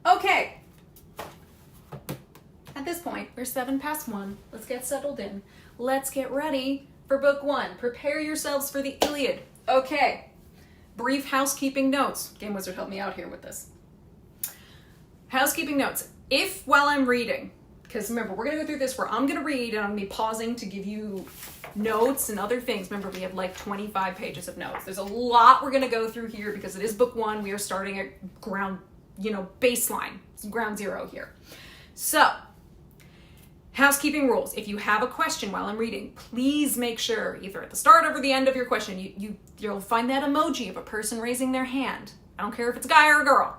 Okay. At this point, we're 1:07. Let's get settled in. Let's get ready for book 1. Prepare yourselves for the Iliad. Okay. Brief housekeeping notes. Game Wizard, help me out here with this. Housekeeping notes. If while I'm reading, because remember, we're going to go through this where I'm going to read and I'm going to be pausing to give you notes and other things. Remember, we have like 25 pages of notes. There's a lot we're going to go through here because it is book 1. We are starting at ground, baseline, ground zero here. So, housekeeping rules. If you have a question while I'm reading, please make sure either at the start or the end of your question, you'll find that emoji of a person raising their hand. I don't care if it's a guy or a girl.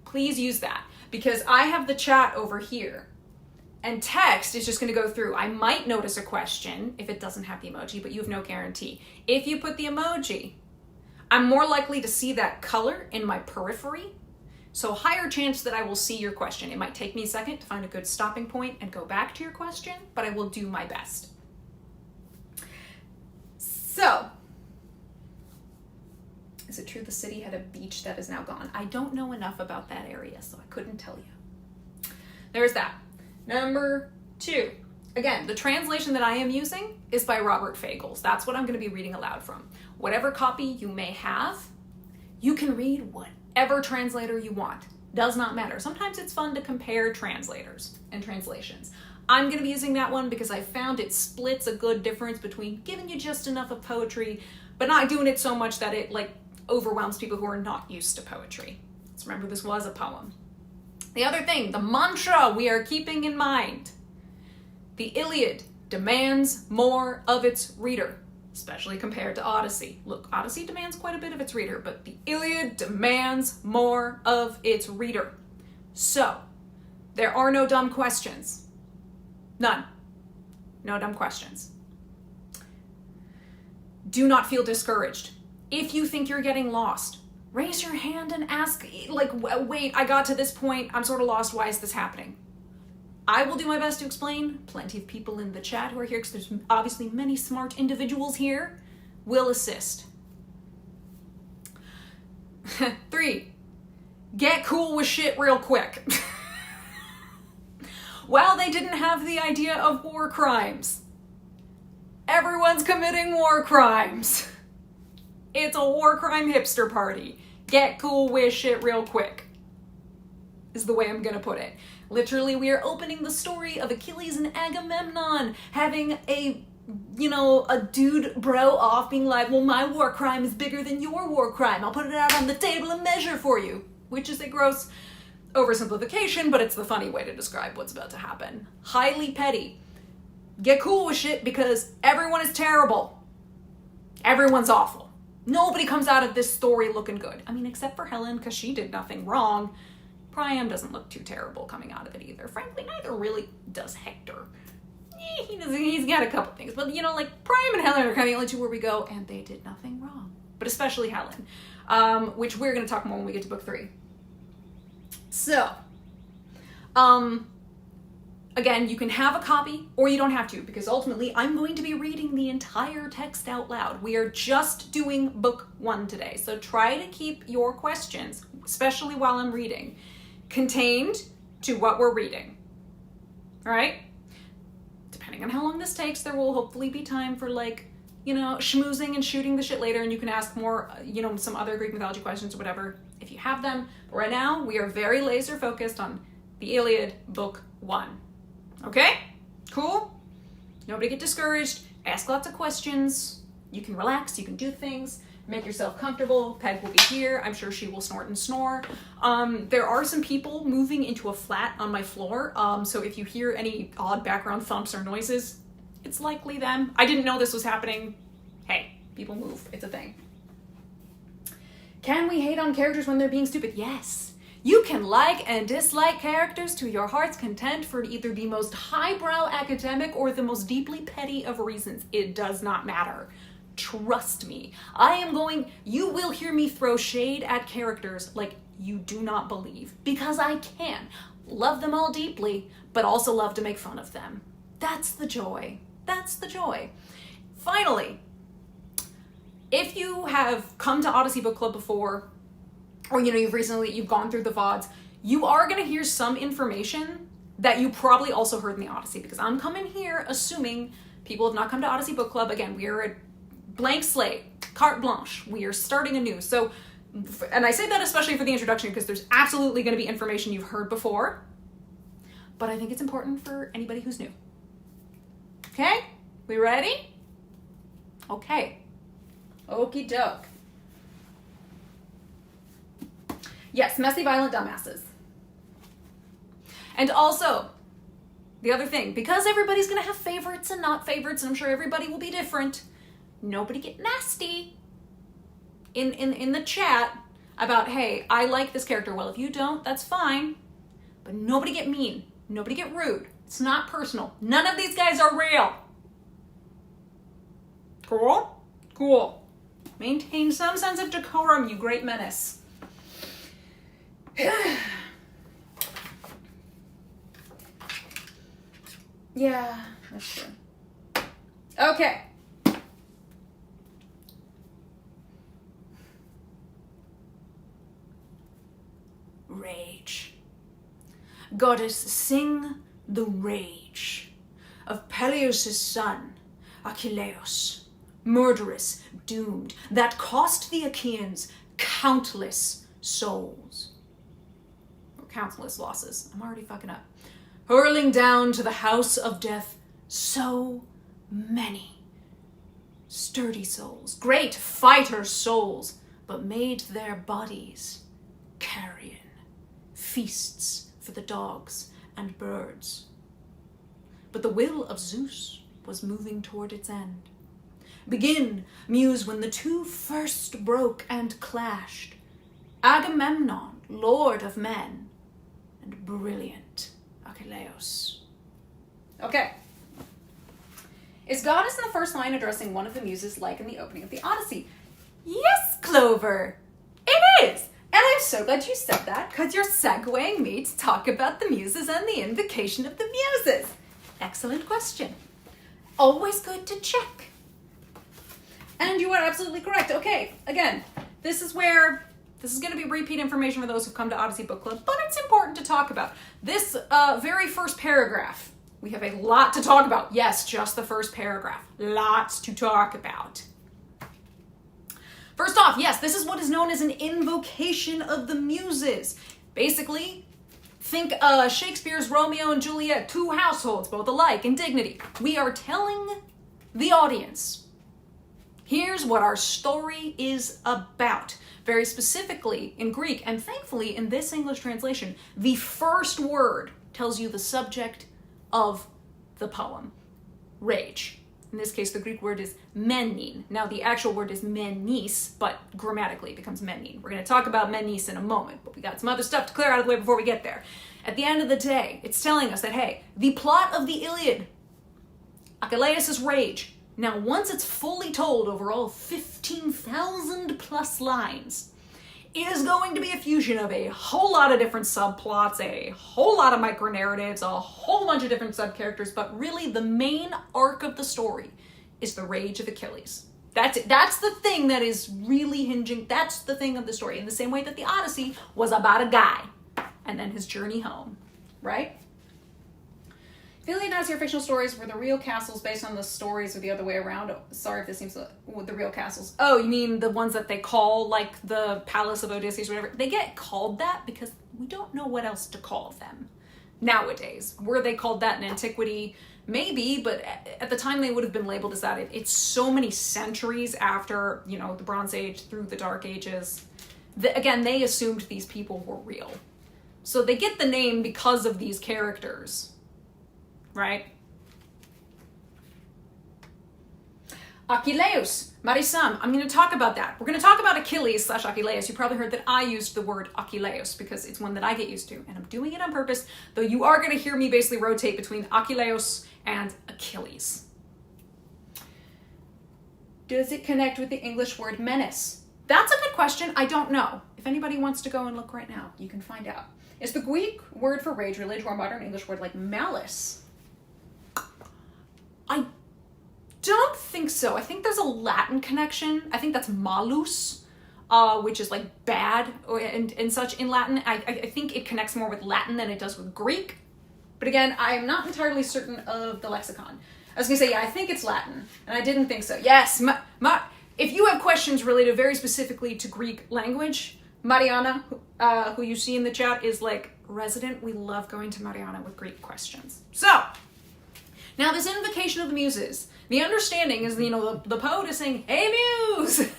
Please use that because I have the chat over here and text is just going to go through. I might notice a question if it doesn't have the emoji, but you have no guarantee. If you put the emoji, I'm more likely to see that color in my periphery. So higher chance that I will see your question. It might take me a second to find a good stopping point and go back to your question, but I will do my best. So, is it true the city had a beach that is now gone? I don't know enough about that area, so I couldn't tell you. There's that. Number 2. Again, the translation that I am using is by Robert Fagles. That's what I'm going to be reading aloud from. Whatever copy you may have, you can read whatever translator you want. Does not matter. Sometimes it's fun to compare translators and translations. I'm going to be using that one because I found it splits a good difference between giving you just enough of poetry, but not doing it so much that it overwhelms people who are not used to poetry. So remember, this was a poem. The other thing, the mantra we are keeping in mind. The Iliad demands more of its reader, especially compared to Odyssey. Look, Odyssey demands quite a bit of its reader, but the Iliad demands more of its reader. So, there are no dumb questions. None. No dumb questions. Do not feel discouraged. If you think you're getting lost, raise your hand and ask, wait, I got to this point, I'm sort of lost, why is this happening? I will do my best to explain. Plenty of people in the chat who are here, because there's obviously many smart individuals here, will assist. 3, get cool with shit real quick. While they didn't have the idea of war crimes, everyone's committing war crimes. It's a war crime hipster party. Get cool with shit real quick, is the way I'm gonna put it. Literally, we are opening the story of Achilles and Agamemnon having a dude bro off being like, well, my war crime is bigger than your war crime. I'll put it out on the table and measure for you, which is a gross oversimplification, but it's the funny way to describe what's about to happen. Highly petty. Get cool with shit because everyone is terrible. Everyone's awful. Nobody comes out of this story looking good. I mean, except for Helen, because she did nothing wrong. Priam doesn't look too terrible coming out of it either. Frankly, neither really does Hector. He's got a couple things. But, Priam and Helen are kind of the only two where we go, and they did nothing wrong. But especially Helen, which we're going to talk more when we get to book 3. So, again, you can have a copy or you don't have to, because ultimately I'm going to be reading the entire text out loud. We are just doing book 1 today. So try to keep your questions, especially while I'm reading, contained to what we're reading. All right? Depending on how long this takes, there will hopefully be time for schmoozing and shooting the shit later, and you can ask more, some other Greek mythology questions or whatever if you have them. But right now, we are very laser focused on the Iliad book 1. Okay? Cool? Nobody get discouraged. Ask lots of questions. You can relax. You can do things. Make yourself comfortable. Peg will be here. I'm sure she will snort and snore. There are some people moving into a flat on my floor. So if you hear any odd background thumps or noises, it's likely them. I didn't know this was happening. Hey, people move. It's a thing. Can we hate on characters when they're being stupid? Yes. You can like and dislike characters to your heart's content for either the most highbrow academic or the most deeply petty of reasons. It does not matter. Trust me. You will hear me throw shade at characters like you do not believe, because I can. Love them all deeply, but also love to make fun of them. That's the joy. That's the joy. Finally, if you have come to Odyssey Book Club before, or you've gone through the VODs, you are going to hear some information that you probably also heard in the Odyssey, because I'm coming here assuming people have not come to Odyssey Book Club. Again, we are a blank slate, carte blanche. We are starting anew. So, and I say that especially for the introduction because there's absolutely going to be information you've heard before, but I think it's important for anybody who's new. Okay? We ready? Okay. Okie doke. Yes, messy, violent dumbasses. And also, the other thing, because everybody's going to have favorites and not favorites, and I'm sure everybody will be different, nobody get nasty in the chat about, hey, I like this character. Well, if you don't, that's fine. But nobody get mean. Nobody get rude. It's not personal. None of these guys are real. Cool? Cool. Maintain some sense of decorum, you great menace. Yeah, that's true. Okay. Rage. Goddess, sing the rage of Peleus' son, Achilles, murderous, doomed, that cost the Achaeans countless souls. Or countless losses. I'm already fucking up. Hurling down to the house of death so many sturdy souls, great fighter souls, but made their bodies carrion, feasts for the dogs and birds. But the will of Zeus was moving toward its end. Begin, muse, when the two first broke and clashed, Agamemnon, lord of men, and brilliant Achilles. Okay. Is goddess in the first line addressing one of the muses like in the opening of the Odyssey? Yes, Clover, it is. And I'm so glad you said that, because you're segueing me to talk about the muses and the invocation of the muses. Excellent question. Always good to check. And you are absolutely correct. Okay, again, this is going to be repeat information for those who've come to Odyssey Book Club, but it's important to talk about. This very first paragraph, we have a lot to talk about. Yes, just the first paragraph. Lots to talk about. First off, yes, this is what is known as an invocation of the muses. Basically, think Shakespeare's Romeo and Juliet, two households, both alike in dignity. We are telling the audience, here's what our story is about. Very specifically in Greek, and thankfully in this English translation, the first word tells you the subject of the poem, rage. In this case, the Greek word is menin. Now, the actual word is menis, but grammatically it becomes menin. We're going to talk about menis in a moment, but we got some other stuff to clear out of the way before we get there. At the end of the day, it's telling us that, hey, the plot of the Iliad, Achilles' rage. Now, once it's fully told over all 15,000 plus lines, it is going to be a fusion of a whole lot of different subplots, a whole lot of micro-narratives, a whole bunch of different sub-characters, but really the main arc of the story is the rage of Achilles. That's it. That's the thing that is really hinging, that's the thing of the story, in the same way that the Odyssey was about a guy and then his journey home, right? Iliad has your fictional stories were the real castles based on the stories or the other way around. Oh, sorry if this seems the real castles. Oh, you mean the ones that they call like the Palace of Odysseus or whatever? They get called that because we don't know what else to call them nowadays. Were they called that in antiquity? Maybe, but at the time they would have been labeled as that. It's so many centuries after, the Bronze Age through the Dark Ages. Again, they assumed these people were real. So they get the name because of these characters. Right? Achilles, Marisam, I'm going to talk about that. We're going to talk about Achilles / Achilles. You probably heard that I used the word Achilles because it's one that I get used to, and I'm doing it on purpose, though you are going to hear me basically rotate between Achilles and Achilles. Does it connect with the English word menace? That's a good question. I don't know. If anybody wants to go and look right now, you can find out. Is the Greek word for rage related to our modern English word like malice? I don't think so. I think there's a Latin connection. I think that's malus. which is like bad and such in Latin. I think it connects more with Latin than it does with Greek. But again, I am not entirely certain of the lexicon. I was going to say, yeah, I think it's Latin, and I didn't think so. Yes, if you have questions related very specifically to Greek language, Mariana, who you see in the chat, is like resident. We love going to Mariana with Greek questions. So, now this invocation of the muses. The understanding is, the poet is saying, hey muse,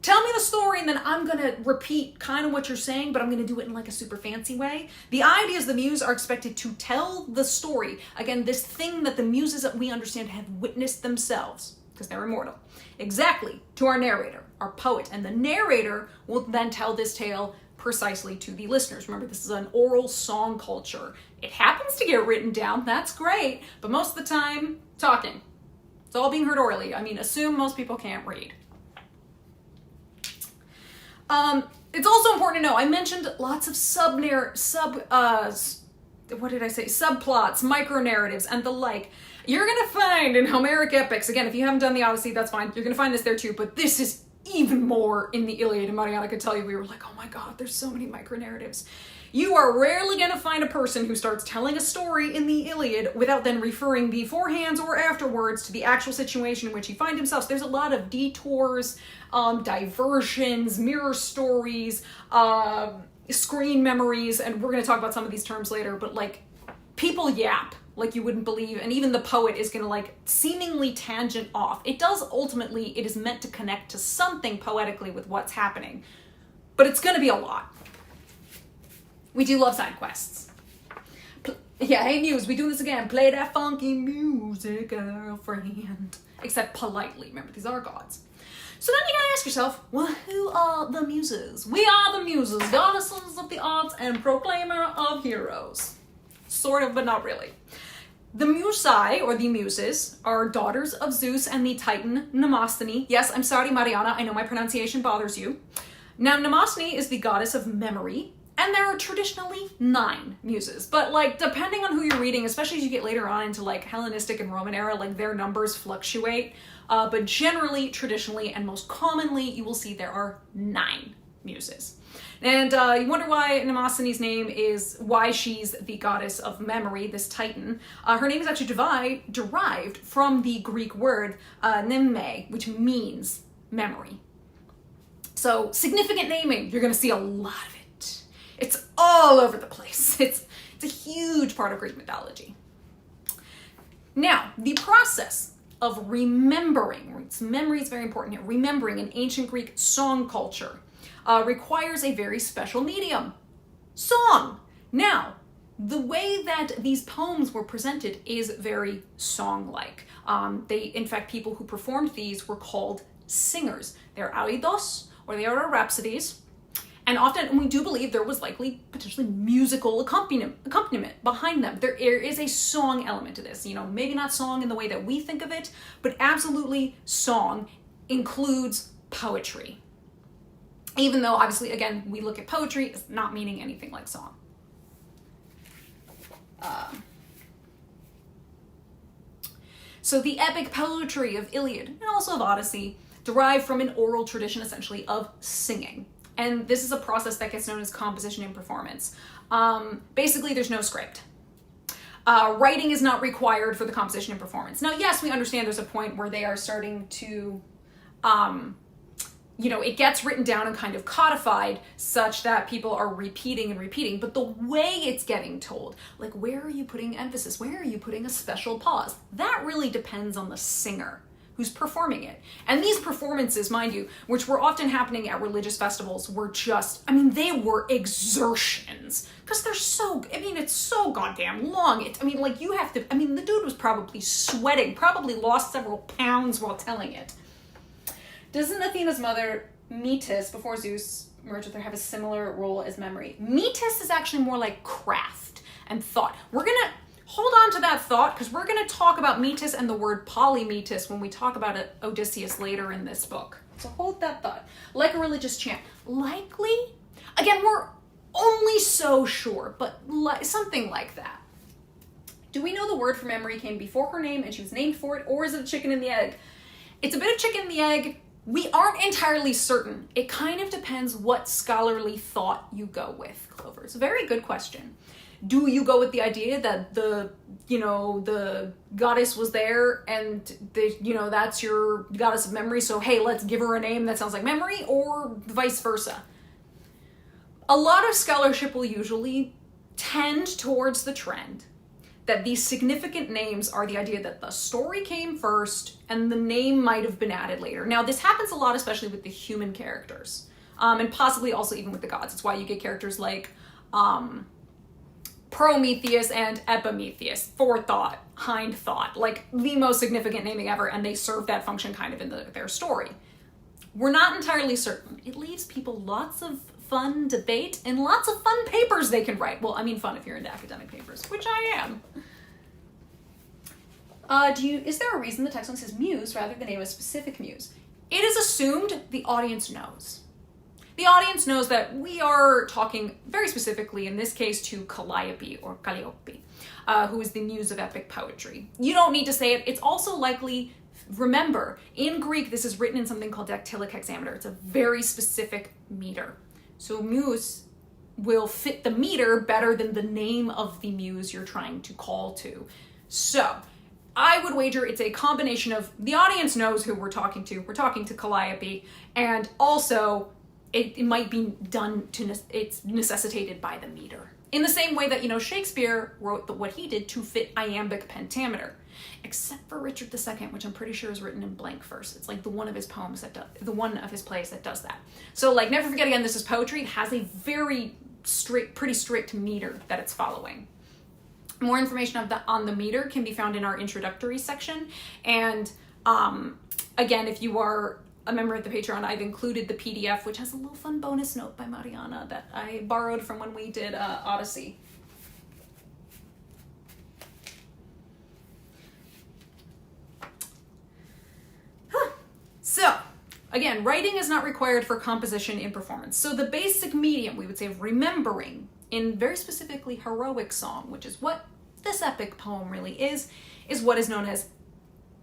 tell me the story, and then I'm going to repeat kind of what you're saying, but I'm going to do it in like a super fancy way. The idea is the muse are expected to tell the story. Again, this thing that the muses that we understand have witnessed themselves, because they're immortal, exactly to our narrator, our poet. And the narrator will then tell this tale precisely to the listeners. Remember, this is an oral song culture. It happens to get written down, that's great, but most of the time, talking. It's all being heard orally. I mean, assume most people can't read. It's also important to know, I mentioned lots of subplots, micro-narratives, and the like. You're gonna find in Homeric epics, again, if you haven't done the Odyssey, that's fine, you're gonna find this there too, but this is even more in the Iliad, and Mariana could tell you, we were like, oh my god, there's so many micro-narratives. You are rarely gonna find a person who starts telling a story in the Iliad without then referring beforehand or afterwards to the actual situation in which he finds himself. So there's a lot of detours, diversions, mirror stories, screen memories, and we're gonna talk about some of these terms later, but like, people yap like you wouldn't believe, and even the poet is gonna like seemingly tangent off. It is meant to connect to something poetically with what's happening, but it's gonna be a lot. We do love side quests. Yeah, hey muse, we doing this again. Play that funky music, girlfriend. Except politely, remember, these are gods. So then you gotta ask yourself, well, who are the muses? We are the muses, goddesses of the arts and proclaimer of heroes. Sort of, but not really. The musae, or the muses, are daughters of Zeus and the Titan Mnemosyne. Yes, I'm sorry, Mariana, I know my pronunciation bothers you. Now, Mnemosyne is the goddess of memory, and there are traditionally 9 muses. But like, depending on who you're reading, especially as you get later on into like Hellenistic and Roman era, like their numbers fluctuate. But generally, traditionally, and most commonly, you will see there are 9 muses. And you wonder why Mnemosyne's name is, why she's the goddess of memory, this Titan. Her name is actually derived from the Greek word mneme, which means memory. So significant naming, you're gonna see a lot of it. It's all over the place. It's a huge part of Greek mythology. Now, the process of remembering, memory is very important here, remembering in ancient Greek song culture requires a very special medium, song. Now, the way that these poems were presented is very song-like. In fact, people who performed these were called singers. They're aridos, or they are rhapsodies. And often, we do believe there was likely potentially musical accompaniment behind them. There is a song element to this. Maybe not song in the way that we think of it, but absolutely song includes poetry. Even though, obviously, again, we look at poetry as not meaning anything like song. So the epic poetry of Iliad, and also of Odyssey, derive from an oral tradition, essentially, of singing. And this is a process that gets known as composition and performance. Basically, there's no script. Writing is not required for the composition and performance. Now, yes, we understand there's a point where they are starting to, it gets written down and kind of codified such that people are repeating and repeating, but the way it's getting told, like where are you putting emphasis? Where are you putting a special pause? That really depends on the singer who's performing it. And these performances, mind you, which were often happening at religious festivals, were they were exertions. Because it's so goddamn long. The dude was probably sweating, probably lost several pounds while telling it. Doesn't Athena's mother, Metis, before Zeus merged with her, have a similar role as memory? Metis is actually more like craft and thought. We're gonna hold on to that thought, because we're going to talk about Metis and the word polymetis when we talk about Odysseus later in this book. So hold that thought. Like a religious chant. Likely? Again, we're only so sure, but something like that. Do we know the word for memory came before her name and she was named for it, or is it a chicken and the egg? It's a bit of chicken and the egg. We aren't entirely certain. It kind of depends what scholarly thought you go with, Clover. It's a very good question. Do you go with the idea that the goddess was there and that's your goddess of memory, so hey, let's give her a name that sounds like memory, or vice versa? A lot of scholarship will usually tend towards the trend that these significant names are the idea that the story came first and the name might have been added later. Now, this happens a lot, especially with the human characters, and possibly also even with the gods. It's why you get characters like Prometheus and Epimetheus, forethought, hindthought, like the most significant naming ever, and they serve that function kind of in their story. We're not entirely certain. It leaves people lots of fun debate and lots of fun papers they can write. Well, I mean fun if you're into academic papers, which I am. Is there a reason the text only says muse rather than name a specific muse? It is assumed the audience knows. The audience knows that we are talking very specifically, in this case, to Calliope or Calliope, who is the muse of epic poetry. You don't need to say it. It's also likely, remember, in Greek, this is written in something called dactylic hexameter. It's a very specific meter. So muse will fit the meter better than the name of the muse you're trying to call to. So I would wager it's a combination of the audience knows who we're talking to. We're talking to Calliope, and also it might be done it's necessitated by the meter. In the same way that, Shakespeare wrote what he did to fit iambic pentameter, except for Richard II, which I'm pretty sure is written in blank verse. It's like the one of his plays that does that. So never forget again, this is poetry. It has a very pretty strict meter that it's following. More information on the meter can be found in our introductory section. And again, if you are a member of the Patreon, I've included the PDF, which has a little fun bonus note by Mariana that I borrowed from when we did Odyssey. So, again, writing is not required for composition in performance. So the basic medium, we would say, of remembering in very specifically heroic song, which is what this epic poem really is what is known as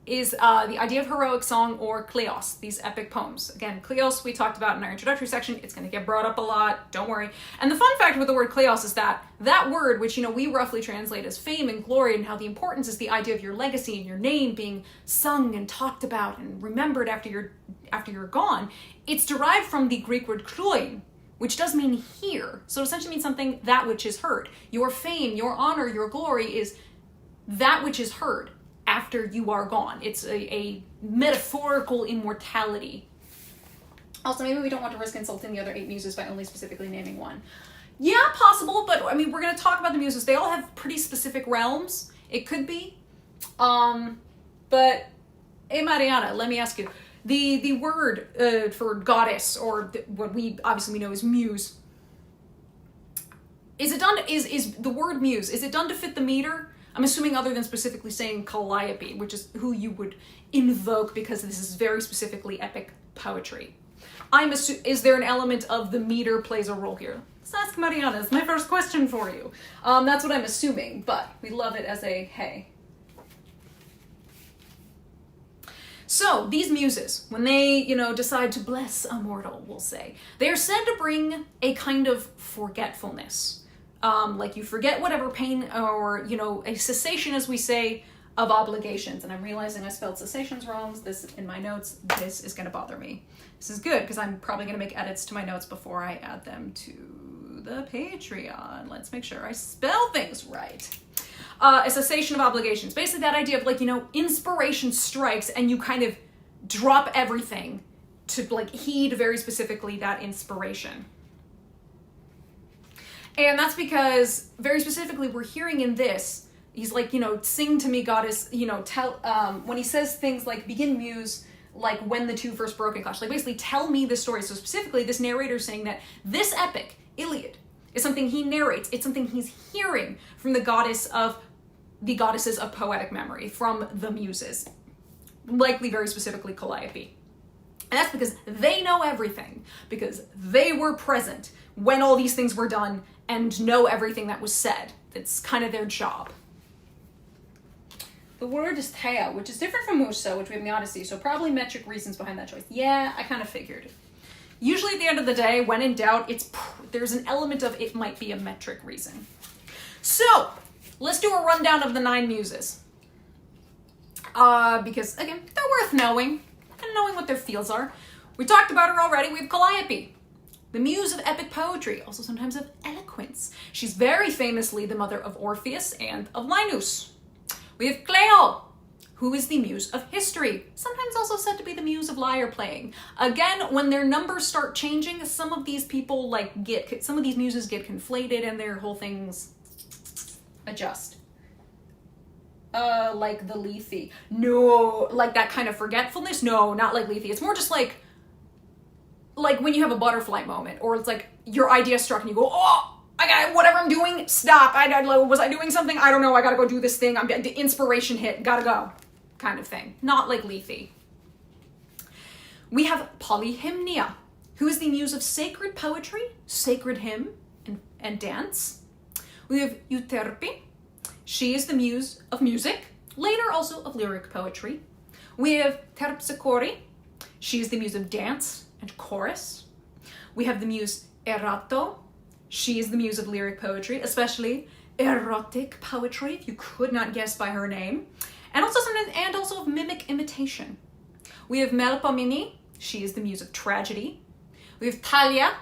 the idea of heroic song, or Cleos, these epic poems. Again, Cleos we talked about in our introductory section. It's going to get brought up a lot, don't worry. And the fun fact with the word Cleos is that word, which we roughly translate as fame and glory, and how the importance is the idea of your legacy and your name being sung and talked about and remembered after you're gone, it's derived from the Greek word kloin, which does mean hear. So it essentially means something that which is heard. Your fame, your honor, your glory is that which is heard after you are gone. It's a metaphorical immortality. Also, maybe we don't want to risk insulting the other 8 muses by only specifically naming one. Yeah, possible, but we're going to talk about the muses. They all have pretty specific realms. It could be. But, hey Mariana, let me ask you. The word for goddess, or what we obviously know as muse, is the word muse, is it done to fit the meter? I'm assuming other than specifically saying Calliope, which is who you would invoke because this is very specifically epic poetry. Is there an element of the meter plays a role here? Let's ask Mariana. It's my first question for you. That's what I'm assuming, but we love it as a hey. So these muses, when they, decide to bless a mortal, we'll say, they are said to bring a kind of forgetfulness. You forget whatever pain or, a cessation, as we say, of obligations. And I'm realizing I spelled cessations wrong. This in my notes, this is going to bother me. This is good because I'm probably going to make edits to my notes before I add them to the Patreon. Let's make sure I spell things right. A cessation of obligations. Basically that idea of inspiration strikes and you kind of drop everything to heed very specifically that inspiration. And that's because, very specifically, we're hearing in this, he's sing to me, goddess, tell, when he says things like, begin muse, when the two first broke and clashed, basically tell me the story. So specifically, this narrator is saying that this epic, Iliad, is something he narrates. It's something he's hearing from the goddesses of poetic memory, from the muses, likely very specifically Calliope. And that's because they know everything, because they were present when all these things were done and know everything that was said. It's kind of their job. The word is thea, which is different from musa, which we have in the Odyssey, so probably metric reasons behind that choice. Yeah, I kind of figured. Usually at the end of the day, when in doubt, there's an element of it might be a metric reason. So, let's do a rundown of the 9 muses. Because, again, they're worth knowing, and knowing what their feels are. We talked about her already. We have Calliope, the muse of epic poetry, also sometimes of eloquence. She's very famously the mother of Orpheus and of Linus. We have Cleo, who is the muse of history, sometimes also said to be the muse of lyre playing. Again, when their numbers start changing, some of these people some of these muses get conflated and their whole things adjust. Like the Lethe. No, like that kind of forgetfulness? No, not like Lethe. It's more just like when you have a butterfly moment, or it's like your idea struck and you go, oh, I got whatever I'm doing, stop. Was I doing something? I don't know. I gotta go do this thing. The inspiration hit. Gotta go. Kind of thing. Not like Lethe. We have Polyhymnia, who is the muse of sacred poetry, sacred hymn, and dance. We have Euterpe. She is the muse of music, later also of lyric poetry. We have Terpsichore. She is the muse of dance and chorus. We have the muse Erato. She is the muse of lyric poetry, especially erotic poetry, if you could not guess by her name, and also of mimic imitation. We have Melpomene. She is the muse of tragedy. We have Thalia,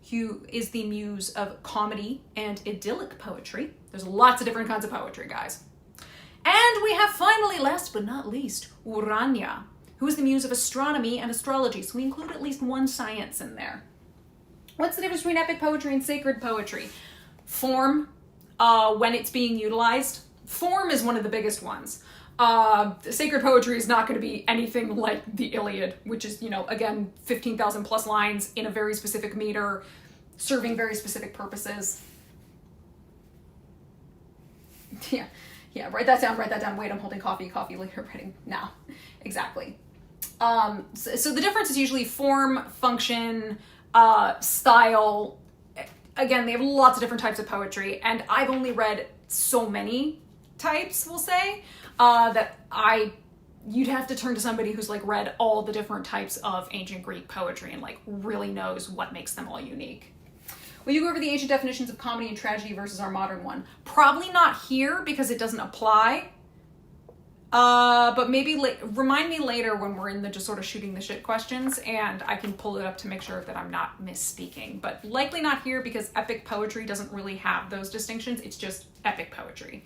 who is the muse of comedy and idyllic poetry. There's lots of different kinds of poetry, guys. And we have finally, last but not least, Urania, who is the muse of astronomy and astrology. So we include at least one science in there. What's the difference between epic poetry and sacred poetry? Form, when it's being utilized. Form is one of the biggest ones. Sacred poetry is not going to be anything like the Iliad, which is, again, 15,000 plus lines in a very specific meter, serving very specific purposes. Yeah, write that down. Wait, I'm holding coffee later, writing now. Exactly. So the difference is usually form, function, style. Again, they have lots of different types of poetry, and I've only read so many types, we'll say, that you'd have to turn to somebody who's read all the different types of ancient Greek poetry and really knows what makes them all unique. Will you go over the ancient definitions of comedy and tragedy versus our modern one? Probably not here because it doesn't apply. But maybe remind me later when we're in the just sort of shooting the shit questions, and I can pull it up to make sure that I'm not misspeaking. But likely not here because epic poetry doesn't really have those distinctions. It's just epic poetry.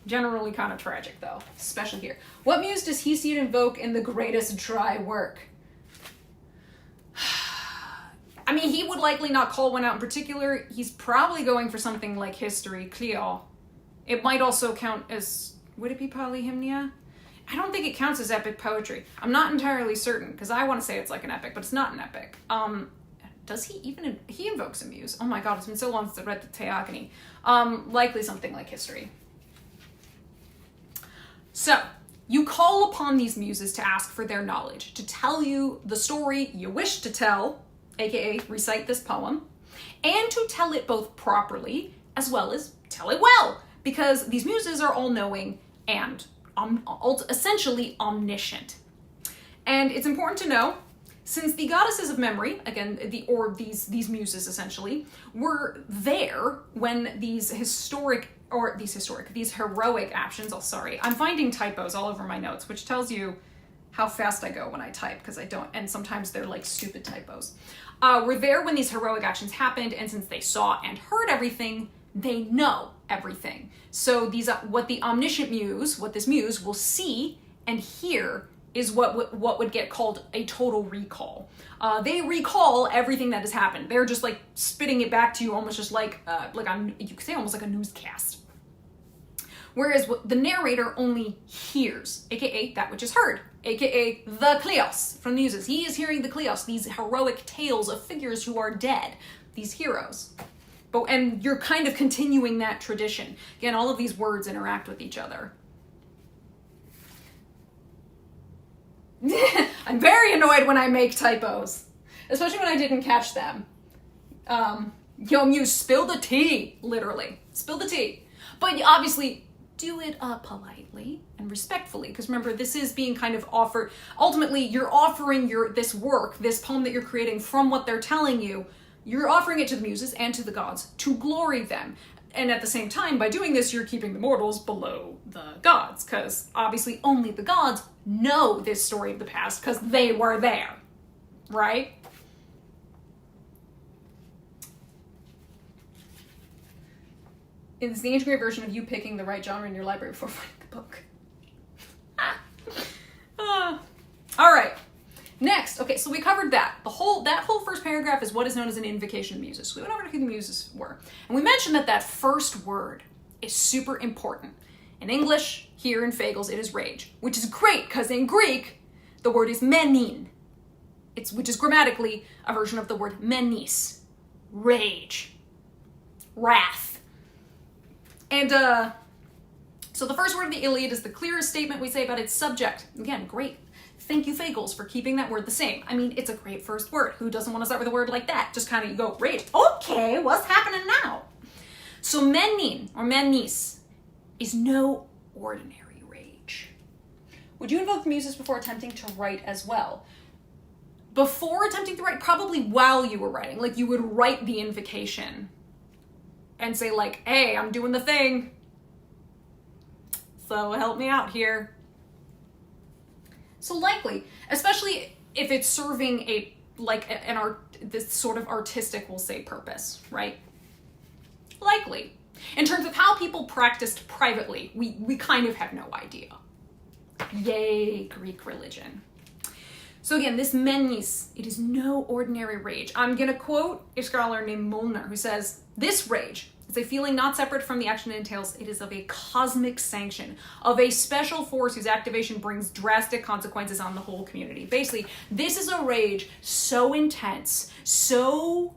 Generally kind of tragic though, especially here. What muse does Hesiod invoke in the greatest dry work? I mean, he would likely not call one out in particular. He's probably going for something like history, Cleo. It might also count as, would it be Polyhymnia? I don't think it counts as epic poetry. I'm not entirely certain, because I want to say it's like an epic, but it's not an epic. Does he even, he invokes a muse. Oh my god, it's been so long since I read the Theogony. Likely something like history. So, you call upon these muses to ask for their knowledge, to tell you the story you wish to tell, aka recite this poem, and to tell it both properly as well as tell it well, because these muses are all-knowing and essentially omniscient. And it's important to know, since the goddesses of memory, again, these muses essentially, were there when these heroic actions, I'm finding typos all over my notes, which tells you how fast I go when I type, because I don't, and sometimes they're stupid typos. Were there when these heroic actions happened, and since they saw and heard everything, they know everything. So what this muse will see and hear is what would get called a total recall. They recall everything that has happened. They're just spitting it back to you, almost just you could say almost like a newscast. Whereas the narrator only hears, aka that which is heard, aka the Cleos from the muses. He is hearing the Cleos, these heroic tales of figures who are dead, these heroes. And you're kind of continuing that tradition. Again, all of these words interact with each other. I'm very annoyed when I make typos, especially when I didn't catch them. Muse, spill the tea, literally. Spill the tea. But obviously, do it politely and respectfully, because remember, this is being kind of offered. Ultimately, you're offering this work, this poem that you're creating from what they're telling you, you're offering it to the muses and to the gods to glory them. And at the same time, by doing this, you're keeping the mortals below the gods, because obviously only the gods know this story of the past because they were there, right? It's the ancient Greek version of you picking the right genre in your library before writing the book. All right. Next, okay, so we covered that. That whole first paragraph is what is known as an invocation of the muses. So we went over to who the muses were. And we mentioned that first word is super important. In English, here in Fagles, it is rage, which is great because in Greek, the word is menin, which is grammatically a version of the word menis, rage, wrath. And so the first word of the Iliad is the clearest statement we say about its subject. Again, great. Thank you, Fagles, for keeping that word the same. I mean, it's a great first word. Who doesn't want to start with a word like that? Just kind of go, rage. Okay, what's happening now? So menin, or menis, is no ordinary rage. Would you invoke the muses before attempting to write as well? Before attempting to write, probably while you were writing. Like, you would write the invocation and say, like, hey, I'm doing the thing, so help me out here. So likely, especially if it's serving this sort of artistic, we'll say, purpose, right? Likely. In terms of how people practiced privately, we kind of have no idea. Yay, Greek religion. So again, this menis, it is no ordinary rage. I'm going to quote a scholar named Molnar, who says, this rage is a feeling not separate from the action it entails. It is of a cosmic sanction, of a special force whose activation brings drastic consequences on the whole community. Basically, this is a rage so intense, so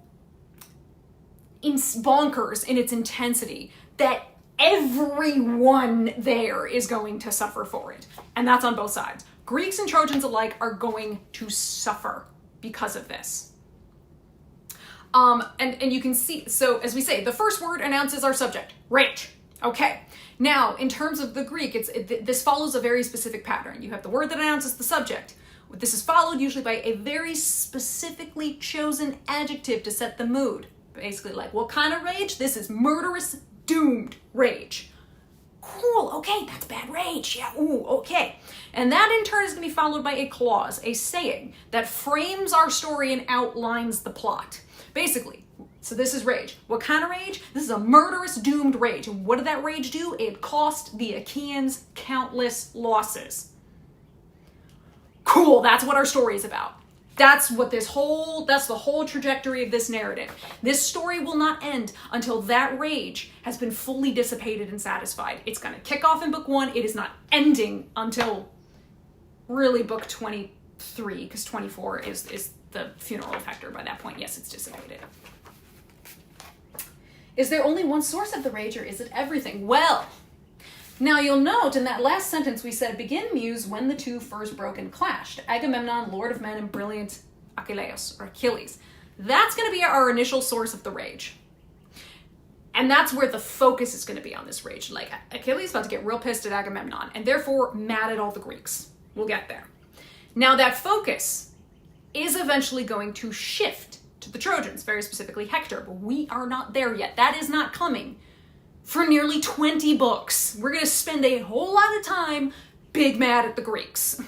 bonkers in its intensity, that everyone there is going to suffer for it. And that's on both sides. Greeks and Trojans alike are going to suffer because of this. And you can see, so as we say, the first word announces our subject, rage. Okay. Now, in terms of the Greek, this follows a very specific pattern. You have the word that announces the subject. This is followed usually by a very specifically chosen adjective to set the mood. Basically like, what kind of rage? This is murderous, doomed rage. Cool, okay, that's bad rage. Yeah, ooh, okay. And that in turn is going to be followed by a clause, a saying that frames our story and outlines the plot. Basically, so this is rage. What kind of rage? This is a murderous, doomed rage. And what did that rage do? It cost the Achaeans countless losses. Cool, that's what our story is about. That's the whole trajectory of this narrative. This story will not end until that rage has been fully dissipated and satisfied. It's going to kick off in book 1. It is not ending until really book 23, because 24 is the funeral of Hector. By that point, yes, it's dissipated. Is there only one source of the rage, or is it everything? Well, now you'll note in that last sentence we said, begin muse when the two first broke and clashed. Agamemnon, lord of men, and brilliant Achilles, or Achilles. That's going to be our initial source of the rage. And that's where the focus is going to be on this rage. Like, Achilles is about to get real pissed at Agamemnon, and therefore mad at all the Greeks. We'll get there. Now that focus is eventually going to shift to the Trojans, very specifically Hector, but we are not there yet. That is not coming for nearly 20 books. We're going to spend a whole lot of time big mad at the Greeks.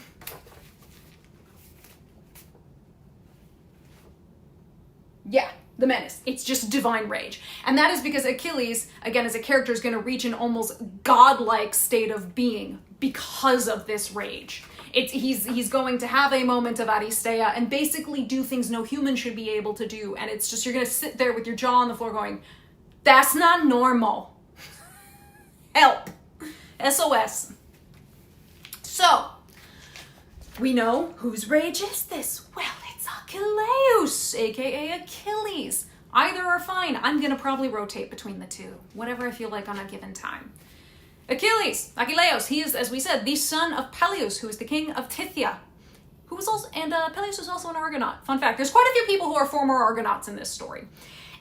Yeah, the menace. It's just divine rage. And that is because Achilles, again, as a character, is going to reach an almost godlike state of being because of this rage. He's going to have a moment of Aristeia and basically do things no human should be able to do. And it's just, you're going to sit there with your jaw on the floor going, that's not normal. Help. SOS. So, we know whose rage is this? Well, it's Achilles, aka Achilles. Either are fine. I'm going to probably rotate between the two, whatever I feel like on a given time. Achilles, he is, as we said, the son of Peleus, who is the king of Tithia, who was also, and Peleus was also an Argonaut. Fun fact, there's quite a few people who are former Argonauts in this story.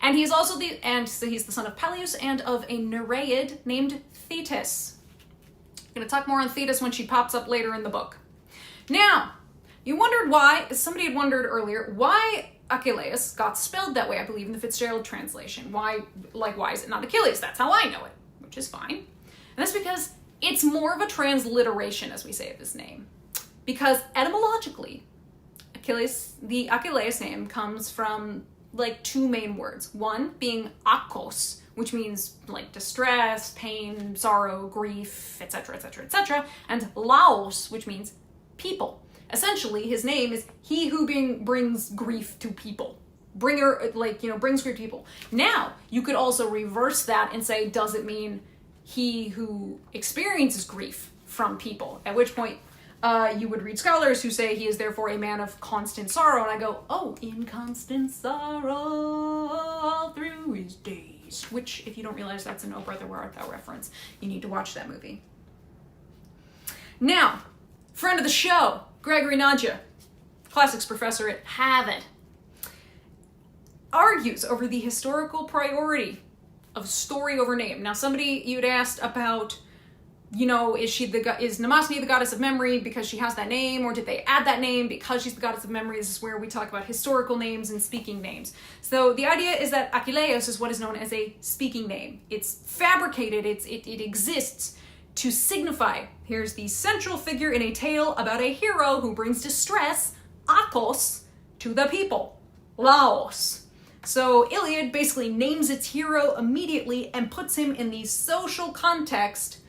And he's also so he's the son of Peleus and of a Nereid named Thetis. I'm going to talk more on Thetis when she pops up later in the book. Now, you wondered why, somebody had wondered earlier, why Achilles got spelled that way, I believe, in the Fitzgerald translation. Why is it not Achilles? That's how I know it, which is fine. And that's because it's more of a transliteration, as we say, of his name. Because etymologically, the Achilles name comes from like two main words. One being akos, which means like distress, pain, sorrow, grief, etc., etc., etc., and laos, which means people. Essentially, his name is he who brings grief to people. Brings grief to people. Now, you could also reverse that and say, does it mean he who experiences grief from people? At which point, you would read scholars who say he is therefore a man of constant sorrow, and I go, oh, in constant sorrow all through his days. Which, if you don't realize that's an Oh Brother, Where Art Thou reference, you need to watch that movie. Now, friend of the show, Gregory Nadja, classics professor at Harvard, argues over the historical priority of story over name. Now, you'd asked about, is Mnemosyne the goddess of memory because she has that name, or did they add that name because she's the goddess of memory? This is where we talk about historical names and speaking names. So the idea is that Achilles is what is known as a speaking name. It's fabricated, it exists to signify, here's the central figure in a tale about a hero who brings distress, akos, to the people, laos. So Iliad basically names its hero immediately and puts him in the social context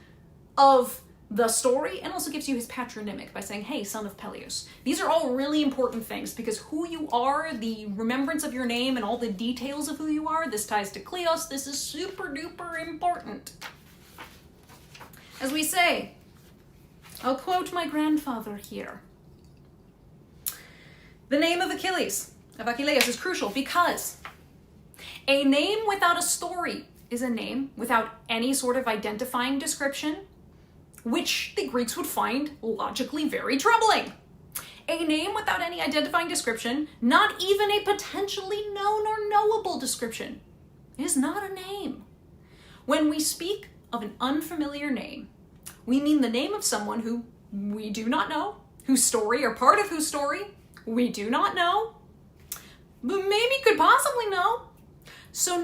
of the story, and also gives you his patronymic by saying, hey, son of Peleus. These are all really important things because who you are, the remembrance of your name, and all the details of who you are, this ties to Cleos. This is super duper important. As we say, I'll quote my grandfather here. The name of Achilles is crucial because a name without a story is a name without any sort of identifying description, which the Greeks would find logically very troubling. A name without any identifying description, not even a potentially known or knowable description, is not a name. When we speak of an unfamiliar name, we mean the name of someone who we do not know, whose story or part of whose story we do not know, but maybe could possibly know. So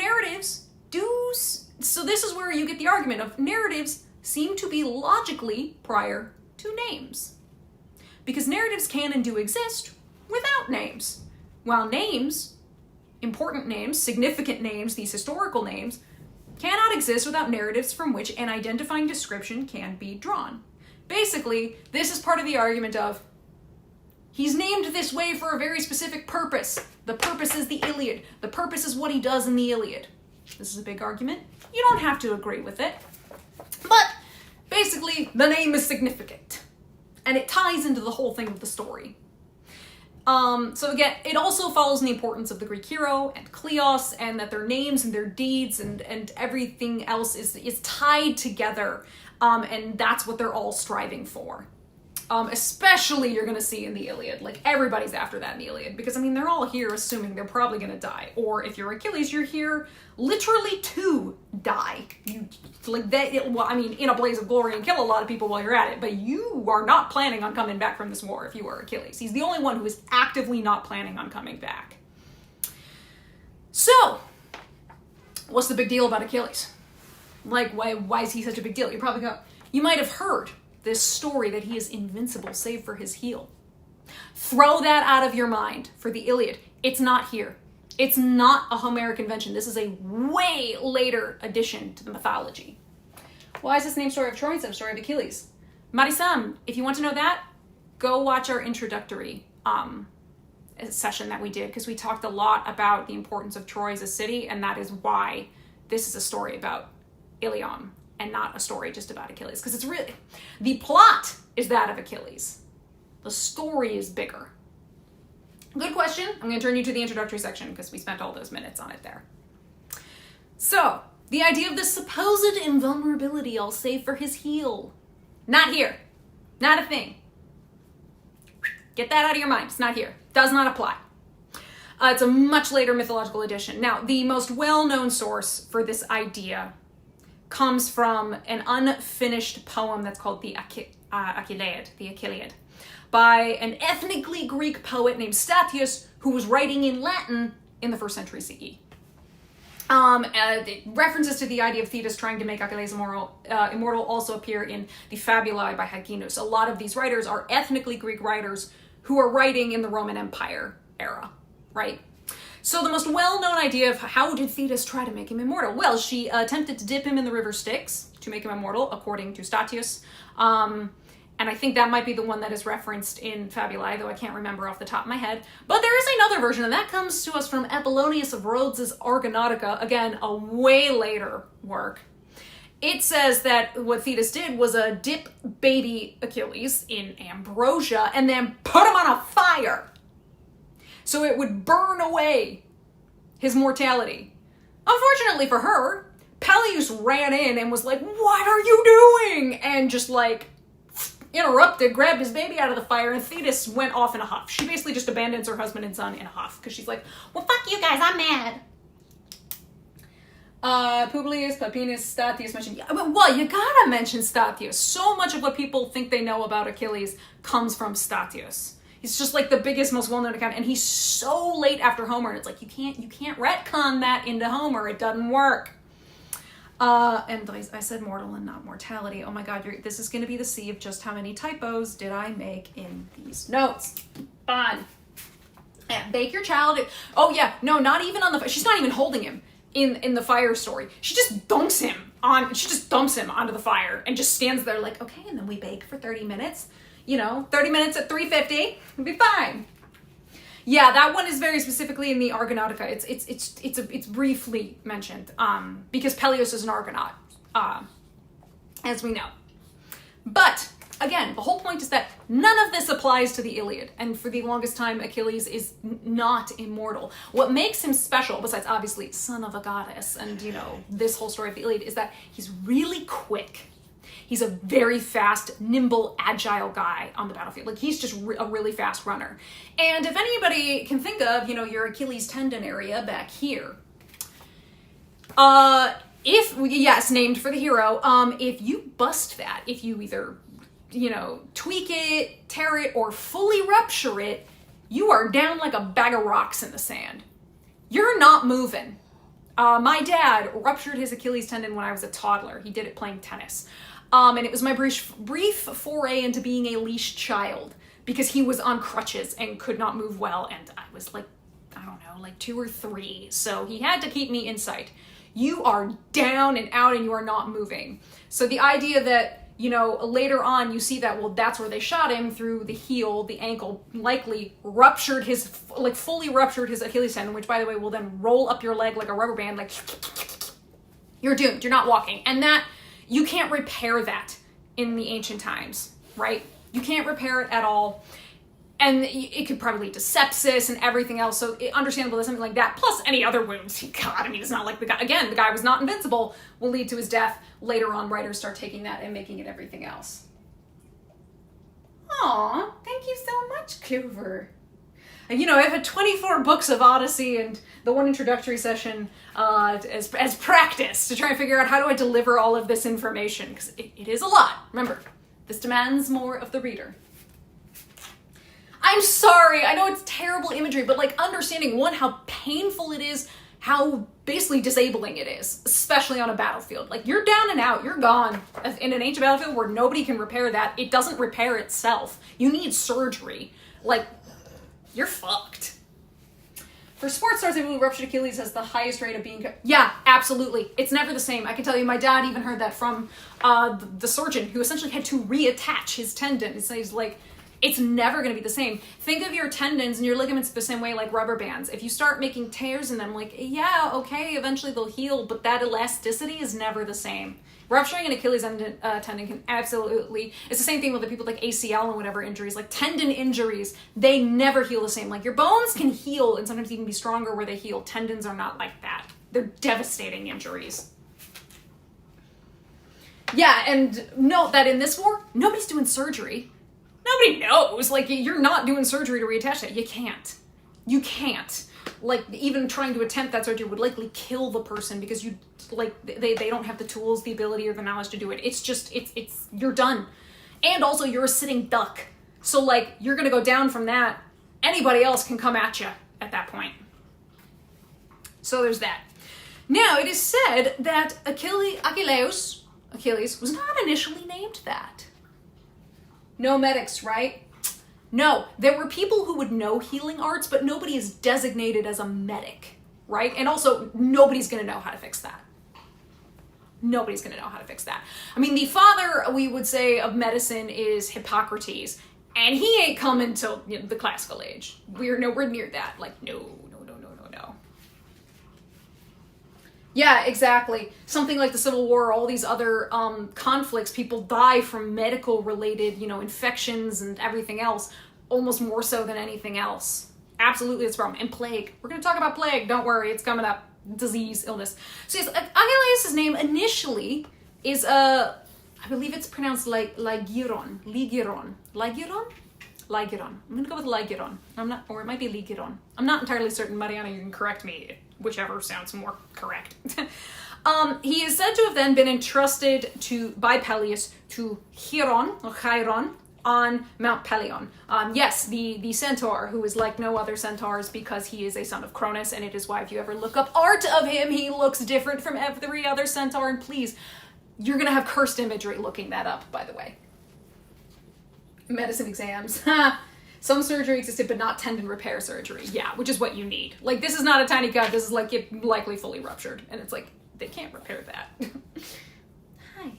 so this is where you get the argument of narratives seem to be logically prior to names. Because narratives can and do exist without names. While names, important names, significant names, these historical names, cannot exist without narratives from which an identifying description can be drawn. Basically, this is part of the argument of, he's named this way for a very specific purpose. The purpose is the Iliad. The purpose is what he does in the Iliad. This is a big argument. You don't have to agree with it. But basically, the name is significant. And it ties into the whole thing of the story. So again, it also follows in the importance of the Greek hero and Cleos, and that their names and their deeds and everything else is tied together. And that's what they're all striving for. Especially you're going to see in the Iliad. Like, everybody's after that in the Iliad. Because, I mean, they're all here assuming they're probably going to die. Or if you're Achilles, you're here literally to die. In a blaze of glory and kill a lot of people while you're at it. But you are not planning on coming back from this war if you are Achilles. He's the only one who is actively not planning on coming back. So, what's the big deal about Achilles? Like, why is he such a big deal? You might have heard this story that he is invincible save for his heel. Throw that out of your mind for the Iliad. It's not here. It's not a Homeric invention. This is a way later addition to the mythology. Why is this named Story of Troy instead of Story of Achilles? Marisam, if you want to know that, go watch our introductory session that we did, because we talked a lot about the importance of Troy as a city, and that is why this is a story about Ilion and not a story just about Achilles. Because it's really, the plot is that of Achilles. The story is bigger. Good question. I'm going to turn you to the introductory section because we spent all those minutes on it there. So, the idea of the supposed invulnerability, I'll save for his heel. Not here. Not a thing. Get that out of your mind. It's not here. Does not apply. It's a much later mythological addition. Now, the most well-known source for this idea comes from an unfinished poem that's called the Achilliad, by an ethnically Greek poet named Statius, who was writing in Latin in the 1st century CE. References to the idea of Thetis trying to make Achilles immortal also appear in the Fabulae by Hyginus. A lot of these writers are ethnically Greek writers who are writing in the Roman Empire era, right? So the most well-known idea of how did Thetis try to make him immortal? Well, she attempted to dip him in the river Styx to make him immortal, according to Statius. And I think that might be the one that is referenced in Fabulae, though I can't remember off the top of my head. But there is another version, and that comes to us from Apollonius of Rhodes' Argonautica, again, a way later work. It says that what Thetis did was dip baby Achilles in ambrosia and then put him on a fire so it would burn away his mortality. Unfortunately for her, Peleus ran in and was like, "What are you doing?" And just like interrupted, grabbed his baby out of the fire, and Thetis went off in a huff. She basically just abandons her husband and son in a huff because she's like, "Well, fuck you guys, I'm mad." Publius, Papinus, Statius mentioned. Well, you gotta mention Statius. So much of what people think they know about Achilles comes from Statius. He's just like the biggest, most well-known account, and he's so late after Homer. And it's like you can't retcon that into Homer. It doesn't work. And I said mortal and not mortality. Oh my God, this is going to be the sea of just how many typos did I make in these notes. Fun. Yeah, bake your child. Oh yeah, no, not even on the. She's not even holding him in the fire story. She just dumps him onto the fire and just stands there like, okay, and then we bake for 30 minutes. 30 minutes at 350, it'll be fine. Yeah, that one is very specifically in the Argonautica. It's briefly mentioned because Peleus is an Argonaut, as we know. But again, the whole point is that none of this applies to the Iliad, and for the longest time, Achilles is not immortal. What makes him special, besides obviously son of a goddess, and this whole story of the Iliad, is that he's really quick. He's a very fast, nimble, agile guy on the battlefield. Like, he's just a really fast runner. And if anybody can think of, your Achilles tendon area back here, named for the hero, if you bust that, if you either, tweak it, tear it, or fully rupture it, you are down like a bag of rocks in the sand. You're not moving. My dad ruptured his Achilles tendon when I was a toddler. He did it playing tennis. And it was my brief foray into being a leashed child because he was on crutches and could not move well. And I was like 2 or 3. So he had to keep me in sight. You are down and out and you are not moving. So the idea that, later on you see that, well, that's where they shot him through the heel, the ankle, likely fully ruptured his Achilles tendon, which by the way will then roll up your leg like a rubber band, like you're doomed, you're not walking. And that, you can't repair that in the ancient times, right? You can't repair it at all. And it could probably lead to sepsis and everything else. So understandable that something like that, plus any other wounds, it's not like the guy was not invincible, will lead to his death. Later on, writers start taking that and making it everything else. Aw, thank you so much, Clover. And I've had 24 books of Odyssey and the one introductory session as practice to try and figure out how do I deliver all of this information, because it is a lot. Remember, this demands more of the reader. I'm sorry, I know it's terrible imagery, but understanding, one, how painful it is, how basically disabling it is, especially on a battlefield. You're down and out, you're gone. In an ancient battlefield where nobody can repair that, it doesn't repair itself. You need surgery. You're fucked. For sports stars, I believe ruptured Achilles has the highest rate of being... Yeah, absolutely. It's never the same. I can tell you, my dad even heard that from the surgeon who essentially had to reattach his tendon. He's like, it's never going to be the same. Think of your tendons and your ligaments the same way like rubber bands. If you start making tears in them, yeah, okay, eventually they'll heal, but that elasticity is never the same. Rupturing an Achilles tendon can absolutely... It's the same thing with the people like ACL and whatever injuries. Tendon injuries, they never heal the same. Your bones can heal and sometimes even be stronger where they heal. Tendons are not like that. They're devastating injuries. Yeah, and note that in this war, nobody's doing surgery. Nobody knows. You're not doing surgery to reattach that. You can't. like even trying to attempt that surgery would likely kill the person because you like they don't have the tools, the ability, or the knowledge to do it. It's just it's you're done. And also you're a sitting duck. So like you're gonna go down from that. Anybody else can come at you at that point. So there's that. Now it is said that Achilles was not initially named that. No medics, right? No, there were people who would know healing arts, but nobody is designated as a medic, right? And also, nobody's going to know how to fix that. Nobody's going to know how to fix that. I mean, the father, we would say, of medicine is Hippocrates, and he ain't coming till the classical age. We're nowhere near that. Like, no. Yeah, exactly. Something like the Civil War, all these other conflicts, people die from medical-related, infections and everything else, almost more so than anything else. Absolutely, it's a problem. And plague. We're going to talk about plague. Don't worry, it's coming up. Disease, illness. So yes, Achilles' name initially is, I believe it's pronounced like Ligeron. I'm going to go with Ligeron. Or it might be Ligeron. I'm not entirely certain. Mariana, you can correct me. Whichever sounds more correct. He is said to have then been entrusted by Peleus to Chiron on Mount Pelion. Yes, the centaur, who is like no other centaurs because he is a son of Cronus, and it is why if you ever look up art of him, he looks different from every other centaur. And please, you're going to have cursed imagery looking that up, by the way. Medicine exams. Some surgery existed, but not tendon repair surgery. Yeah, which is what you need. Like, this is not a tiny cut. This is like it likely fully ruptured. And it's like, they can't repair that. Hi.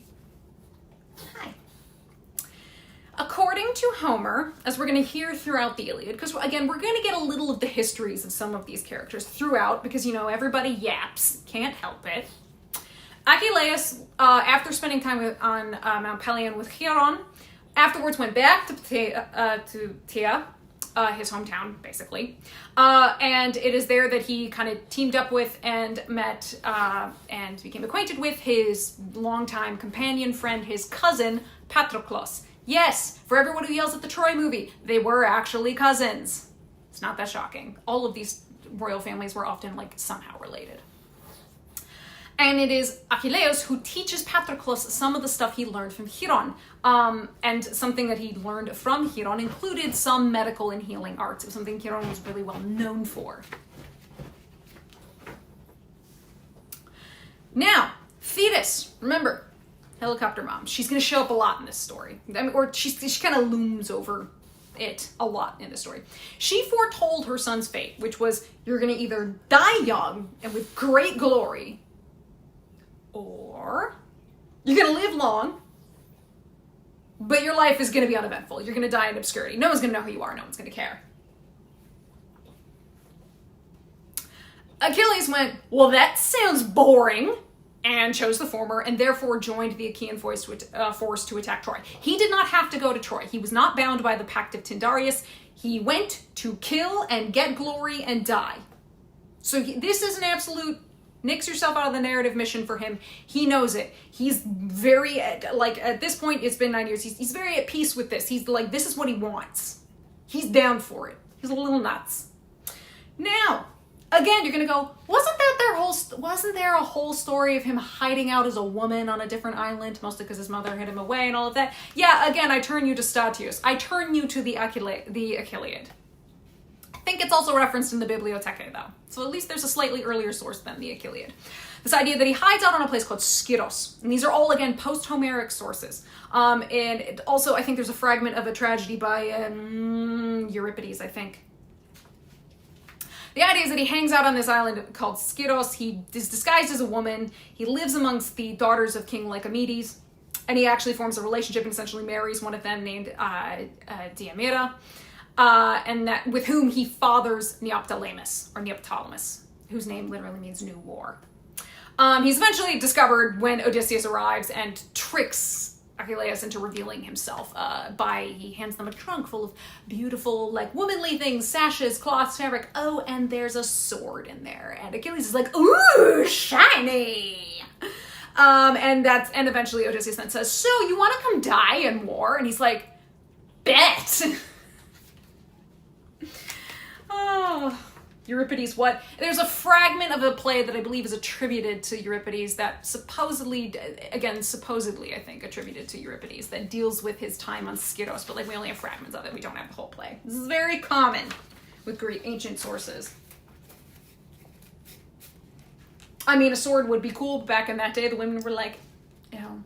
According to Homer, as we're going to hear throughout the Iliad, because again, we're going to get a little of the histories of some of these characters throughout, because, everybody yaps. Can't help it. Achilles, after spending time on Mount Pelion with Chiron, afterwards went back to Thea, his hometown, basically. And it is there that he kind of teamed up with and met and became acquainted with his longtime companion friend, his cousin, Patroclus. Yes, for everyone who yells at the Troy movie, they were actually cousins. It's not that shocking. All of these royal families were often, somehow related. And it is Achilles who teaches Patroclus some of the stuff he learned from Chiron. And something that he learned from Chiron included some medical and healing arts. It was something Chiron was really well known for. Now, Thetis, remember, helicopter mom. She's going to show up a lot in this story. She kind of looms over it a lot in this story. She foretold her son's fate, which was, you're going to either die young and with great glory, or you're going to live long, but your life is going to be uneventful. You're going to die in obscurity. No one's going to know who you are. No one's going to care. Achilles went, well, that sounds boring, and chose the former, and therefore joined the Achaean force to attack Troy. He did not have to go to Troy. He was not bound by the pact of Tyndareus. He went to kill and get glory and die. So this is an absolute nix yourself out of the narrative mission for him. He knows it. He's very, at this point, it's been 9 years. He's very at peace with this. He's like, this is what he wants. He's down for it. He's a little nuts. Now, again, you're going to go, wasn't there a whole story of him hiding out as a woman on a different island, mostly because his mother hid him away and all of that? Yeah, again, I turn you to Statius. I turn you to the Achilliad. I think it's also referenced in the Bibliotheca, though. So at least there's a slightly earlier source than the Achilliad. This idea that he hides out on a place called Skyros. And these are all, again, post-Homeric sources. And also, I think there's a fragment of a tragedy by Euripides, I think. The idea is that he hangs out on this island called Skyros. He is disguised as a woman. He lives amongst the daughters of King Lycomedes. And he actually forms a relationship and essentially marries one of them named Deiamira. And that with whom he fathers Neoptolemus, whose name literally means new war. He's eventually discovered when Odysseus arrives and tricks Achilles into revealing himself he hands them a trunk full of beautiful, womanly things, sashes, cloths, fabric. Oh, and there's a sword in there. And Achilles is like, ooh, shiny! And eventually Odysseus then says, so you want to come die in war? And he's like, bet! Oh, Euripides what? There's a fragment of a play that I believe is attributed to Euripides that supposedly, again, supposedly, I think, attributed to Euripides that deals with his time on Skiros, but like we only have fragments of it. We don't have the whole play. This is very common with Greek ancient sources. I mean, a sword would be cool, but back in that day, the women were like, ew,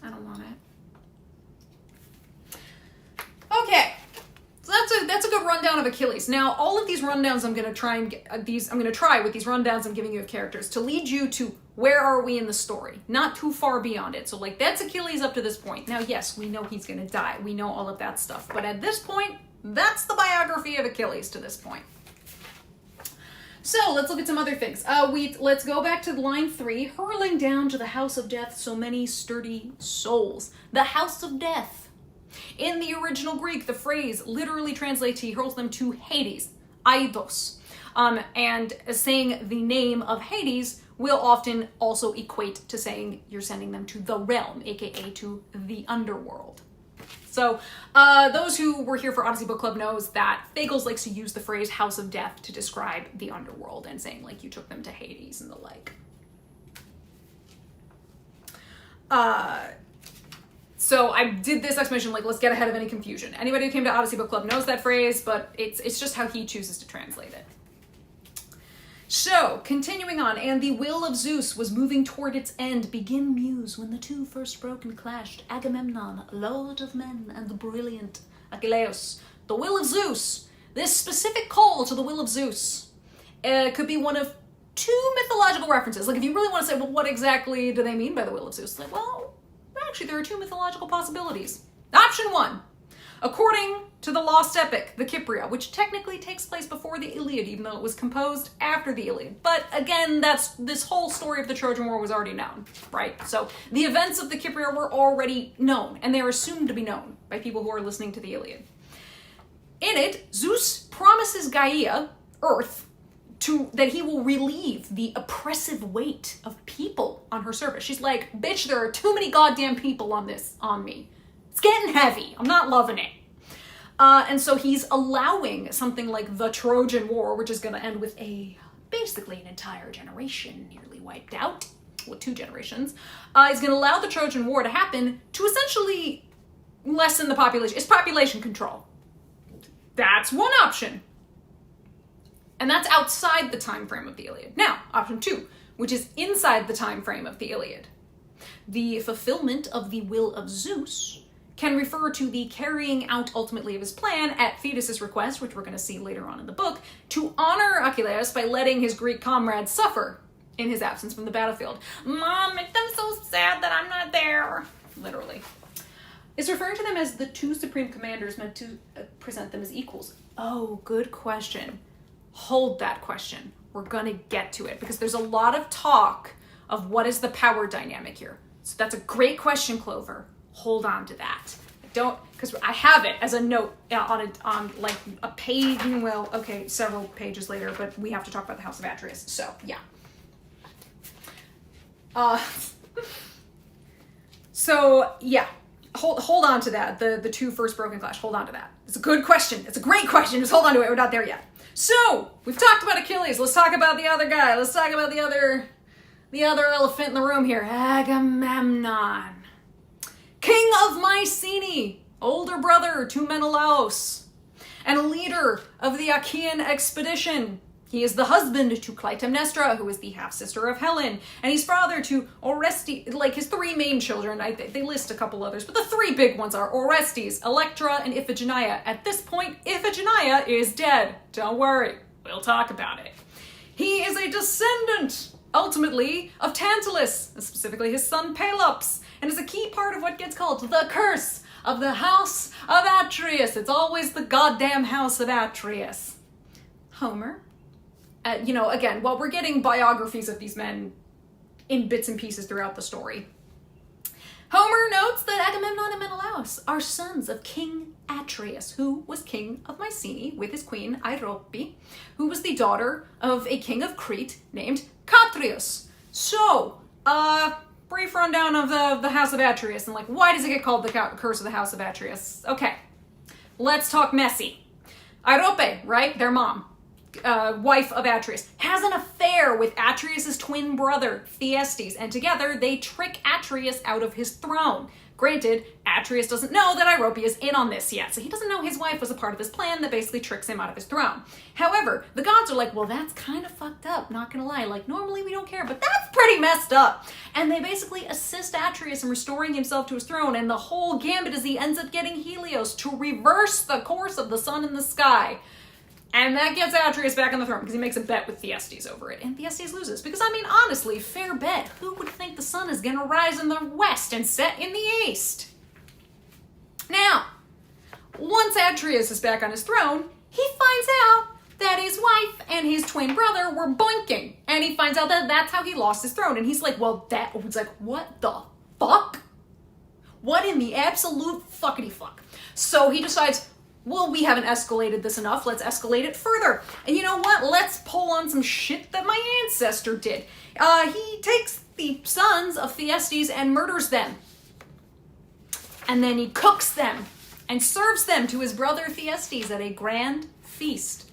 I don't want it. Okay. So that's a good rundown of Achilles. Now, all of these rundowns I'm going to try and get, I'm going to try with these rundowns I'm giving you of characters to lead you to where are we in the story, not too far beyond it. So like that's Achilles up to this point. Now, yes, we know he's going to die. We know all of that stuff. But at this point, that's the biography of Achilles to this point. So let's look at some other things. Let's go back to line 3. Hurling down to the house of death so many sturdy souls. The house of death. In the original Greek, the phrase literally translates, he hurls them to Hades, Aidos. And saying the name of Hades will often also equate to saying you're sending them to the realm, aka to the underworld. So those who were here for Odyssey Book Club knows that Fagles likes to use the phrase house of death to describe the underworld and saying like you took them to Hades and the like. So I did this explanation like let's get ahead of any confusion. Anybody who came to Odyssey Book Club knows that phrase, but it's just how he chooses to translate it. So, continuing on, and the will of Zeus was moving toward its end. Begin muse when the two first broke and clashed. Agamemnon, lord of men, and the brilliant Achilles. The will of Zeus. This specific call to the will of Zeus could be one of 2 mythological references. Like, if you really want to say, well, what exactly do they mean by the will of Zeus? Like, well, actually, there are 2 mythological possibilities. Option 1. According to the lost epic, the Kypria, which technically takes place before the Iliad, even though it was composed after the Iliad. But again, this whole story of the Trojan War was already known, right? So the events of the Kypria were already known, and they are assumed to be known by people who are listening to the Iliad. In it, Zeus promises Gaia, Earth, that he will relieve the oppressive weight of people on her service. She's like, bitch, there are too many goddamn people on me. It's getting heavy. I'm not loving it. And so he's allowing something like the Trojan War, which is going to end with basically an entire generation nearly wiped out, well, 2 generations. He's going to allow the Trojan War to happen to essentially lessen the population. It's population control. That's one option. And that's outside the time frame of the Iliad. Now, option 2, which is inside the time frame of the Iliad. The fulfillment of the will of Zeus can refer to the carrying out ultimately of his plan at Thetis' request, which we're going to see later on in the book, to honor Achilles by letting his Greek comrades suffer in his absence from the battlefield. Mom, I'm so sad that I'm not there. Literally. It's referring to them as the 2 supreme commanders meant to present them as equals. Oh, good question. Hold that question. We're going to get to it because there's a lot of talk of what is the power dynamic here. So that's a great question, Clover. Hold on to that. Because I have it as a note on like a page, well, okay, several pages later, but we have to talk about the House of Atreus. So, yeah. So, yeah. Hold on to that. The 2 first broken clash. Hold on to that. It's a good question. It's a great question. Just hold on to it. We're not there yet. So, we've talked about Achilles. Let's talk about the other guy. Let's talk about the other elephant in the room here. Agamemnon. King of Mycenae, older brother to Menelaus, and a leader of the Achaean expedition. He is the husband to Clytemnestra, who is the half-sister of Helen, and he's father to Orestes, like his 3 main children. They list a couple others, but the 3 big ones are Orestes, Electra, and Iphigenia. At this point, Iphigenia is dead. Don't worry, we'll talk about it. He is a descendant, ultimately, of Tantalus, specifically his son Pelops, and is a key part of what gets called the curse of the House of Atreus. It's always the goddamn House of Atreus. Homer. Again, while we're getting biographies of these men in bits and pieces throughout the story, Homer notes that Agamemnon and Menelaus are sons of King Atreus, who was king of Mycenae with his queen Airope, who was the daughter of a king of Crete named Atreus. So, brief rundown of the House of Atreus and like why does it get called the curse of the House of Atreus? Okay, let's talk messy. Airope, right? Their mom. wife of Atreus, has an affair with Atreus' twin brother, Thyestes, and together they trick Atreus out of his throne. Granted, Atreus doesn't know that Irope is in on this yet, so he doesn't know his wife was a part of his plan that basically tricks him out of his throne. However, the gods are like, well, that's kind of fucked up, not gonna lie. Like, normally we don't care, but that's pretty messed up. And they basically assist Atreus in restoring himself to his throne, and the whole gambit is he ends up getting Helios to reverse the course of the sun in the sky. And that gets Atreus back on the throne because he makes a bet with Thyestes over it. And Thyestes loses. Because, I mean, honestly, fair bet. Who would think the sun is going to rise in the west and set in the east? Now, once Atreus is back on his throne, he finds out that his wife and his twin brother were boinking. And he finds out that that's how he lost his throne. And he's like, well, what the fuck? What in the absolute fuckity fuck? So he decides, well, we haven't escalated this enough. Let's escalate it further. And you know what? Let's pull on some shit that my ancestor did. He takes the sons of Thyestes and murders them. And then he cooks them and serves them to his brother Thyestes at a grand feast.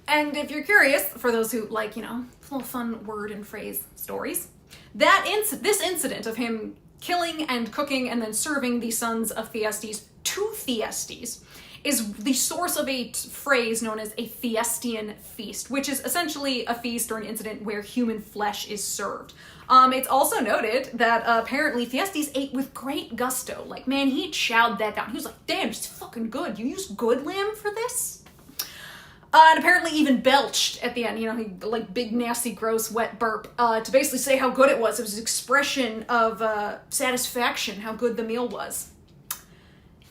And if you're curious, for those who like, little fun word and phrase stories, this incident of him killing and cooking and then serving the sons of Thyestes to Thyestes is the source of a phrase known as a Thyestian feast, which is essentially a feast or an incident where human flesh is served. It's also noted that apparently Thyestes ate with great gusto. Like, man, he chowed that down. He was like, damn, it's fucking good. You used good lamb for this? And apparently even belched at the end, he like big, nasty, gross, wet burp, to basically say how good it was. It was an expression of satisfaction, how good the meal was.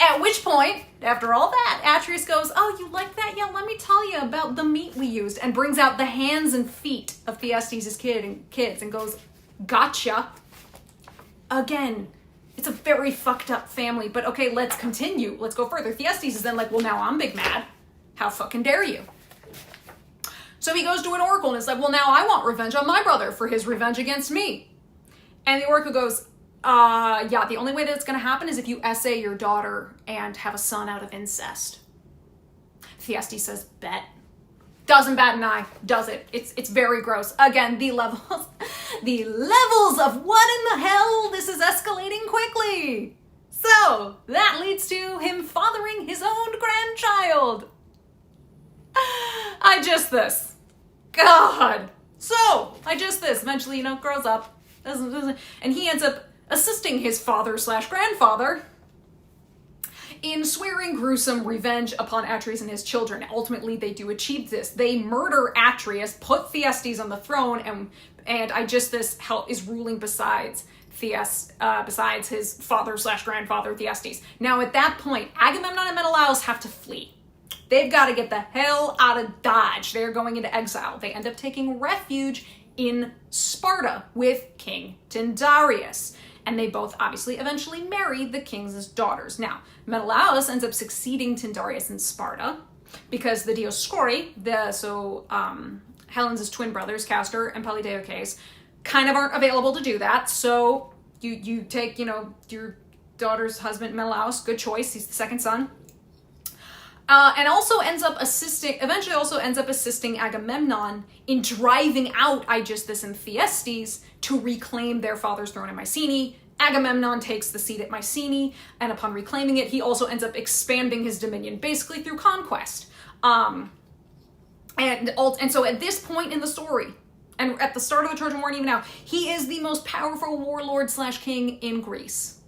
At which point, after all that, Atreus goes, oh, you like that? Yeah, let me tell you about the meat we used, and brings out the hands and feet of Thyestes' kids and goes, gotcha. Again, it's a very fucked up family, but okay, let's continue. Let's go further. Thyestes is then like, well, now I'm big mad. How fucking dare you? So he goes to an oracle and is like, well, now I want revenge on my brother for his revenge against me. And the oracle goes, yeah, the only way that it's going to happen is if you essay your daughter and have a son out of incest. Thyestes says, bet. Doesn't bat an eye, does it? It's very gross. Again, the levels of what in the hell? This is escalating quickly. So that leads to him fathering his own grandchild. God. So, eventually, grows up, and he ends up assisting his father/grandfather in swearing gruesome revenge upon Atreus and his children. Ultimately, they do achieve this. They murder Atreus, put Thyestes on the throne, and is ruling besides his father/grandfather Thyestes. Now, at that point, Agamemnon and Menelaus have to flee. They've got to get the hell out of Dodge. They're going into exile. They end up taking refuge in Sparta with King Tyndareus. And they both obviously eventually marry the king's daughters. Now, Menelaus ends up succeeding Tyndareus in Sparta because the Dioscuri, Helen's twin brothers, Castor and Polydeuces, kind of aren't available to do that. So you take, your daughter's husband, Menelaus, good choice. He's the second son. And eventually also ends up assisting Agamemnon in driving out Aegisthus and Thyestes to reclaim their father's throne in Mycenae. Agamemnon takes the seat at Mycenae, and upon reclaiming it, he also ends up expanding his dominion, basically through conquest. And so at this point in the story, and at the start of the Trojan War and even now, he is the most powerful warlord/king in Greece.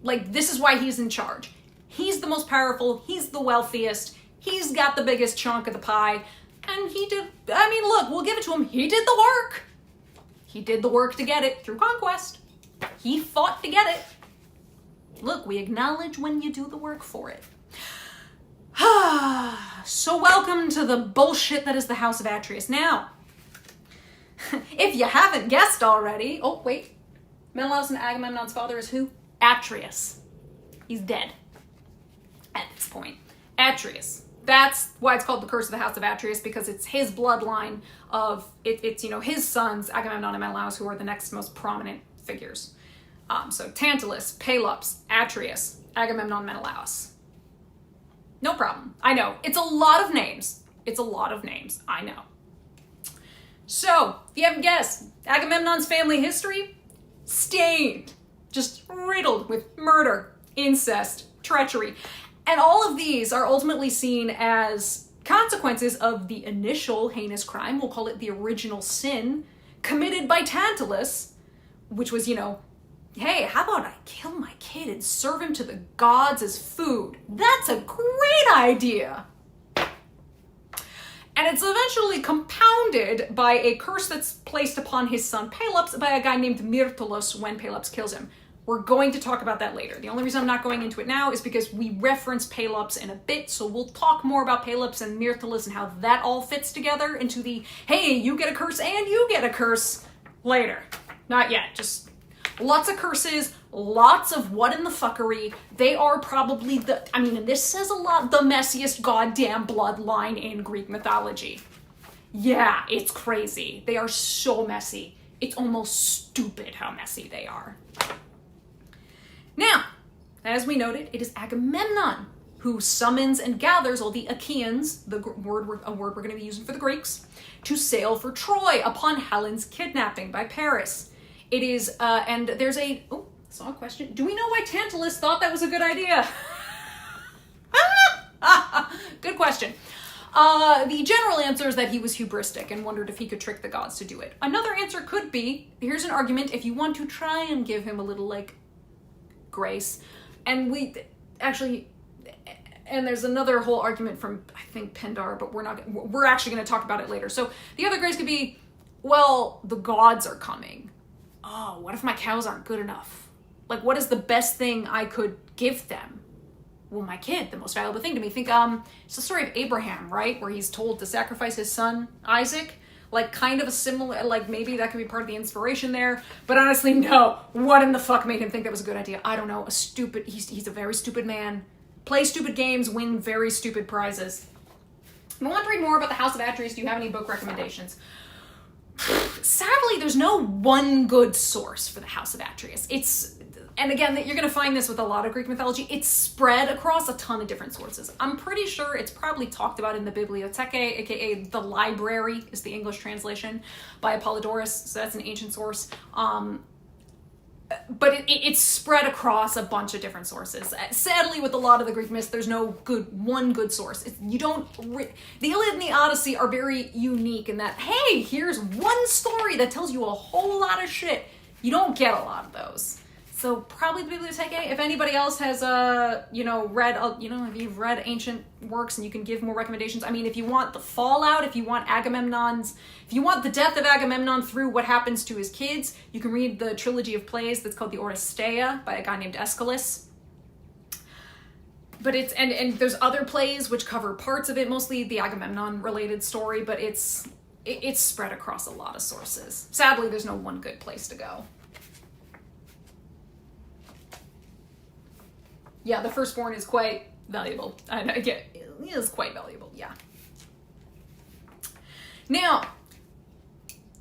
Like, this is why he's in charge. He's the most powerful, he's the wealthiest, he's got the biggest chunk of the pie, and we'll give it to him, he did the work. He did the work to get it through conquest. He fought to get it. Look, we acknowledge when you do the work for it. So welcome to the bullshit that is the House of Atreus. Now, if you haven't guessed already, Menelaus and Agamemnon's father is who? Atreus. He's dead. At this point, Atreus. That's why it's called the Curse of the House of Atreus, because it's his bloodline of it's his sons, Agamemnon and Menelaus, who are the next most prominent figures. So Tantalus, Pelops, Atreus, Agamemnon, Menelaus. No problem. I know. It's a lot of names. It's a lot of names. I know. So, if you haven't guessed, Agamemnon's family history? Stained. Just riddled with murder, incest, treachery. And all of these are ultimately seen as consequences of the initial heinous crime, we'll call it the original sin, committed by Tantalus, which was, hey, how about I kill my kid and serve him to the gods as food? That's a great idea. And it's eventually compounded by a curse that's placed upon his son Pelops by a guy named Myrtilus when Pelops kills him. We're going to talk about that later. The only reason I'm not going into it now is because we reference Pelops in a bit, so we'll talk more about Pelops and Myrtilus and how that all fits together into the, hey, you get a curse and you get a curse later. Not yet, just lots of curses, lots of what in the fuckery. They are probably and this says a lot, the messiest goddamn bloodline in Greek mythology. Yeah, it's crazy. They are so messy. It's almost stupid how messy they are. Now, as we noted, it is Agamemnon who summons and gathers all the Achaeans, a word we're going to be using for the Greeks, to sail for Troy upon Helen's kidnapping by Paris. It is, and there's saw a question. Do we know why Tantalus thought that was a good idea? Good question. The general answer is that he was hubristic and wondered if he could trick the gods to do it. Another answer could be, here's an argument, if you want to try and give him a little, grace. And there's another whole argument from, I think, Pindar, but we're actually going to talk about it later. So the other grace could be, well, the gods are coming. Oh, what if my cows aren't good enough? What is the best thing I could give them? Well, my kid, the most valuable thing to me. Think, it's the story of Abraham, right? Where he's told to sacrifice his son, Isaac. Kind of a similar, maybe that could be part of the inspiration there. But honestly, no. What in the fuck made him think that was a good idea? I don't know. He's a very stupid man. Play stupid games, win very stupid prizes. If you want to read more about the House of Atreus, do you have any book recommendations? Sadly, there's no one good source for the House of Atreus. And again, you're going to find this with a lot of Greek mythology. It's spread across a ton of different sources. I'm pretty sure it's probably talked about in the Bibliotheca, aka the library is the English translation, by Apollodorus, so that's an ancient source. But it's spread across a bunch of different sources. Sadly, with a lot of the Greek myths, there's no one good source. The Iliad and the Odyssey are very unique in that, hey, here's one story that tells you a whole lot of shit. You don't get a lot of those. So probably the Bibliotheca. If anybody else has, if you've read ancient works and you can give more recommendations. I mean, if you want the fallout, if you want the death of Agamemnon through what happens to his kids, you can read the trilogy of plays that's called the Oresteia by a guy named Aeschylus. But and there's other plays which cover parts of it, mostly the Agamemnon related story, but it's spread across a lot of sources. Sadly, there's no one good place to go. Yeah, the firstborn is quite valuable. It is quite valuable, yeah. Now,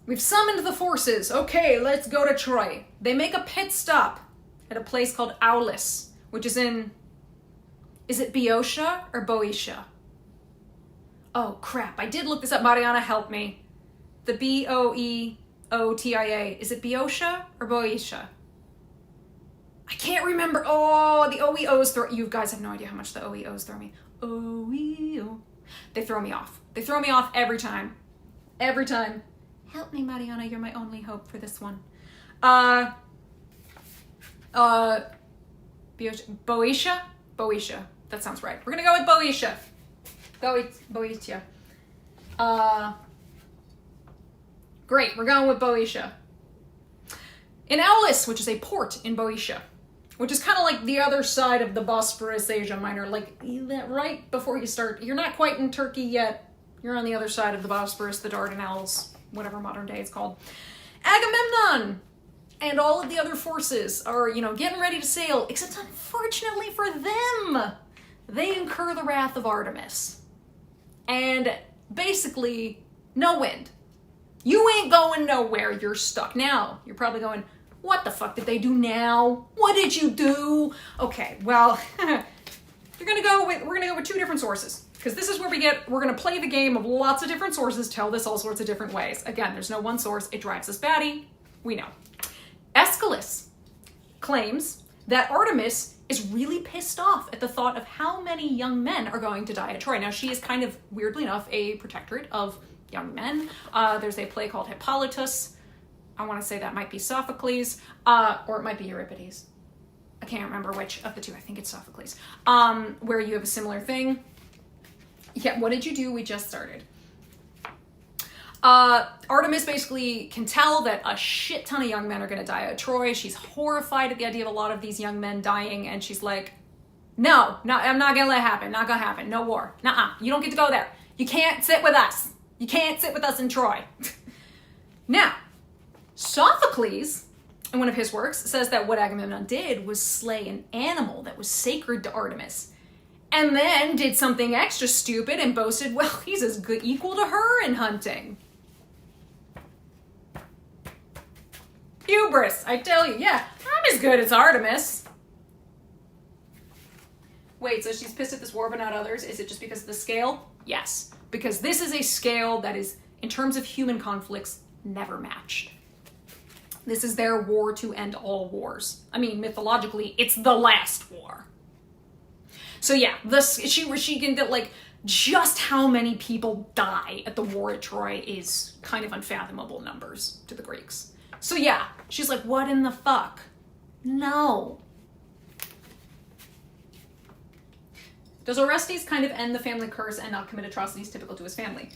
we've summoned the forces. Okay, let's go to Troy. They make a pit stop at a place called Aulis, which is in, is it Boeotia or Boeotia? Oh, crap. I did look this up. Mariana, help me. The Boeotia. Is it Boeotia or Boeotia? I can't remember. Oh, the OEOs throw... You guys have no idea how much the OEOs throw me. OEO. They throw me off. They throw me off every time. Every time. Help me, Mariana. You're my only hope for this one. Boeotia? Boeotia. That sounds right. We're gonna go with Boeotia. Boeotia. Great. We're going with Boeotia. In Aulis, which is a port in Boeotia, which is kind of like the other side of the Bosphorus, Asia Minor, right before you start. You're not quite in Turkey yet. You're on the other side of the Bosphorus, the Dardanelles, whatever modern day it's called. Agamemnon and all of the other forces are, getting ready to sail, except unfortunately for them, they incur the wrath of Artemis. And basically, no wind. You ain't going nowhere, you're stuck. Now, you're probably going, what the fuck did they do now? What did you do? Okay, well, we're gonna go with two different sources, because this is where we're gonna play the game of lots of different sources, tell this all sorts of different ways. Again, there's no one source, it drives us batty, we know. Aeschylus claims that Artemis is really pissed off at the thought of how many young men are going to die at Troy. Now, she is kind of, weirdly enough, a protectorate of young men. There's a play called Hippolytus. I want to say that might be Sophocles, or it might be Euripides. I can't remember which of the two. I think it's Sophocles. Where you have a similar thing. Yeah, what did you do? We just started. Artemis basically can tell that a shit ton of young men are going to die at Troy. She's horrified at the idea of a lot of these young men dying, and she's like, no, I'm not going to let it happen. Not going to happen. No war. Nuh-uh. You don't get to go there. You can't sit with us. You can't sit with us in Troy. Now, Sophocles, in one of his works, says that what Agamemnon did was slay an animal that was sacred to Artemis, and then did something extra stupid and boasted, well, he's as good equal to her in hunting. Hubris, I tell you. Yeah, I'm as good as Artemis. Wait, so she's pissed at this war but not others? Is it just because of the scale? Yes, because this is a scale that is, in terms of human conflicts, never matched. This is their war to end all wars. I mean, mythologically, it's the last war. So yeah, she can get, like, just how many people die at the war at Troy is kind of unfathomable numbers to the Greeks. So yeah, she's like, what in the fuck? No. Does Orestes kind of end the family curse and not commit atrocities typical to his family?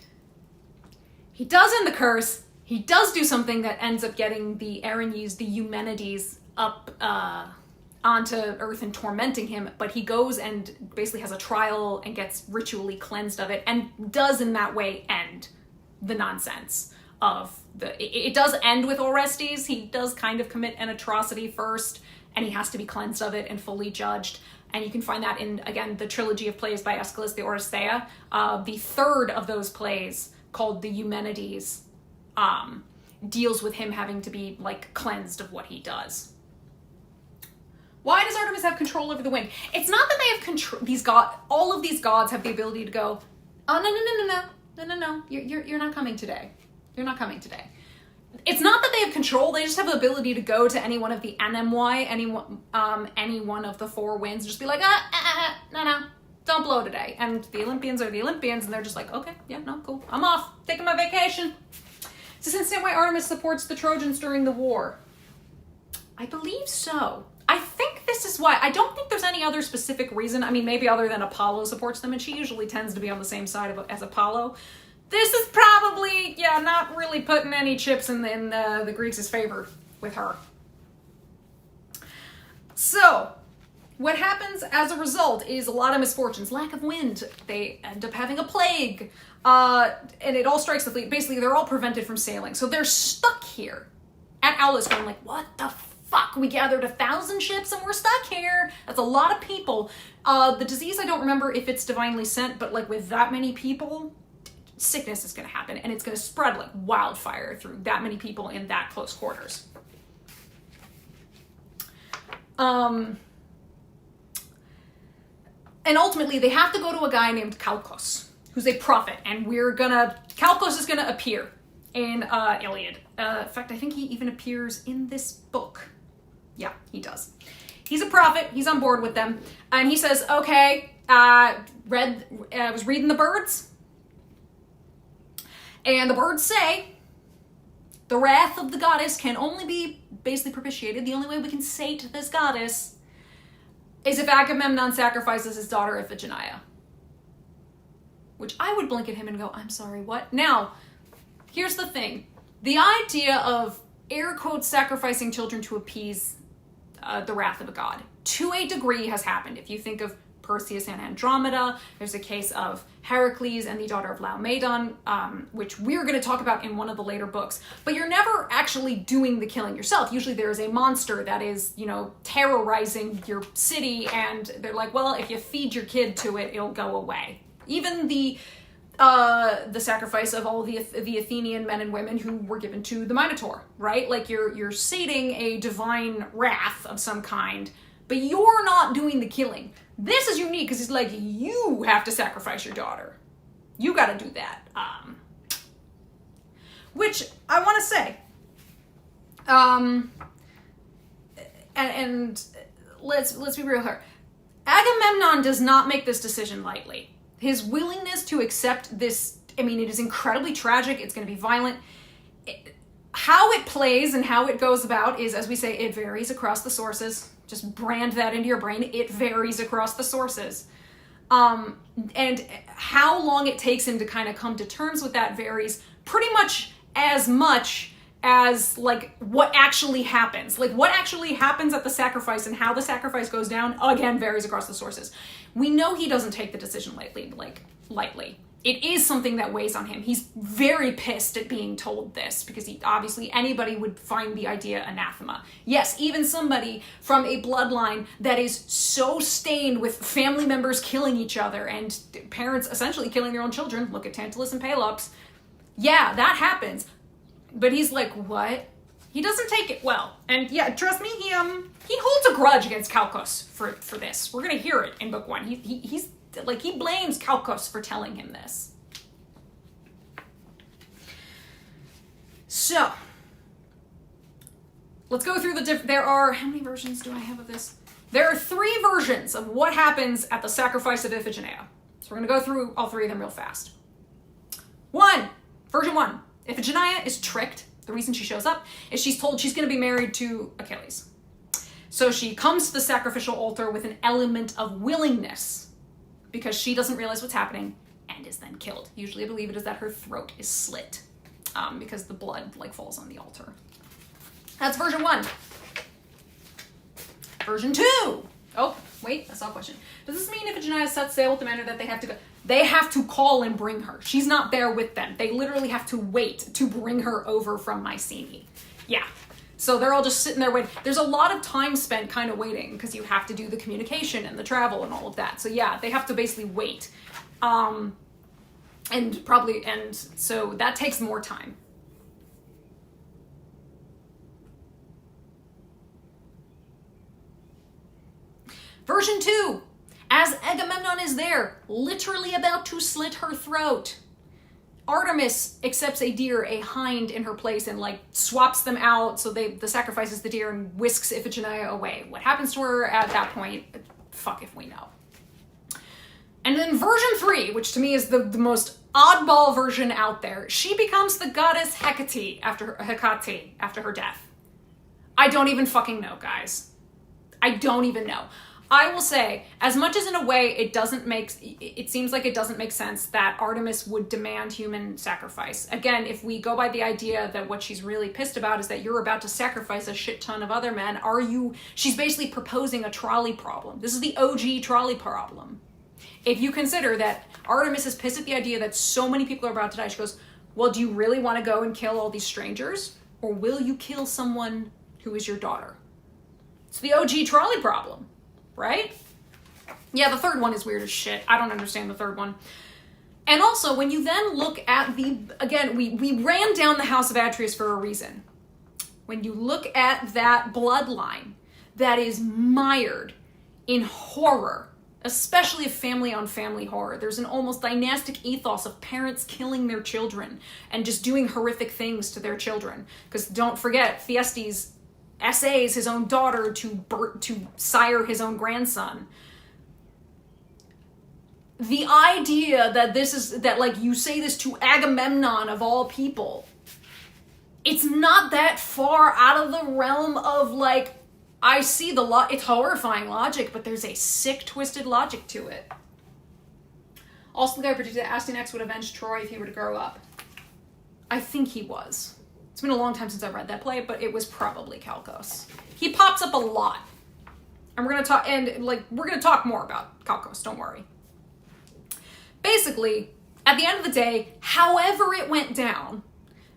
He does end the curse. He does do something that ends up getting the Erinyes, the Eumenides, up onto Earth and tormenting him, but he goes and basically has a trial and gets ritually cleansed of it, and does in that way end the nonsense of it does end with Orestes. He does kind of commit an atrocity first, and he has to be cleansed of it and fully judged. And you can find that in, again, the trilogy of plays by Aeschylus, the Oresteia. The third of those plays, called the Eumenides, deals with him having to be, like, cleansed of what he does. Why does Artemis have control over the wind? It's not that they have control. All of these gods have the ability to go, oh, no, you're not coming today. You're not coming today. It's not that they have control. They just have the ability to go to any one of the NMY, any one of the four winds, just be like, no, don't blow today. And the Olympians are the Olympians, and they're just like, okay, yeah, no, cool. I'm off, taking my vacation. Is this instant why Artemis supports the Trojans during the war? I believe so. I think this is why. I don't think there's any other specific reason. I mean, maybe other than Apollo supports them, and she usually tends to be on the same side as Apollo. This is probably, not really putting any chips in the Greeks' favor with her. So, what happens as a result is a lot of misfortunes. Lack of wind. They end up having a plague. And it all strikes the fleet. Basically, they're all prevented from sailing. So they're stuck here at Aulis going like, what the fuck? We gathered 1,000 ships and we're stuck here. That's a lot of people. The disease, I don't remember if it's divinely sent, but like with that many people, sickness is going to happen, and it's going to spread like wildfire through that many people in that close quarters. And ultimately, they have to go to a guy named Calchas, who's a prophet, and Calchas is going to appear in Iliad. In fact, I think he even appears in this book. Yeah, he does. He's a prophet. He's on board with them, and he says, okay, I was reading the birds. And the birds say, the wrath of the goddess can only be basically propitiated. The only way we can sate this goddess is if Agamemnon sacrifices his daughter Iphigenia. Which I would blink at him and go, I'm sorry, what? Now, here's the thing. The idea of, air quotes, sacrificing children to appease the wrath of a god, to a degree, has happened. If you think of Perseus and Andromeda, there's a case of Heracles and the daughter of Laomedon, which we're going to talk about in one of the later books. But you're never actually doing the killing yourself. Usually there is a monster that is, terrorizing your city, and they're like, well, if you feed your kid to it, it'll go away. Even the sacrifice of all the Athenian men and women who were given to the Minotaur, right? Like you're sating a divine wrath of some kind but you're not doing the killing. This is unique because he's like, you have to sacrifice your daughter. You got to do that. Which I want to say, and let's be real here. Agamemnon does not make this decision lightly. His willingness to accept this, I mean, it is incredibly tragic. It's going to be violent. How it plays and how it goes about is, as we say, it varies across the sources. Just brand that into your brain. It varies across the sources. And how long it takes him to kind of come to terms with that varies pretty much as like what actually happens. Like what actually happens at the sacrifice and how the sacrifice goes down, again, varies across the sources. We know he doesn't take the decision lightly. It is something that weighs on him. He's very pissed at being told this because obviously anybody would find the idea anathema. Yes, even somebody from a bloodline that is so stained with family members killing each other and parents essentially killing their own children. Look at Tantalus and Pelops. Yeah, that happens. But he's like, what? He doesn't take it well. And yeah, trust me, he holds a grudge against Calchas for this. We're gonna hear it in book 1. He's like, he blames Calchas for telling him this. So, let's go through there are, how many versions do I have of this? There are 3 versions of what happens at the sacrifice of Iphigenia. So we're gonna go through all 3 of them real fast. Version 1, Iphigenia is tricked. The reason she shows up is she's told she's gonna be married to Achilles. So she comes to the sacrificial altar with an element of willingness, because she doesn't realize what's happening and is then killed. Usually I believe it is that her throat is slit because the blood falls on the altar. That's version 1. Version 2. Oh, wait, I saw a question. Does this mean Iphigenia sets sail with the manner that they have to go? They have to call and bring her. She's not there with them. They literally have to wait to bring her over from Mycenae. Yeah. So they're all just sitting there waiting. There's a lot of time spent kind of waiting because you have to do the communication and the travel and all of that. So yeah, they have to basically wait. And so that takes more time. Version 2, as Agamemnon is there, literally about to slit her throat, Artemis accepts a deer, a hind, in her place and swaps them out. So the sacrifices the deer and whisks Iphigenia away. What happens to her at that point? Fuck if we know. And then version 3, which to me is the most oddball version out there, she becomes the goddess Hecate after her death. I don't even fucking know, guys. I don't even know. I will say, as much as in a way it seems like it doesn't make sense that Artemis would demand human sacrifice. Again, if we go by the idea that what she's really pissed about is that you're about to sacrifice a shit ton of other men, she's basically proposing a trolley problem. This is the OG trolley problem. If you consider that Artemis is pissed at the idea that so many people are about to die, she goes, well, do you really want to go and kill all these strangers? Or will you kill someone who is your daughter? It's the OG trolley problem. Right? Yeah, the third one is weird as shit. I don't understand the third one. And also, when you then look at we ran down the house of Atreus for a reason. When you look at that bloodline that is mired in horror, especially of family on family horror, there's an almost dynastic ethos of parents killing their children and just doing horrific things to their children. Because don't forget, Thyestes essays his own daughter to sire his own grandson. The idea that you say this to Agamemnon of all people, it's not that far out of the realm of I see it's horrifying logic, but there's a sick, twisted logic to it. Also, the guy predicted that Astyanax would avenge Troy if he were to grow up. I think he was. It's been a long time since I read that play, but it was probably Calchas. He pops up a lot. And we're gonna talk more about Calchas, don't worry. Basically, at the end of the day, however it went down,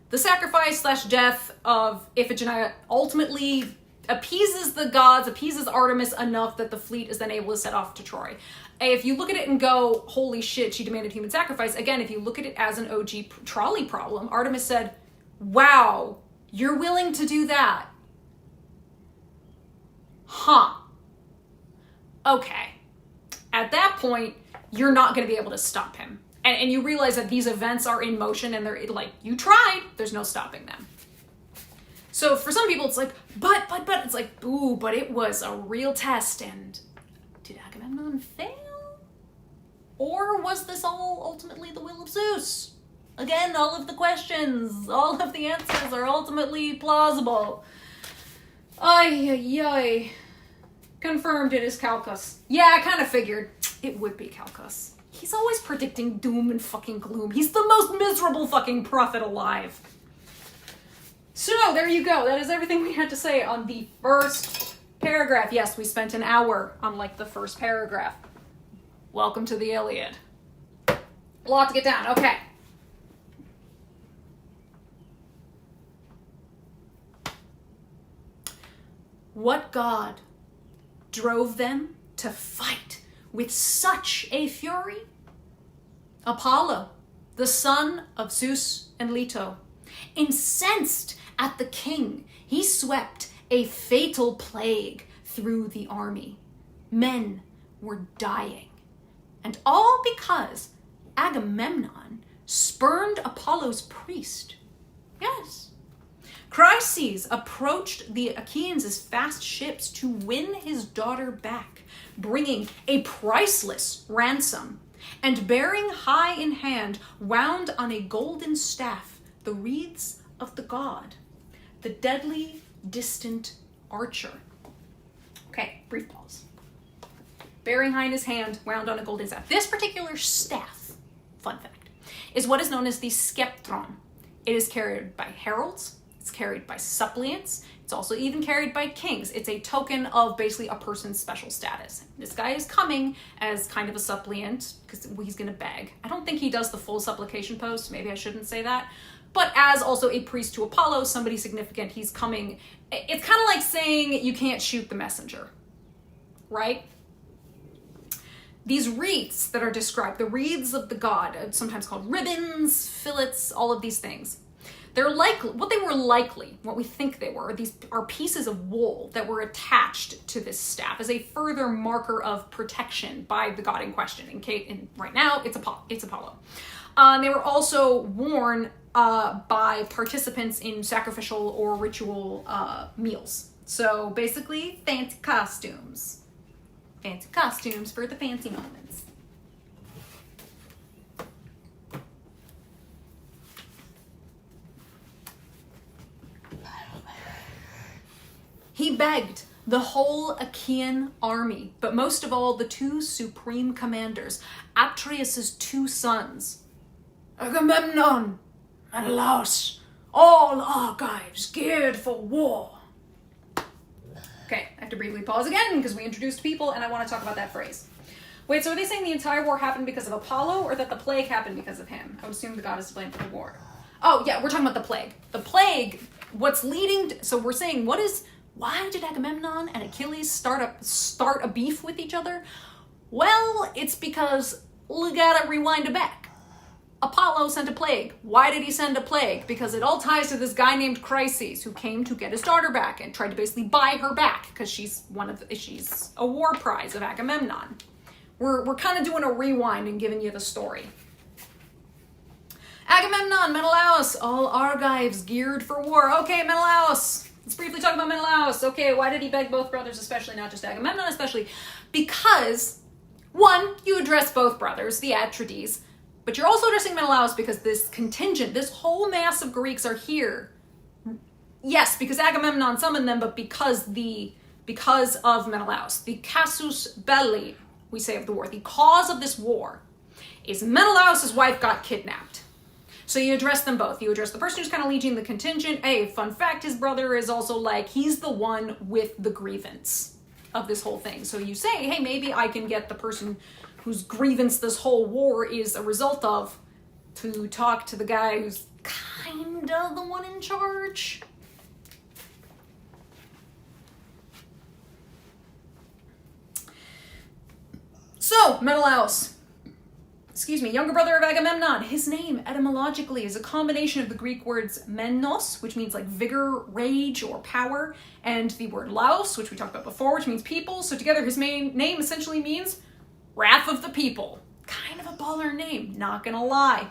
the sacrifice/death of Iphigenia ultimately appeases the gods, appeases Artemis enough that the fleet is then able to set off to Troy. If you look at it and go, holy shit, she demanded human sacrifice. Again, if you look at it as an OG trolley problem, Artemis said, wow, you're willing to do that? Huh. Okay. At that point, you're not going to be able to stop him. And you realize that these events are in motion and they're like, you tried, there's no stopping them. So for some people, it's like, but, it's like, ooh, but it was a real test, and did Agamemnon fail? Or was this all ultimately the will of Zeus? Again, all of the questions, all of the answers are ultimately plausible. Ay. Confirmed it is Calchas. Yeah, I kind of figured it would be Calchas. He's always predicting doom and fucking gloom. He's the most miserable fucking prophet alive. So, there you go. That is everything we had to say on the first paragraph. Yes, we spent an hour on, like, the first paragraph. Welcome to the Iliad. A lot to get down. Okay. What god drove them to fight with such a fury? Apollo, the son of Zeus and Leto. Incensed at the king, he swept a fatal plague through the army. Men were dying. And all because Agamemnon spurned Apollo's priest. Yes. Chryses approached the Achaeans' fast ships to win his daughter back, bringing a priceless ransom, and bearing high in hand, wound on a golden staff, the reeds of the god, the deadly, distant archer. Okay, brief pause. Bearing high in his hand, wound on a golden staff. This particular staff, fun fact, is what is known as the sceptron. It is carried by heralds. It's carried by suppliants. It's also even carried by kings. It's a token of basically a person's special status. This guy is coming as kind of a suppliant because he's going to beg. I don't think he does the full supplication pose. So maybe I shouldn't say that. But as also a priest to Apollo, somebody significant, he's coming. It's kind of like saying you can't shoot the messenger, right? These wreaths that are described, the wreaths of the god, sometimes called ribbons, fillets, all of these things. They're likely, what we think they were, these are pieces of wool that were attached to this staff as a further marker of protection by the god in question. And right now, it's Apollo. They were also worn by participants in sacrificial or ritual meals. So basically, fancy costumes. Fancy costumes for the fancy moments. He begged the whole Achaean army, but most of all the two supreme commanders, Atreus' two sons, Agamemnon and Menelaus, all Argives geared for war. Okay, I have to briefly pause again because we introduced people and I want to talk about that phrase. Wait, so are they saying the entire war happened because of Apollo or that the plague happened because of him? I would assume the god is to blame for the war. Oh yeah, we're talking about the plague. The plague, what's leading to, so we're saying why did Agamemnon and Achilles start a beef with each other? Well, it's because we gotta rewind it back. Apollo sent a plague. Why did he send a plague? Because it all ties to this guy named Chryses who came to get his daughter back and tried to basically buy her back because she's a war prize of Agamemnon. We're kind of doing a rewind and giving you the story. Agamemnon, Menelaus, all Argives geared for war. Okay, Menelaus. Let's briefly talk about Menelaus. Okay, why did he beg both brothers, especially, not just Agamemnon, especially? Because, one, you address both brothers, the Atreides, but you're also addressing Menelaus because this contingent, this whole mass of Greeks are here. Yes, because Agamemnon summoned them, but because of Menelaus. The casus belli, we say, of the war. The cause of this war is Menelaus' wife got kidnapped. So you address them both. You address the person who's kind of leading the contingent. Hey, fun fact, his brother is also he's the one with the grievance of this whole thing. So you say, hey, maybe I can get the person whose grievance this whole war is a result of to talk to the guy who's kind of the one in charge. So, Menelaus younger brother of Agamemnon. His name, etymologically, is a combination of the Greek words menos, which means like vigor, rage, or power, and the word laos, which we talked about before, which means people. So together his main name essentially means wrath of the people. Kind of a baller name, not gonna lie.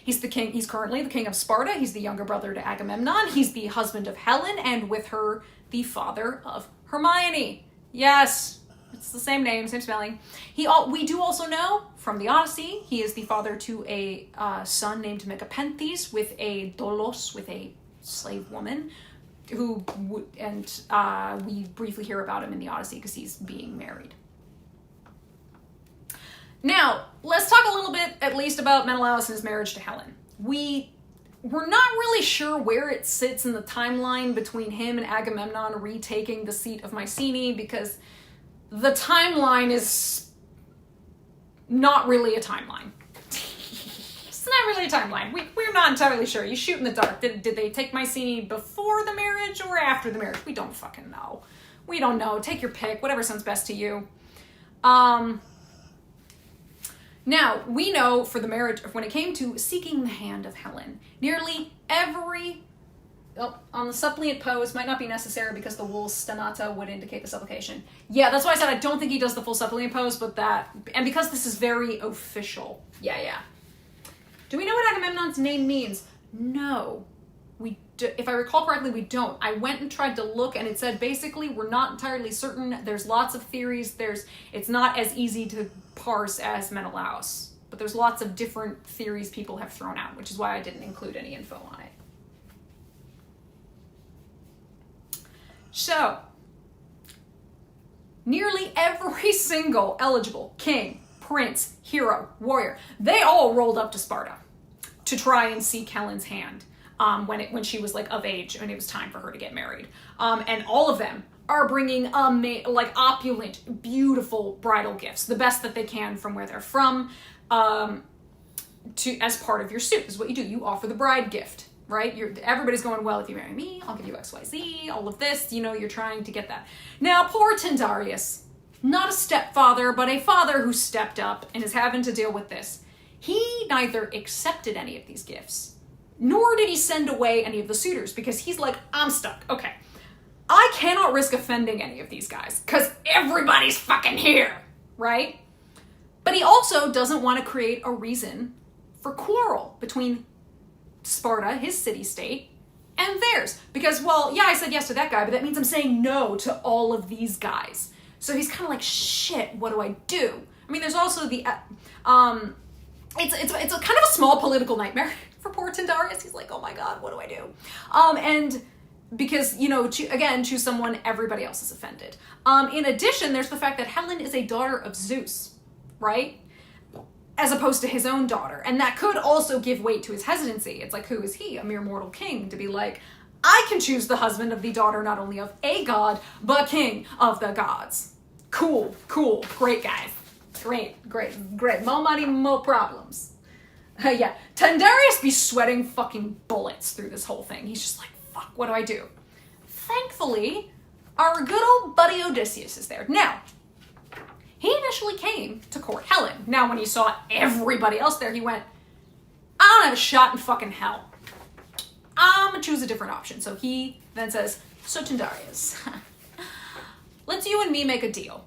He's currently the king of Sparta. He's the younger brother to Agamemnon. He's the husband of Helen, and with her, the father of Hermione. Yes, it's the same name, same spelling. We do also know from the Odyssey, he is the father to a son named Megapenthes with a dolos, with a slave woman, we briefly hear about him in the Odyssey because he's being married. Now, let's talk a little bit, at least, about Menelaus and his marriage to Helen. We're not really sure where it sits in the timeline between him and Agamemnon retaking the seat of Mycenae, because the timeline is not really a timeline. It's not really a timeline. We're not entirely sure. You shoot in the dark. Did they take Mycenae before the marriage or after the marriage? We don't fucking know. We don't know. Take your pick. Whatever sounds best to you. Now, we know for the marriage, when it came to seeking the hand of Helen, nearly every, on the suppliant pose might not be necessary because the wool stenata would indicate the supplication. Yeah, that's why I said I don't think he does the full suppliant pose, and because this is very official. Yeah. Do we know what Agamemnon's name means? No. If I recall correctly, we don't. I went and tried to look, and it said basically we're not entirely certain. There's lots of theories. It's not as easy to parse as Menelaus, but there's lots of different theories people have thrown out, which is why I didn't include any info on it. So, nearly every single eligible king, prince, hero, warrior, they all rolled up to Sparta to try and seek Helen's hand. When she was like of age and it was time for her to get married. And all of them are bringing opulent, beautiful bridal gifts, the best that they can from where they're from, as part of your suit. This is what you do. You offer the bride gift, right? Everybody's going, well, if you marry me, I'll give you XYZ, all of this, you're trying to get that. Now, poor Tyndareus, not a stepfather, but a father who stepped up and is having to deal with this. He neither accepted any of these gifts, nor did he send away any of the suitors, because he's like, I'm stuck. Okay, I cannot risk offending any of these guys, because everybody's fucking here, right? But he also doesn't want to create a reason for quarrel between Sparta, his city-state, and theirs. Because, well, yeah, I said yes to that guy, but that means I'm saying no to all of these guys. So he's kind of like, shit, what do I do? I mean, there's also the, it's a kind of a small political nightmare for poor Tyndareus. He's like, oh my God, what do I do? And because, choose someone everybody else is offended. In addition, there's the fact that Helen is a daughter of Zeus, right? As opposed to his own daughter. And that could also give weight to his hesitancy. It's like, who is he, a mere mortal king, to be like, I can choose the husband of the daughter not only of a god, but king of the gods. Cool. Great, guys. Great. More money, more problems. Yeah, Tyndareus be sweating fucking bullets through this whole thing. He's just like, fuck, what do I do? Thankfully, our good old buddy Odysseus is there. Now, he initially came to court Helen. Now, when he saw everybody else there, he went, I don't have a shot in fucking hell. I'm gonna choose a different option. So he then says, so Tyndareus, let's you and me make a deal.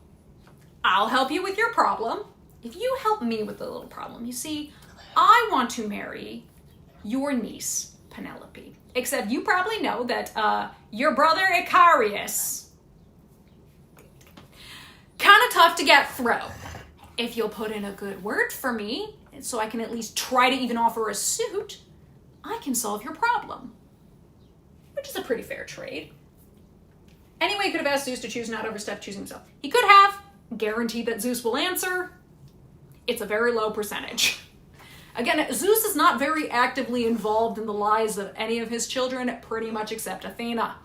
I'll help you with your problem if you help me with the little problem. You see, I want to marry your niece, Penelope. Except you probably know that your brother Achilles, kind of tough to get through. If you'll put in a good word for me, so I can at least try to even offer a suit, I can solve your problem. Which is a pretty fair trade. Anyway, he could have asked Zeus to choose, not overstep choosing himself. He could have guaranteed that Zeus will answer. It's a very low percentage. Again, Zeus is not very actively involved in the lives of any of his children, pretty much except Athena.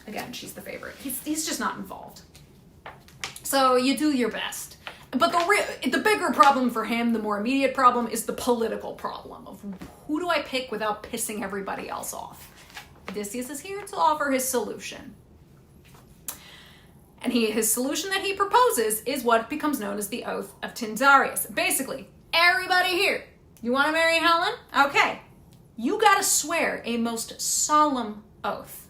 Again, she's the favorite. He's just not involved. So you do your best. But the bigger problem for him, the more immediate problem, is the political problem of who do I pick without pissing everybody else off? Odysseus is here to offer his solution. And his solution that he proposes is what becomes known as the Oath of Tyndareus. Basically, everybody here, you want to marry Helen? Okay. You gotta swear a most solemn oath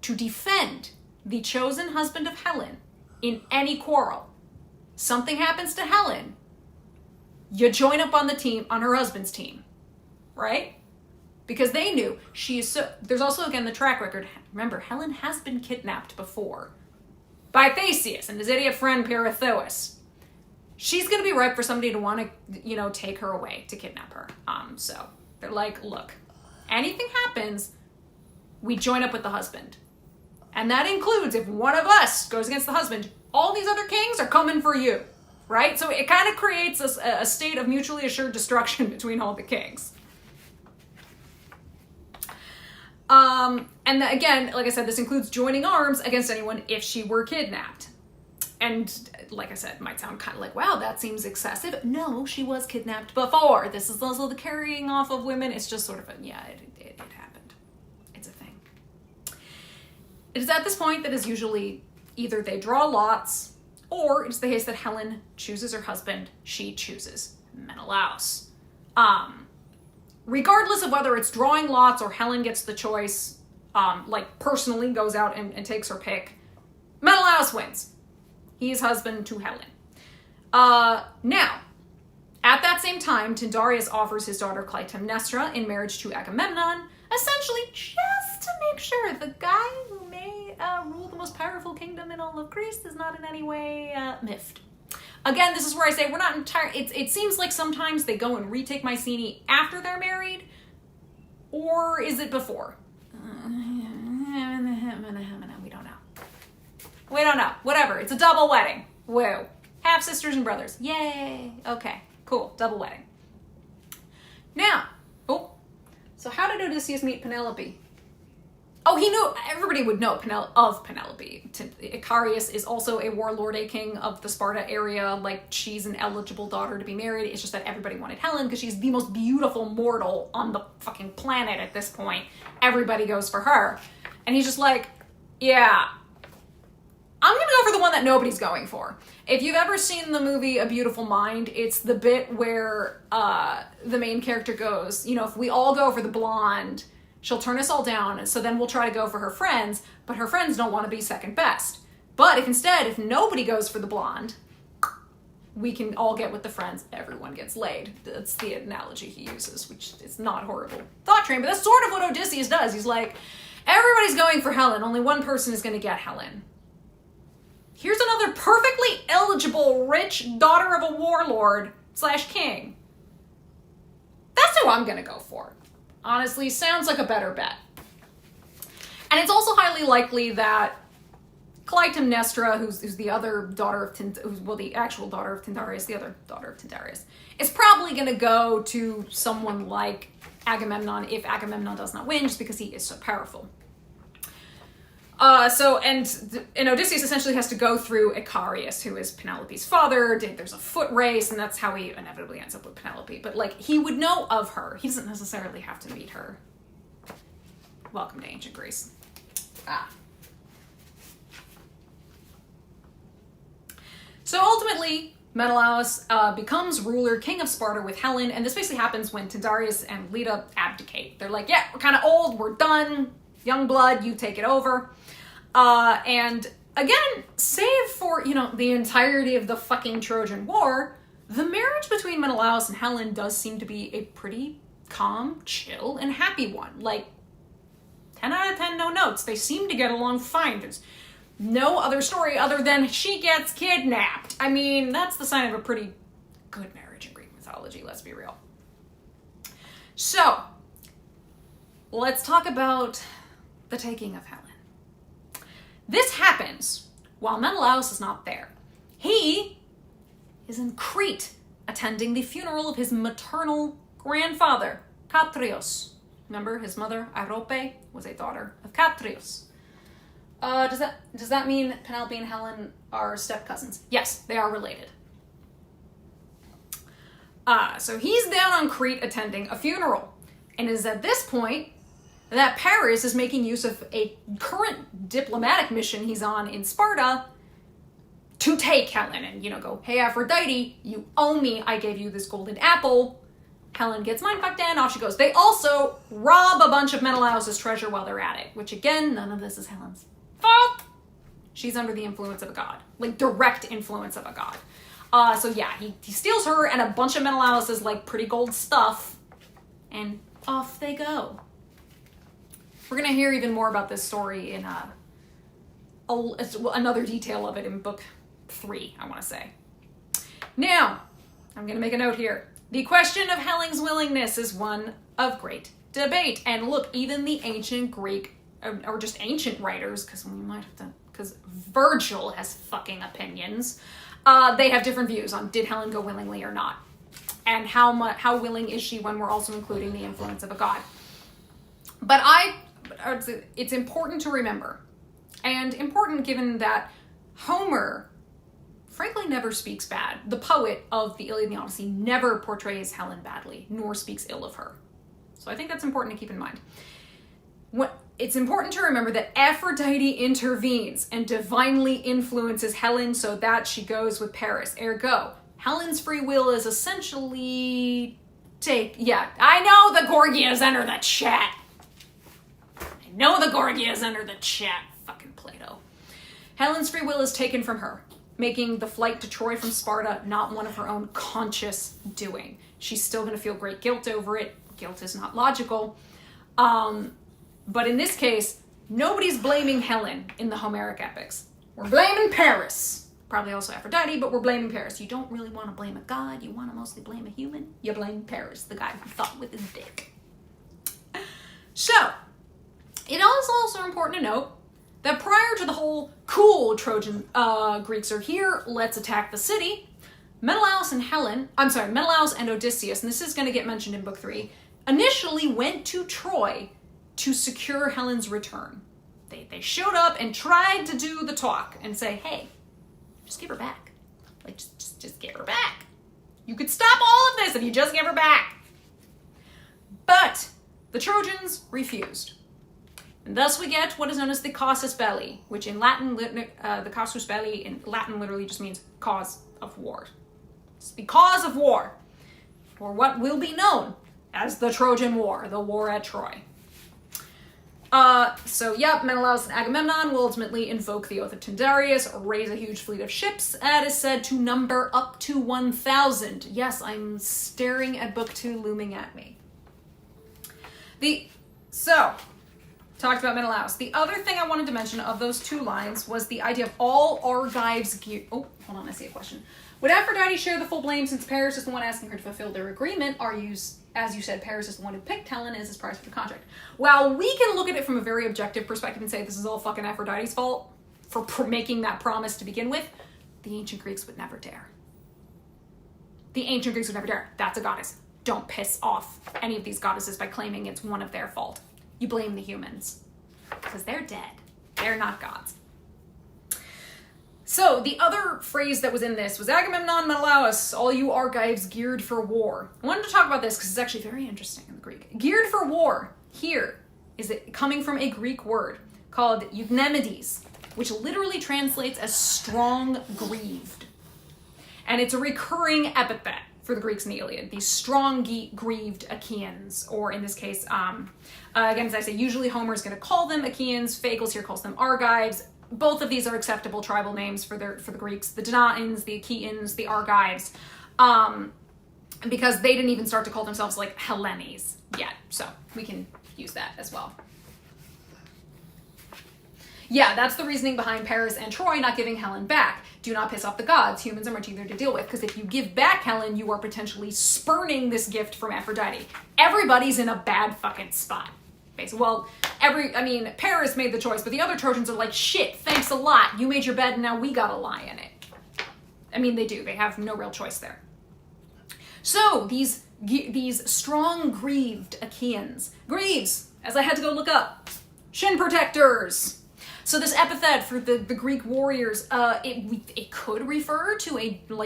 to defend the chosen husband of Helen in any quarrel. Something happens to Helen, you join up on the team, on her husband's team, right? Because they knew she is so. There's also, again, the track record. Remember, Helen has been kidnapped before by Theseus and his idiot friend Pirithous. She's going to be ripe for somebody to want to, take her away, to kidnap her. So they're like, look, anything happens, we join up with the husband. And that includes if one of us goes against the husband, all these other kings are coming for you, right? So it kind of creates a state of mutually assured destruction between all the kings. And again, like I said, this includes joining arms against anyone if she were kidnapped. And like I said, it might sound kind of like, wow, that seems excessive. No, she was kidnapped before. This is also the carrying off of women. It's just sort of it happened. It's a thing. It is at this point that is usually either they draw lots, or it's the case that Helen chooses her husband. She chooses Menelaus. Regardless of whether it's drawing lots or Helen gets the choice, personally goes out and takes her pick, Menelaus wins. He's husband to Helen. Now, at that same time, Tyndareus offers his daughter Clytemnestra in marriage to Agamemnon, essentially just to make sure the guy who may rule the most powerful kingdom in all of Greece is not in any way miffed. Again, this is where I say we're not entirely. It seems like sometimes they go and retake Mycenae after they're married, or is it before? We don't know. Whatever. It's a double wedding. Woo. Half sisters and brothers. Yay. Okay. Cool. Double wedding. Now. So how did Odysseus meet Penelope? Oh, he knew. Everybody would know of Penelope. Achilles is also a warlord, a king of the Sparta area. Like, she's an eligible daughter to be married. It's just that everybody wanted Helen because she's the most beautiful mortal on the fucking planet at this point. Everybody goes for her. And he's just like, yeah, I'm going to go for the one that nobody's going for. If you've ever seen the movie A Beautiful Mind, it's the bit where the main character goes, if we all go for the blonde, she'll turn us all down, so then we'll try to go for her friends, but her friends don't want to be second best. But if nobody goes for the blonde, we can all get with the friends, everyone gets laid. That's the analogy he uses, which is not horrible thought train, but that's sort of what Odysseus does. He's like, everybody's going for Helen, only one person is going to get Helen. Here's another perfectly eligible, rich daughter of a warlord / king. That's who I'm going to go for. Honestly, sounds like a better bet. And it's also highly likely that Clytemnestra, who's the other daughter of the actual daughter of Tyndareus, the other daughter of Tyndareus, is probably going to go to someone like Agamemnon if Agamemnon does not win, just because he is so powerful. And Odysseus essentially has to go through Achilles, who is Penelope's father. There's a foot race, and that's how he inevitably ends up with Penelope. But, he would know of her. He doesn't necessarily have to meet her. Welcome to ancient Greece. So ultimately, Menelaus becomes ruler, king of Sparta with Helen, and this basically happens when Tyndareus and Leda abdicate. They're like, yeah, we're kind of old, we're done, young blood, you take it over. And again, save for, the entirety of the fucking Trojan War, the marriage between Menelaus and Helen does seem to be a pretty calm, chill, and happy one. 10 out of 10, no notes. They seem to get along fine. There's no other story other than she gets kidnapped. I mean, that's the sign of a pretty good marriage in Greek mythology, let's be real. So, let's talk about the taking of Helen. This happens while Menelaus is not there. He is in Crete, attending the funeral of his maternal grandfather, Atreus. Remember, his mother, Arope, was a daughter of Atreus. Does that mean Penelope and Helen are step cousins? Yes, they are related. So he's down on Crete attending a funeral, and it is at this point that Paris is making use of a current diplomatic mission he's on in Sparta to take Helen and, go, hey, Aphrodite, you owe me. I gave you this golden apple. Helen gets mind fucked and off she goes. They also rob a bunch of Menelaus' treasure while they're at it, which again, none of this is Helen's fault. She's under the influence of a god, like direct influence of a god. So yeah, he steals her and a bunch of Menelaus' like pretty gold stuff, and off they go. We're gonna hear even more about this story in another detail of it in book 3, I want to say. Now, I'm gonna make a note here. The question of Helen's willingness is one of great debate. And look, even the ancient Greek, or just ancient writers, because we might have to, because Virgil has fucking opinions, they have different views on did Helen go willingly or not. And how willing is she when we're also including the influence of a god. But it's important to remember, and important given that Homer frankly never speaks bad. The poet of the Iliad and the Odyssey never portrays Helen badly, nor speaks ill of her. So I think that's important to keep in mind. It's important to remember that Aphrodite intervenes and divinely influences Helen so that she goes with Paris. Ergo, Helen's free will is essentially I know the Gorgias enter the chat. Fucking Plato. Helen's free will is taken from her, making the flight to Troy from Sparta not one of her own conscious doing. She's still going to feel great guilt over it. Guilt is not logical. But in this case, nobody's blaming Helen in the Homeric epics. We're blaming Paris. Probably also Aphrodite, but we're blaming Paris. You don't really want to blame a god. You want to mostly blame a human. You blame Paris, the guy who thought with his dick. So, it is also important to note that prior to the whole cool Trojan Greeks are here, let's attack the city, Menelaus and Odysseus, and this is going to get mentioned in book 3, initially went to Troy to secure Helen's return. They showed up and tried to do the talk and say, hey, just give her back. Like, just give her back. You could stop all of this if you just give her back. But the Trojans refused. And thus we get what is known as the casus belli, which in Latin, the casus belli in Latin literally just means cause of war. It's the cause of war, or what will be known as the Trojan War, the war at Troy. Menelaus and Agamemnon will ultimately invoke the oath of Tyndareus, raise a huge fleet of ships, and is said to number up to 1,000. Yes, I'm staring at book 2 looming at me. Talked about Menelaus. The other thing I wanted to mention of those 2 lines was the idea of all Argives gear. Oh, hold on, I see a question. Would Aphrodite share the full blame since Paris is the one asking her to fulfill their agreement? As you said, Paris is the one who picked Helen as his price for the contract. Well, we can look at it from a very objective perspective and say this is all fucking Aphrodite's fault for making that promise to begin with. The ancient Greeks would never dare. That's a goddess. Don't piss off any of these goddesses by claiming it's one of their fault. You blame the humans, because they're dead. They're not gods. So, the other phrase that was in this was Agamemnon, Menelaus, all you Argives geared for war. I wanted to talk about this because it's actually very interesting in the Greek. Geared for war, here, is it coming from a Greek word called eugnemedes, which literally translates as strong grieved. And it's a recurring epithet for the Greeks in the Iliad, these strong grieved Achaeans, or in this case, again, as I say, usually Homer is going to call them Achaeans, Fagles here calls them Argives. Both of these are acceptable tribal names for the Greeks, the Danaans, the Achaeans, the Argives, because they didn't even start to call themselves like Hellenes yet, so we can use that as well. Yeah, that's the reasoning behind Paris and Troy not giving Helen back. Do not piss off the gods. Humans are much easier to deal with, because if you give back Helen, you are potentially spurning this gift from Aphrodite. Everybody's in a bad fucking spot. Basically. Well, Paris made the choice, but the other Trojans are like, shit, thanks a lot. You made your bed, and now we gotta lie in it. They do. They have no real choice there. So, these strong grieved Achaeans. Greaves, as I had to go look up. Shin protectors. So this epithet for the Greek warriors, it could refer to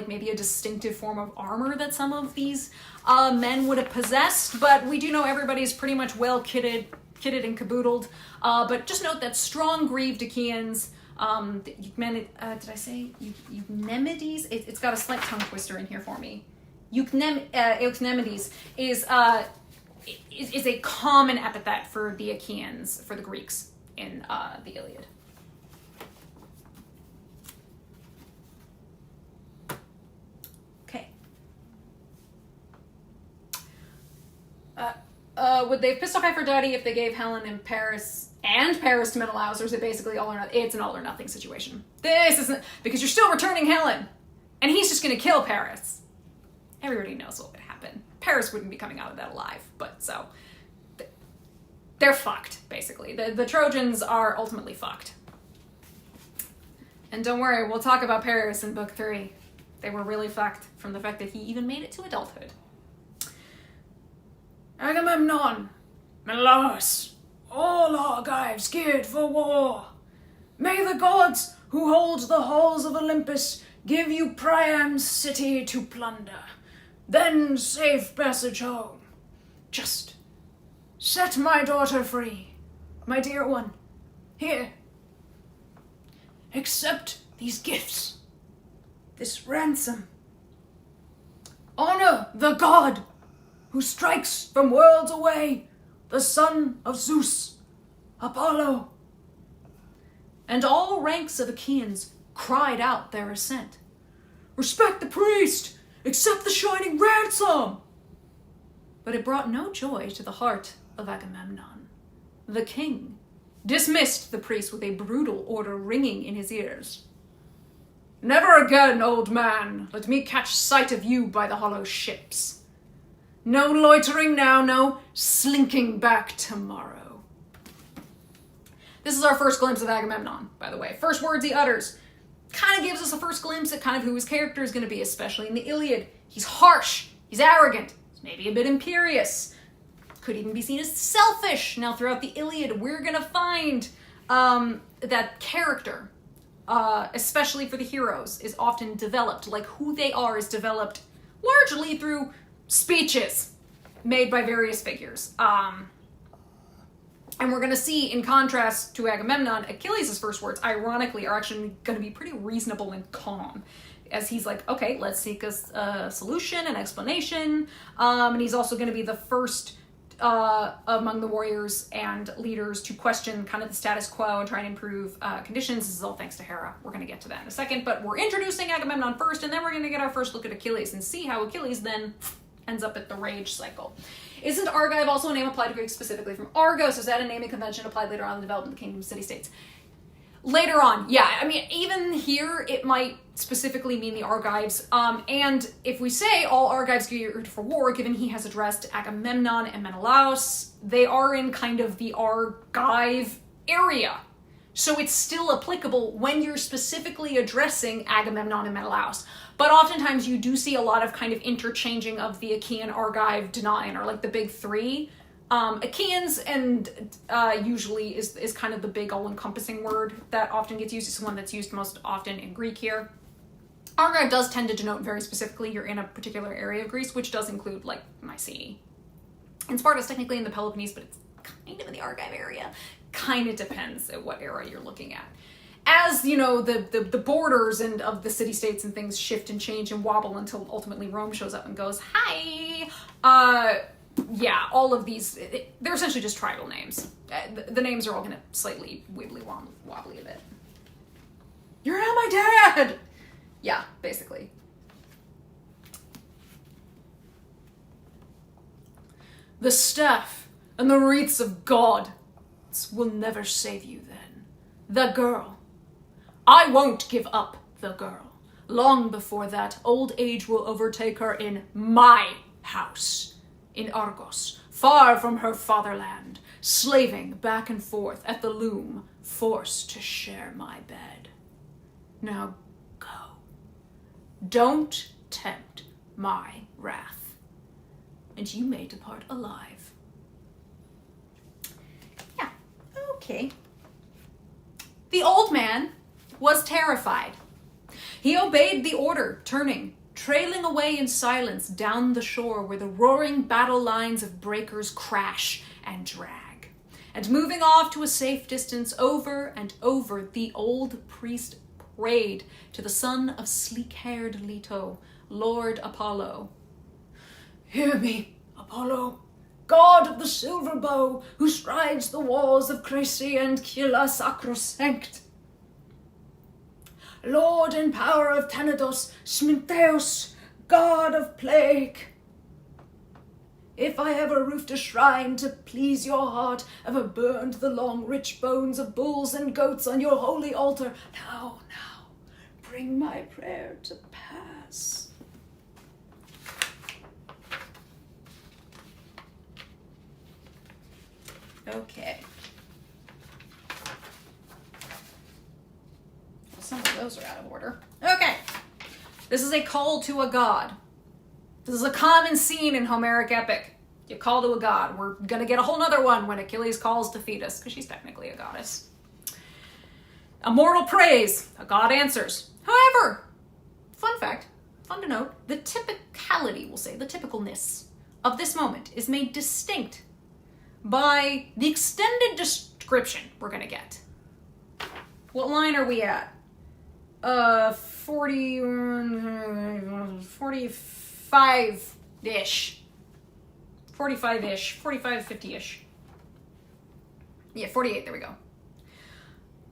maybe a distinctive form of armor that some of these men would have possessed, but we do know everybody's pretty much well kitted and caboodled. But just note that strong grieved Achaeans, Did I say Eucnemides? It's got a slight tongue twister in here for me. Eucnemides is a common epithet for the Achaeans, for the Greeks in the Iliad. Okay. Would they have pissed off Aphrodite if they gave Helen and Paris to Menelaus, or is it basically all or nothing? It's an all or nothing situation. This isn't, because you're still returning Helen, and he's just gonna kill Paris. Everybody knows what would happen. Paris wouldn't be coming out of that alive, but so they're fucked, basically. The Trojans are ultimately fucked. And don't worry, we'll talk about Paris in book 3. They were really fucked from the fact that he even made it to adulthood. Agamemnon, Menelaus, all Argives geared for war. May the gods who hold the halls of Olympus give you Priam's city to plunder. Then safe passage home. Just set my daughter free, my dear one. Here. Accept these gifts, this ransom. Honor the god who strikes from worlds away, the son of Zeus, Apollo. And all ranks of Achaeans cried out their assent. Respect the priest! Accept the shining ransom! But it brought no joy to the heart of Agamemnon. The king dismissed the priest with a brutal order ringing in his ears. Never again, old man, let me catch sight of you by the hollow ships. No loitering now, no slinking back tomorrow. This is our first glimpse of Agamemnon, by the way. First words he utters. Kind of gives us a first glimpse at kind of who his character is going to be, especially in the Iliad. He's harsh, he's arrogant, he's maybe a bit imperious, could even be seen as selfish. Now throughout the Iliad, we're going to find that character, especially for the heroes, is often developed. Like who they are is developed largely through speeches made by various figures. And we're going to see, in contrast to Agamemnon, Achilles' first words, ironically, are actually going to be pretty reasonable and calm. As he's like, okay, let's seek a solution, an explanation. And he's also going to be the first among the warriors and leaders to question kind of the status quo and try and improve conditions. This is all thanks to Hera. We're going to get to that in a second. But we're introducing Agamemnon first, and then we're going to get our first look at Achilles and see how Achilles then ends up at the rage cycle. Isn't Argive also a name applied to Greeks specifically from Argos? Is that a naming convention applied later on in the development of the kingdom city-states? Later on, yeah. I mean, even here, it might specifically mean the Argives. And if we say all Argives geared for war, given he has addressed Agamemnon and Menelaus, they are in kind of the Argive area. So it's still applicable when you're specifically addressing Agamemnon and Menelaus. But oftentimes you do see a lot of kind of interchanging of the Achaean, Argive, Danaan, or like the big three. Achaeans and usually is kind of the big all-encompassing word that often gets used. It's the one that's used most often in Greek here. Argive does tend to denote very specifically you're in a particular area of Greece, which does include like Mycenae. And Sparta's technically in the Peloponnese, but it's kind of in the Argive area. Kind of depends at what era you're looking at. As, you know, the borders and of the city-states and things shift and change and wobble until ultimately Rome shows up and goes, hi! Yeah, all of these, they're essentially just tribal names. The names are all going to slightly wibbly-wobbly a bit. You're not my dad! Yeah, basically. The staff and the wreaths of God will never save you then. The girl. I won't give up the girl. Long before that, old age will overtake her in my house. In Argos, far from her fatherland, slaving back and forth at the loom, forced to share my bed. Now go. Don't tempt my wrath, and you may depart alive. Yeah, okay. The old man was terrified. He obeyed the order, turning, trailing away in silence down the shore where the roaring battle lines of breakers crash and drag. And moving off to a safe distance, over and over, the old priest prayed to the son of sleek-haired Leto, Lord Apollo. Hear me, Apollo, god of the silver bow, who strides the walls of Crécy and Killa sacrosanct. Lord and power of Thanatos, Smintheus, god of plague. If I ever roofed a shrine to please your heart, ever burned the long rich bones of bulls and goats on your holy altar, now, bring my prayer to pass. Okay. Well, some of those are out of order. Okay. This is a call to a god. This is a common scene in Homeric epic. You call to a god. We're going to get a whole nother one when Achilles calls to Thetis, because she's technically a goddess. A mortal prays. A god answers. However, fun fact, fun to note, the typicality, we'll say, the typicalness of this moment is made distinct by the extended description we're going to get. What line are we at? 45-ish. 45-ish. 45, 50-ish. Yeah, 48, there we go.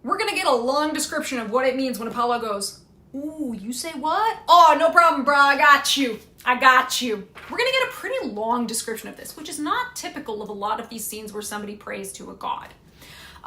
We're going to get a long description of what it means when Apollo goes, ooh, you say what? Oh, no problem, bro. I got you. We're going to get a pretty long description of this, which is not typical of a lot of these scenes where somebody prays to a god.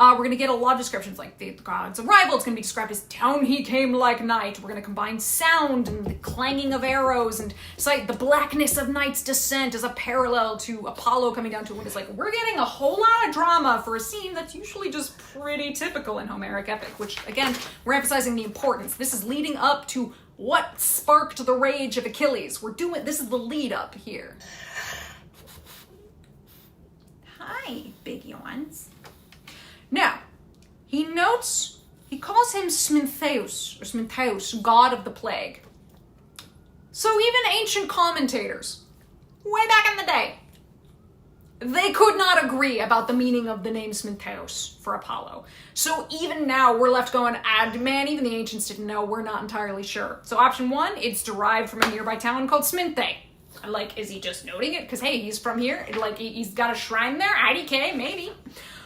We're going to get a lot of descriptions, like the god's arrival. It's going to be described as down he came like night. We're going to combine sound and the clanging of arrows and cite the blackness of night's descent as a parallel to Apollo coming down to it. It's like, we're getting a whole lot of drama for a scene that's usually just pretty typical in Homeric epic, which, again, we're emphasizing the importance. This is leading up to what sparked the rage of Achilles. This is the lead up here. Hi, big yawns. Now, he calls him Smintheus, god of the plague. So even ancient commentators, way back in the day, they could not agree about the meaning of the name Smintheus for Apollo. So even now, we're left going, man, even the ancients didn't know, we're not entirely sure. So option one, it's derived from a nearby town called Sminthe. Like, is he just noting it? Because, hey, he's from here. Like, he's got a shrine there. IDK, maybe.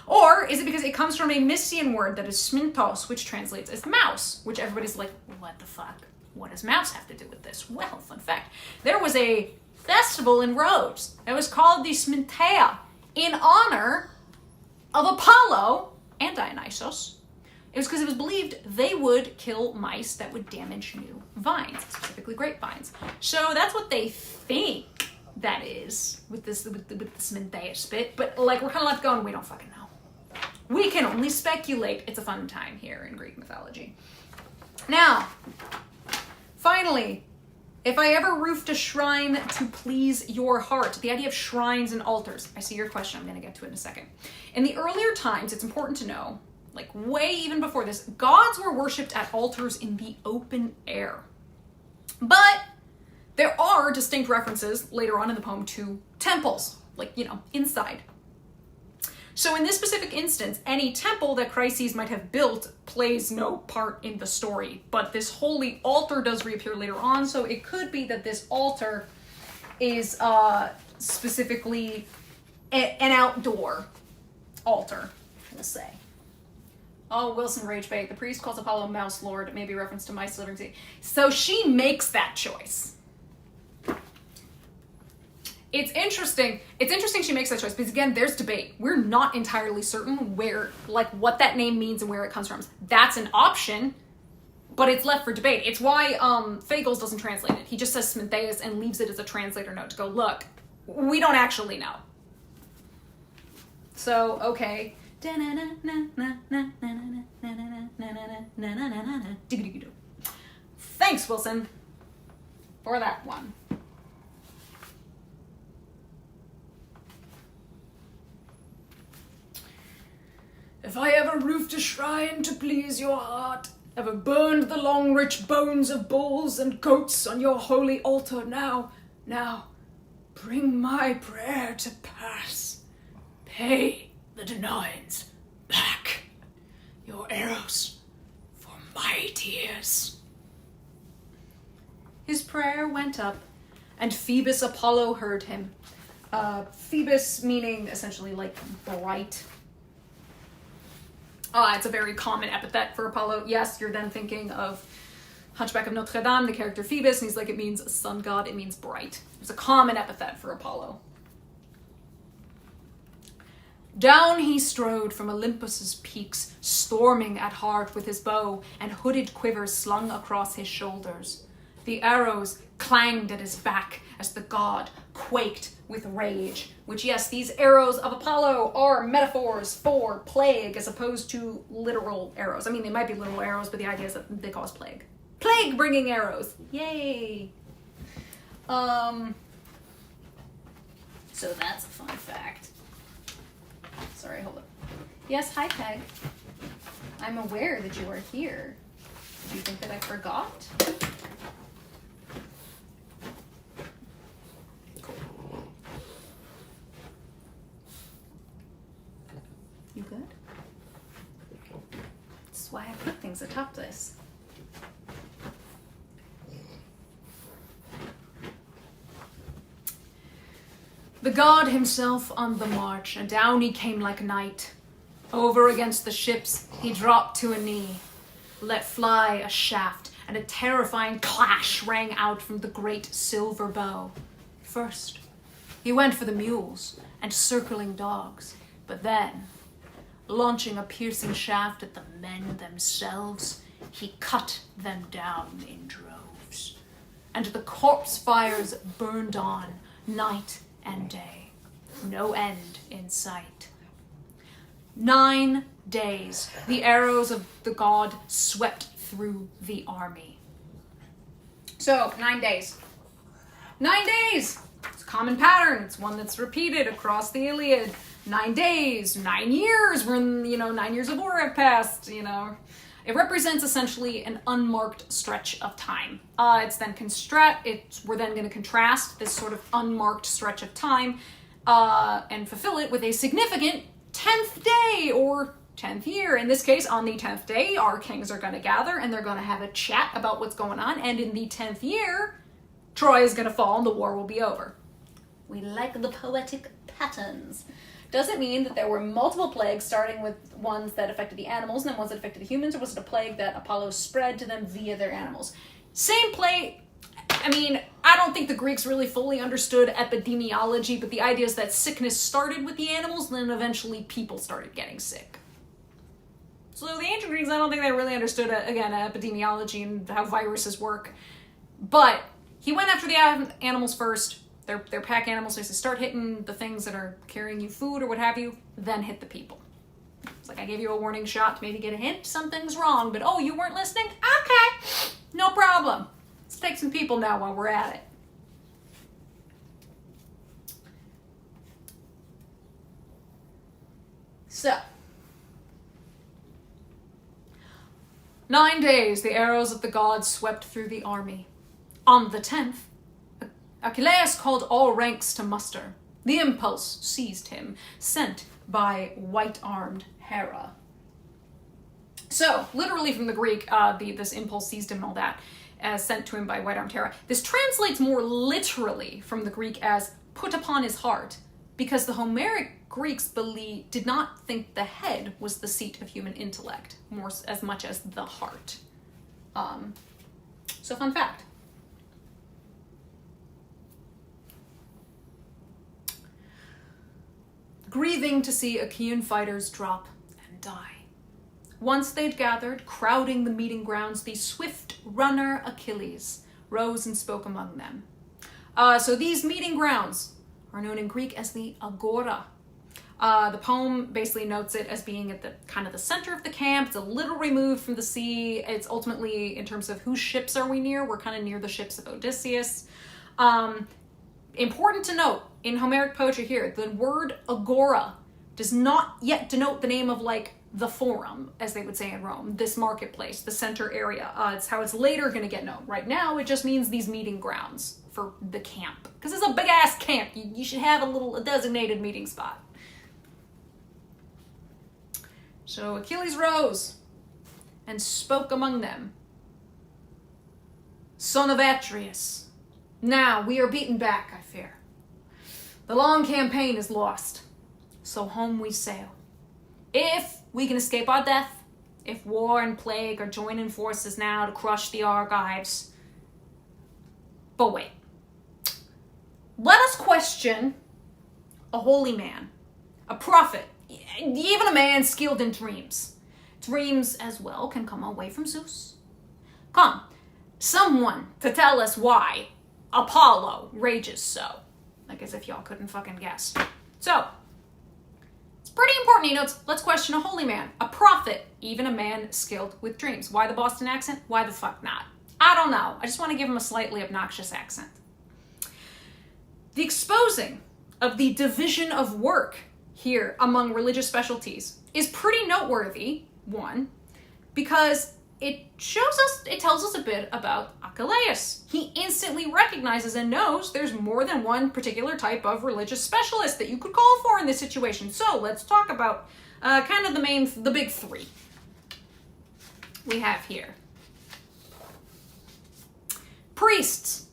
Or is it because it comes from a Mysian word that is smintos, which translates as mouse, which everybody's like, what the fuck? What does mouse have to do with this? Well, fun fact. There was a festival in Rhodes that was called the Smintheia in honor of Apollo and Dionysos. It was because it was believed they would kill mice that would damage new vines, specifically grapevines. So that's what they think that is with the Smintheia spit. But like, we're kind of left going, we don't fucking know. We can only speculate. It's a fun time here in Greek mythology. Now, finally, if I ever roofed a shrine to please your heart, the idea of shrines and altars. I see your question. I'm going to get to it in a second. In the earlier times, it's important to know, like way even before this, gods were worshipped at altars in the open air. But there are distinct references later on in the poem to temples, like, inside. So in this specific instance, any temple that Chryses might have built plays no part in the story, but this holy altar does reappear later on, so it could be that this altar is specifically an outdoor altar, we'll say. Oh, Wilson Rage Bait. The priest calls Apollo Mouse Lord. It may be a reference to mice living sea. So she makes that choice. It's interesting she makes that choice because, again, there's debate. We're not entirely certain what that name means and where it comes from. That's an option, but it's left for debate. It's why Fagles doesn't translate it. He just says Smintheus and leaves it as a translator note to go, look, we don't actually know. So, okay. Thanks, Wilson, for that one. If I ever roofed a shrine to please your heart, ever burned the long rich bones of bulls and goats on your holy altar, now, bring my prayer to pass. Pay the Danaans back. Your arrows for my tears. His prayer went up, and Phoebus Apollo heard him. Phoebus meaning essentially like bright. It's a very common epithet for Apollo. Yes, you're then thinking of Hunchback of Notre Dame, the character Phoebus, and he's like, it means sun god, it means bright. It's a common epithet for Apollo. Down he strode from Olympus's peaks, storming at heart with his bow and hooded quivers slung across his shoulders. The arrows clanged at his back as the god quaked with rage, which, yes, these arrows of Apollo are metaphors for plague as opposed to literal arrows. I mean, they might be literal arrows, but the idea is that they cause plague. Plague-bringing arrows. Yay! So that's a fun fact. Sorry, hold up. Yes, hi, Peg. I'm aware that you are here. Do you think that I forgot? Cool. You good? This is why I put things atop this. The god himself on the march, and down he came like night. Over against the ships he dropped to a knee, let fly a shaft, and a terrifying clash rang out from the great silver bow. First, he went for the mules and circling dogs, but then, launching a piercing shaft at the men themselves, he cut them down in droves. And the corpse fires burned on, night and day, no end in sight. 9 days, the arrows of the god swept through the army. So, 9 days. 9 days! It's a common pattern. It's one that's repeated across the Iliad. 9 days, 9 years, when, 9 years of war have passed, It represents essentially an unmarked stretch of time. We're then going to contrast this sort of unmarked stretch of time and fulfill it with a significant 10th day or 10th year. In this case, on the 10th day, our kings are going to gather and they're going to have a chat about what's going on. And in the 10th year, Troy is going to fall and the war will be over. We like the poetic patterns. Does it mean that there were multiple plagues, starting with ones that affected the animals and then ones that affected the humans, or was it a plague that Apollo spread to them via their animals? Same plague. I mean, I don't think the Greeks really fully understood epidemiology, but the idea is that sickness started with the animals, and then eventually people started getting sick. So the ancient Greeks, I don't think they really understood, epidemiology and how viruses work. But he went after the animals first. They're pack animals, so they start hitting the things that are carrying you food or what have you, then hit the people. It's like I gave you a warning shot to maybe get a hint, something's wrong, but oh, you weren't listening? Okay, no problem. Let's take some people now while we're at it. So, 9 days, the arrows of the gods swept through the army. On the 10th, Achilles called all ranks to muster. The impulse seized him, sent by white-armed Hera. So, literally from the Greek, this impulse seized him and all that, as sent to him by white-armed Hera. This translates more literally from the Greek as put upon his heart, because the Homeric Greeks did not think the head was the seat of human intellect, as much as the heart. So fun fact. Grieving to see Achaean fighters drop and die. Once they'd gathered, crowding the meeting grounds, the swift runner Achilles rose and spoke among them. So these meeting grounds are known in Greek as the agora. The poem basically notes it as being at the kind of the center of the camp. It's a little removed from the sea. It's ultimately, in terms of whose ships are we near, we're kind of near the ships of Odysseus. Important to note, in Homeric poetry here, the word agora does not yet denote the name of, like, the forum, as they would say in Rome, this marketplace, the center area. It's how it's later going to get known. Right now, it just means these meeting grounds for the camp. Because it's a big-ass camp. You should have a designated meeting spot. So Achilles rose and spoke among them. Son of Atreus, now we are beaten back, I fear. The long campaign is lost, so home we sail. If we can escape our death, if war and plague are joining forces now to crush the Argives. But wait. Let us question a holy man, a prophet, even a man skilled in dreams. Dreams as well can come away from Zeus. Come, someone to tell us why Apollo rages so. Like as if y'all couldn't fucking guess. So, it's pretty important, he notes. Let's question a holy man, a prophet, even a man skilled with dreams. Why the Boston accent? Why the fuck not? I don't know. I just want to give him a slightly obnoxious accent. The exposing of the division of work here among religious specialties is pretty noteworthy, one, because it tells us a bit about Achilles. He instantly recognizes and knows there's more than one particular type of religious specialist that you could call for in this situation. So let's talk about kind of the big three we have here. Priests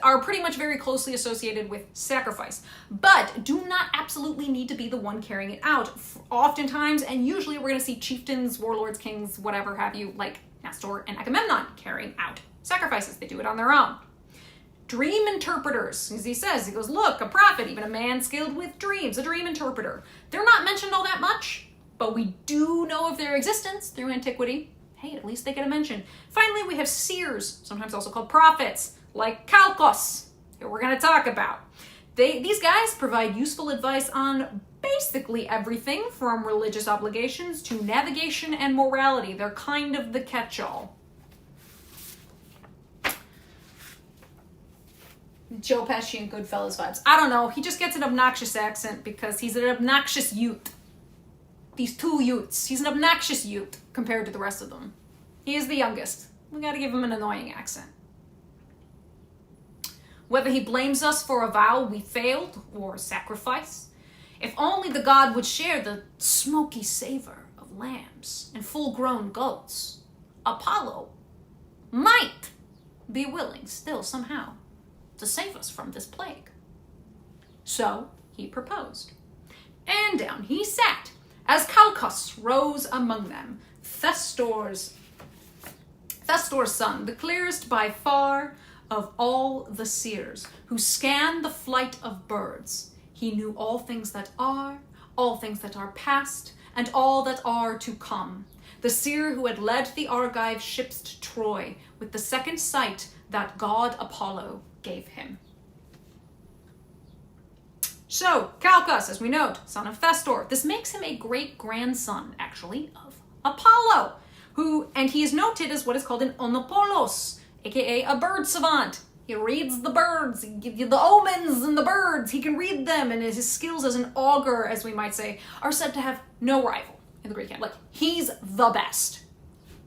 are pretty much very closely associated with sacrifice, but do not absolutely need to be the one carrying it out. Oftentimes, and usually we're going to see chieftains, warlords, kings, whatever have you, like Nestor and Agamemnon carrying out sacrifices. They do it on their own. Dream interpreters, as he says, he goes, look, a prophet, even a man skilled with dreams, a dream interpreter. They're not mentioned all that much, but we do know of their existence through antiquity. Hey, at least they get a mention. Finally, we have seers, sometimes also called prophets, like Calchas, who we're going to talk about. These guys provide useful advice on basically everything from religious obligations to navigation and morality. They're kind of the catch-all. Joe Pesci and Goodfellas vibes. I don't know. He just gets an obnoxious accent because he's an obnoxious youth. These two youths. He's an obnoxious youth compared to the rest of them. He is the youngest. We gotta give him an annoying accent. Whether he blames us for a vow we failed or sacrifice, if only the god would share the smoky savor of lambs and full-grown goats, Apollo might be willing still somehow to save us from this plague. So he proposed. And down he sat, as Calchas rose among them, Nestor's son, the clearest by far of all the seers, who scanned the flight of birds. He knew all things that are past, and all that are to come. The seer who had led the Argive ships to Troy with the second sight that god Apollo gave him. So, Calchas, as we note, son of Nestor. This makes him a great-grandson, actually, of Apollo, and he is noted as what is called an onopolos, aka a bird savant. He reads the birds, the omens and the birds, he can read them, and his skills as an augur, as we might say, are said to have no rival in the Greek camp. Like, he's the best.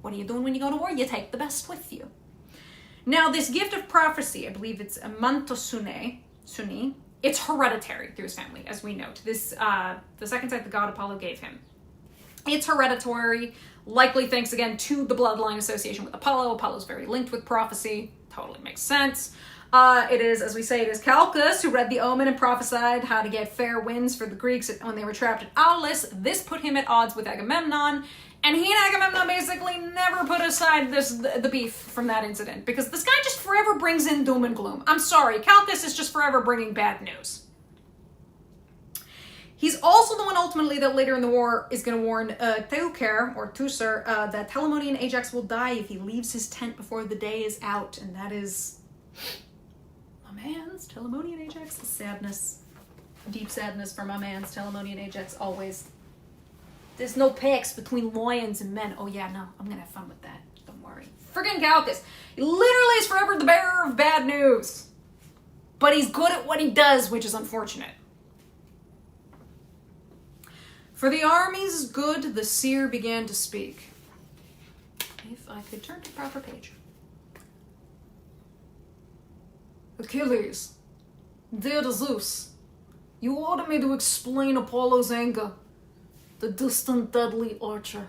What are you doing when you go to war? You take the best with you. Now, this gift of prophecy, I believe it's a mantosune, it's hereditary through his family, as we note. This, the second sight the god Apollo gave him. It's hereditary, likely thanks again to the bloodline association with Apollo. Apollo's very linked with prophecy. Totally makes sense. It is, as we say, it is Calchas who read the omen and prophesied how to get fair winds for the Greeks when they were trapped at Aulis. This put him at odds with Agamemnon, and he and Agamemnon basically never put aside the beef from that incident, because this guy just forever brings in doom and gloom. I'm sorry, Calchas is just forever bringing bad news. He's also the one ultimately that later in the war is going to warn Teucer that Telamonian Ajax will die if he leaves his tent before the day is out, and that is my man's Telamonian Ajax. Sadness, deep sadness for my man's Telamonian Ajax always. There's no pecs between lions and men. Oh yeah, no, I'm gonna have fun with that. Don't worry. Friggin' Calchas. He literally is forever the bearer of bad news. But he's good at what he does, which is unfortunate. For the army's good, the seer began to speak. If I could turn to the proper page. Achilles, dear to Zeus, you ordered me to explain Apollo's anger. the distant deadly archer.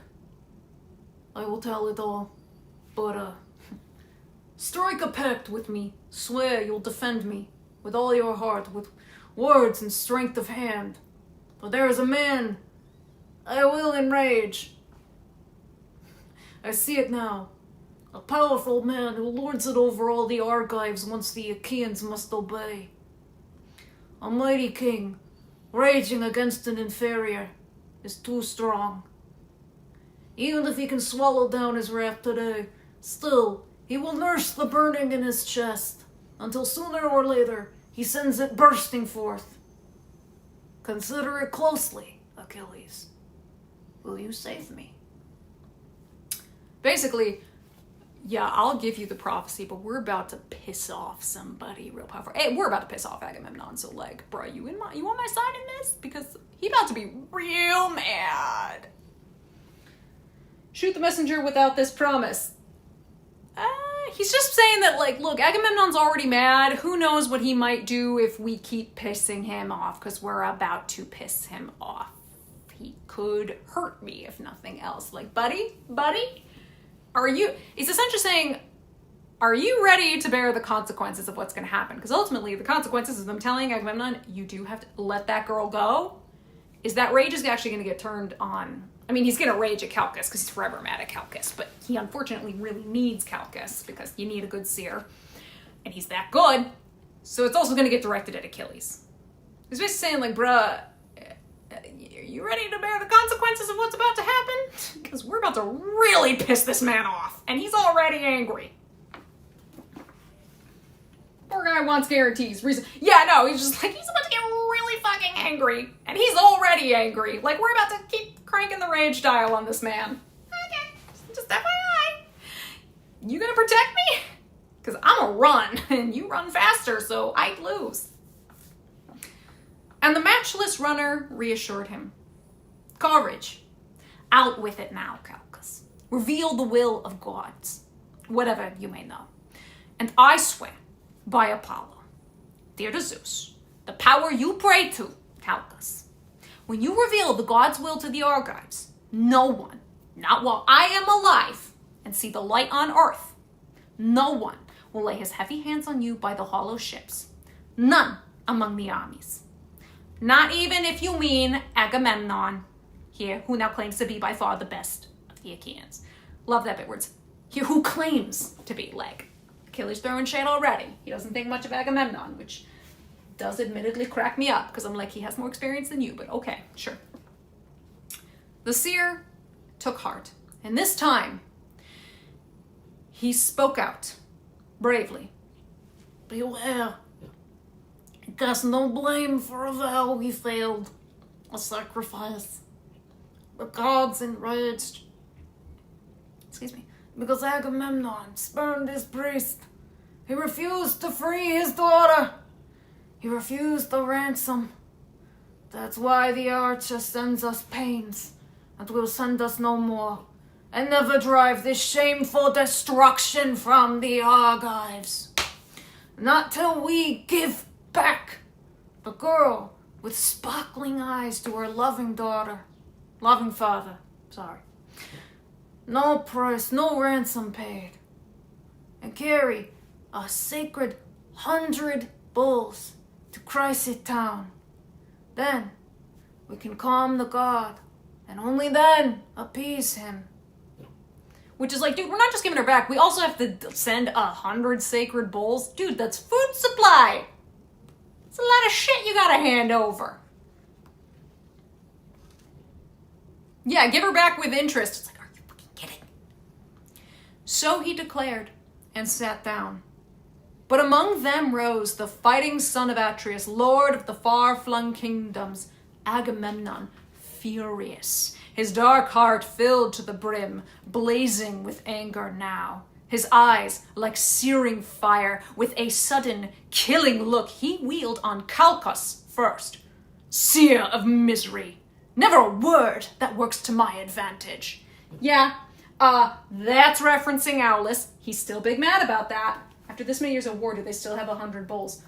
I will tell it all, but strike a pact with me. Swear you'll defend me with all your heart, with words and strength of hand. For there is a man I will enrage. I see it now. A powerful man who lords it over all the Argives once the Achaeans must obey. A mighty king, raging against an inferior, is too strong. Even if he can swallow down his wrath today, still, he will nurse the burning in his chest, until sooner or later he sends it bursting forth. Consider it closely, Achilles. Will you save me? Basically, yeah, I'll give you the prophecy, but we're about to piss off somebody real powerful. Hey, we're about to piss off Agamemnon, so like, bro, you on my side in this? Because he about to be real mad. Shoot the messenger without this promise. He's just saying that, like, look, Agamemnon's already mad. Who knows what he might do if we keep pissing him off, because we're about to piss him off. He could hurt me, if nothing else. Like, buddy, he's essentially saying, are you ready to bear the consequences of what's going to happen? Because ultimately, the consequences of them telling Agamemnon, you do have to let that girl go, is that rage is actually going to get turned on. I mean, he's going to rage at Calchas because he's forever mad at Calchas, but he unfortunately really needs Calchas because you need a good seer, and he's that good, so it's also going to get directed at Achilles. He's basically saying, like, bruh, are you ready to bear the consequences of what's about to happen? Because we're about to really piss this man off, and he's already angry. Poor guy wants guarantees. Yeah, no, he's just like, he's about to get really fucking angry, and he's already angry. Like, we're about to keep cranking the rage dial on this man. Okay, just FYI. You gonna protect me? Because I'm gonna run, and you run faster, so I'd lose. And the matchless runner reassured him. Courage. Out with it now, Calchas. Reveal the will of gods, whatever you may know. And I swear, by Apollo, dear to Zeus, the power you pray to, Calchas, when you reveal the god's will to the Argives, no one, not while I am alive and see the light on earth, no one will lay his heavy hands on you by the hollow ships. None among the armies. Not even if you mean Agamemnon here, who now claims to be by far the best of the Achaeans. Love that bit words. Here, who claims to be, like, Achilles throwing shade already. He doesn't think much of Agamemnon, which does admittedly crack me up, because I'm like, he has more experience than you, but okay, sure. The seer took heart, and this time, he spoke out, bravely. Beware. Cast no blame for a vow we failed, a sacrifice. The gods enraged. Excuse me. Because Agamemnon spurned his priest. He refused to free his daughter. He refused the ransom. That's why the archer sends us pains, and will send us no more, and never drive this shameful destruction from the Argives. Not till we give back the girl with sparkling eyes to her loving father. No price, no ransom paid. And carry a sacred 100 bulls to Chrysit town. Then we can calm the god, and only then appease him. Which is like, dude, we're not just giving her back. We also have to send 100 sacred bulls. Dude, that's food supply. It's a lot of shit you gotta hand over. Yeah, give her back with interest. It's like, are you fucking kidding? So he declared and sat down. But among them rose the fighting son of Atreus, lord of the far-flung kingdoms, Agamemnon, furious. His dark heart filled to the brim, blazing with anger now. His eyes, like searing fire, with a sudden, killing look, he wheeled on Calchas first. Seer of misery, never a word that works to my advantage. Yeah, that's referencing Aulus. He's still big mad about that. After this many years of war, do they still have 100 bulls?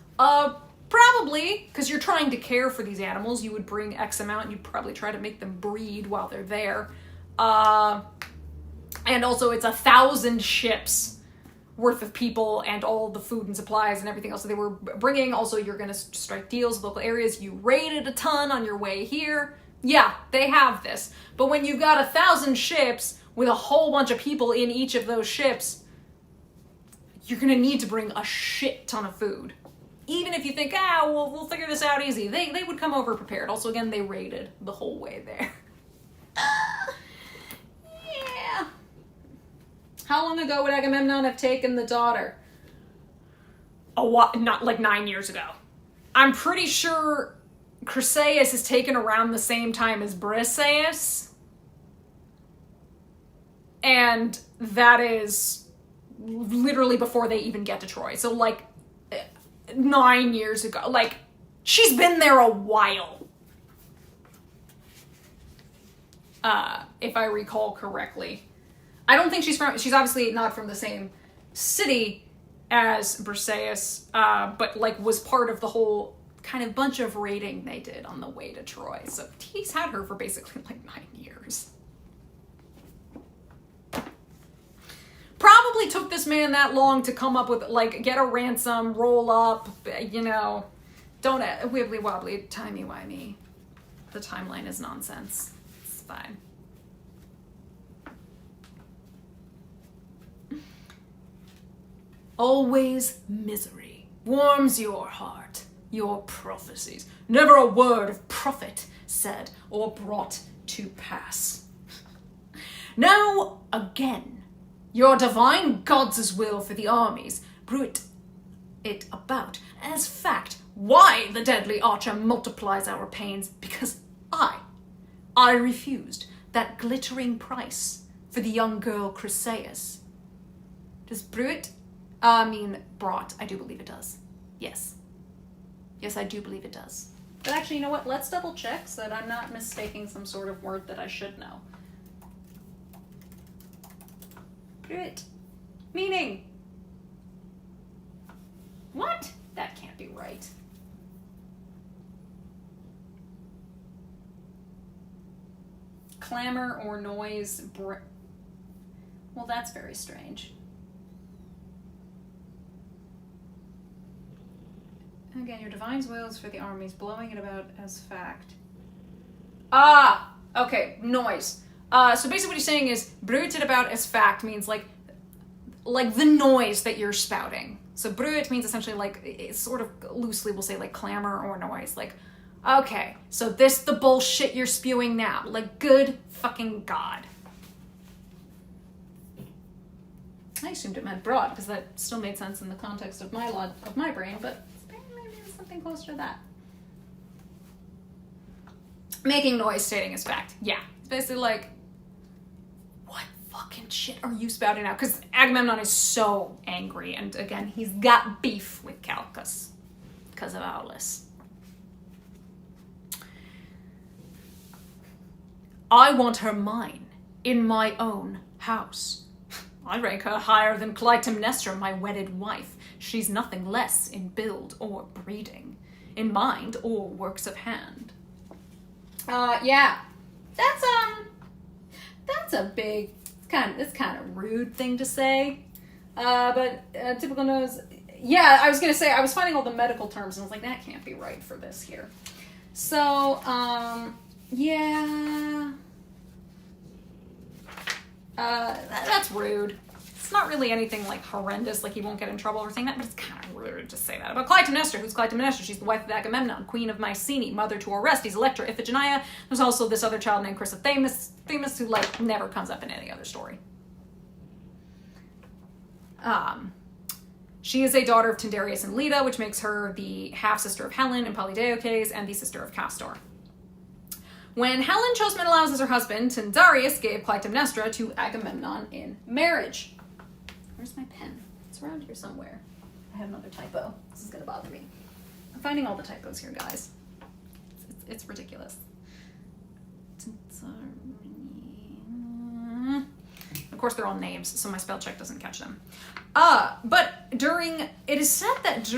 Probably, because you're trying to care for these animals, you would bring X amount, and you'd probably try to make them breed while they're there. And also it's 1,000 ships worth of people and all the food and supplies and everything else that they were bringing. Also, you're going to strike deals with local areas. You raided a ton on your way here. Yeah, they have this. But when you've got 1,000 ships with a whole bunch of people in each of those ships, you're going to need to bring a shit ton of food. Even if you think, we'll figure this out easy. They would come over prepared. Also, again, they raided the whole way there. Yeah. How long ago would Agamemnon have taken the daughter? Not like 9 years ago. I'm pretty sure Chryseis is taken around the same time as Briseis. And that is literally before they even get to Troy. So like 9 years ago. Like, she's been there a while. If I recall correctly. I don't think she's obviously not from the same city as Briseis, but like was part of the whole kind of bunch of raiding they did on the way to Troy. So he's had her for basically like 9 years. Probably took this man that long to come up with, like, get a ransom, roll up, you know, don't wibbly wobbly, timey wimey. The timeline is nonsense. It's fine. Always misery warms your heart, your prophecies. Never a word of profit said or brought to pass. Now again, your divine gods' will for the armies brought it about as fact. Why the deadly archer multiplies our pains? Because I refused that glittering price for the young girl Chryseis. Does Bruit brought. I do believe it does. Yes. Yes, I do believe it does. But actually, you know what? Let's double check so that I'm not mistaking some sort of word that I should know. Bruit. Meaning. What? That can't be right. Clamor or noise. Well, that's very strange. Again, your divine's wills for the armies, blowing it about as fact. Ah! Okay, noise. So basically what he's saying is, bruit it about as fact means like the noise that you're spouting. So bruit means essentially like, it's sort of loosely we'll say like clamor or noise. Like, okay, so this the bullshit you're spewing now. Like, good fucking God. I assumed it meant broad, because that still made sense in the context of my brain, but something closer to that. Making noise, stating as fact. Yeah. It's basically like, what fucking shit are you spouting out? Because Agamemnon is so angry, and again, he's got beef with Calchas because of Aulis. I want her mine, in my own house. I rank her higher than Clytemnestra, my wedded wife. She's nothing less in build or breeding, in mind or works of hand. Yeah. That's a big, it's kind of rude thing to say. But typical knows, yeah, I was going to say, I was finding all the medical terms and I was like, that can't be right for this here. So, yeah. That's rude. It's not really anything like horrendous, like he won't get in trouble for saying that, but it's kind of rude to say that. About Clytemnestra, who's Clytemnestra? She's the wife of Agamemnon, queen of Mycenae, mother to Orestes, Electra, Iphigenia. There's also this other child named Chrysothemis, who like never comes up in any other story. She is a daughter of Tyndareus and Leda, which makes her the half-sister of Helen and Polydeuces and the sister of Castor. When Helen chose Menelaus as her husband, Tyndareus gave Clytemnestra to Agamemnon in marriage. Where's my pen? It's around here somewhere. I have another typo. This is going to bother me. I'm finding all the typos here, guys. It's ridiculous. Of course, they're all names, so my spell check doesn't catch them. But it is said that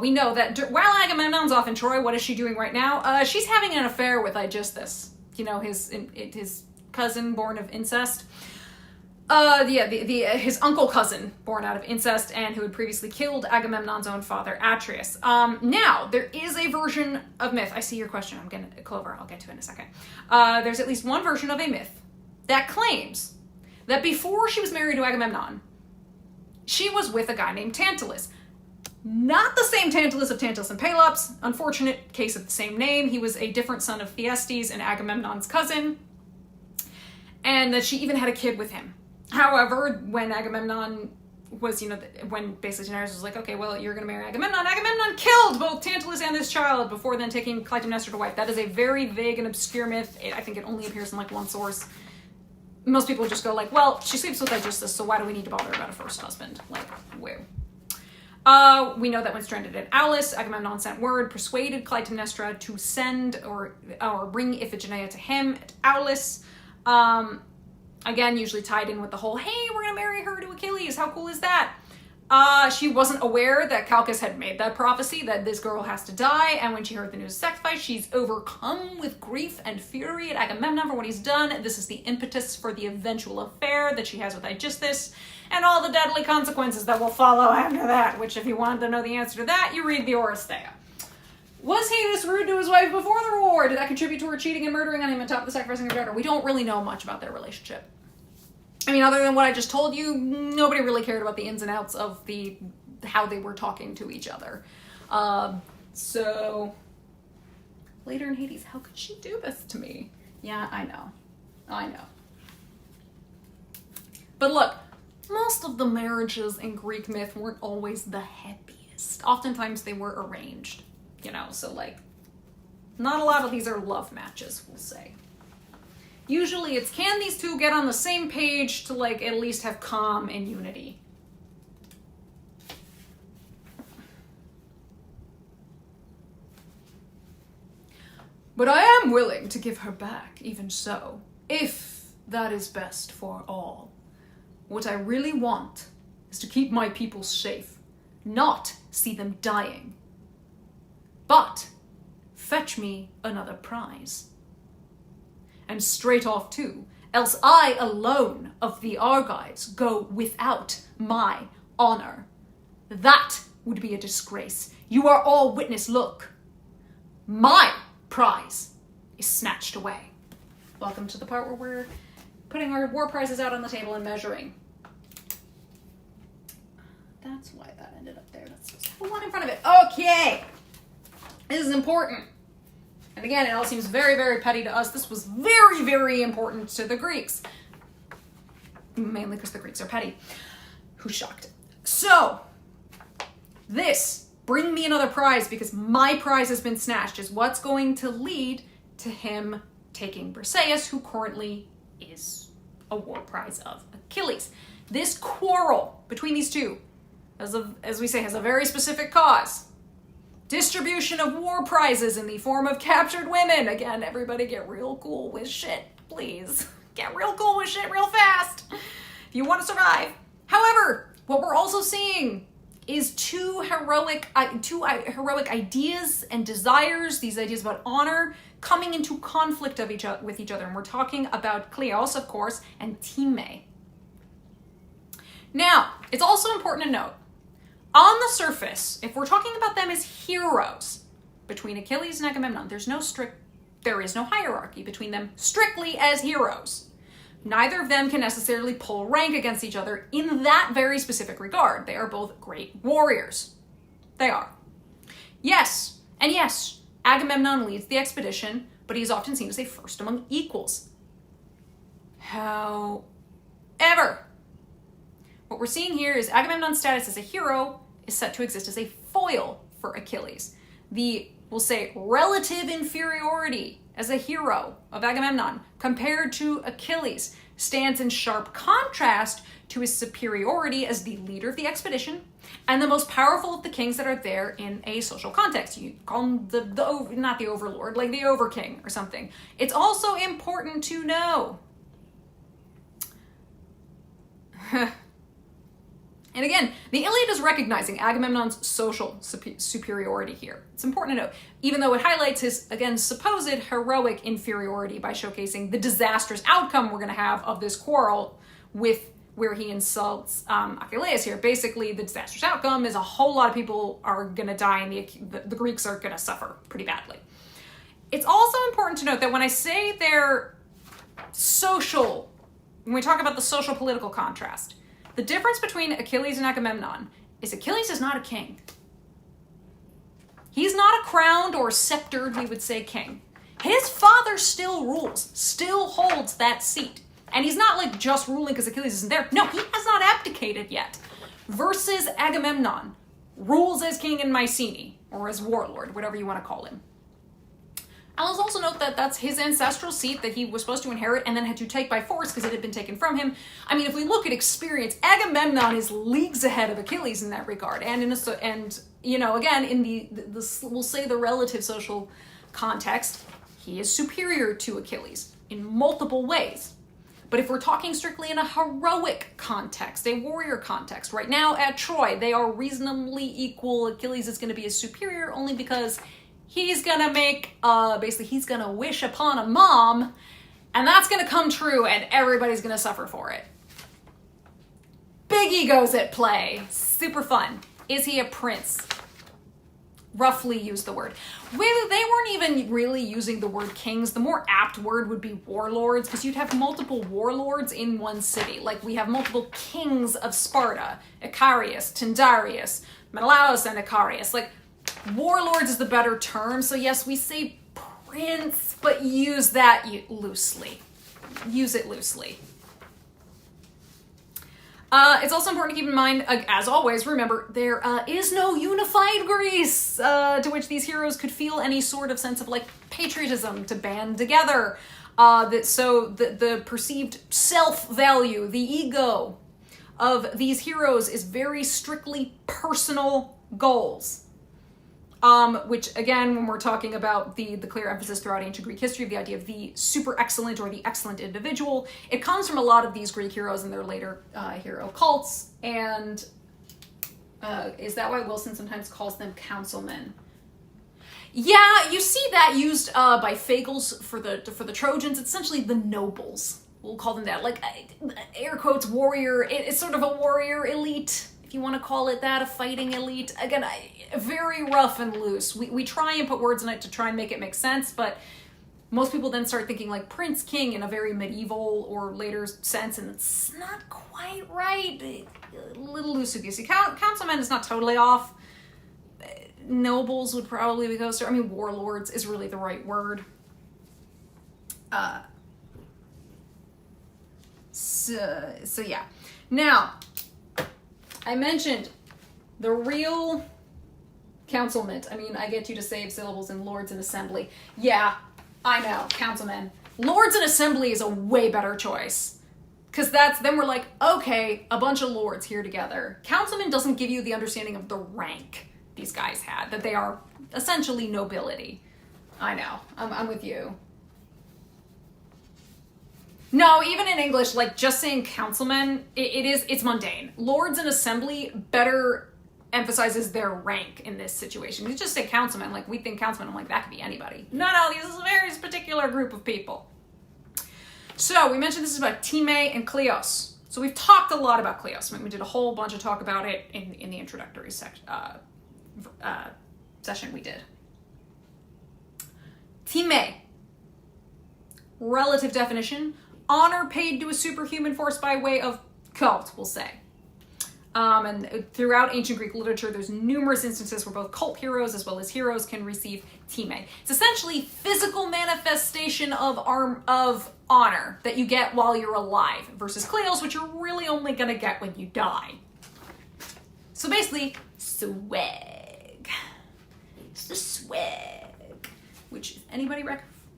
we know that while Agamemnon's off in Troy, what is she doing right now? She's having an affair with Aegisthus, his cousin born of incest. His uncle cousin born out of incest and who had previously killed Agamemnon's own father, Atreus. Now, there is a version of myth. I see your question. Clover, I'll get to it in a second. There's at least one version of a myth that claims that before she was married to Agamemnon, she was with a guy named Tantalus. Not the same Tantalus of Tantalus and Pelops. Unfortunate case of the same name. He was a different son of Thyestes and Agamemnon's cousin. And that she even had a kid with him. However, when Agamemnon was, when basically Tyndareus was like, okay, well, you're going to marry Agamemnon. Agamemnon killed both Tantalus and this child before then taking Clytemnestra to wife. That is a very vague and obscure myth. I think it only appears in one source. Most people just go well, she sleeps with Aegisthus, so why do we need to bother about a first husband? Woo. We know that when stranded at Aulis, Agamemnon sent word, persuaded Clytemnestra to send or bring Iphigenia to him at Aulis. Again, usually tied in with the whole, hey, we're going to marry her to Achilles. How cool is that? She wasn't aware that Calchas had made that prophecy that this girl has to die. And when she heard the news of sacrifice, she's overcome with grief and fury at Agamemnon for what he's done. This is the impetus for the eventual affair that she has with Aegisthus and all the deadly consequences that will follow after that, which if you wanted to know the answer to that, you read the Oresteia. Was he this rude to his wife before the war? Did that contribute to her cheating and murdering on him on top of the sacrificing her daughter? We don't really know much about their relationship. Other than what I just told you, nobody really cared about the ins and outs of how they were talking to each other. So, later in Hades, how could she do this to me? Yeah, I know. But look, most of the marriages in Greek myth weren't always the happiest. Oftentimes they were arranged. So not a lot of these are love matches, we'll say. Usually it's, can these two get on the same page to at least have calm and unity? But I am willing to give her back, even so, if that is best for all. What I really want is to keep my people safe, not see them dying. But fetch me another prize. And straight off too, else I alone of the Argives go without my honor. That would be a disgrace. You are all witness, look. My prize is snatched away. Welcome to the part where we're putting our war prizes out on the table and measuring. That's why that ended up there. That's supposed to have one in front of it. Okay. This is important. And again, it all seems very, very petty to us. This was very, very important to the Greeks. Mainly because the Greeks are petty. Who's shocked? So, this, bring me another prize because my prize has been snatched, is what's going to lead to him taking Briseis, who currently is a war prize of Achilles. This quarrel between these two, as we say, has a very specific cause. Distribution of war prizes in the form of captured women. Again, everybody get real cool with shit, please. Get real cool with shit real fast if you want to survive. However, what we're also seeing is two heroic ideas and desires, these ideas about honor, coming into conflict with each other. And we're talking about Cleos, of course, and Time. Now, it's also important to note, on the surface, if we're talking about them as heroes, between Achilles and Agamemnon, there is no hierarchy between them strictly as heroes. Neither of them can necessarily pull rank against each other in that very specific regard. They are both great warriors. They are. Yes, Agamemnon leads the expedition, but he is often seen as a first among equals. However, what we're seeing here is Agamemnon's status as a hero is set to exist as a foil for Achilles. The, we'll say, relative inferiority as a hero of Agamemnon compared to Achilles stands in sharp contrast to his superiority as the leader of the expedition and the most powerful of the kings that are there in a social context. You call him not the overlord, like the overking or something. It's also important to know And again, the Iliad is recognizing Agamemnon's social superiority here. It's important to note, even though it highlights his, again, supposed heroic inferiority by showcasing the disastrous outcome we're going to have of this quarrel with where he insults Achilles here. Basically, the disastrous outcome is a whole lot of people are going to die and the Greeks are going to suffer pretty badly. It's also important to note that when I say they're social, when we talk about the social political contrast, the difference between Achilles and Agamemnon is Achilles is not a king. He's not a crowned or sceptered, we would say, king. His father still rules, still holds that seat. And he's not like just ruling because Achilles isn't there. No, he has not abdicated yet. Versus Agamemnon, rules as king in Mycenae, or as warlord, whatever you want to call him. And let's also note that that's his ancestral seat that he was supposed to inherit and then had to take by force because it had been taken from him. I mean, if we look at experience, Agamemnon is leagues ahead of Achilles in that regard. And again, in the we'll say the relative social context, he is superior to Achilles in multiple ways. But if we're talking strictly in a heroic context, a warrior context, right now at Troy, they are reasonably equal. Achilles is going to be a superior only because he's gonna he's gonna wish upon a mom, and that's gonna come true, and everybody's gonna suffer for it. Big egos at play. Super fun. Is he a prince? Roughly use the word. They weren't even really using the word kings. The more apt word would be warlords, because you'd have multiple warlords in one city. Like we have multiple kings of Sparta, Icarius, Tyndareus, Menelaus, and Icarius. Like, warlords is the better term, so yes, we say prince, but use that loosely. Use it loosely. It's also important to keep in mind, as always, remember, there is no unified Greece to which these heroes could feel any sort of sense of like patriotism to band together. So the perceived self-value, the ego of these heroes is very strictly personal goals. Which again, when we're talking about the clear emphasis throughout ancient Greek history of the idea of the super excellent or the excellent individual, it comes from a lot of these Greek heroes and their later hero cults. And is that why Wilson sometimes calls them councilmen? Yeah, you see that used by Fagles for the Trojans. It's essentially the nobles. We'll call them that. Like air quotes warrior. It's sort of a warrior elite, if you want to call it that, a fighting elite. Again, very rough and loose. We try and put words in it to try and make it make sense, but most people then start thinking like prince, king in a very medieval or later sense, and it's not quite right. A little loosey-goosey. Councilmen is not totally off. Nobles would probably be closer. I mean, warlords is really the right word. So yeah. Now, I mentioned the real councilmen. I mean, I get you to save syllables in lords and assembly. Yeah, I know, councilmen. Lords and assembly is a way better choice. Because then we're like, okay, a bunch of lords here together. Councilmen doesn't give you the understanding of the rank these guys had, that they are essentially nobility. I know, I'm with you. No, even in English, like just saying councilmen, it's mundane. Lords and assembly better emphasizes their rank in this situation. You just say councilmen, like we think councilmen, I'm like, that could be anybody. No, this is a very particular group of people. So we mentioned this is about Time and Cleos. So we've talked a lot about Cleos. I mean, we did a whole bunch of talk about it in the introductory session we did. Time. Relative definition. Honor paid to a superhuman force by way of cult, we'll say. And throughout ancient Greek literature, there's numerous instances where both cult heroes as well as heroes can receive time. It's essentially physical manifestation of honor that you get while you're alive versus Cleos, which you're really only going to get when you die. So basically, swag. It's the swag. Which, if anybody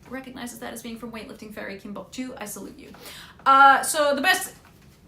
recognizes that as being from Weightlifting Fairy Timbuktu, I salute you. So the best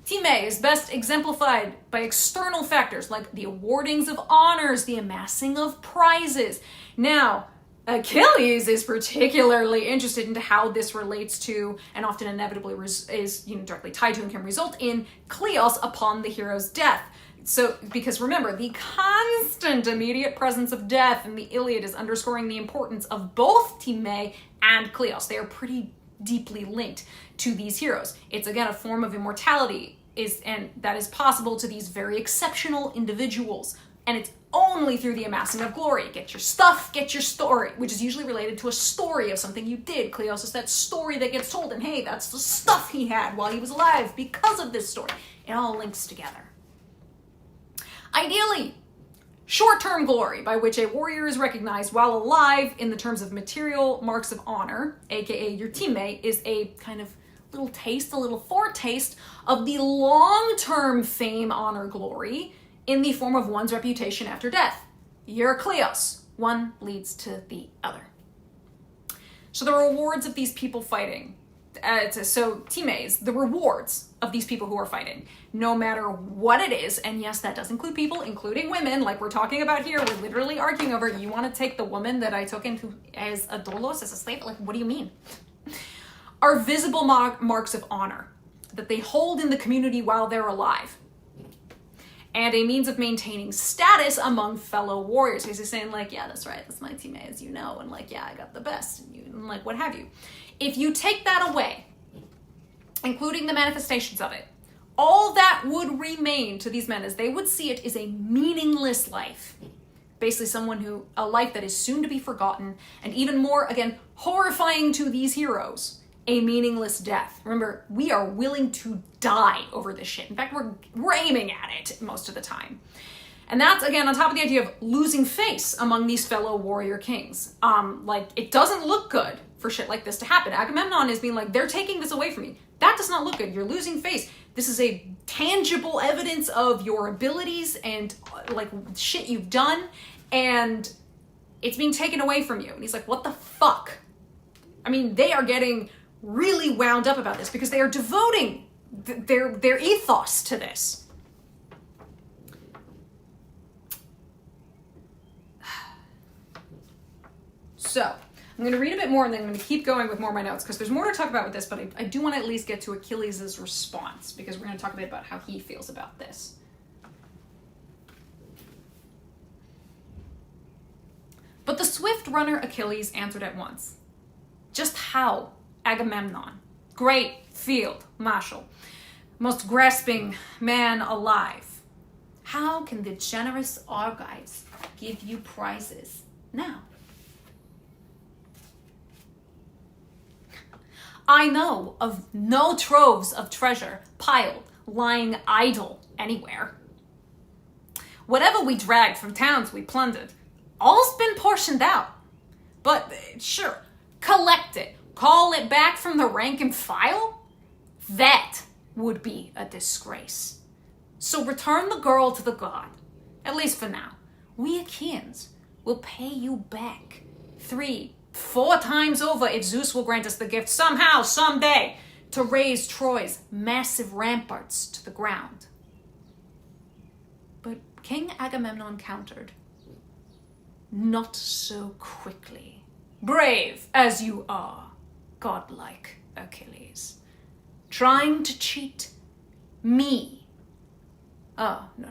time is best exemplified by external factors like the awardings of honors, the amassing of prizes. Now, Achilles is particularly interested into how this relates to, and often inevitably is directly tied to and can result in, Cleos upon the hero's death. So, because remember, the constant immediate presence of death in the Iliad is underscoring the importance of both Time and Cleos. They are pretty deeply linked to these heroes. It's again a form of immortality and that is possible to these very exceptional individuals. And it's only through the amassing of glory. Get your stuff, get your story, which is usually related to a story of something you did. Cleos is that story that gets told, and hey, that's the stuff he had while he was alive because of this story. It all links together. Ideally, short-term glory, by which a warrior is recognized while alive in the terms of material marks of honor, aka your teammate, is a kind of little taste, a little foretaste of the long-term fame, honor, glory in the form of one's reputation after death. You're Cleos. One leads to the other. So the rewards of these people fighting. So teammates, the rewards of these people who are fighting, no matter what it is, and yes, that does include people, including women, like we're talking about here. We're literally arguing over, you want to take the woman that I took into as a dolos, as a slave? Like, what do you mean? Are visible marks of honor that they hold in the community while they're alive, and a means of maintaining status among fellow warriors. Basically saying like, yeah, that's right, that's my teammate, as you know, and like, yeah, I got the best, and like, what have you. If you take that away, including the manifestations of it, all that would remain to these men as they would see it is a meaningless life. Basically a life that is soon to be forgotten, and even more, again, horrifying to these heroes, a meaningless death. Remember, we are willing to die over this shit. In fact, we're aiming at it most of the time. And that's, again, on top of the idea of losing face among these fellow warrior kings. Like, it doesn't look good for shit like this to happen. Agamemnon is being like, they're taking this away from me. That does not look good. You're losing face. This is a tangible evidence of your abilities and like shit you've done, and it's being taken away from you. And he's like, what the fuck? I mean, they are getting really wound up about this because they are devoting their ethos to this. So, I'm going to read a bit more and then I'm going to keep going with more of my notes because there's more to talk about with this, but I do want to at least get to Achilles' response because we're going to talk a bit about how he feels about this. But the swift runner Achilles answered at once. Just how, Agamemnon, great field marshal, most grasping man alive, how can the generous Argives give you prizes now? I know of no troves of treasure piled, lying idle anywhere. Whatever we dragged from towns we plundered, all's been portioned out. But sure, collect it, call it back from the rank and file? That would be a disgrace. So return the girl to the god, at least for now. We Achaeans will pay you back 3-4 times over if Zeus will grant us the gift somehow, someday, to raise Troy's massive ramparts to the ground. But King Agamemnon countered, not so quickly. Brave as you are, godlike Achilles, trying to cheat me. Oh, no.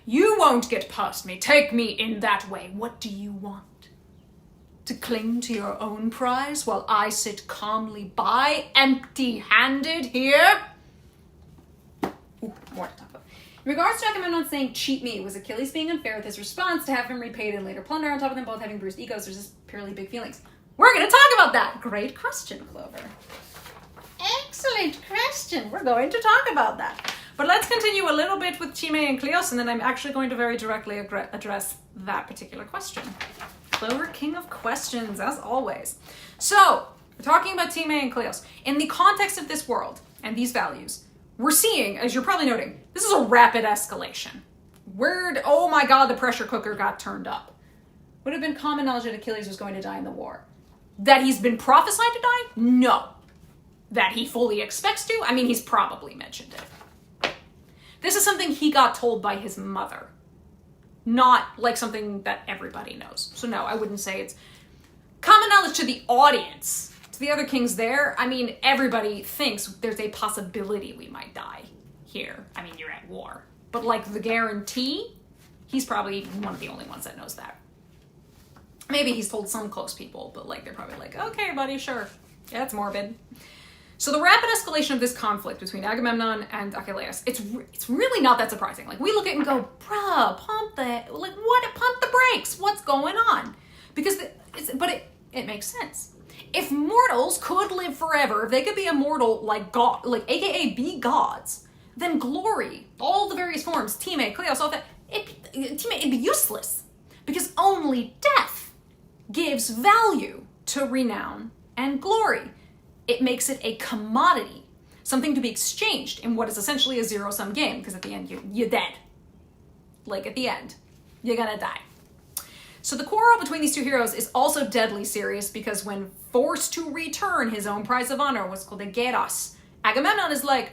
You won't get past me. Take me in that way. What do you want? To cling to your own prize while I sit calmly by, empty-handed here? Ooh, more to talk about. In regards to Agamemnon saying, cheat me, was Achilles being unfair with his response to have him repaid in later plunder on top of them both having bruised egos? There's just purely big feelings. We're going to talk about that. Great question, Clover. Excellent question. We're going to talk about that. But let's continue a little bit with Time and Cleos, and then I'm actually going to very directly address that particular question. Clover, king of questions, as always. So, we're talking about Time and Cleos. In the context of this world and these values, we're seeing, as you're probably noting, this is a rapid escalation. Oh my god, the pressure cooker got turned up. Would have been common knowledge that Achilles was going to die in the war. That he's been prophesied to die? No. That he fully expects to? I mean, he's probably mentioned it. This is something he got told by his mother. Not like something that everybody knows. So no, I wouldn't say it's common knowledge to the audience. To the other kings there, I mean, everybody thinks there's a possibility we might die here. I mean, you're at war. But like the guarantee, he's probably one of the only ones that knows that. Maybe he's told some close people, but like they're probably like, okay, buddy, sure. Yeah, that's morbid. So the rapid escalation of this conflict between Agamemnon and Achilles, it's really not that surprising. Like we look at it and go, bruh, pump the brakes. What's going on? Because it makes sense. If mortals could live forever, if they could be immortal like God, like AKA be gods, then glory, all the various forms, Time, Cleos, all that, it'd be useless. Because only death gives value to renown and glory. It makes it a commodity, something to be exchanged in what is essentially a zero-sum game, because at the end, you're dead. Like at the end, you're gonna die. So the quarrel between these two heroes is also deadly serious, because when forced to return his own prize of honor, what's called a geros, Agamemnon is like,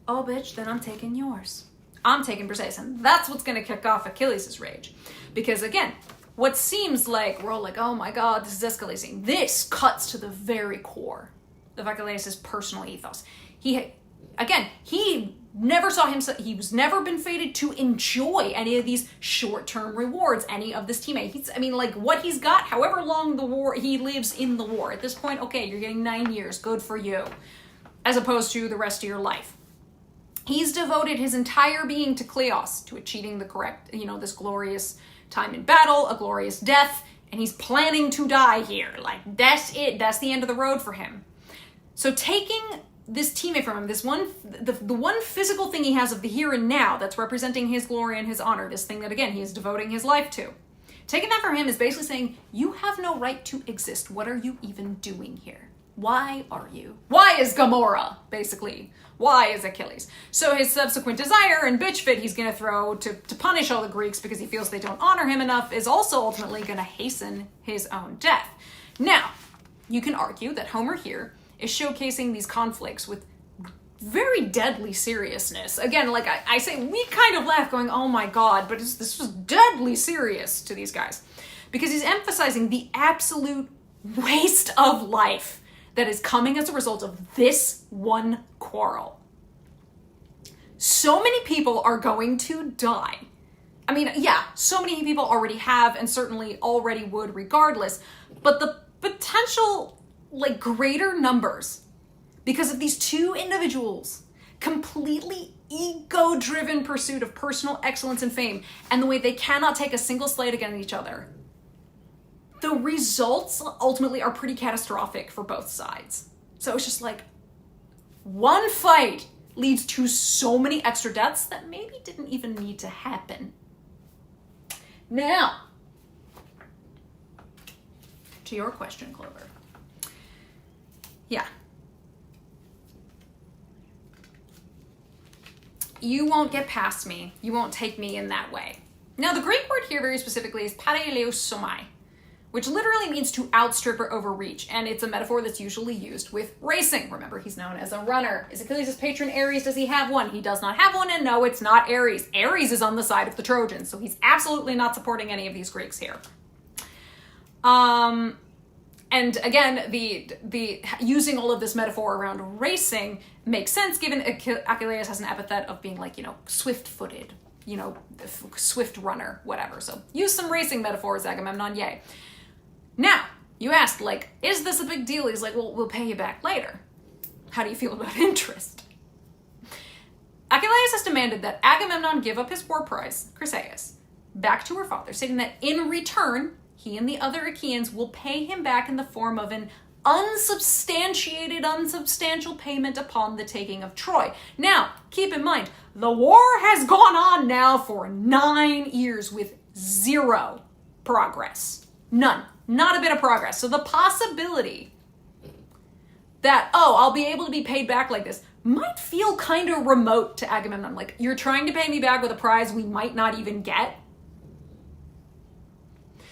oh bitch, then I'm taking yours. I'm taking Briseis, and that's what's gonna kick off Achilles' rage. Because again, what seems like, we're all like, oh my god, this is escalating. This cuts to the very core of Achilles' personal ethos. He never saw himself, he was never been fated to enjoy any of these short-term rewards, any of this teammate. What he's got, however long the war, he lives in the war. At this point, okay, you're getting 9 years, good for you, as opposed to the rest of your life. He's devoted his entire being to Cleos, to achieving the correct, this glorious time in battle, a glorious death, and he's planning to die here. Like, that's it, that's the end of the road for him. So taking this teammate from him, the one physical thing he has of the here and now that's representing his glory and his honor, this thing that, again, he is devoting his life to. Taking that from him is basically saying, you have no right to exist. What are you even doing here? Why are you? Why is Gamora, basically? Why is Achilles? So his subsequent desire and bitch fit he's going to throw to punish all the Greeks because he feels they don't honor him enough is also ultimately going to hasten his own death. Now, you can argue that Homer here is showcasing these conflicts with very deadly seriousness. Again, like I say, we kind of laugh going, oh my god, but this was deadly serious to these guys. Because he's emphasizing the absolute waste of life that is coming as a result of this one quarrel. So many people are going to die. I mean, yeah, so many people already have and certainly already would regardless, but the potential greater numbers because of these two individuals' completely ego-driven pursuit of personal excellence and fame and the way they cannot take a single slight against each other. The results ultimately are pretty catastrophic for both sides. So it's just like one fight leads to so many extra deaths that maybe didn't even need to happen. Now, to your question, Clover. Yeah. You won't get past me. You won't take me in that way. Now, the Greek word here very specifically is paraileosomai, which literally means to outstrip or overreach, and it's a metaphor that's usually used with racing. Remember, he's known as a runner. Is Achilles' patron Ares? Does he have one? He does not have one, and no, it's not Ares. Ares is on the side of the Trojans, so he's absolutely not supporting any of these Greeks here. And again, the using all of this metaphor around racing makes sense given Achilles has an epithet of being swift-footed, swift runner, whatever. So use some racing metaphors, Agamemnon, yay. Now, you asked, is this a big deal? He's like, well, we'll pay you back later. How do you feel about interest? Achilles has demanded that Agamemnon give up his war prize, Briseis, back to her father, stating that in return, he and the other Achaeans will pay him back in the form of an unsubstantial payment upon the taking of Troy. Now, keep in mind, the war has gone on now for 9 years with zero progress. None. Not a bit of progress. So the possibility that, I'll be able to be paid back like this might feel kind of remote to Agamemnon. Like, you're trying to pay me back with a prize we might not even get.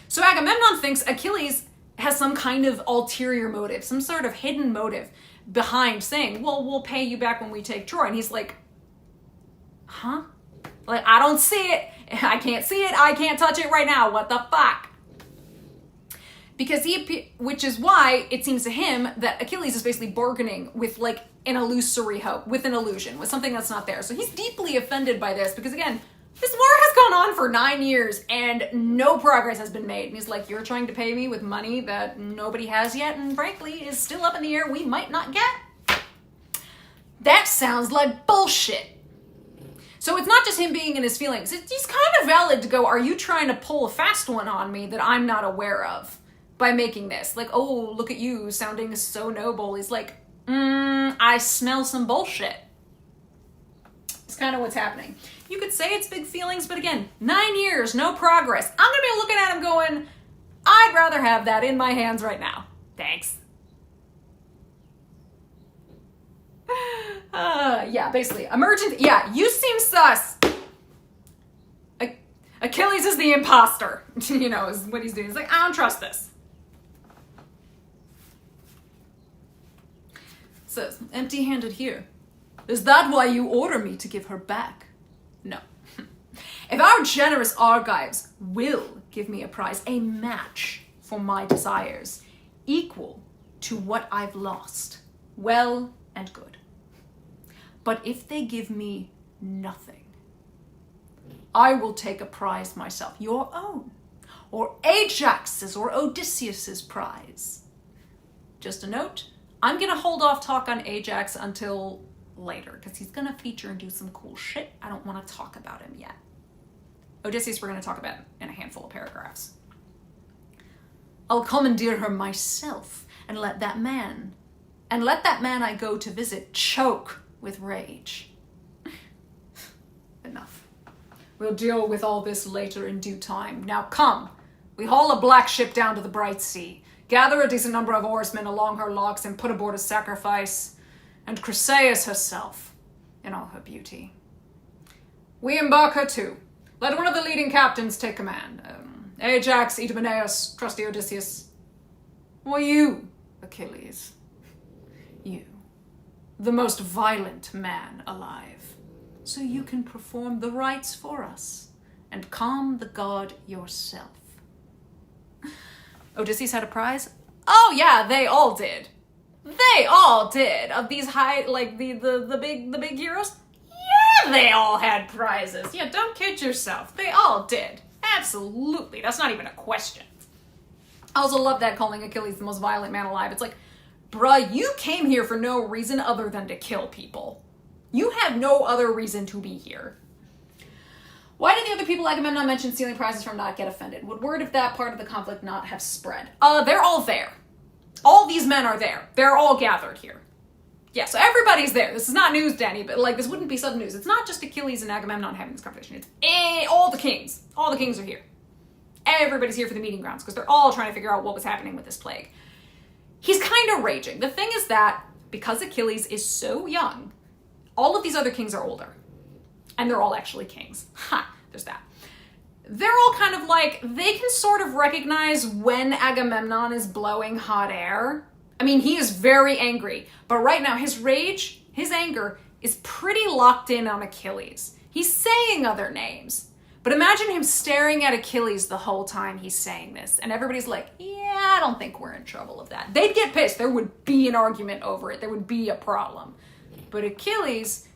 So Agamemnon thinks Achilles has some kind of ulterior motive, some sort of hidden motive behind saying, well, we'll pay you back when we take Troy. And he's like, huh? I don't see it. I can't see it. I can't touch it right now. What the fuck? Because which is why it seems to him that Achilles is basically bargaining with an illusory hope, with an illusion, with something that's not there. So he's deeply offended by this because, again, This war has gone on for 9 years and no progress has been made. And he's like, you're trying to pay me with money that nobody has yet and frankly is still up in the air we might not get? That sounds like bullshit. So it's not just him being in his feelings. He's kind of valid to go, are you trying to pull a fast one on me that I'm not aware of by making this? Like, oh, look at you sounding so noble. He's like, I smell some bullshit. It's kind of what's happening. You could say it's big feelings, but again, 9 years, no progress. I'm going to be looking at him going, I'd rather have that in my hands right now. Thanks. Yeah, basically. Emergent, yeah, you seem sus. Achilles is the imposter, you know, is what he's doing. He's like, I don't trust this. Says, empty-handed here. Is that why you order me to give her back? No. If our generous Argives will give me a prize, a match for my desires, equal to what I've lost, well and good. But if they give me nothing, I will take a prize myself, your own, or Ajax's or Odysseus's prize. Just a note, I'm going to hold off talk on Ajax until later, because he's going to feature and do some cool shit. I don't want to talk about him yet. Odysseus we're going to talk about in a handful of paragraphs. I'll commandeer her myself and let that man I go to visit choke with rage. Enough. We'll deal with all this later in due time. Now come, we haul a black ship down to the bright sea, gather a decent number of oarsmen along her locks and put aboard a sacrifice, and Chryseis herself in all her beauty. We embark her too. Let one of the leading captains take command. Ajax, Idomeneus, trusty Odysseus. Or you, Achilles. You, the most violent man alive. So you can perform the rites for us and calm the god yourself. Odysseus had a prize? Oh yeah, they all did. They all did. Of these high, like the big heroes? Yeah, they all had prizes. Yeah, don't kid yourself. They all did. Absolutely. That's not even a question. I also love that, calling Achilles the most violent man alive. It's like, bruh, you came here for no reason other than to kill people. You have no other reason to be here. Why did the other people Agamemnon mentioned stealing prizes from not get offended? Would word of that part of the conflict not have spread? They're all there. All these men are there. They're all gathered here. Yeah, so everybody's there. This is not news to anybody. Like, this wouldn't be sudden news. It's not just Achilles and Agamemnon having this conversation. It's all the kings. All the kings are here. Everybody's here for the meeting grounds because they're all trying to figure out what was happening with this plague. He's kind of raging. The thing is that because Achilles is so young, all of these other kings are older. And they're all actually kings. Ha, there's that. They're all kind of like, they can sort of recognize when Agamemnon is blowing hot air. I mean, he is very angry. But right now, his rage, his anger, is pretty locked in on Achilles. He's saying other names. But imagine him staring at Achilles the whole time he's saying this. And everybody's like, yeah, I don't think we're in trouble with that. They'd get pissed. There would be an argument over it. There would be a problem. But Achilles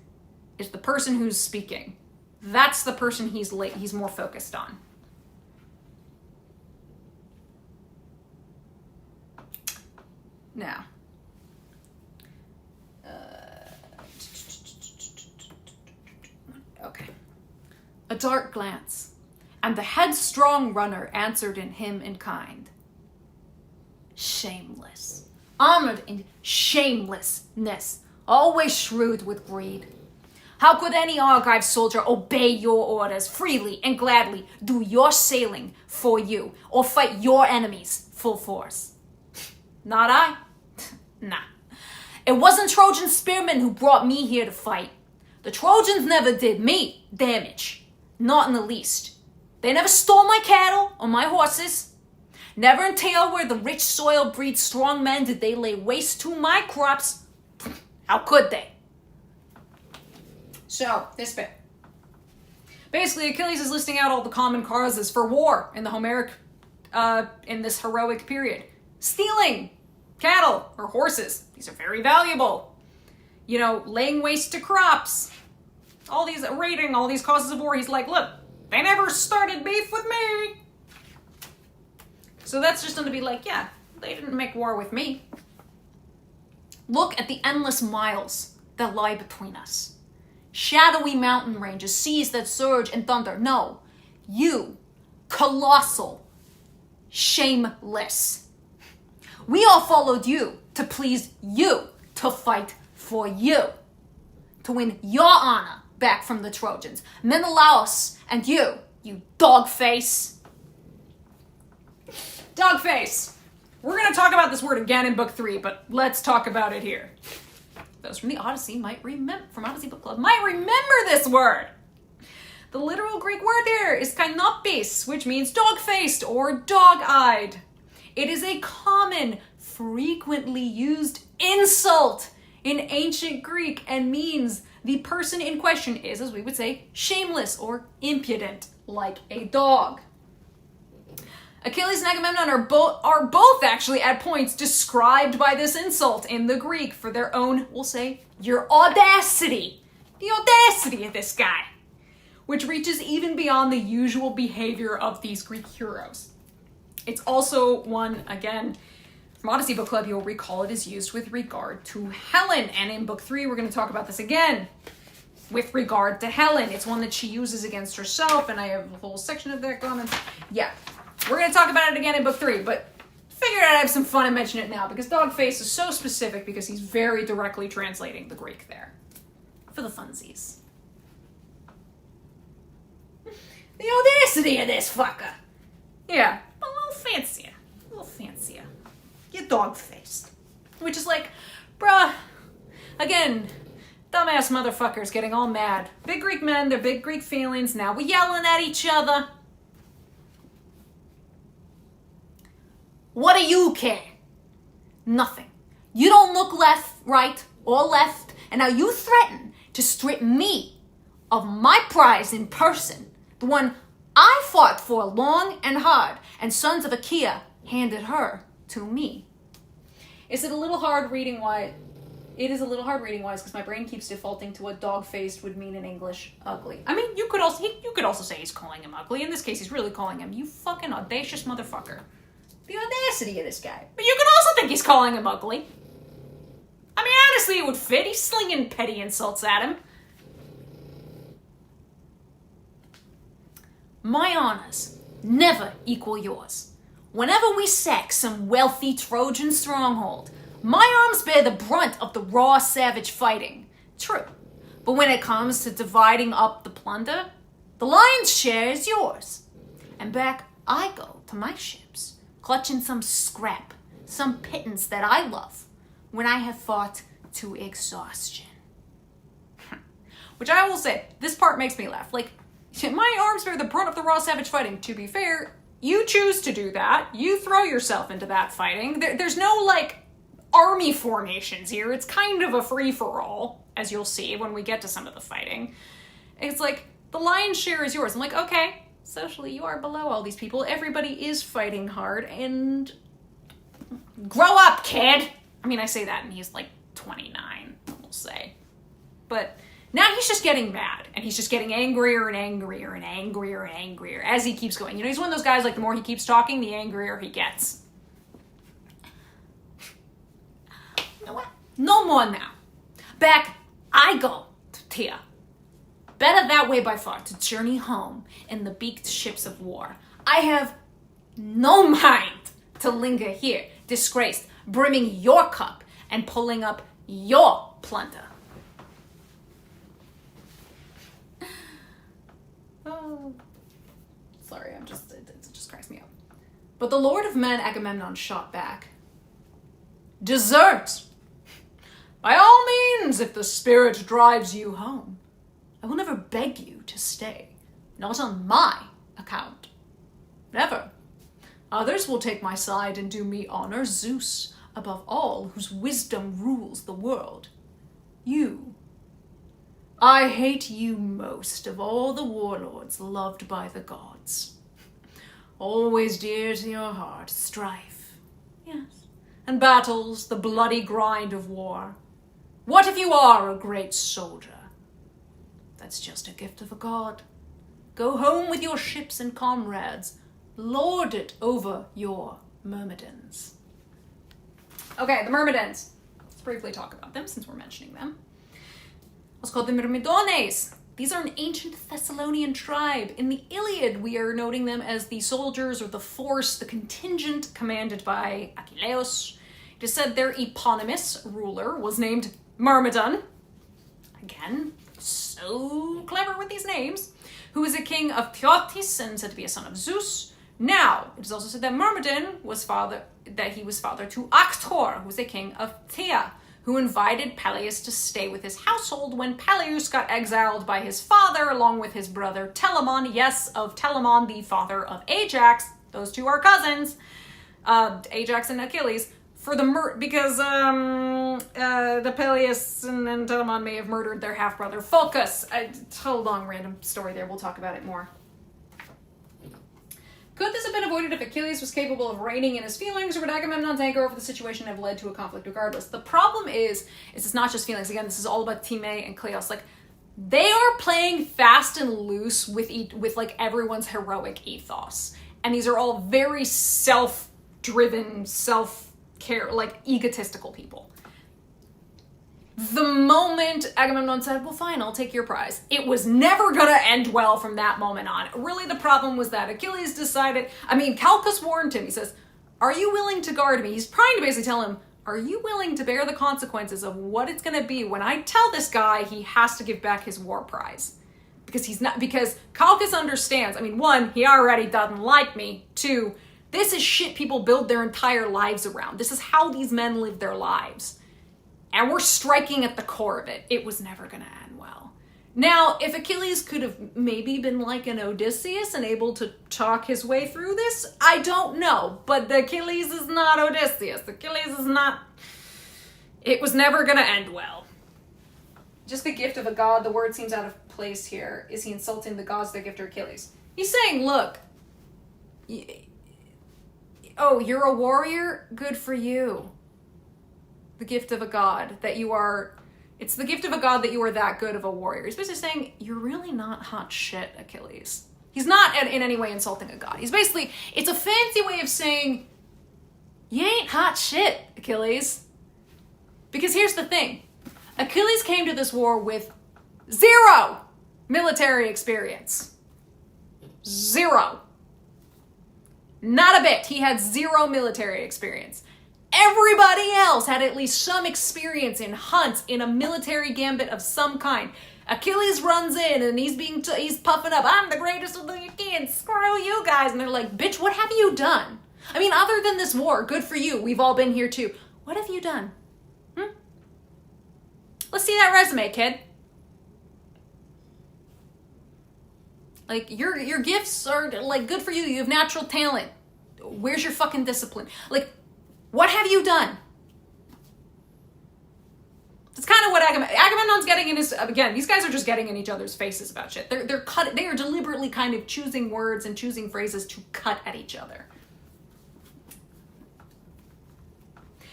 is the person who's speaking. That's the person he's more focused on. Now, okay. A dark glance, and the headstrong runner answered him in kind. Shameless, armored in shamelessness, always shrewd with greed. How could any Argive soldier obey your orders freely and gladly, do your sailing for you, or fight your enemies full force? Not I. Nah. It wasn't Trojan spearmen who brought me here to fight. The Trojans never did me damage. Not in the least. They never stole my cattle or my horses. Never in tale where the rich soil breeds strong men did they lay waste to my crops. How could they? So, this bit. Basically, Achilles is listing out all the common causes for war in the Homeric, in this heroic period. Stealing cattle or horses. These are very valuable. You know, laying waste to crops. all these raiding, all these causes of war. He's like, look, they never started beef with me. So that's just going to be like, yeah, they didn't make war with me. Look at the endless miles that lie between us. Shadowy mountain ranges, seas that surge and thunder. No, you, colossal, shameless. We all followed you to please you, to fight for you, to win your honor back from the Trojans. Menelaus and you dog face. Dog face. We're going to talk about this word again in book 3, but let's talk about it here. Those from the Odyssey from Odyssey Book Club might remember this word. The literal Greek word there is kainopis, which means dog-faced or dog-eyed. It is a common, frequently used insult in ancient Greek and means the person in question is, as we would say, shameless or impudent, like a dog. Achilles and Agamemnon are both actually at points described by this insult in the Greek for their own, we'll say, your audacity. The audacity of this guy, which reaches even beyond the usual behavior of these Greek heroes. It's also one, again, from Odyssey Book Club, you'll recall it is used with regard to Helen. And in book 3, we're going to talk about this again with regard to Helen. It's one that she uses against herself, and I have a whole section of that going on. Yeah, we're going to talk about it again in book 3, but figured I'd have some fun and mention it now because Dogface is so specific because he's very directly translating the Greek there. For the funsies. The audacity of this fucker. Yeah, a little fancier. You're dog-faced. Which is like, bruh, again, dumbass motherfuckers getting all mad. Big Greek men, their big Greek feelings, now we're yelling at each other. What do you care? Nothing. You don't look right or left, and now you threaten to strip me of my prize in person, the one I fought for long and hard, and sons of Achaea handed her to me. Is it a little hard reading why? It is a little hard reading wise because my brain keeps defaulting to what dog-faced would mean in English, ugly. I mean, you could also say he's calling him ugly. In this case, he's really calling him, you fucking audacious motherfucker. The audacity of this guy. But you could also think he's calling him ugly. I mean, honestly, it would fit. He's slinging petty insults at him. My honors never equal yours. Whenever we sack some wealthy Trojan stronghold, my arms bear the brunt of the raw savage fighting. True. But when it comes to dividing up the plunder, the lion's share is yours. And back I go to my ships, clutching some scrap, some pittance that I love, when I have fought to exhaustion. Which I will say, this part makes me laugh. Like, my arms bear the brunt of the raw savage fighting. To be fair, you choose to do that. You throw yourself into that fighting. There's no, like, army formations here. It's kind of a free-for-all, as you'll see when we get to some of the fighting. It's like, the lion's share is yours. I'm like, okay, socially you are below all these people. Everybody is fighting hard, and grow up, kid! I mean, I say that, and he's like 29, we'll say. But now he's just getting mad, and he's just getting angrier and angrier and angrier and angrier as he keeps going. You know, he's one of those guys, like, the more he keeps talking, the angrier he gets. You know what? No more now. Back I go to Tyre. Better that way by far, to journey home in the beaked ships of war. I have no mind to linger here, disgraced, brimming your cup and pulling up your plunder. Oh, sorry, it just cracks me up. But the Lord of Men, Agamemnon, shot back. Desert! By all means, if the spirit drives you home. I will never beg you to stay, not on my account. Never. Others will take my side and do me honor, Zeus, above all, whose wisdom rules the world. You. I hate you most of all the warlords loved by the gods. Always dear to your heart, strife. Yes. And battles, the bloody grind of war. What if you are a great soldier? That's just a gift of a god. Go home with your ships and comrades. Lord it over your Myrmidons. Okay, the Myrmidons. Let's briefly talk about them since we're mentioning them. Let's call them Myrmidones. These are an ancient Thessalonian tribe. In the Iliad, we are noting them as the soldiers or the force, the contingent commanded by Achilles. It is said their eponymous ruler was named Myrmidon. Again, so clever with these names. Who is a king of Thetis and said to be a son of Zeus. Now, it is also said that Myrmidon was father to Actor, who was a king of Thea, who invited Peleus to stay with his household when Peleus got exiled by his father along with his brother Telamon. Yes, of Telamon, the father of Ajax. Those two are cousins, Ajax and Achilles. Because the Peleus and Telamon may have murdered their half-brother Phocus. A whole long random story there. We'll talk about it more. Could this have been avoided if Achilles was capable of reining in his feelings, or would Agamemnon's anger over the situation have led to a conflict regardless? The problem is it's not just feelings. Again, this is all about Time and Cleos. Like, they are playing fast and loose with like everyone's heroic ethos. And these are all very self-driven, self-care, like egotistical people. The moment Agamemnon said, well, fine, I'll take your prize, it was never going to end well from that moment on. Really, the problem was that Achilles decided, Calchas warned him. He says, are you willing to guard me? He's trying to basically tell him, are you willing to bear the consequences of what it's going to be when I tell this guy he has to give back his war prize? Because Calchas understands. One, he already doesn't like me. Two, this is shit people build their entire lives around. This is how these men live their lives. And we're striking at the core of it. It was never going to end well. Now, if Achilles could have maybe been like an Odysseus and able to talk his way through this, I don't know. But Achilles is not Odysseus. Achilles is not... It was never going to end well. Just the gift of a god, the word seems out of place here. Is he insulting the gods that gift to Achilles? He's saying, look, oh, you're a warrior? Good for you. The gift of a god that you are, it's the gift of a god that you are that good of a warrior. He's basically saying, you're really not hot shit, Achilles. He's not in any way insulting a god. He's basically, it's a fancy way of saying, you ain't hot shit, Achilles. Because here's the thing. Achilles came to this war with 0 military experience. 0. Not a bit. He had 0 military experience. Everybody else had at least some experience in hunts, in a military gambit of some kind. Achilles runs in and he's puffing up, I'm the greatest of the Achaeans, screw you guys. And they're like, bitch, what have you done? Other than this war, good for you, we've all been here too. What have you done? Let's see that resume, kid. Like, your gifts are, like, good for you, you have natural talent. Where's your fucking discipline? Like, what have you done? That's kind of what Agamemnon's getting in his... Again, these guys are just getting in each other's faces about shit. They are deliberately kind of choosing words and choosing phrases to cut at each other.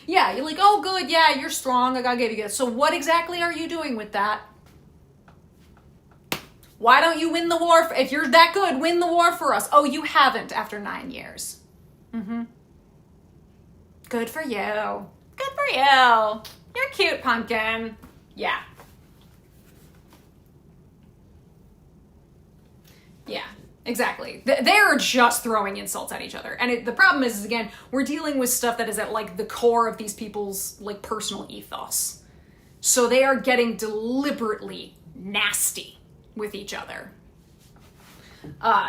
Yeah, you're like, oh, good, yeah, you're strong, I gotta give you gifts. So what exactly are you doing with that? Why don't you win the war? If you're that good, win the war for us. Oh, you haven't after 9 years. Good for you. Good for you. You're cute, pumpkin. Yeah. Yeah, exactly. They're just throwing insults at each other. And the problem is, again, we're dealing with stuff that is at, like, the core of these people's, like, personal ethos. So they are getting deliberately nasty with each other.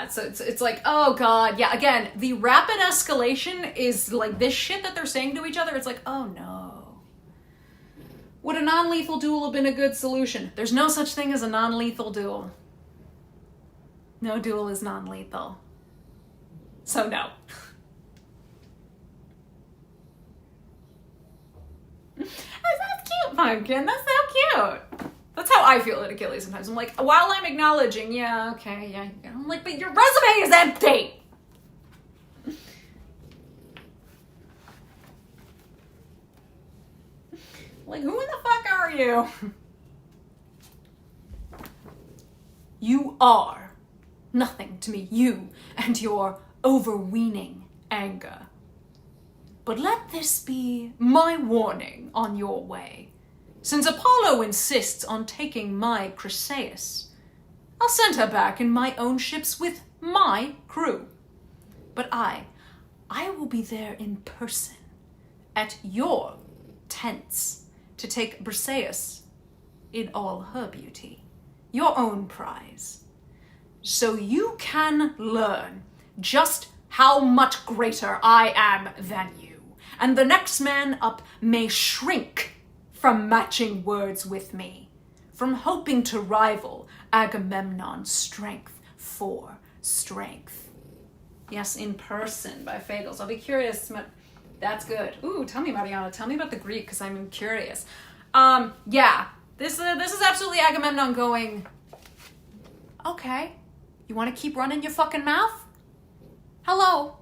So it's like, oh god, yeah, again, the rapid escalation is like this shit that they're saying to each other. It's like, oh no. Would a non-lethal duel have been a good solution? There's no such thing as a non-lethal duel. No duel is non-lethal. So no. That's cute, pumpkin. That's so cute. That's how I feel at Achilles sometimes. I'm like, while I'm acknowledging, yeah, okay, yeah. I'm like, but your resume is empty. Like, who in the fuck are you? You are nothing to me, you and your overweening anger. But let this be my warning on your way. Since Apollo insists on taking my Briseis, I'll send her back in my own ships with my crew. But I will be there in person, at your tents, to take Briseis in all her beauty, your own prize. So you can learn just how much greater I am than you, and the next man up may shrink from matching words with me, from hoping to rival Agamemnon's strength for strength. Yes, in person by Fagels. I'll be curious. That's good. Ooh, tell me, Mariana. Tell me about the Greek, because I'm curious. Yeah. This is absolutely Agamemnon going, okay, you want to keep running your fucking mouth? Hello.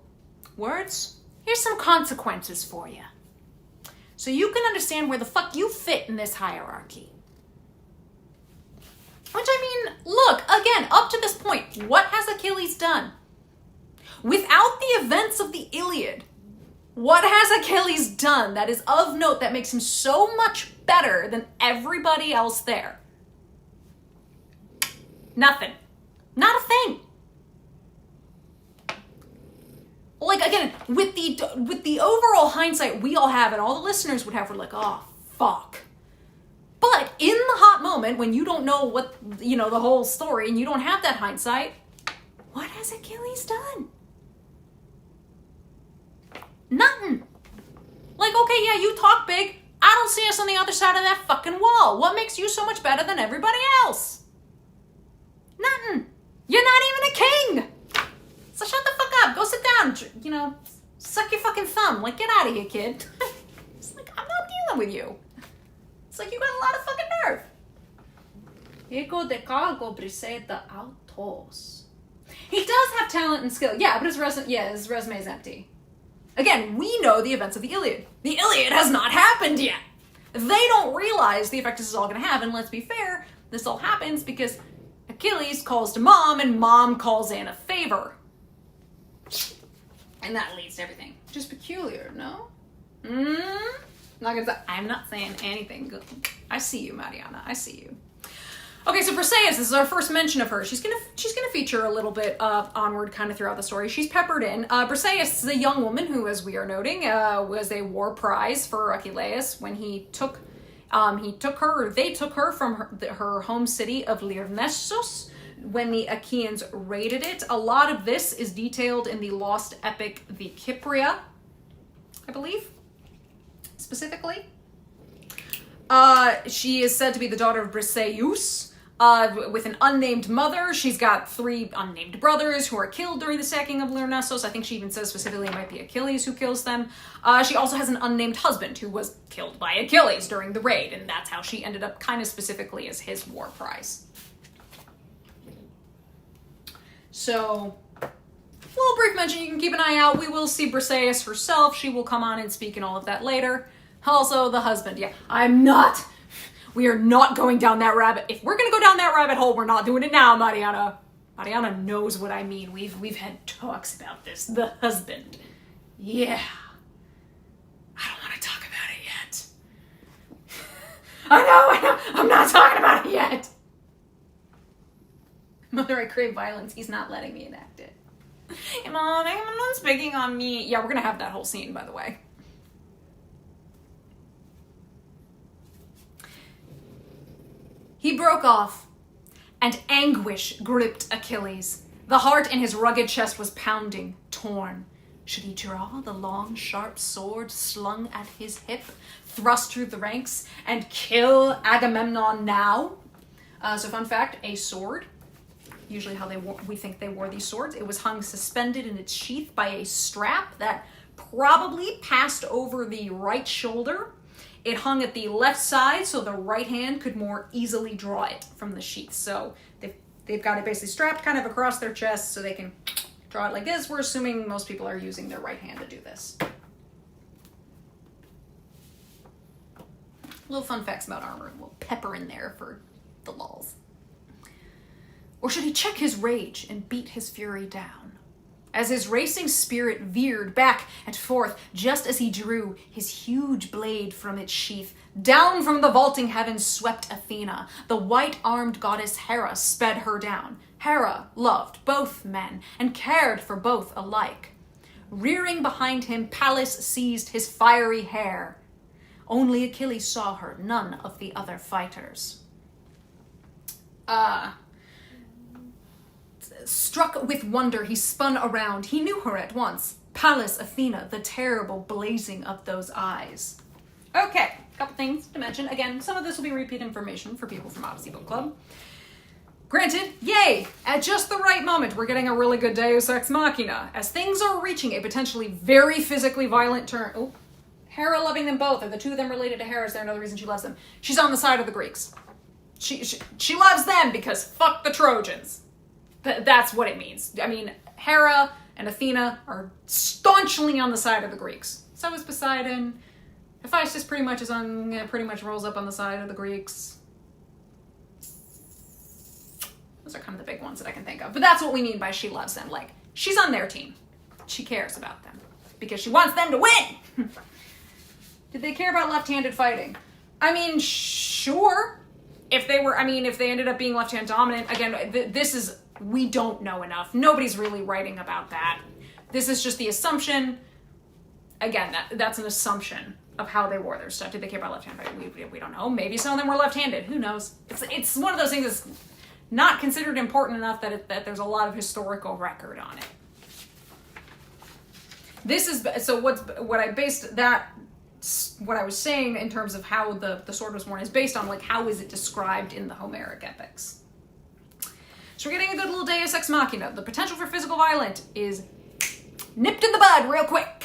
Words? Here's some consequences for you. So you can understand where the fuck you fit in this hierarchy. Which, I mean, look, again, up to this point, what has Achilles done? Without the events of the Iliad, what has Achilles done that is of note that makes him so much better than everybody else there? Nothing. Not a thing. Like, again, with the overall hindsight we all have and all the listeners would have, we're like, oh, fuck. But in the hot moment, when you don't know what, the whole story, and you don't have that hindsight, what has Achilles done? Nothing. Like, okay, yeah, you talk big. I don't see us on the other side of that fucking wall. What makes you so much better than everybody else? Nothing. You're not even a king. So shut the fuck up. Go sit down. Suck your fucking thumb. Like, get out of here, kid. It's like, I'm not dealing with you. It's like, you got a lot of fucking nerve. Ego de cargo briseta autos. He does have talent and skill. Yeah, but his resume is empty. Again, we know the events of the Iliad. The Iliad has not happened yet. They don't realize the effect this is all going to have, and let's be fair, this all happens because Achilles calls to Mom, and Mom calls in a favor. And that leads to everything. Just peculiar, no? I'm not saying anything good. I see you, Mariana. I see you. Okay, so Briseis, this is our first mention of her. She's gonna feature a little bit onward kind of throughout the story. She's peppered in. Briseis is a young woman who, as we are noting, was a war prize for Achilles when they took her from her home city of Lyrnessos when the Achaeans raided it. A lot of this is detailed in the lost epic, the Kypria, I believe, specifically. She is said to be the daughter of Briseis, with an unnamed mother. She's got 3 unnamed brothers who are killed during the sacking of Lyrnessos. I think she even says specifically it might be Achilles who kills them. She also has an unnamed husband who was killed by Achilles during the raid, and that's how she ended up kind of specifically as his war prize. So, little brief mention, you can keep an eye out. We will see Briseis herself. She will come on and speak and all of that later. Also, the husband. Yeah, we are not going down that rabbit. If we're going to go down that rabbit hole, we're not doing it now, Mariana. Mariana knows what I mean. We've had talks about this. The husband. Yeah. I don't want to talk about it yet. I know. I'm not talking about it yet. Mother, I crave violence. He's not letting me enact it. Mom, Agamemnon's picking on me. Yeah, we're going to have that whole scene, by the way. He broke off, and anguish gripped Achilles. The heart in his rugged chest was pounding, torn. Should he draw the long, sharp sword slung at his hip, thrust through the ranks, and kill Agamemnon now? So fun fact, a sword, usually how we think they wore these swords, it was hung suspended in its sheath by a strap that probably passed over the right shoulder. It hung at the left side, so the right hand could more easily draw it from the sheath. So they've got it basically strapped kind of across their chest so they can draw it like this. We're assuming most people are using their right hand to do this. Little fun facts about armor. We'll pepper in there for the lulz. Or should he check his rage and beat his fury down? As his racing spirit veered back and forth, just as he drew his huge blade from its sheath, down from the vaulting heavens swept Athena. The white-armed goddess Hera sped her down. Hera loved both men and cared for both alike. Rearing behind him, Pallas seized his fiery hair. Only Achilles saw her, none of the other fighters. Struck with wonder, he spun around. He knew her at once. Pallas Athena, the terrible blazing of those eyes. Okay, a couple things to mention. Again, some of this will be repeat information for people from Odyssey Book Club. Granted, yay! At just the right moment, we're getting a really good Deus Ex Machina. As things are reaching a potentially very physically violent turn... Oh, Hera loving them both. Are the two of them related to Hera? Is there another reason she loves them? She's on the side of the Greeks. She loves them because fuck the Trojans. That's what it means. I mean, Hera and Athena are staunchly on the side of the Greeks. So is Poseidon. Hephaestus pretty much rolls up on the side of the Greeks. Those are kind of the big ones that I can think of. But that's what we mean by she loves them. Like, she's on their team. She cares about them. Because she wants them to win! Did they care about left-handed fighting? I mean, sure. If they ended up being left-hand dominant, again, we don't know enough. Nobody's really writing about that. This is just the assumption. Again, that's an assumption of how they wore their stuff. Did they care about left-hand fighting? We don't know. Maybe some of them were left-handed. Who knows? It's one of those things that's not considered important enough that there's a lot of historical record on it. This is, so what I based that, what I was saying in terms of how the sword was worn is based on, like, how is it described in the Homeric epics. So we're getting a good little Deus Ex Machina. The potential for physical violence is nipped in the bud real quick.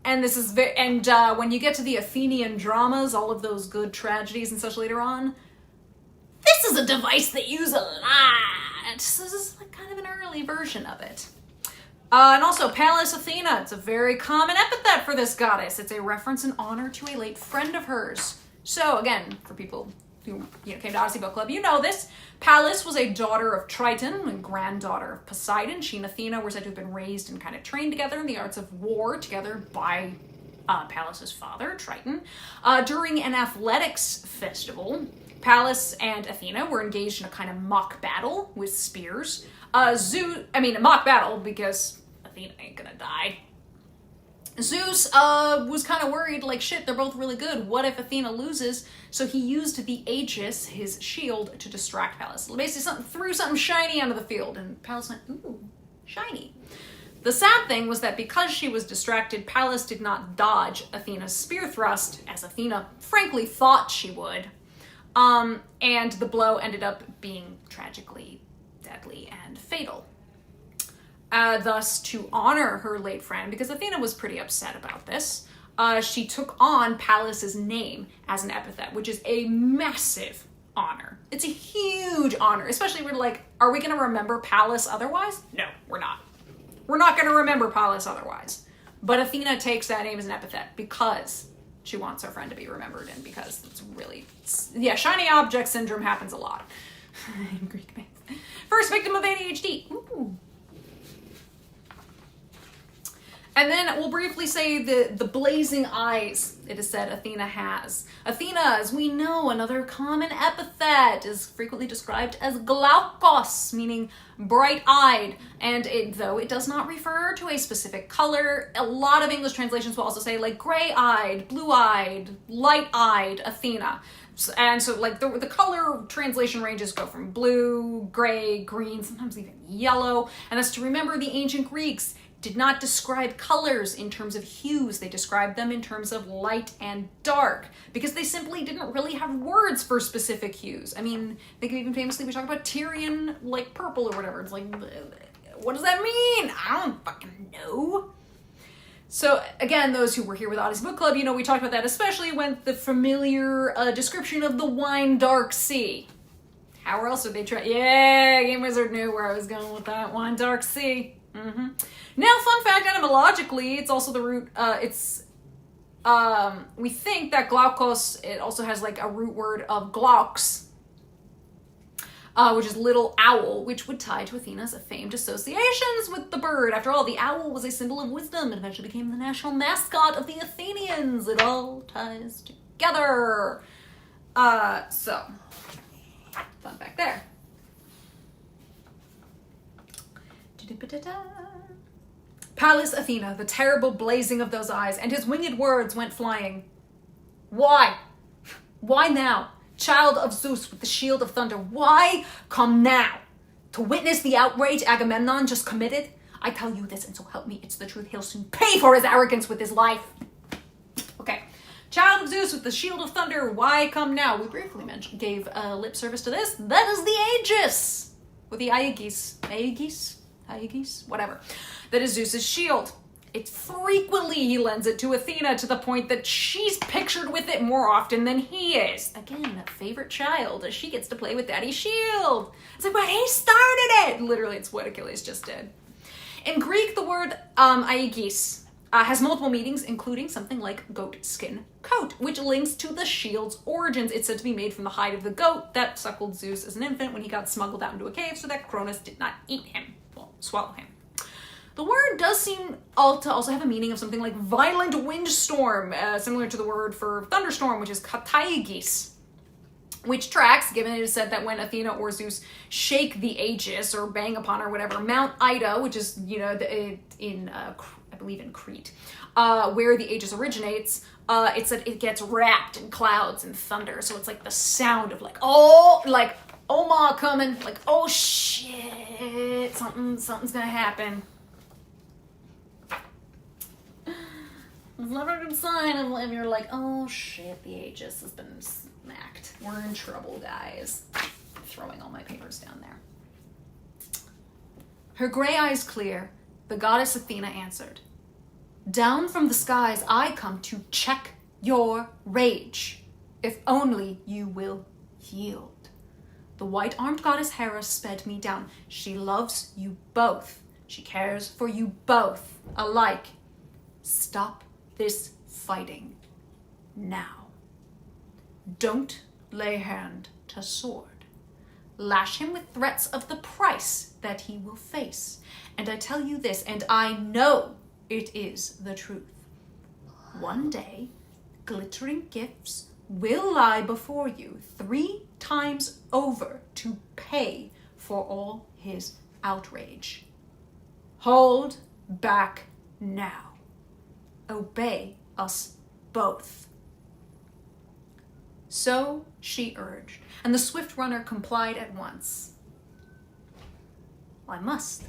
And this is when you get to the Athenian dramas, all of those good tragedies and such later on, this is a device they use a lot. So this is like kind of an early version of it. And also, Pallas Athena. It's a very common epithet for this goddess. It's a reference and honor to a late friend of hers. So, again, for people who came to Odyssey Book Club, you know this. Pallas was a daughter of Triton and granddaughter of Poseidon. She and Athena were said to have been raised and kind of trained together in the arts of war together by Pallas's father, Triton. During an athletics festival, Pallas and Athena were engaged in a kind of mock battle with spears. A mock battle because Athena ain't gonna die. Zeus was kind of worried, like, shit, they're both really good. What if Athena loses? So he used the Aegis, his shield, to distract Pallas. Basically, threw something shiny onto the field, and Pallas went, ooh, shiny. The sad thing was that because she was distracted, Pallas did not dodge Athena's spear thrust, as Athena frankly thought she would. And the blow ended up being tragically deadly and fatal. Thus, to honor her late friend, because Athena was pretty upset about this, she took on Pallas's name as an epithet, which is a massive honor. It's a huge honor, especially when, like, are we going to remember Pallas otherwise? No, we're not. We're not going to remember Pallas otherwise. But Athena takes that name as an epithet because she wants her friend to be remembered, and because it's really, shiny object syndrome happens a lot in Greek myth. First victim of ADHD. Ooh. And then we'll briefly say the blazing eyes, it is said Athena has. Athena, as we know, another common epithet, is frequently described as glaucos, meaning bright-eyed. And though it does not refer to a specific color, a lot of English translations will also say, like, gray-eyed, blue-eyed, light-eyed Athena. And so, like, the color translation ranges go from blue, gray, green, sometimes even yellow. And that's to remember the ancient Greeks did not describe colors in terms of hues. They described them in terms of light and dark, because they simply didn't really have words for specific hues. I mean, they could even famously be talking about Tyrian, like, purple or whatever. It's like, what does that mean? I don't fucking know. So, again, those who were here with Odyssey Book Club, we talked about that, especially when the familiar description of the wine dark sea. How else would they try? Yeah, Game Wizard knew where I was going with that. Wine dark sea. Mm-hmm. Now, fun fact, etymologically, it's also the root, we think that glaucos, it also has, like, a root word of glaucs, which is little owl, which would tie to Athena's famed associations with the bird. After all, the owl was a symbol of wisdom and eventually became the national mascot of the Athenians. It all ties together. So, fun fact there. Pallas Athena, the terrible blazing of those eyes, and his winged words went flying. Why? Why now? Child of Zeus with the shield of thunder, why come now? To witness the outrage Agamemnon just committed? I tell you this, and so help me, it's the truth. He'll soon pay for his arrogance with his life. Okay. Child of Zeus with the shield of thunder, why come now? We briefly gave lip service to this. That is the Aegis. With the Aegis? Whatever. That is Zeus's shield. It's frequently he lends it to Athena to the point that she's pictured with it more often than he is. Again, a favorite child, as she gets to play with Daddy's shield. It's like, but he started it! Literally, it's what Achilles just did. In Greek, the word aegis has multiple meanings, including something like goat skin coat, which links to the shield's origins. It's said to be made from the hide of the goat that suckled Zeus as an infant when he got smuggled out into a cave so that Cronus did not eat him, well, swallow him. The word does seem to also have a meaning of something like violent windstorm, similar to the word for thunderstorm, which is kataigis, which tracks, given it is said that when Athena or Zeus shake the Aegis or bang upon or whatever, Mount Ida, which is, I believe in Crete, where the Aegis originates, it's that it gets wrapped in clouds and thunder. So it's like the sound of like, oh ma coming, like, oh shit, something's gonna happen. It's never a good sign if you're like, oh shit, the Aegis has been smacked. We're in trouble, guys. I'm throwing all my papers down there. Her gray eyes clear, the goddess Athena answered. Down from the skies I come to check your rage, if only you will yield. The white-armed goddess Hera sped me down. She loves you both. She cares for you both alike. Stop this fighting now. Don't lay hand to sword. Lash him with threats of the price that he will face. And I tell you this, and I know it is the truth. One day, glittering gifts will lie before you 3 times over to pay for all his outrage. Hold back now. Obey us both. So she urged, and the swift runner complied at once. I must,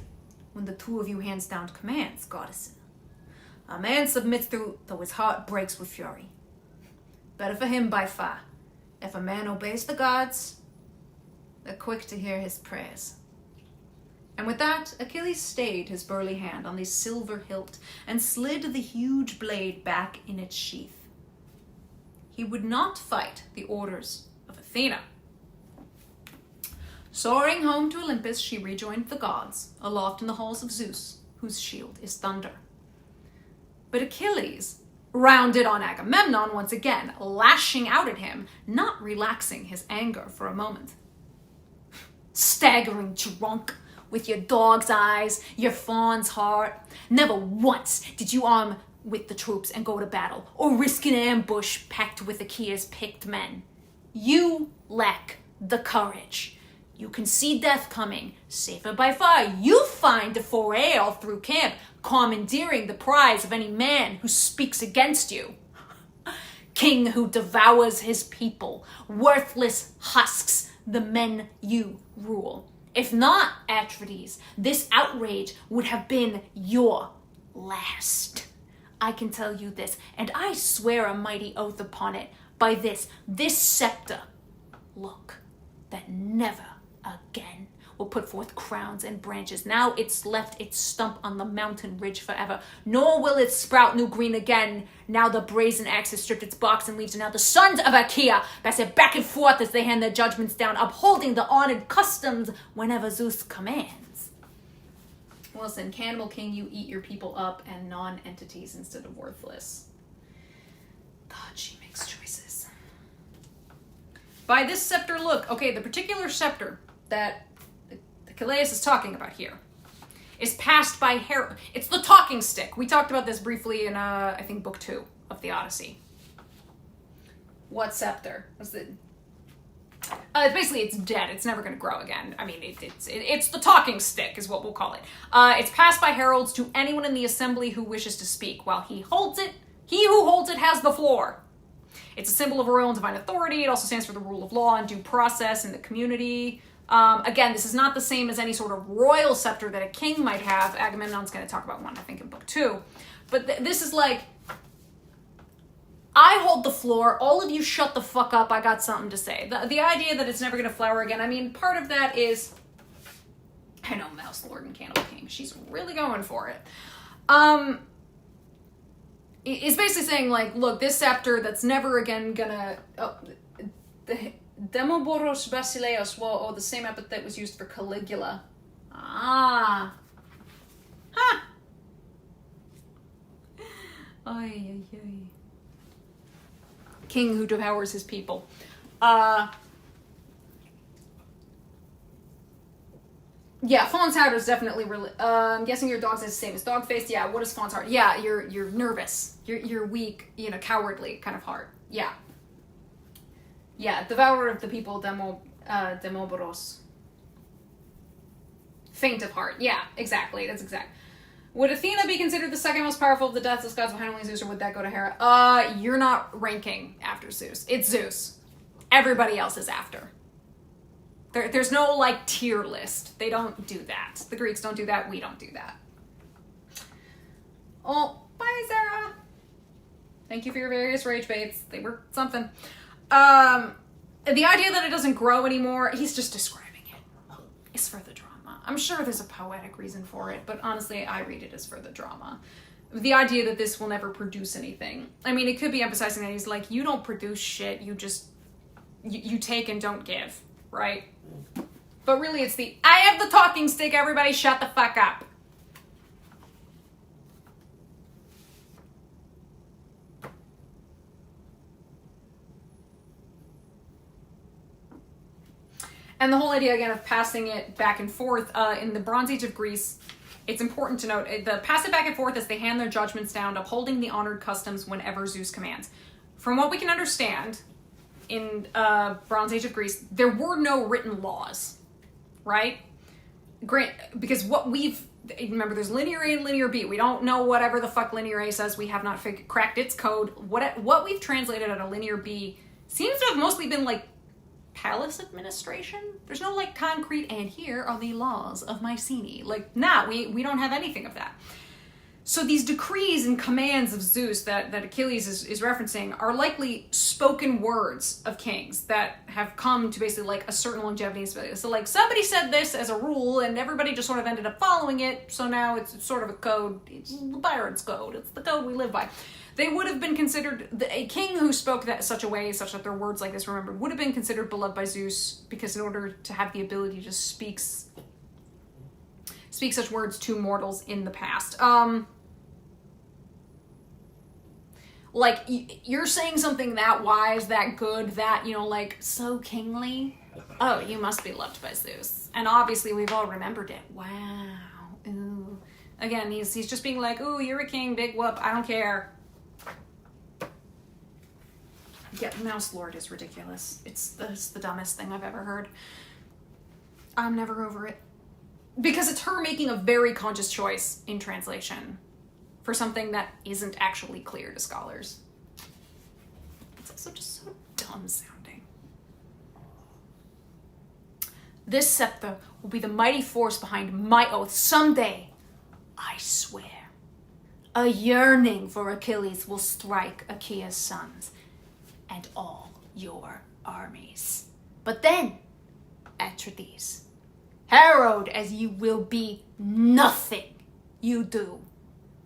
when the 2 of you hands down commands, goddess. A man submits though his heart breaks with fury. Better for him by far. If a man obeys the gods, they're quick to hear his prayers. And with that, Achilles stayed his burly hand on the silver hilt and slid the huge blade back in its sheath. He would not fight the orders of Athena. Soaring home to Olympus, she rejoined the gods, aloft in the halls of Zeus, whose shield is thunder. But Achilles rounded on Agamemnon once again, lashing out at him, not relaxing his anger for a moment. Staggering drunk, with your dog's eyes, your fawn's heart. Never once did you arm with the troops and go to battle, or risk an ambush packed with Achaea's picked men. You lack the courage. You can see death coming. Safer by far, you find a foray all through camp, commandeering the prize of any man who speaks against you. King who devours his people, worthless husks, the men you rule. If not, Atreus, this outrage would have been your last. I can tell you this, and I swear a mighty oath upon it, by this scepter, look, that never again will put forth crowns and branches. Now it's left its stump on the mountain ridge forever, nor will it sprout new green again. Now the brazen axe has stripped its box and leaves, and now the sons of Achaea pass it back and forth as they hand their judgments down, upholding the honored customs whenever Zeus commands. Listen, Cannibal King, you eat your people up and non-entities instead of worthless. God, she makes choices. By this scepter look, okay, the particular scepter that Cleos is talking about here is passed by herald. It's the talking stick. We talked about this briefly in, I think, book 2 of the Odyssey. What scepter? Basically, it's dead. It's never going to grow again. I mean, it's the talking stick is what we'll call it. It's passed by heralds to anyone in the assembly who wishes to speak. While he holds it, he who holds it has the floor. It's a symbol of royal and divine authority. It also stands for the rule of law and due process in the community. Again, this is not the same as any sort of royal scepter that a king might have. Agamemnon's going to talk about one, I think, in book 2. But this is like, I hold the floor, all of you shut the fuck up, I got something to say. The idea that it's never going to flower again, I mean, part of that is, I know Mouse Lord and Cannibal King, she's really going for it. It's basically saying, like, look, this scepter that's never again gonna, the Demoboros Basileos, well, the same epithet was used for Caligula. Ah. Huh. Ay, ay, ay. King who devours his people. Yeah, Fawn's Heart is definitely really. I'm guessing your dog's is the same as dog face. Yeah, what is Fawn's Heart? Yeah, you're nervous. You're weak. You know, cowardly kind of heart. Yeah. Yeah, devourer of the people. Demoboros. Faint of heart. Yeah, exactly. That's exact. Would Athena be considered the second most powerful of the deathless gods behind only Zeus, or would that go to Hera? You're not ranking after Zeus. It's Zeus. Everybody else is after. There's no, like, tier list. They don't do that. The Greeks don't do that. We don't do that. Oh, bye, Sarah. Thank you for your various rage baits. They were something. The idea that it doesn't grow anymore, he's just describing it. It's for the drama. I'm sure there's a poetic reason for it, but honestly, I read it as for the drama. The idea that this will never produce anything. I mean, it could be emphasizing that he's like, you don't produce shit, you just, you take and don't give, right? But really it's the, I have the talking stick, everybody shut the fuck up. And the whole idea, again, of passing it back and forth, in the Bronze Age of Greece, it's important to note, the pass it back and forth as they hand their judgments down, upholding the honored customs whenever Zeus commands. From what we can understand, in Bronze Age of Greece, there were no written laws, right? Because what remember, there's linear A and linear B. We don't know whatever the fuck linear A says. We have not cracked its code. What we've translated out of linear B seems to have mostly been, like, palace administration. There's no, like, concrete, and here are the laws of Mycenae. Like, nah, we don't have anything of that. So these decrees and commands of Zeus that Achilles is referencing are likely spoken words of kings that have come to basically, like, a certain longevity. So, like, somebody said this as a rule and everybody just sort of ended up following it, so now it's sort of a code. It's the Byron's code. It's the code we live by. They would have been considered, a king who spoke such a way, such that their words like this remembered, would have been considered beloved by Zeus, because in order to have the ability to speak such words to mortals in the past. Like, you're saying something that wise, that good, that, you know, like, so kingly. Oh, you must be loved by Zeus. And obviously we've all remembered it. Wow. Ooh. Again, he's just being like, ooh, you're a king, big whoop, I don't care. Yeah, Mouse Lord is ridiculous. It's the dumbest thing I've ever heard. I'm never over it. Because it's her making a very conscious choice in translation for something that isn't actually clear to scholars. It's also just so dumb sounding. This scepter will be the mighty force behind my oath. Someday, I swear, a yearning for Achilles will strike Achaea's sons and all your armies. But then, Atreus, harrowed as you will be, nothing you do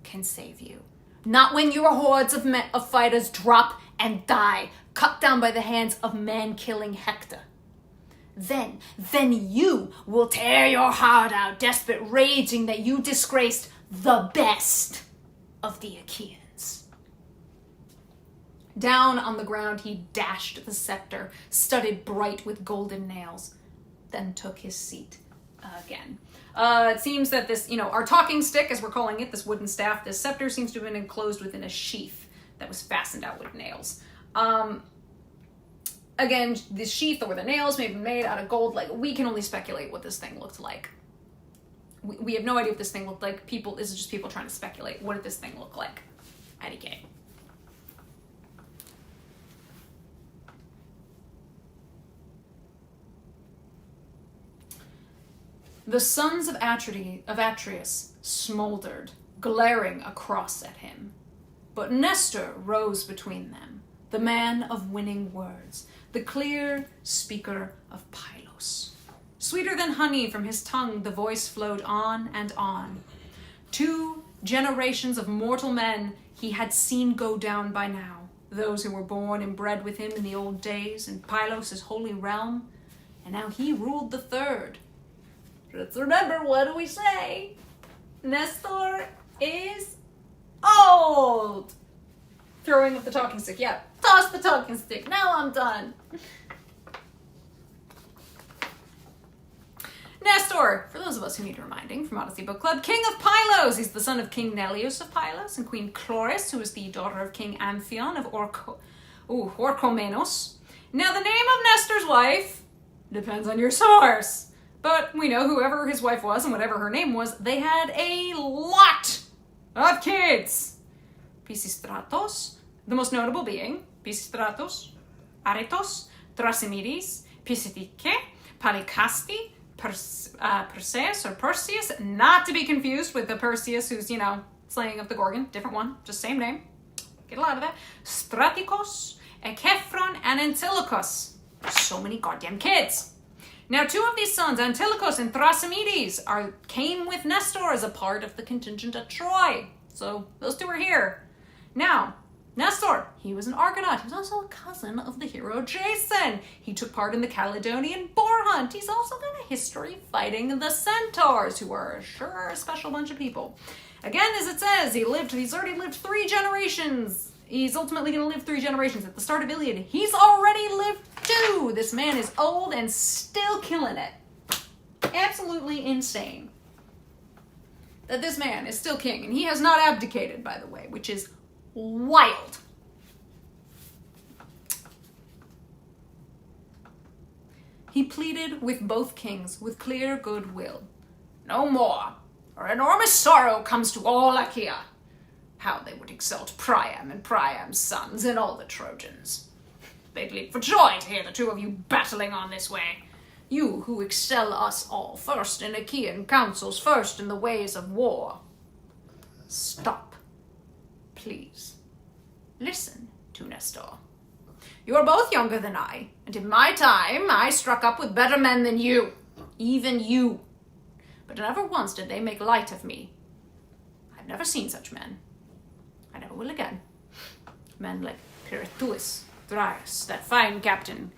can save you. Not when your hordes of fighters drop and die, cut down by the hands of man-killing Hector. Then you will tear your heart out, desperate, raging that you disgraced the best of the Achaeans. Down on the ground he dashed the scepter, studded bright with golden nails. then took his seat again. It seems that this, our talking stick, as we're calling it, this wooden staff, this scepter seems to have been enclosed within a sheath that was fastened out with nails. Again, the sheath or the nails may have been made out of gold. Like, we can only speculate what this thing looked like. We have no idea what this thing looked like. This is just people trying to speculate. What did this thing look like? IDK. The sons of Atreus smoldered, glaring across at him. But Nestor rose between them, the man of winning words, the clear speaker of Pylos. Sweeter than honey from his tongue the voice flowed on and on. 2 generations of mortal men he had seen go down by now, those who were born and bred with him in the old days in Pylos' holy realm, and now he ruled the 3rd. Let's remember, what do we say? Nestor is old! Throwing up the talking stick. Yeah, toss the talking stick. Now I'm done. Nestor, for those of us who need reminding from Odyssey Book Club, King of Pylos. He's the son of King Neleus of Pylos and Queen Chloris, who is the daughter of King Amphion of Orchomenos. Now, the name of Nestor's wife depends on your source. But we know whoever his wife was and whatever her name was, they had a lot of kids. Pisistratos, the most notable being Pisistratos, Aretos, Thrasymedes, Pisitike, Palikasti, Perseus or Perseus, not to be confused with the Perseus who's, slaying of the Gorgon, different one, just same name. Get a lot of that. Stratikos, Echephron, and Antilochus. So many goddamn kids. Now, 2 of these sons, Antilochus and Thrasymedes, came with Nestor as a part of the contingent at Troy. So those 2 are here. Now, Nestor, he was an Argonaut. He was also a cousin of the hero Jason. He took part in the Caledonian boar hunt. He's also got a history fighting the centaurs, who are sure a special bunch of people. Again, as it says, he's already lived 3 generations. He's ultimately going to live 3 generations. At the start of Iliad, he's already lived 2. This man is old and still killing it. Absolutely insane that this man is still king. And he has not abdicated, by the way, which is wild. He pleaded with both kings with clear goodwill. No more, or enormous sorrow comes to all Achaea. How they would exalt Priam and Priam's sons and all the Trojans. They'd leap for joy to hear the 2 of you battling on this way. You who excel us all, first in Achaean councils, first in the ways of war. Stop. Please. Listen to Nestor. You are both younger than I, and in my time I struck up with better men than you. Even you. But never once did they make light of me. I've never seen such men. I never will again. Men like Pirithous, Darius, that fine captain,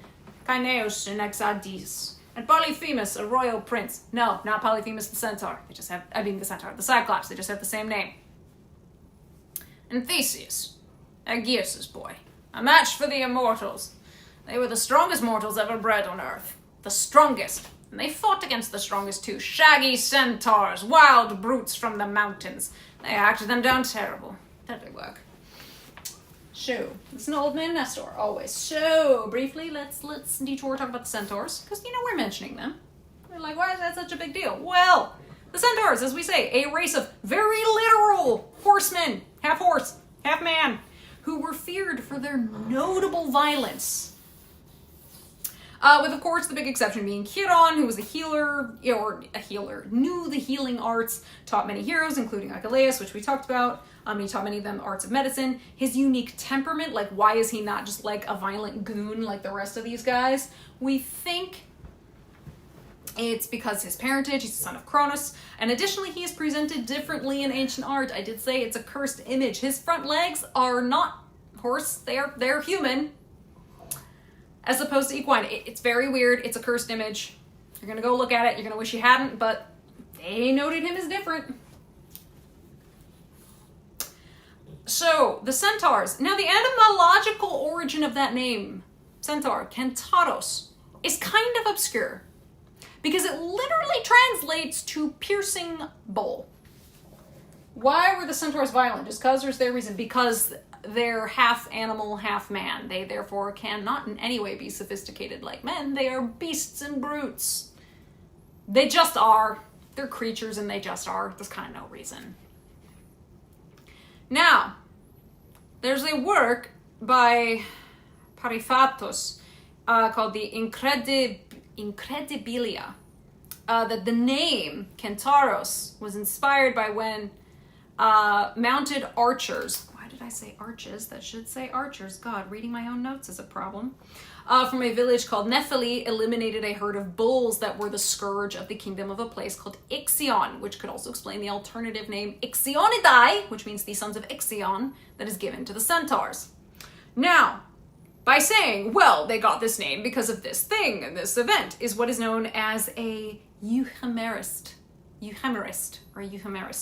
Caeneus and Exades, and Polyphemus, a royal prince. No, not Polyphemus the centaur. The Cyclops. They just have the same name. And Theseus, Aegeus' boy, a match for the immortals. They were the strongest mortals ever bred on earth. The strongest. And they fought against the strongest too. Shaggy centaurs, wild brutes from the mountains. They hacked them down terrible. That did work. So, it's an old man Nestor, always. So, briefly, let's detour talk about the centaurs, because, we're mentioning them. We're like, why is that such a big deal? Well, the centaurs, as we say, a race of very literal horsemen, half horse, half man, who were feared for their notable violence. With, of course, the big exception being Chiron, who was knew the healing arts, taught many heroes, including Achilles, which we talked about. He taught many of them arts of medicine. His unique temperament, like why is he not just like a violent goon like the rest of these guys? We think it's because his parentage, he's the son of Cronus, and additionally he is presented differently in ancient art. I did say it's a cursed image. His front legs are not horse, they're human, as opposed to equine. It's very weird, it's a cursed image. You're gonna go look at it, you're gonna wish you hadn't, but they noted him as different. So, the centaurs. Now, the etymological origin of that name, centaur, kentaros, is kind of obscure. because it literally translates to piercing bowl. Why were the centaurs violent? Just because, or is there a reason? Because they're half animal, half man. They therefore cannot in any way be sophisticated like men. They are beasts and brutes. They just are. They're creatures and they just are. There's kind of no reason. Now, there's a work by Parifatos called the Incredibilia. That the name Kentaros was inspired by when mounted archers. Why did I say arches? That should say archers. God, reading my own notes is a problem. From a village called Nephili, eliminated a herd of bulls that were the scourge of the kingdom of a place called Ixion, which could also explain the alternative name Ixionidae, which means the sons of Ixion, that is given to the centaurs. Now, by saying, well, they got this name because of this thing and this event, is what is known as a euhemerist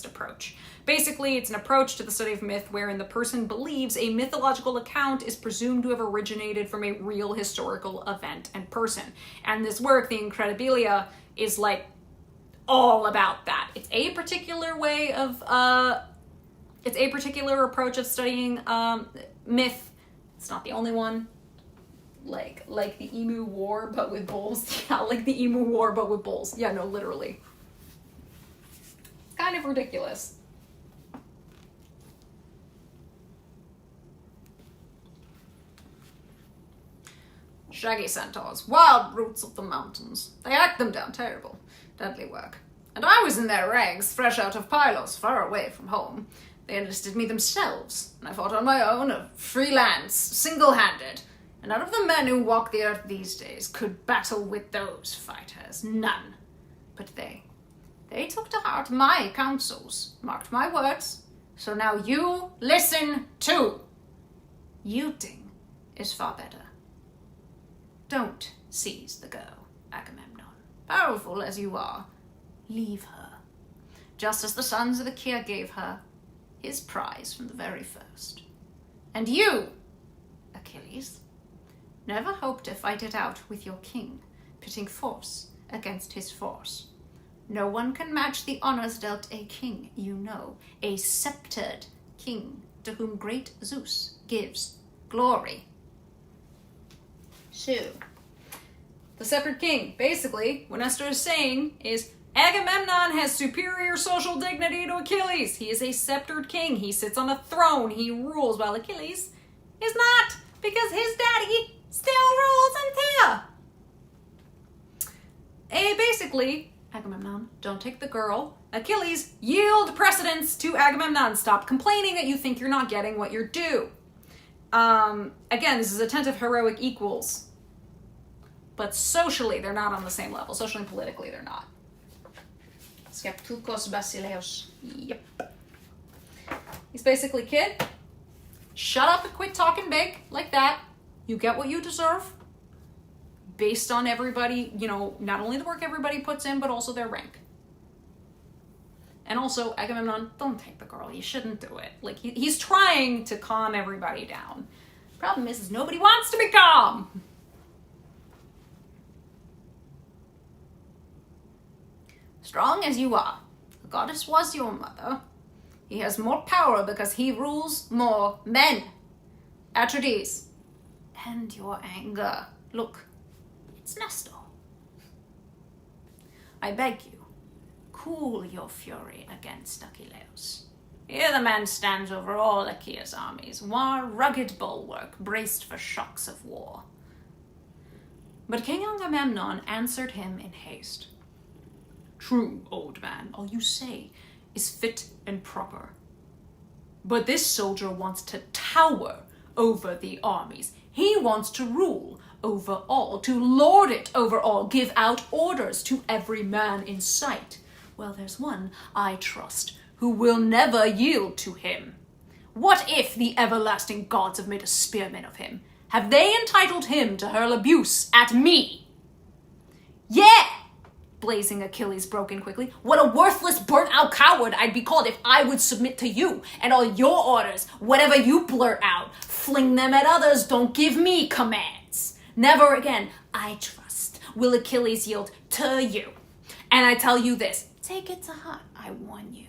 approach. Basically, it's an approach to the study of myth wherein the person believes a mythological account is presumed to have originated from a real historical event and person. And this work, the Incredibilia, is like all about that. It's a particular way of, it's a particular approach of studying myth. It's not the only one. Like the Emu War, but with bulls. Yeah, like the Emu War, but with bulls. Yeah, no, literally. Kind of ridiculous. Shaggy centaurs, wild brutes of the mountains. They hacked them down, terrible, deadly work. And I was in their ranks, fresh out of Pylos, far away from home. They enlisted me themselves, and I fought on my own, a freelance, single-handed. And none of the men who walk the earth these days could battle with those fighters. None. But they took to heart my counsels, marked my words. So now you listen too. Yielding is far better. Don't seize the girl, Agamemnon. Powerful as you are, leave her. Just as the sons of Achaea gave her his prize from the very first. And you, Achilles, never hope to fight it out with your king, pitting force against his force. No one can match the honors dealt a king, you know, a sceptered king to whom great Zeus gives glory. So, the sceptered king, basically, what Nestor is saying is Agamemnon has superior social dignity to Achilles. He is a sceptered king. He sits on a throne. He rules, while Achilles is not, because his daddy still rules Antea. Basically, Agamemnon, don't take the girl. Achilles, yield precedence to Agamemnon. Stop complaining that you think you're not getting what you're due. Again, this is attentive heroic equals. But socially, they're not on the same level. Socially and politically, they're not. Skeptukos Basileus. Yep. He's basically, kid, shut up and quit talking big like that. You get what you deserve. Based on everybody, not only the work everybody puts in, but also their rank. And also, Agamemnon, don't take the girl. You shouldn't do it. Like, he's trying to calm everybody down. Problem is nobody wants to be calm. Strong as you are, the goddess was your mother. He has more power because he rules more men. Atreus. And your anger. Look, it's Nestor. I beg you, cool your fury against Achilles. Here the man stands over all Achaea's armies, one rugged bulwark braced for shocks of war. But King Agamemnon answered him in haste. True, old man, all you say is fit and proper. But this soldier wants to tower over the armies. He wants to rule over all, to lord it over all, give out orders to every man in sight. Well, there's one I trust who will never yield to him. What if the everlasting gods have made a spearman of him? Have they entitled him to hurl abuse at me? Yeah! Blazing Achilles broke in quickly. What a worthless, burnt-out coward I'd be called if I would submit to you and all your orders, whatever you blurt out. Fling them at others, don't give me commands. Never again. I trust will Achilles yield to you. And I tell you this, take it to heart, I warn you.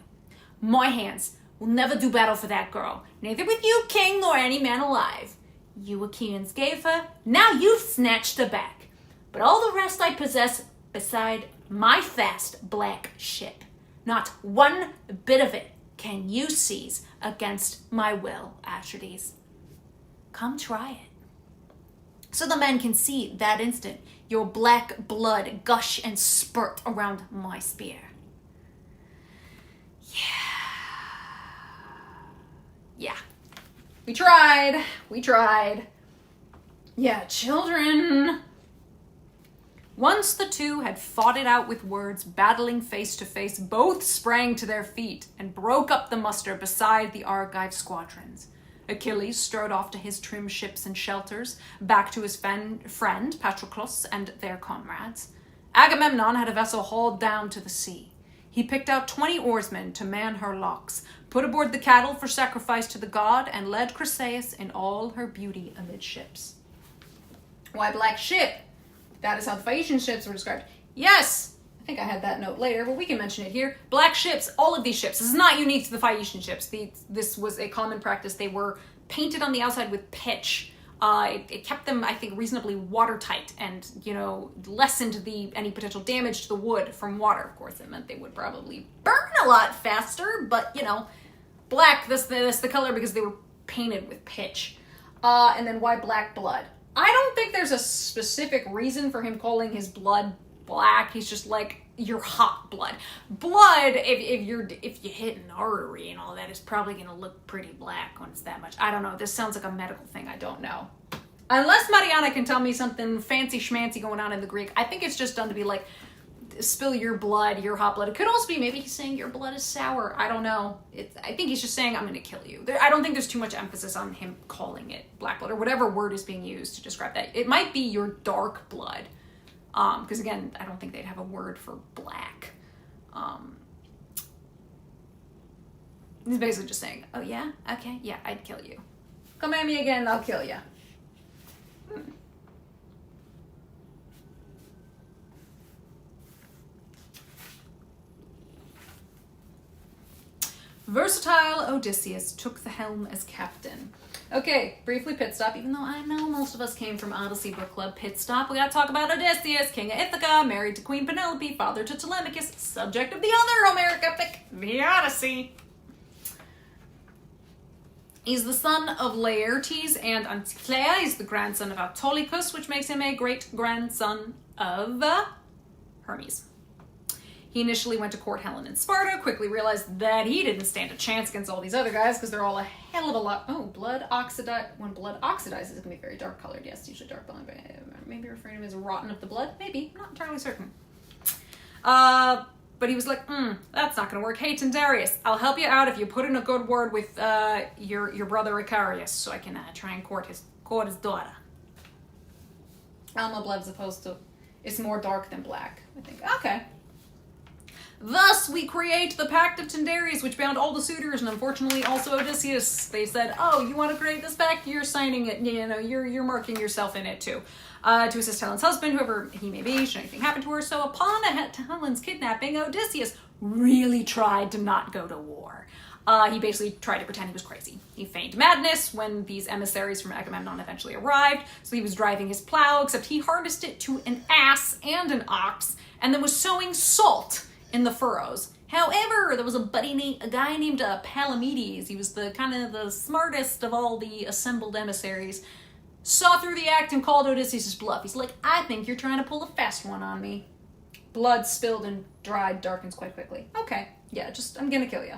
My hands will never do battle for that girl, neither with you, king, nor any man alive. You Achaeans gave her, now you've snatched her back. But all the rest I possess beside my fast black ship, not one bit of it can you seize against my will, Atreides. Come try it. So the men can see that instant your black blood gush and spurt around my spear. Yeah. We tried. Yeah, children. Once the two had fought it out with words, battling face to face, both sprang to their feet and broke up the muster beside the Argive squadrons. Achilles strode off to his trim ships and shelters, back to his friend Patroclus and their comrades. Agamemnon had a vessel hauled down to the sea. He picked out 20 oarsmen to man her locks, put aboard the cattle for sacrifice to the god, and led Chryseis in all her beauty amidships. Why black ship? That is how the Phaeacian ships were described. Yes! I think I had that note later, but we can mention it here. Black ships, all of these ships. This is not unique to the Phaeacian ships. This was a common practice. They were painted on the outside with pitch. It kept them, I think, reasonably watertight and, lessened any potential damage to the wood from water. Of course, it meant they would probably burn a lot faster, but, black, that's the color because they were painted with pitch. And then why black blood? I don't think there's a specific reason for him calling his blood black. He's just like, your hot blood. Blood, if you hit an artery and all that, is probably going to look pretty black when it's that much. I don't know. This sounds like a medical thing. I don't know. Unless Mariana can tell me something fancy schmancy going on in the Greek, I think it's just done to be like, spill your blood, your hot blood. It could also be maybe he's saying your blood is sour. I don't know. I think he's just saying, I'm going to kill you. I don't think there's too much emphasis on him calling it black blood or whatever word is being used to describe that. It might be your dark blood. Because again, I don't think they'd have a word for black. He's basically just saying, oh yeah? Okay, yeah, I'd kill you. Come at me again, I'll kill you. Versatile Odysseus took the helm as captain. Okay, briefly pit stop, even though I know most of us came from Odyssey Book Club. Pit stop, we gotta talk about Odysseus, king of Ithaca, married to Queen Penelope, father to Telemachus, subject of the other Homeric epic, the Odyssey. He's the son of Laertes and Anticlea. He's the grandson of Autolycus, which makes him a great-grandson of Hermes. He initially went to court Helen in Sparta, quickly realized that he didn't stand a chance against all these other guys because they're all a hell of a lot. Oh, blood oxidizes. When blood oxidizes, it can be very dark colored. Yes, usually dark blood. Maybe referring to him as rotten of the blood. Maybe, not entirely certain. But he was like, that's not going to work. Hey, Tyndareus, I'll help you out if you put in a good word with your brother Icarius, so I can try and court his daughter. Alma blood, as opposed to, it's more dark than black, I think. Okay. Thus, we create the Pact of Tyndareus, which bound all the suitors, and unfortunately also Odysseus. They said, oh, you want to create this pact? You're signing it, you're marking yourself in it too. To assist Helen's husband, whoever he may be, should anything happen to her. So upon Helen's kidnapping, Odysseus really tried to not go to war. He basically tried to pretend he was crazy. He feigned madness when these emissaries from Agamemnon eventually arrived, so he was driving his plow, except he harnessed it to an ass and an ox, and then was sowing salt in the furrows. However, there was a guy named Palamedes. He was the smartest of all the assembled emissaries. Saw through the act and called Odysseus' bluff. He's like, I think you're trying to pull a fast one on me. Blood spilled and dried, darkens quite quickly. Okay, yeah, I'm gonna kill you.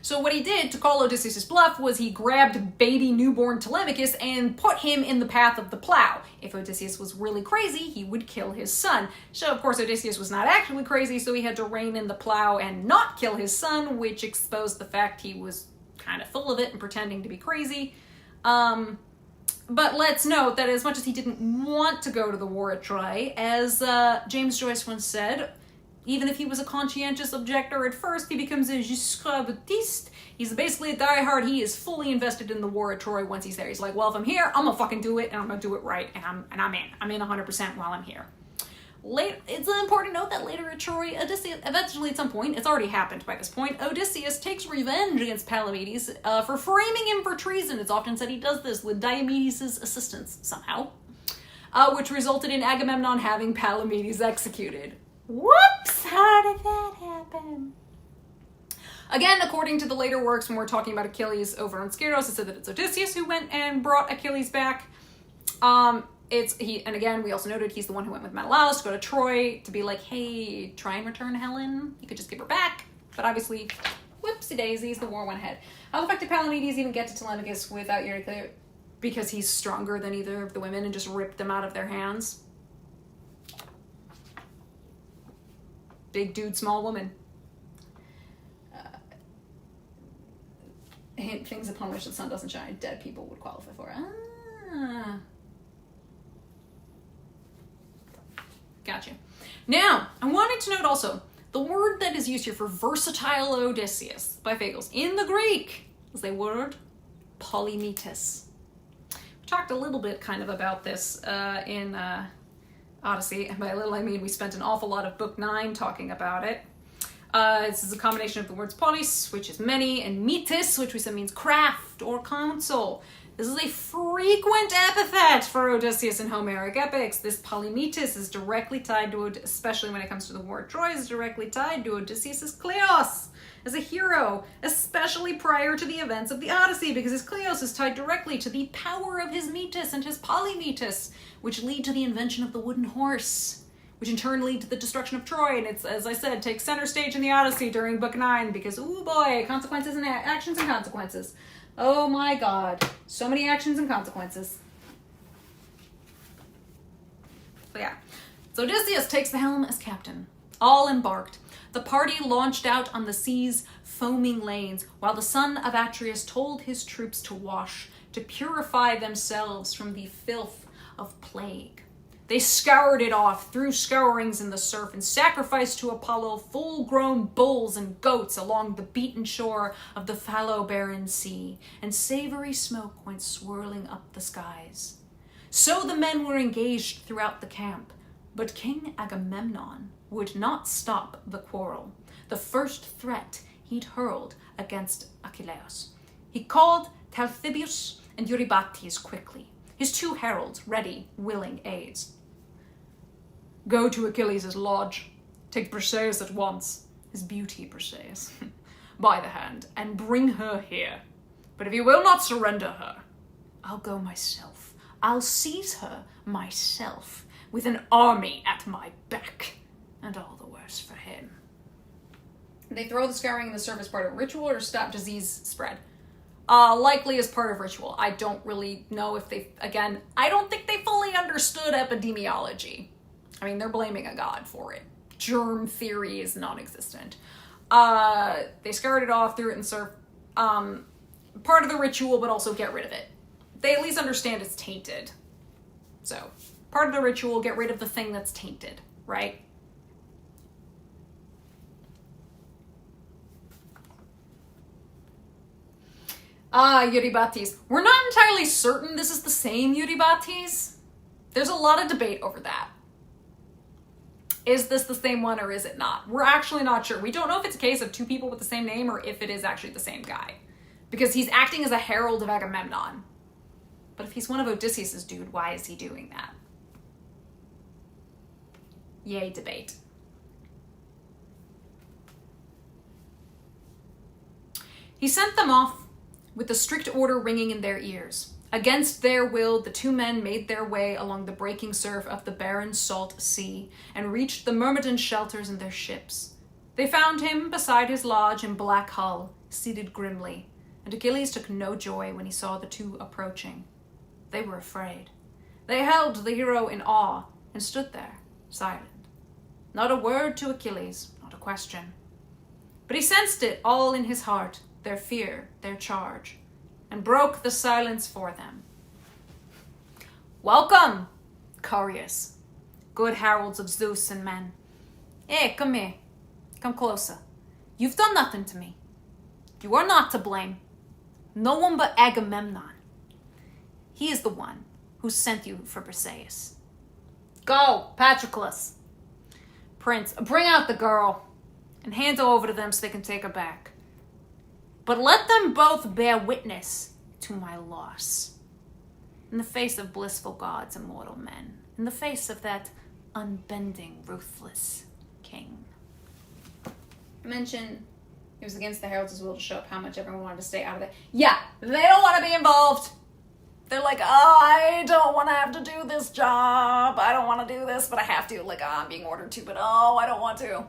So what he did to call Odysseus' bluff was he grabbed baby newborn Telemachus and put him in the path of the plow. If Odysseus was really crazy, he would kill his son. So of course Odysseus was not actually crazy, so he had to rein in the plow and not kill his son, which exposed the fact he was kind of full of it and pretending to be crazy. But let's note that as much as he didn't want to go to the war at Troy, as James Joyce once said, Even if he was a conscientious objector at first, he becomes a jusqu'au boutiste. He's basically a diehard. He is fully invested in the war at Troy once he's there. He's like, well, if I'm here, I'm gonna fucking do it, and I'm gonna do it right, and I'm in. I'm in 100% while I'm here. It's an important note that later at Troy, Odysseus, eventually at some point, it's already happened by this point, Odysseus takes revenge against Palamedes for framing him for treason. It's often said he does this with Diomedes' assistance somehow, which resulted in Agamemnon having Palamedes executed. Whoops! How did that happen? Again, according to the later works, when we're talking about Achilles over on Skyros, it said that it's Odysseus who went and brought Achilles back. And again, we also noted he's the one who went with Menelaus to go to Troy to be like, hey, try and return Helen. You could just give her back. But obviously, whoopsie daisies, the war went ahead. How the fuck did Palamedes even get to Telemachus without Eurycleia? Because he's stronger than either of the women and just ripped them out of their hands. Big dude, small woman. Hint, things upon which the sun doesn't shine, dead people would qualify for. Gotcha. Now, I wanted to note also, the word that is used here for versatile Odysseus by Fagles in the Greek is the word polymetus. We talked a little bit kind of about this in Odyssey, and by a little I mean we spent an awful lot of Book 9 talking about it. This is a combination of the words polis, which is many, and metis, which we said means craft or counsel. This is a frequent epithet for Odysseus in Homeric epics. This polymetus is directly tied to, especially when it comes to the war of Troy, is directly tied to Odysseus' Cleos as a hero, especially prior to the events of the Odyssey, because his Cleos is tied directly to the power of his metus and his polymetus, which lead to the invention of the wooden horse, which in turn lead to the destruction of Troy. And it's, as I said, takes center stage in the Odyssey during Book 9, because, ooh boy, consequences and actions and consequences. Oh my god. So many actions and consequences. So yeah. So Odysseus takes the helm as captain. All embarked. The party launched out on the sea's foaming lanes, while the son of Atreus told his troops to wash, to purify themselves from the filth of plague. They scoured it off, threw scourings in the surf, and sacrificed to Apollo full-grown bulls and goats along the beaten shore of the fallow-barren sea, and savory smoke went swirling up the skies. So the men were engaged throughout the camp, but King Agamemnon would not stop the quarrel, the first threat he'd hurled against Achilles. He called Talthybius and Eurybates quickly, his two heralds ready, willing aids. Go to Achilles' lodge. Take Briseis at once, his beauty Briseis, by the hand, and bring her here. But if you will not surrender her, I'll go myself. I'll seize her myself, with an army at my back, and all the worse for him. They throw the scouring in the surf as part of ritual or stop disease spread? Likely as part of ritual. I don't really know if they, again, I don't think they fully understood epidemiology. I mean, they're blaming a god for it. Germ theory is non-existent. They scoured it off, threw it in surf. Part of the ritual, but also get rid of it. They at least understand it's tainted. So, part of the ritual, get rid of the thing that's tainted, right? Eurybates. We're not entirely certain this is the same Eurybates. There's a lot of debate over that. Is this the same one or is it not? We're actually not sure. We don't know if it's a case of two people with the same name or if it is actually the same guy. Because he's acting as a herald of Agamemnon. But if he's one of Odysseus' dude, why is he doing that? Yay, debate. He sent them off with the strict order ringing in their ears. Against their will, the two men made their way along the breaking surf of the barren salt sea and reached the Myrmidon shelters in their ships. They found him beside his lodge in black hull, seated grimly, and Achilles took no joy when he saw the two approaching. They were afraid. They held the hero in awe and stood there, silent. Not a word to Achilles, not a question. But he sensed it all in his heart, their fear, their charge, and broke the silence for them. Welcome, Couriers, good heralds of Zeus and men. Hey, come here. Come closer. You've done nothing to me. You are not to blame. No one but Agamemnon. He is the one who sent you for Briseis. Go, Patroclus. Prince, bring out the girl and hand her over to them so they can take her back. But let them both bear witness to my loss. In the face of blissful gods and mortal men. In the face of that unbending, ruthless king. I mentioned it was against the heralds' will to show up how much everyone wanted to stay out of it. Yeah, they don't want to be involved. They're like, oh, I don't want to have to do this job. I don't want to do this, but I have to. Like, I'm being ordered to, but I don't want to.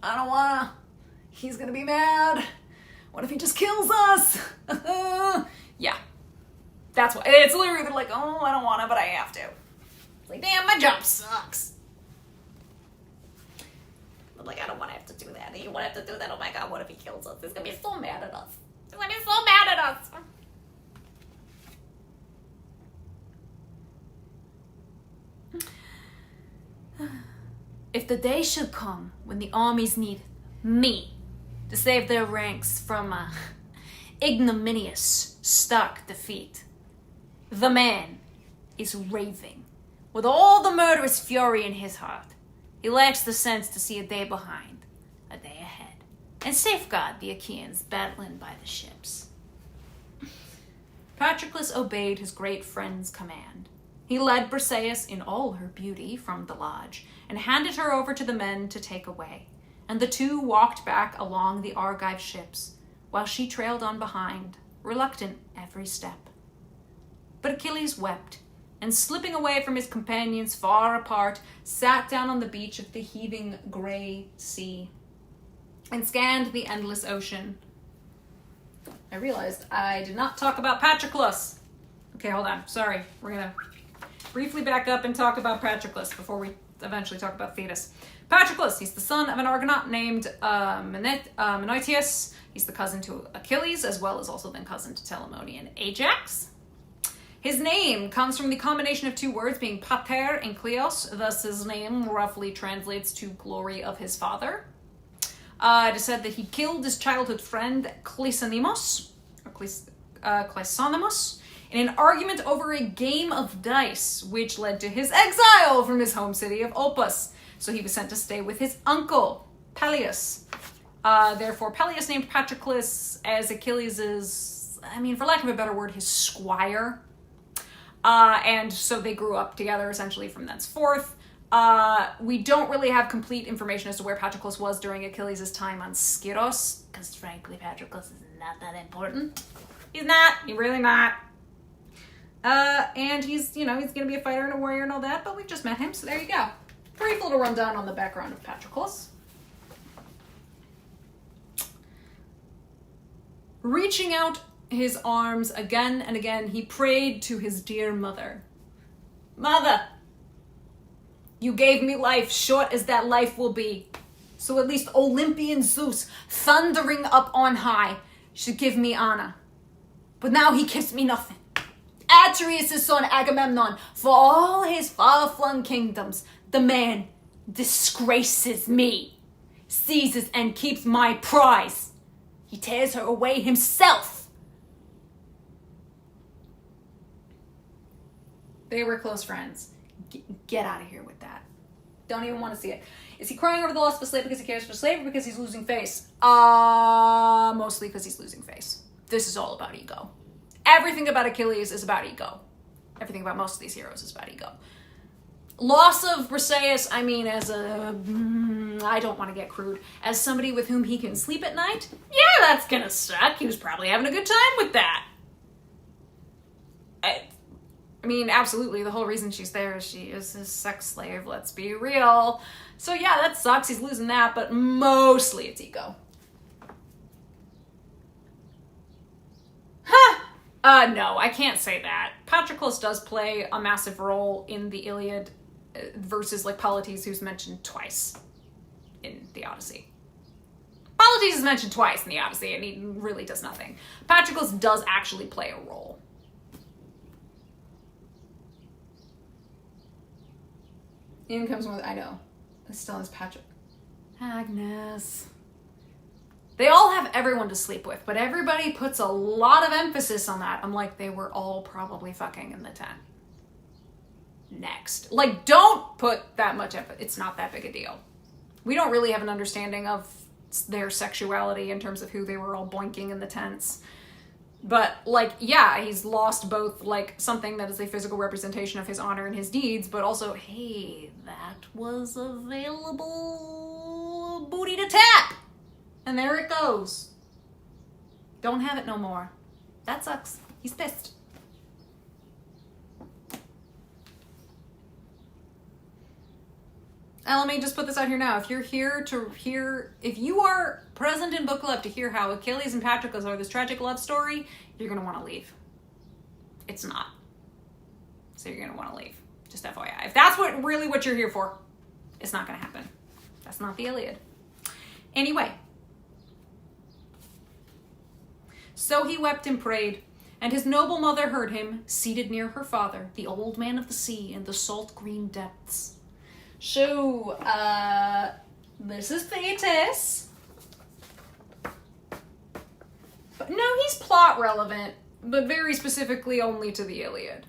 I don't want to. He's going to be mad. What if he just kills us? Yeah. That's why. It's literally, they're like, oh, I don't want to, but I have to. It's like, damn, my job sucks. But like, I don't want to have to do that. You want to have to do that? Oh my god, what if he kills us? He's going to be so mad at us. He's going to be so mad at us. If the day should come when the armies need me to save their ranks from ignominious, stark defeat, the man is raving with all the murderous fury in his heart. He lacks the sense to see a day behind, a day ahead, and safeguard the Achaeans battling by the ships. Patroclus obeyed his great friend's command. He led Briseis in all her beauty from the lodge and handed her over to the men to take away, and the two walked back along the Argive ships, while she trailed on behind, reluctant every step. But Achilles wept, and slipping away from his companions far apart, sat down on the beach of the heaving gray sea, and scanned the endless ocean. I realized I did not talk about Patroclus. Okay, hold on. Sorry. We're gonna briefly back up and talk about Patroclus before we eventually talk about Thetis. Patroclus, he's the son of an Argonaut named Menœtius. He's the cousin to Achilles, as well as also then cousin to Telamonian Ajax. His name comes from the combination of two words being pater and Cleos, thus his name roughly translates to glory of his father. It is said that he killed his childhood friend Cleisonimus, in an argument over a game of dice, which led to his exile from his home city of Opus. So he was sent to stay with his uncle, Peleus. Therefore, Peleus named Patroclus as Achilles' for lack of a better word, his squire. And so they grew up together essentially from thenceforth. We don't really have complete information as to where Patroclus was during Achilles' time on Skyros, because frankly, Patroclus is not that important. He's not. He's really not. And he's going to be a fighter and a warrior and all that, but we've just met him, so there you go. Brief little rundown on the background of Patroclus. Reaching out his arms again and again, he prayed to his dear mother. Mother, you gave me life, short as that life will be. So at least Olympian Zeus, thundering up on high, should give me honor. But now he gives me nothing. Atreus' son Agamemnon, for all his far-flung kingdoms, the man disgraces me, seizes and keeps my prize. He tears her away himself. They were close friends. Get out of here with that. Don't even want to see it. Is he crying over the loss of a slave because he cares for a slave or because he's losing face? Mostly because he's losing face. This is all about ego. Everything about Achilles is about ego. Everything about most of these heroes is about ego. Loss of Briseis, as I don't want to get crude, as somebody with whom he can sleep at night, yeah, that's gonna suck. He was probably having a good time with that. Absolutely, the whole reason she's there is she is his sex slave, let's be real. So yeah, that sucks, he's losing that, but mostly it's ego. No, I can't say that. Patroclus does play a massive role in the Iliad versus Polites, who's mentioned twice in the Odyssey. Polites is mentioned twice in the Odyssey, and he really does nothing. Patroclus does actually play a role. In comes one, I know. This still is Patrick. Agnes. They all have everyone to sleep with, but everybody puts a lot of emphasis on that. I'm like, they were all probably fucking in the tent. Next. Like, don't put that much emphasis. It's not that big a deal. We don't really have an understanding of their sexuality in terms of who they were all boinking in the tents. But, like, yeah, he's lost both, like, something that is a physical representation of his honor and his deeds, but also, hey, that was available booty to tap! And there it goes. Don't have it no more. That sucks. He's pissed. And let me just put this out here now. If you're here to hear, if you are present in book club to hear how Achilles and Patroclus are this tragic love story, you're going to want to leave. It's not. So you're going to want to leave. Just FYI. If that's really what you're here for, it's not going to happen. That's not the Iliad. Anyway. So he wept and prayed, and his noble mother heard him, seated near her father, the old man of the sea in the salt green depths. So, this is Thetis. But no, he's plot relevant, but very specifically only to the Iliad.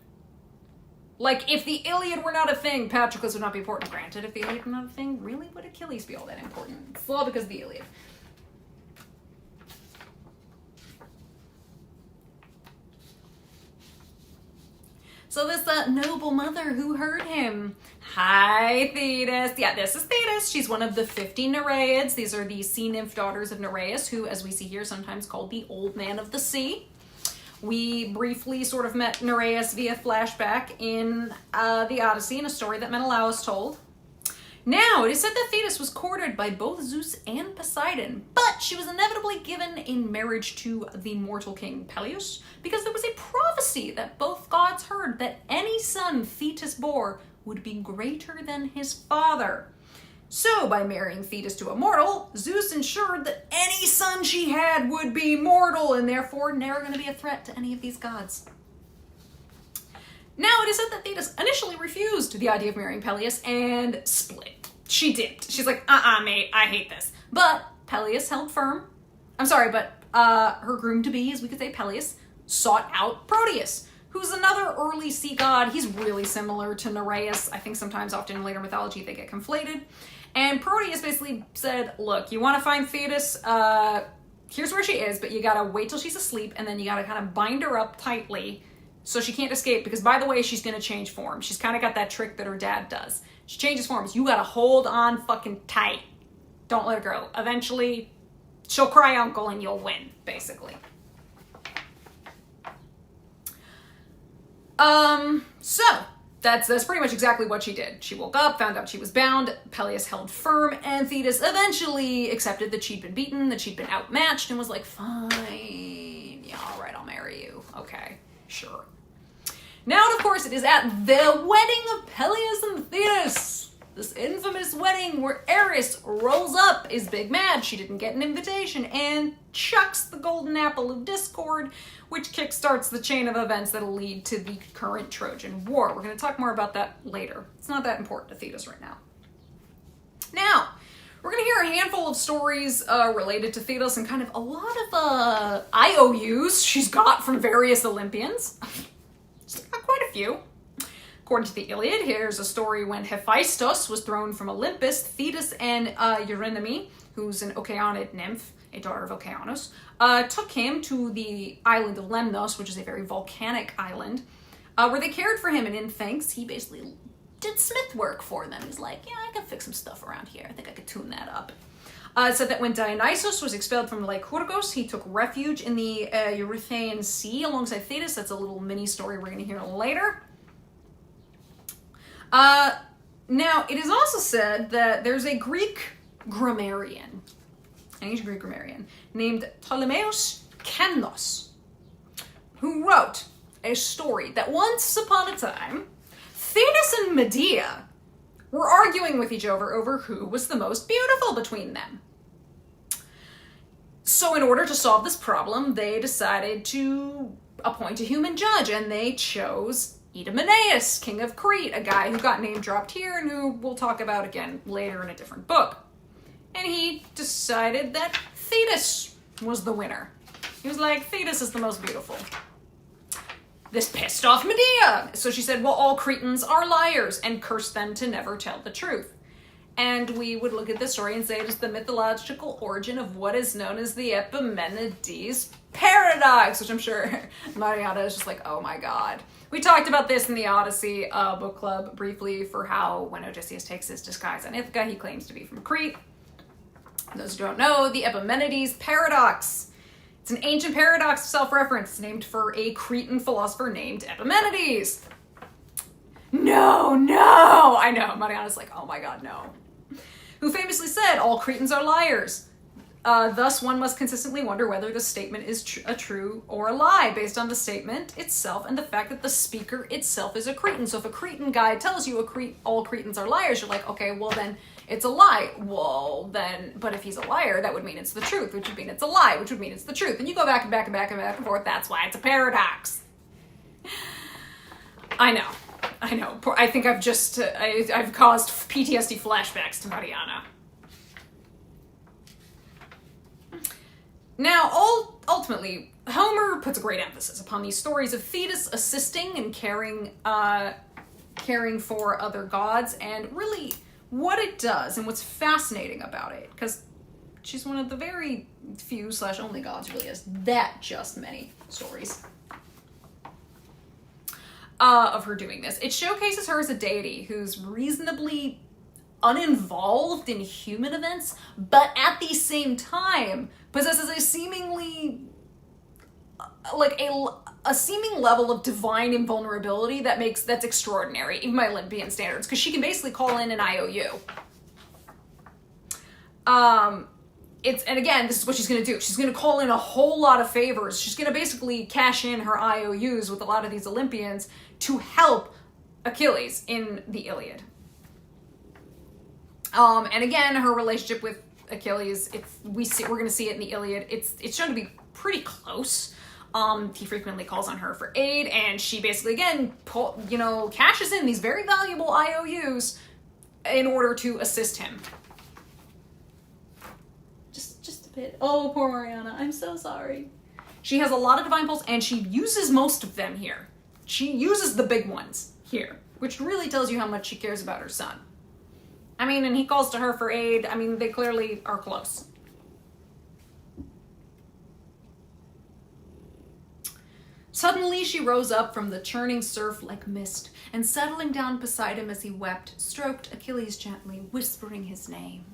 Like, if the Iliad were not a thing, Patroclus would not be important. Granted, if the Iliad were not a thing, really would Achilles be all that important? It's all because of the Iliad. So this noble mother who heard him. Hi, Thetis. Yeah, this is Thetis. She's one of the 50 Nereids. These are the sea nymph daughters of Nereus, who, as we see here, sometimes called the Old Man of the Sea. We briefly sort of met Nereus via flashback in the Odyssey, in a story that Menelaus told. Now, it is said that Thetis was courted by both Zeus and Poseidon, but she was inevitably given in marriage to the mortal king Peleus, because there was a prophecy that both gods heard that any son Thetis bore would be greater than his father. So, by marrying Thetis to a mortal, Zeus ensured that any son she had would be mortal, and therefore never going to be a threat to any of these gods. Now, it is said that Thetis initially refused the idea of marrying Peleus and split. She dipped. She's like, mate, I hate this. But Peleus held firm. I'm sorry, but her groom-to-be, as we could say, Peleus, sought out Proteus, who's another early sea god. He's really similar to Nereus. I think sometimes, often in later mythology, they get conflated. And Proteus basically said, look, you want to find Thetis, here's where she is, but you gotta wait till she's asleep, and then you gotta kind of bind her up tightly so she can't escape, because by the way, she's gonna change form. She's kind of got that trick that her dad does. She changes forms. You gotta hold on fucking tight. Don't let her go. Eventually, she'll cry uncle and you'll win, basically. So, that's pretty much exactly what she did. She woke up, found out she was bound, Peleus held firm, and Thetis eventually accepted that she'd been beaten, that she'd been outmatched, and was like, fine, yeah, alright, I'll marry you. Okay, sure. Now, of course, it is at the wedding of Peleus and Thetis, this infamous wedding where Eris rolls up, is big mad she didn't get an invitation, and chucks the golden apple of discord, which kickstarts the chain of events that'll lead to the current Trojan War. We're going to talk more about that later. It's not that important to Thetis right now. Now, we're going to hear a handful of stories related to Thetis and kind of a lot of IOUs she's got from various Olympians. She's got quite a few. According to the Iliad, here's a story when Hephaestus was thrown from Olympus. Thetis and Eurynome, who's an Oceanid nymph, a daughter of Oceanus, took him to the island of Lemnos, which is a very volcanic island, where they cared for him, and in thanks, he basically did smith work for them. He's like, yeah, I can fix some stuff around here. I think I could tune that up. It said that when Dionysus was expelled from Lycurgus, he took refuge in the Erythraean Sea alongside Thetis. That's a little mini story we're going to hear later. Now, it is also said that there's a Greek grammarian, an ancient Greek grammarian, named Ptolemeus Kennos, who wrote a story that once upon a time, Thetis and Medea were arguing with each other over who was the most beautiful between them. So in order to solve this problem, they decided to appoint a human judge, and they chose Idomeneus, king of Crete, a guy who got name dropped here and who we'll talk about again later in a different book. and he decided that Thetis was the winner. He was like, Thetis is the most beautiful. This pissed off Medea. So she said, well, all Cretans are liars, and cursed them to never tell the truth. And we would look at this story and say it is the mythological origin of what is known as the Epimenides paradox, which I'm sure Mariana is just like, oh my god. We talked about this in the Odyssey book club briefly for how when Odysseus takes his disguise on Ithaca, he claims to be from Crete. Those who don't know, the Epimenides paradox. It's an ancient paradox of self-reference named for a Cretan philosopher named Epimenides. No. I know, Mariana's like, oh my god, no. Who famously said, all Cretans are liars. Thus, one must consistently wonder whether the statement is a true or a lie based on the statement itself and the fact that the speaker itself is a Cretan. So if a Cretan guy tells you all Cretans are liars, you're like, okay, well then it's a lie. Well then, but if he's a liar, that would mean it's the truth, which would mean it's a lie, which would mean it's the truth. And you go back and back and back and back and forth. That's why it's a paradox. I know. I think I've caused PTSD flashbacks to Mariana. Now, ultimately, Homer puts a great emphasis upon these stories of Thetis assisting and caring for other gods, and really what it does and what's fascinating about it, because she's one of the very few / only gods who really has that just many stories of her doing this. It showcases her as a deity who's reasonably uninvolved in human events, but at the same time possesses a seemingly a seeming level of divine invulnerability that's extraordinary, even by Olympian standards, because she can basically call in an IOU. And again, this is what she's going to do. She's going to call in a whole lot of favors. She's going to basically cash in her IOUs with a lot of these Olympians to help Achilles in the Iliad. And again, her relationship with Achilles, we're going to see it in the Iliad. It's shown to be pretty close. He frequently calls on her for aid, and she basically, again, cashes in these very valuable IOUs in order to assist him. Just a bit. Oh, poor Mariana. I'm so sorry. She has a lot of divine pulse, and she uses most of them here. She uses the big ones here, which really tells you how much she cares about her son. I mean, and he calls to her for aid. I mean, they clearly are close. Suddenly she rose up from the churning surf like mist, and settling down beside him as he wept, stroked Achilles gently, whispering his name.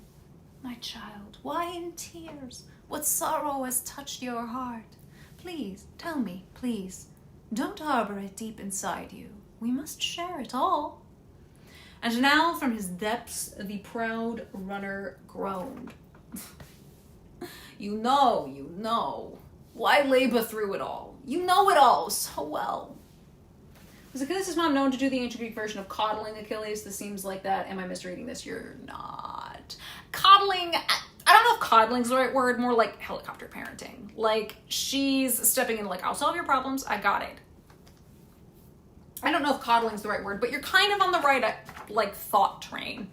My child, why in tears? What sorrow has touched your heart? Please, tell me, please. Don't harbor it deep inside you. We must share it all. And now from his depths the proud runner groaned. You know. Why labor through it all? You know it all so well. Was Achilles' mom known to do the ancient Greek version of coddling Achilles? This seems like that. Am I misreading this? You're not. Coddling, I don't know if coddling's the right word, more like helicopter parenting. Like, she's stepping in like, I'll solve your problems, I got it. I don't know if coddling's the right word, but you're kind of on the right, thought train.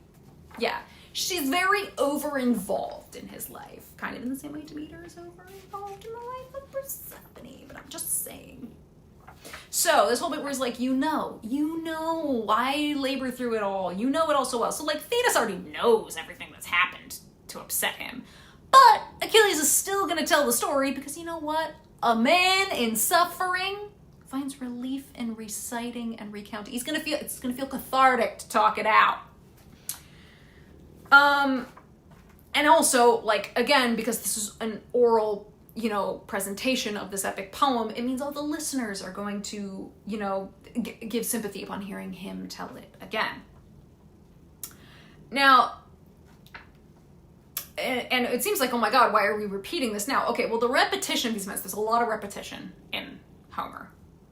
Yeah. She's very over-involved in his life. Kind of in the same way Demeter is over-involved in the life of Persephone, but I'm just saying. So, this whole bit where it's like, you know, I labor through it all. You know it all so well. So, Thetis already knows everything that's happened to upset him. But Achilles is still going to tell the story because, you know what? A man in suffering finds relief in reciting and recounting. It's going to feel cathartic to talk it out. And also, again, because this is an oral, presentation of this epic poem, it means all the listeners are going to, give sympathy upon hearing him tell it again. Now, and it seems like, oh my god, why are we repeating this now? Okay, well, the repetition of these events, there's a lot of repetition in Homer.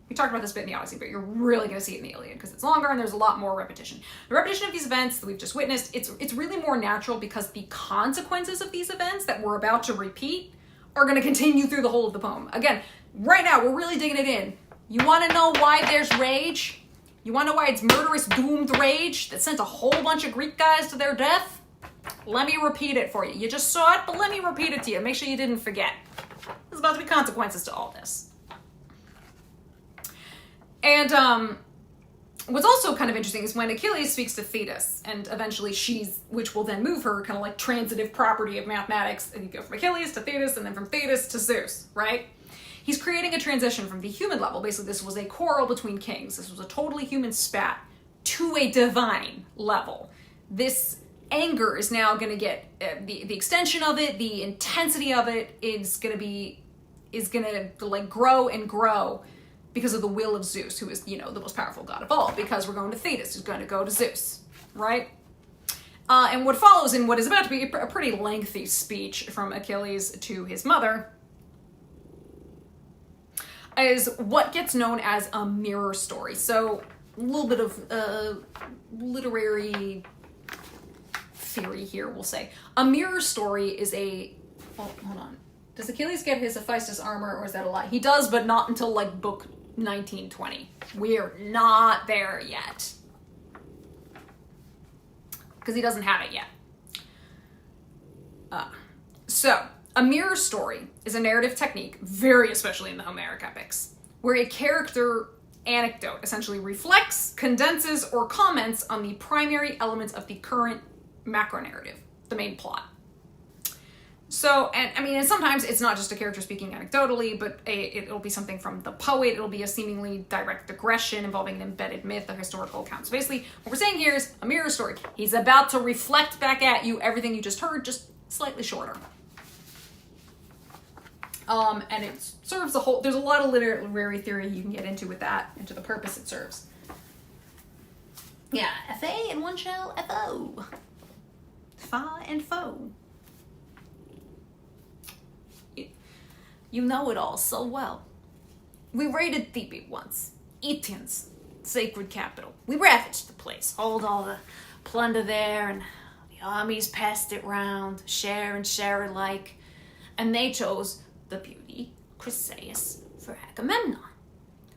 We talked about this bit in the Odyssey, but you're really going to see it in the Iliad because it's longer and there's a lot more repetition. The repetition of these events that we've just witnessed, it's really more natural because the consequences of these events that we're about to repeat are going to continue through the whole of the poem. Again, right now, we're really digging it in. You want to know why there's rage? You want to know why it's murderous, doomed rage that sent a whole bunch of Greek guys to their death? Let me repeat it for you. You just saw it, but let me repeat it to you. Make sure you didn't forget. There's about to be consequences to all this. And what's also kind of interesting is when Achilles speaks to Thetis, and eventually which will then move her, kind of like transitive property of mathematics, and you go from Achilles to Thetis, and then from Thetis to Zeus, right? He's creating a transition from the human level. Basically, this was a quarrel between kings. This was a totally human spat to a divine level. This anger is now going to get the extension of it, the intensity of it is going to like grow and grow because of the will of Zeus, who is, the most powerful god of all, because we're going to Thetis, who's going to go to Zeus, right? And what follows in what is about to be a pretty lengthy speech from Achilles to his mother is what gets known as a mirror story. So a little bit of literary theory here, we'll say. A mirror story is hold on. Does Achilles get his Hephaestus armor, or is that a lie? He does, but not until like book 1920. We're not there yet. Because he doesn't have it yet. So, a mirror story is a narrative technique, very especially in the Homeric epics, where a character anecdote essentially reflects, condenses, or comments on the primary elements of the current macro narrative, the main plot. So, and sometimes it's not just a character speaking anecdotally, but it'll be something from the poet. It'll be a seemingly direct digression involving an embedded myth or historical account. So basically, what we're saying here is a mirror story. He's about to reflect back at you everything you just heard, just slightly shorter. And it serves there's a lot of literary theory you can get into with that, into the purpose it serves. Yeah, F-A in one shell, F-O. Fa and foe. You know it all so well. We raided Thebe once, Eetion's sacred capital. We ravaged the place, hauled all the plunder there, and the armies passed it round, share and share alike, and they chose the beauty, Briseis, for Agamemnon.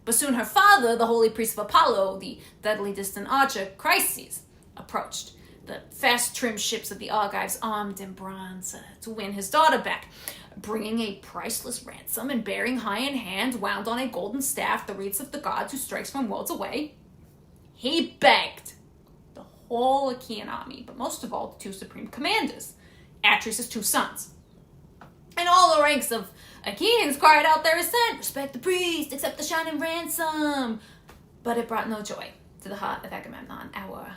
But soon her father, the holy priest of Apollo, the deadly distant archer, Chryses, approached. The fast-trimmed ships of the Argives armed in bronze to win his daughter back, bringing a priceless ransom and bearing high in hand, wound on a golden staff, the wreaths of the gods who strikes from worlds away. He begged the whole Achaean army, but most of all the two supreme commanders, Atreus' two sons. And all the ranks of Achaeans cried out their assent, respect the priest, accept the shining ransom. But it brought no joy to the heart of Agamemnon, our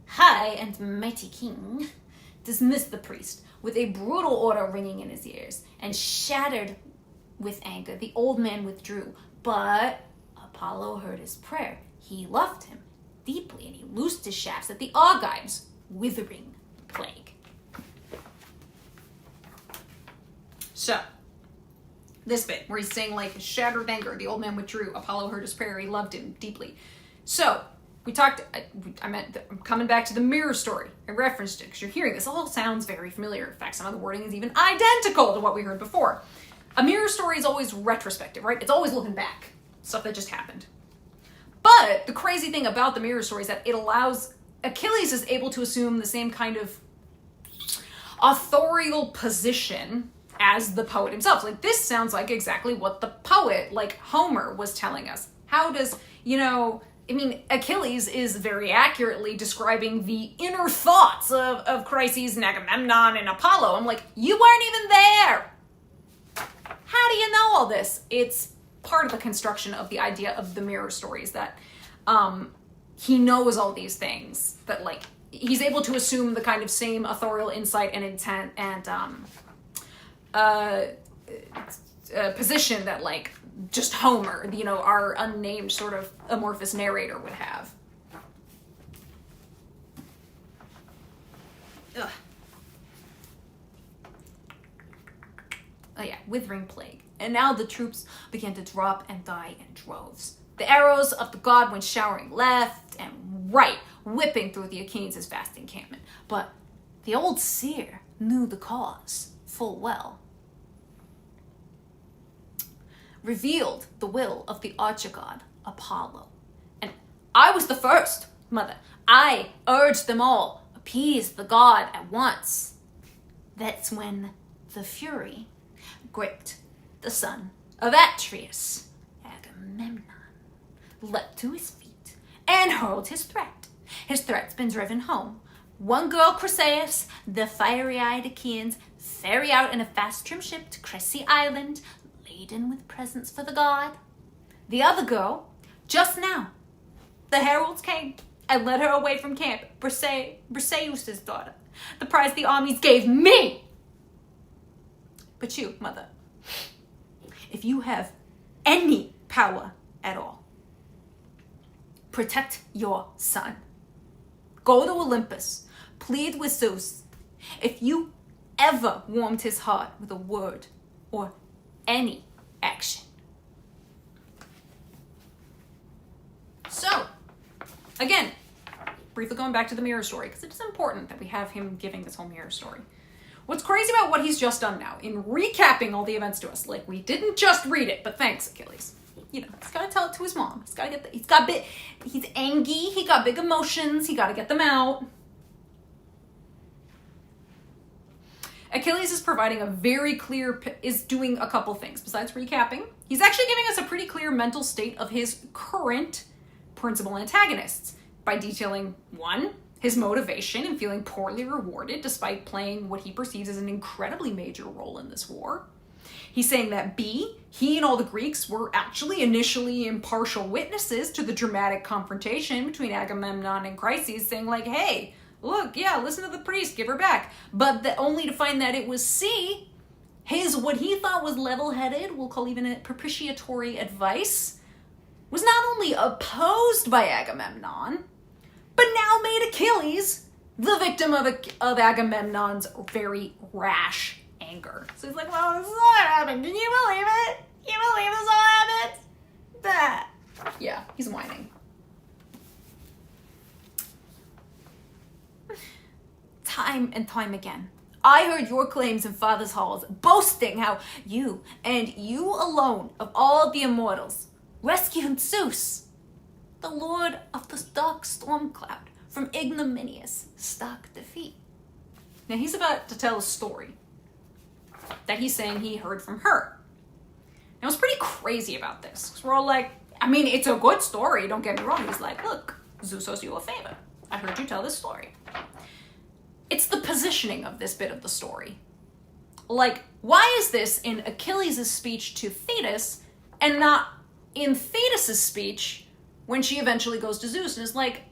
high and mighty king, dismissed the priest with a brutal order ringing in his ears, and shattered with anger, the old man withdrew. But Apollo heard his prayer. He loved him deeply, and he loosed his shafts at the Argives, withering plague. So, this bit, where he's saying, like, shattered anger, the old man withdrew, Apollo heard his prayer, he loved him deeply. So, I'm coming back to the mirror story. I referenced it because you're hearing this. All sounds very familiar. In fact, some of the wording is even identical to what we heard before. A mirror story is always retrospective, right? It's always looking back. Stuff that just happened. But the crazy thing about the mirror story is that it allows Achilles is able to assume the same kind of authorial position as the poet himself. Like, this sounds like exactly what the poet, like Homer, was telling us. How does, Achilles is very accurately describing the inner thoughts of Chryses and Agamemnon and Apollo. I'm like, you weren't even there! How do you know all this? It's part of the construction of the idea of the mirror stories, that he knows all these things, that, like, he's able to assume the kind of same authorial insight and intent and position that, like, just Homer, our unnamed sort of amorphous narrator would have. Ugh. Oh yeah, withering plague. And now the troops began to drop and die in droves. The arrows of the god went showering left and right, whipping through the Achaeans' vast encampment. But the old seer knew the cause full well. Revealed the will of the archer god, Apollo. And I was the first, mother. I urged them all, appease the god at once. That's when the fury gripped the son of Atreus, Agamemnon, leapt to his feet and hurled his threat. His threat's been driven home. One girl, Briseis, the fiery-eyed Achaeans, ferry out in a fast-trim ship to Cressy Island, laden with presents for the god. The other girl, just now, the heralds came and led her away from camp, Briseis' daughter, the prize the armies gave me. But you, mother, if you have any power at all, protect your son. Go to Olympus, plead with Zeus. If you ever warmed his heart with a word or any action. So, again, briefly going back to the mirror story, because it is important that we have him giving this whole mirror story. What's crazy about what he's just done now, in recapping all the events to us, like we didn't just read it, but thanks, Achilles. You know, he's gotta tell it to his mom. He's angry, he got big emotions, he gotta get them out. Achilles is providing a very clear, is doing a couple things. Besides recapping, he's actually giving us a pretty clear mental state of his current principal antagonists by detailing, one, his motivation in feeling poorly rewarded despite playing what he perceives as an incredibly major role in this war. He's saying that B, he and all the Greeks were actually initially impartial witnesses to the dramatic confrontation between Agamemnon and Chryses, saying like, hey, look, yeah, listen to the priest, give her back. But only to find that it was C, his what he thought was level-headed, we'll call even a propitiatory advice, was not only opposed by Agamemnon, but now made Achilles the victim of Agamemnon's very rash anger. So he's like, well, this is all happened. Can you believe it? Can you believe this all happened? That. Yeah, he's whining. Time and time again, I heard your claims in father's halls, boasting how you, and you alone, of all the immortals, rescued Zeus, the lord of the dark storm cloud, from ignominious stark defeat. Now he's about to tell a story that he's saying he heard from her. Now what's pretty crazy about this, because we're all like, I mean, it's a good story, don't get me wrong. He's like, look, Zeus owes you a favor. I heard you tell this story. It's the positioning of this bit of the story. Like, why is this in Achilles' speech to Thetis and not in Thetis' speech when she eventually goes to Zeus and is like,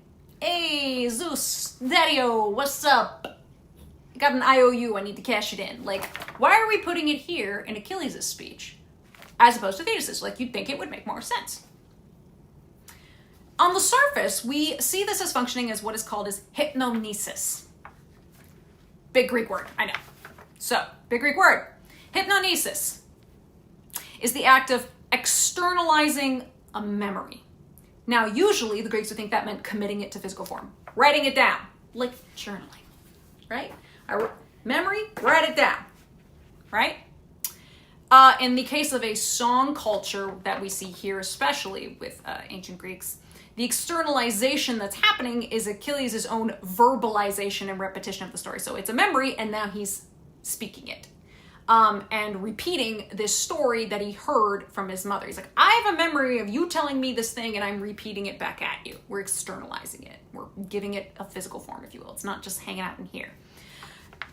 hey, Zeus, Daddy-o, what's up? I got an IOU, I need to cash it in. Like, why are we putting it here in Achilles' speech as opposed to Thetis'? Like, you'd think it would make more sense. On the surface, we see this as functioning as what is called as hypnonesis. Big Greek word, I know. So, big Greek word. Hypnonesis is the act of externalizing a memory. Now, usually the Greeks would think that meant committing it to physical form. Writing it down, like journaling, right? Memory, write it down, right? In the case of a song culture that we see here, especially with ancient Greeks, the externalization that's happening is Achilles' own verbalization and repetition of the story. So it's a memory, and now he's speaking it. And repeating this story that he heard from his mother. He's like, I have a memory of you telling me this thing, and I'm repeating it back at you. We're externalizing it. We're giving it a physical form, if you will. It's not just hanging out in here.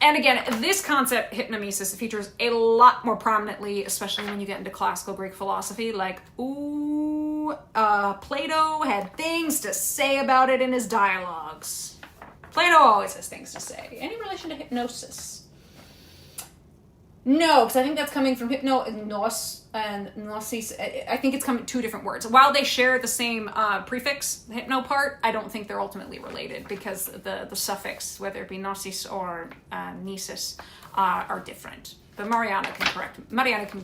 And again, this concept, hypnomesis, features a lot more prominently, especially when you get into classical Greek philosophy. Like, Plato had things to say about it in his dialogues. Plato always has things to say. Any relation to hypnosis? No, because I think that's coming from nos and gnosis. I think it's coming two different words. While they share the same prefix, the hypno part, I don't think they're ultimately related because the suffix, whether it be gnosis or nesis, are different. But Mariana can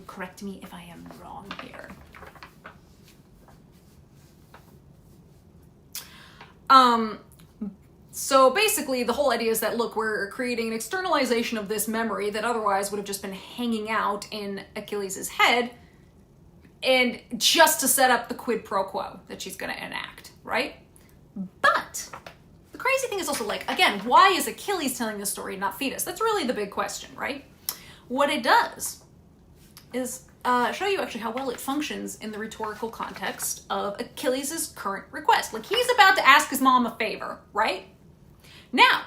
correct me if I am wrong here. So basically, the whole idea is that, look, we're creating an externalization of this memory that otherwise would have just been hanging out in Achilles' head, and just to set up the quid pro quo that she's going to enact, right? But the crazy thing is also like, again, why is Achilles telling this story and not Thetis? That's really the big question, right? What it does is show you actually how well it functions in the rhetorical context of Achilles' current request. Like, he's about to ask his mom a favor, right? Now,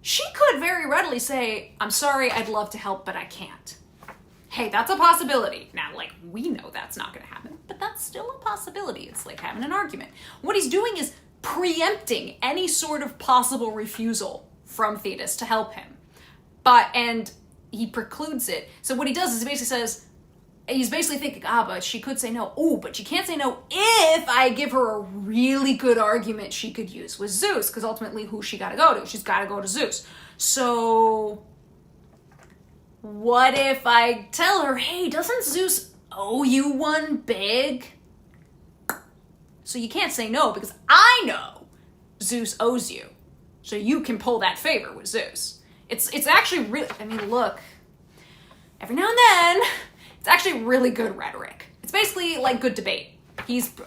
she could very readily say, I'm sorry, I'd love to help, but I can't. Hey, that's a possibility. Now, like, we know that's not going to happen, but that's still a possibility. It's like having an argument. What he's doing is preempting any sort of possible refusal from Thetis to help him. And he precludes it. So what he does is he basically says, he's basically thinking, but she could say no. Oh, but she can't say no if I give her a really good argument she could use with Zeus, because ultimately who she gotta go to? She's gotta go to Zeus. So what if I tell her, hey, doesn't Zeus owe you one big? So you can't say no because I know Zeus owes you. So you can pull that favor with Zeus. It's actually really, I mean, look, every now and then, it's actually really good rhetoric. It's basically like good debate.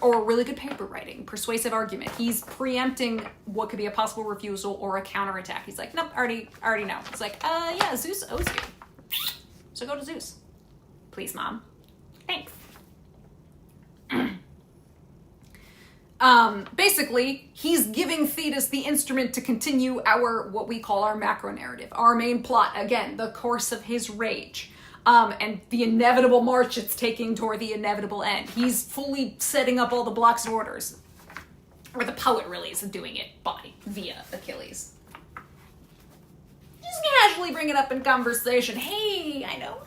Or really good paper writing, persuasive argument. He's preempting what could be a possible refusal or a counterattack. He's like, nope, already know. It's like, yeah, Zeus owes you. So go to Zeus. Please, Mom. Thanks. Basically, he's giving Thetis the instrument to continue what we call our macro narrative, our main plot. Again, the course of his rage. And the inevitable march it's taking toward the inevitable end. He's fully setting up all the blocks and orders. Or the poet really is doing it via Achilles. Just casually bring it up in conversation. Hey, I know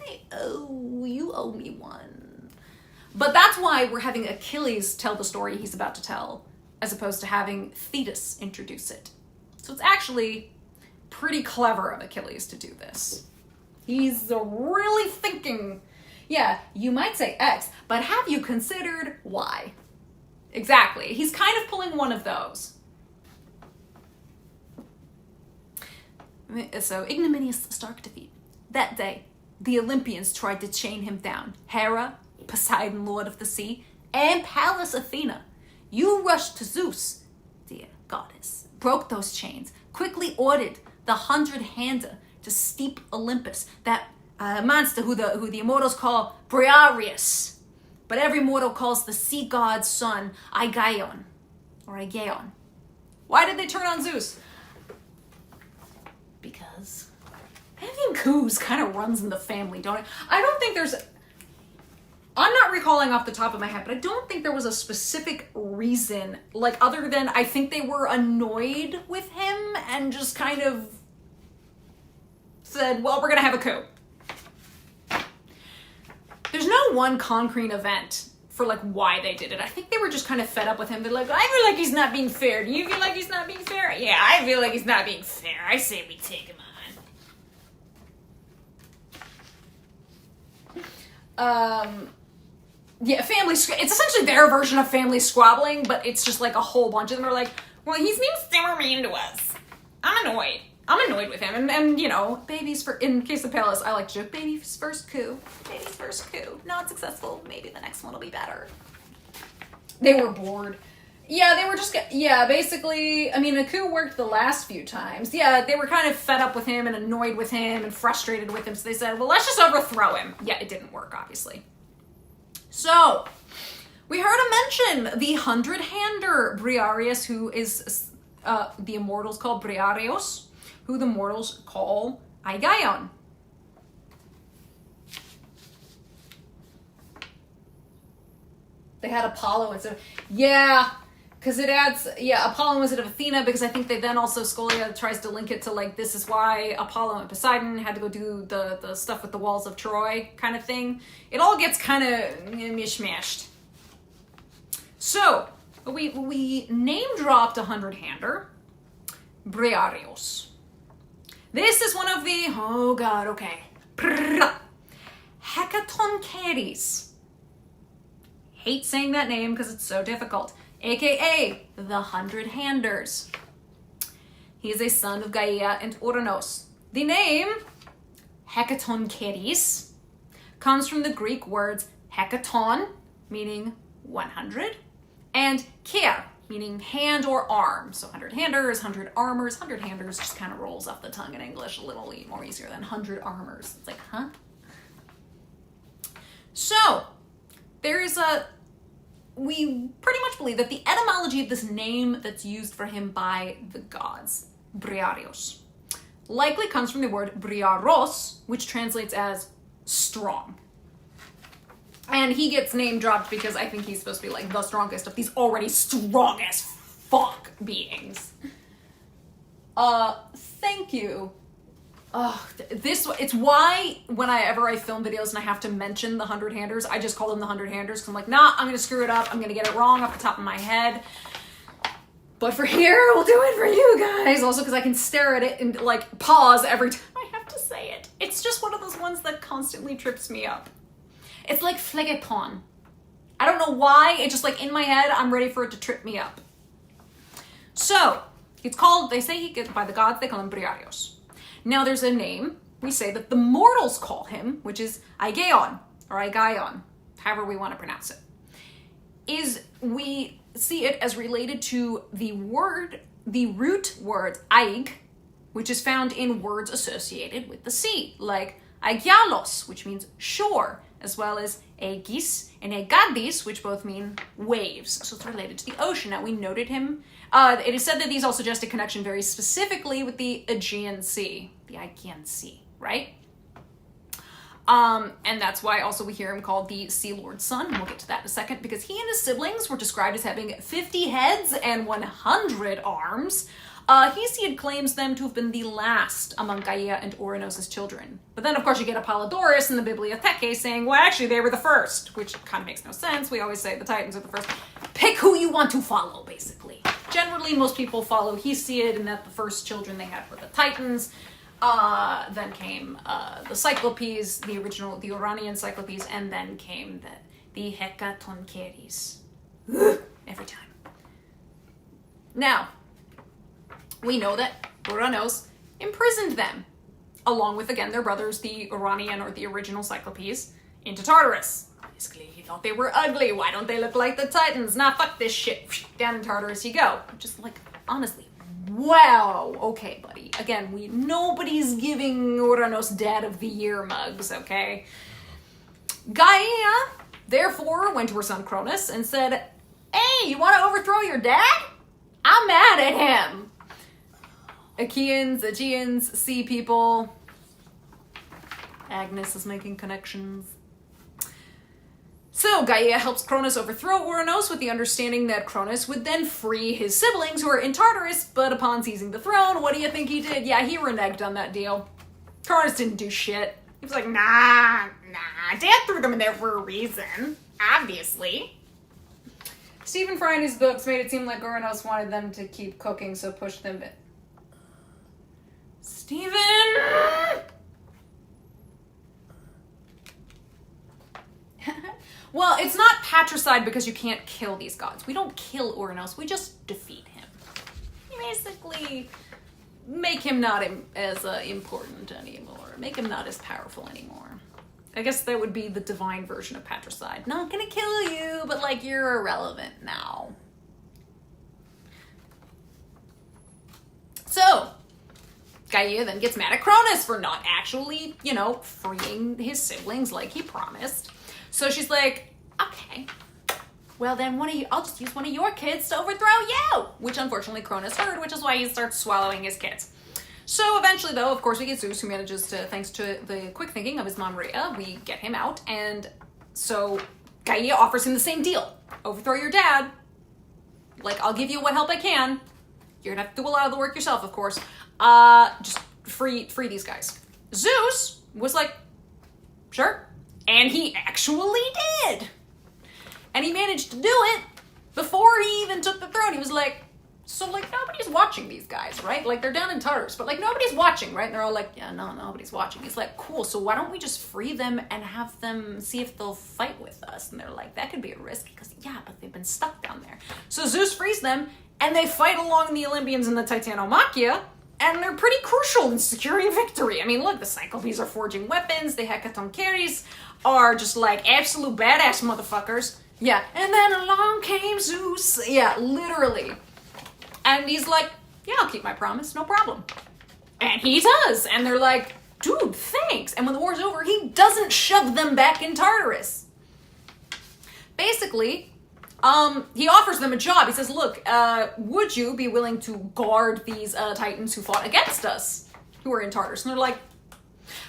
you owe me one. But that's why we're having Achilles tell the story he's about to tell, as opposed to having Thetis introduce it. So it's actually pretty clever of Achilles to do this. He's really thinking, yeah, you might say X, but have you considered Y? Exactly. He's kind of pulling one of those. So, ignominious stark defeat. That day, the Olympians tried to chain him down. Hera, Poseidon, lord of the sea, and Pallas Athena. You rushed to Zeus, dear goddess, broke those chains, quickly ordered the 100-hander to steep Olympus, that monster who the immortals call Briseis, but every mortal calls the sea god's son Aegaon. Why did they turn on Zeus? Because having coups kind of runs in the family, don't it? I don't think I'm not recalling off the top of my head, but I don't think there was a specific reason, like, other than I think they were annoyed with him and just kind of said, well, we're gonna have a coup. There's no one concrete event for like why they did it. I think they were just kind of fed up with him. They're like, I feel like he's not being fair. Do you feel like he's not being fair? Yeah, I feel like he's not being fair. I say we take him on. Yeah, it's essentially their version of family squabbling, but it's just like a whole bunch of them are like, well, he's being super mean to us. I'm annoyed with him. And you know, in case of Pallas, I like to joke, baby's first coup. Not successful. Maybe the next one will be better. They were bored. Yeah, they were just, basically, I mean, a coup worked the last few times. Yeah, they were kind of fed up with him and annoyed with him and frustrated with him, so they said, well, let's just overthrow him. Yeah, it didn't work, obviously. So, we heard him mention the 100-hander Briseis, who is the immortals call Briseis, who the mortals call Aegaon. They had Apollo instead of, because it adds, Apollo instead of Athena, because I think they then also, Scholia tries to link it to like, this is why Apollo and Poseidon had to go do the stuff with the walls of Troy kind of thing. It all gets kind of mishmashed. So, we name-dropped a 100-hander, Briseis. This is one of the, Hecatoncheires. Hate saying that name because it's so difficult. AKA the 100-handers. He is a son of Gaia and Uranos. The name Hecatoncheires comes from the Greek words hecaton, meaning 100, and ker, meaning hand or arm. So 100 handers, 100 armors. 100 handers just kind of rolls off the tongue in English a little more easier than 100 armors. It's like, huh? So we pretty much believe that the etymology of this name that's used for him by the gods, Briareos, likely comes from the word briaros, which translates as strong. And he gets name dropped because I think he's supposed to be like the strongest of these already strong as fuck beings. Thank you. It's why whenever I film videos and I have to mention the 100 handers, I just call them the 100 handers because I'm like, nah, I'm gonna screw it up. I'm gonna get it wrong off the top of my head. But for here, we'll do it for you guys. Also because I can stare at it and like pause every time I have to say it. It's just one of those ones that constantly trips me up. It's like phlegethon. I don't know why. It's just like in my head, I'm ready for it to trip me up. So, it's called, they say he gets, by the gods, they call him Briareos. Now there's a name we say that the mortals call him, which is Aigeon, or Aigeon, however we want to pronounce it. We see it as related to the root word aig, which is found in words associated with the sea, like Aigialos, which means shore, as well as Aegis and Aegadis, which both mean waves. So it's related to the ocean. Now we noted him. It is said that these all suggest a connection very specifically with the Aegean Sea, the Aegean Sea, right? And that's why also we hear him called the Sea Lord's son. And we'll get to that in a second, because he and his siblings were described as having 50 heads and 100 arms. Hesiod claims them to have been the last among Gaia and Ouranos' children. But then, of course, you get Apollodorus in the Bibliothecae saying, well, actually, they were the first, which kind of makes no sense. We always say the Titans are the first. Pick who you want to follow, basically. Generally, most people follow Hesiod, and that the first children they had were the Titans. Then came the Cyclopes, the Uranian Cyclopes, and then came the Hecatoncheires. Every time. Now, we know that Ouranos imprisoned them, along with, again, their brothers, the Uranian or the original Cyclopes, into Tartarus. Basically, he thought they were ugly. Why don't they look like the Titans? Nah, fuck this shit. Down in Tartarus you go. Just like, honestly, wow. Okay, buddy. Again, nobody's giving Ouranos Dad of the Year mugs, okay? Gaia, therefore, went to her son Cronus and said, hey, you want to overthrow your dad? I'm mad at him. Achaeans, sea people. Agnes is making connections. So Gaia helps Cronus overthrow Ouranos with the understanding that Cronus would then free his siblings who are in Tartarus, but upon seizing the throne, what do you think he did? Yeah, he reneged on that deal. Cronus didn't do shit. He was like, nah, Dad threw them in there for a reason, obviously. Stephen Fry in his books made it seem like Ouranos wanted them to keep cooking, so pushed them in. Stephen! Well, it's not patricide because you can't kill these gods. We don't kill Ouranos, we just defeat him. You basically make him not as important anymore. Make him not as powerful anymore. I guess that would be the divine version of patricide. Not gonna kill you, but like you're irrelevant now. So, Gaia then gets mad at Cronus for not actually, freeing his siblings like he promised. So she's like, okay, well then I'll just use one of your kids to overthrow you, which unfortunately Cronus heard, which is why he starts swallowing his kids. So eventually though, of course, we get Zeus, who manages to, thanks to the quick thinking of his mom Rhea, we get him out, and so Gaia offers him the same deal. Overthrow your dad. Like, I'll give you what help I can. You're gonna have to do a lot of the work yourself, of course. Just free these guys. Zeus was like, sure. And he actually did. And he managed to do it before he even took the throne. He was like, so like nobody's watching these guys, right? Like they're down in Tartarus, but like nobody's watching, right? And they're all like, yeah, no, nobody's watching. He's like, cool, so why don't we just free them and have them see if they'll fight with us? And they're like, that could be a risk because yeah, but they've been stuck down there. So Zeus frees them and they fight along the Olympians and the Titanomachia. And they're pretty crucial in securing victory. I mean, look, the Cyclopes are forging weapons, the Hecatoncheires are just like absolute badass motherfuckers. Yeah, and then along came Zeus. Yeah, literally. And he's like, yeah, I'll keep my promise, no problem. And he does. And they're like, dude, thanks. And when the war's over, he doesn't shove them back in Tartarus. Basically, he offers them a job. He says, look, would you be willing to guard these Titans who fought against us, who are in Tartarus? And they're like,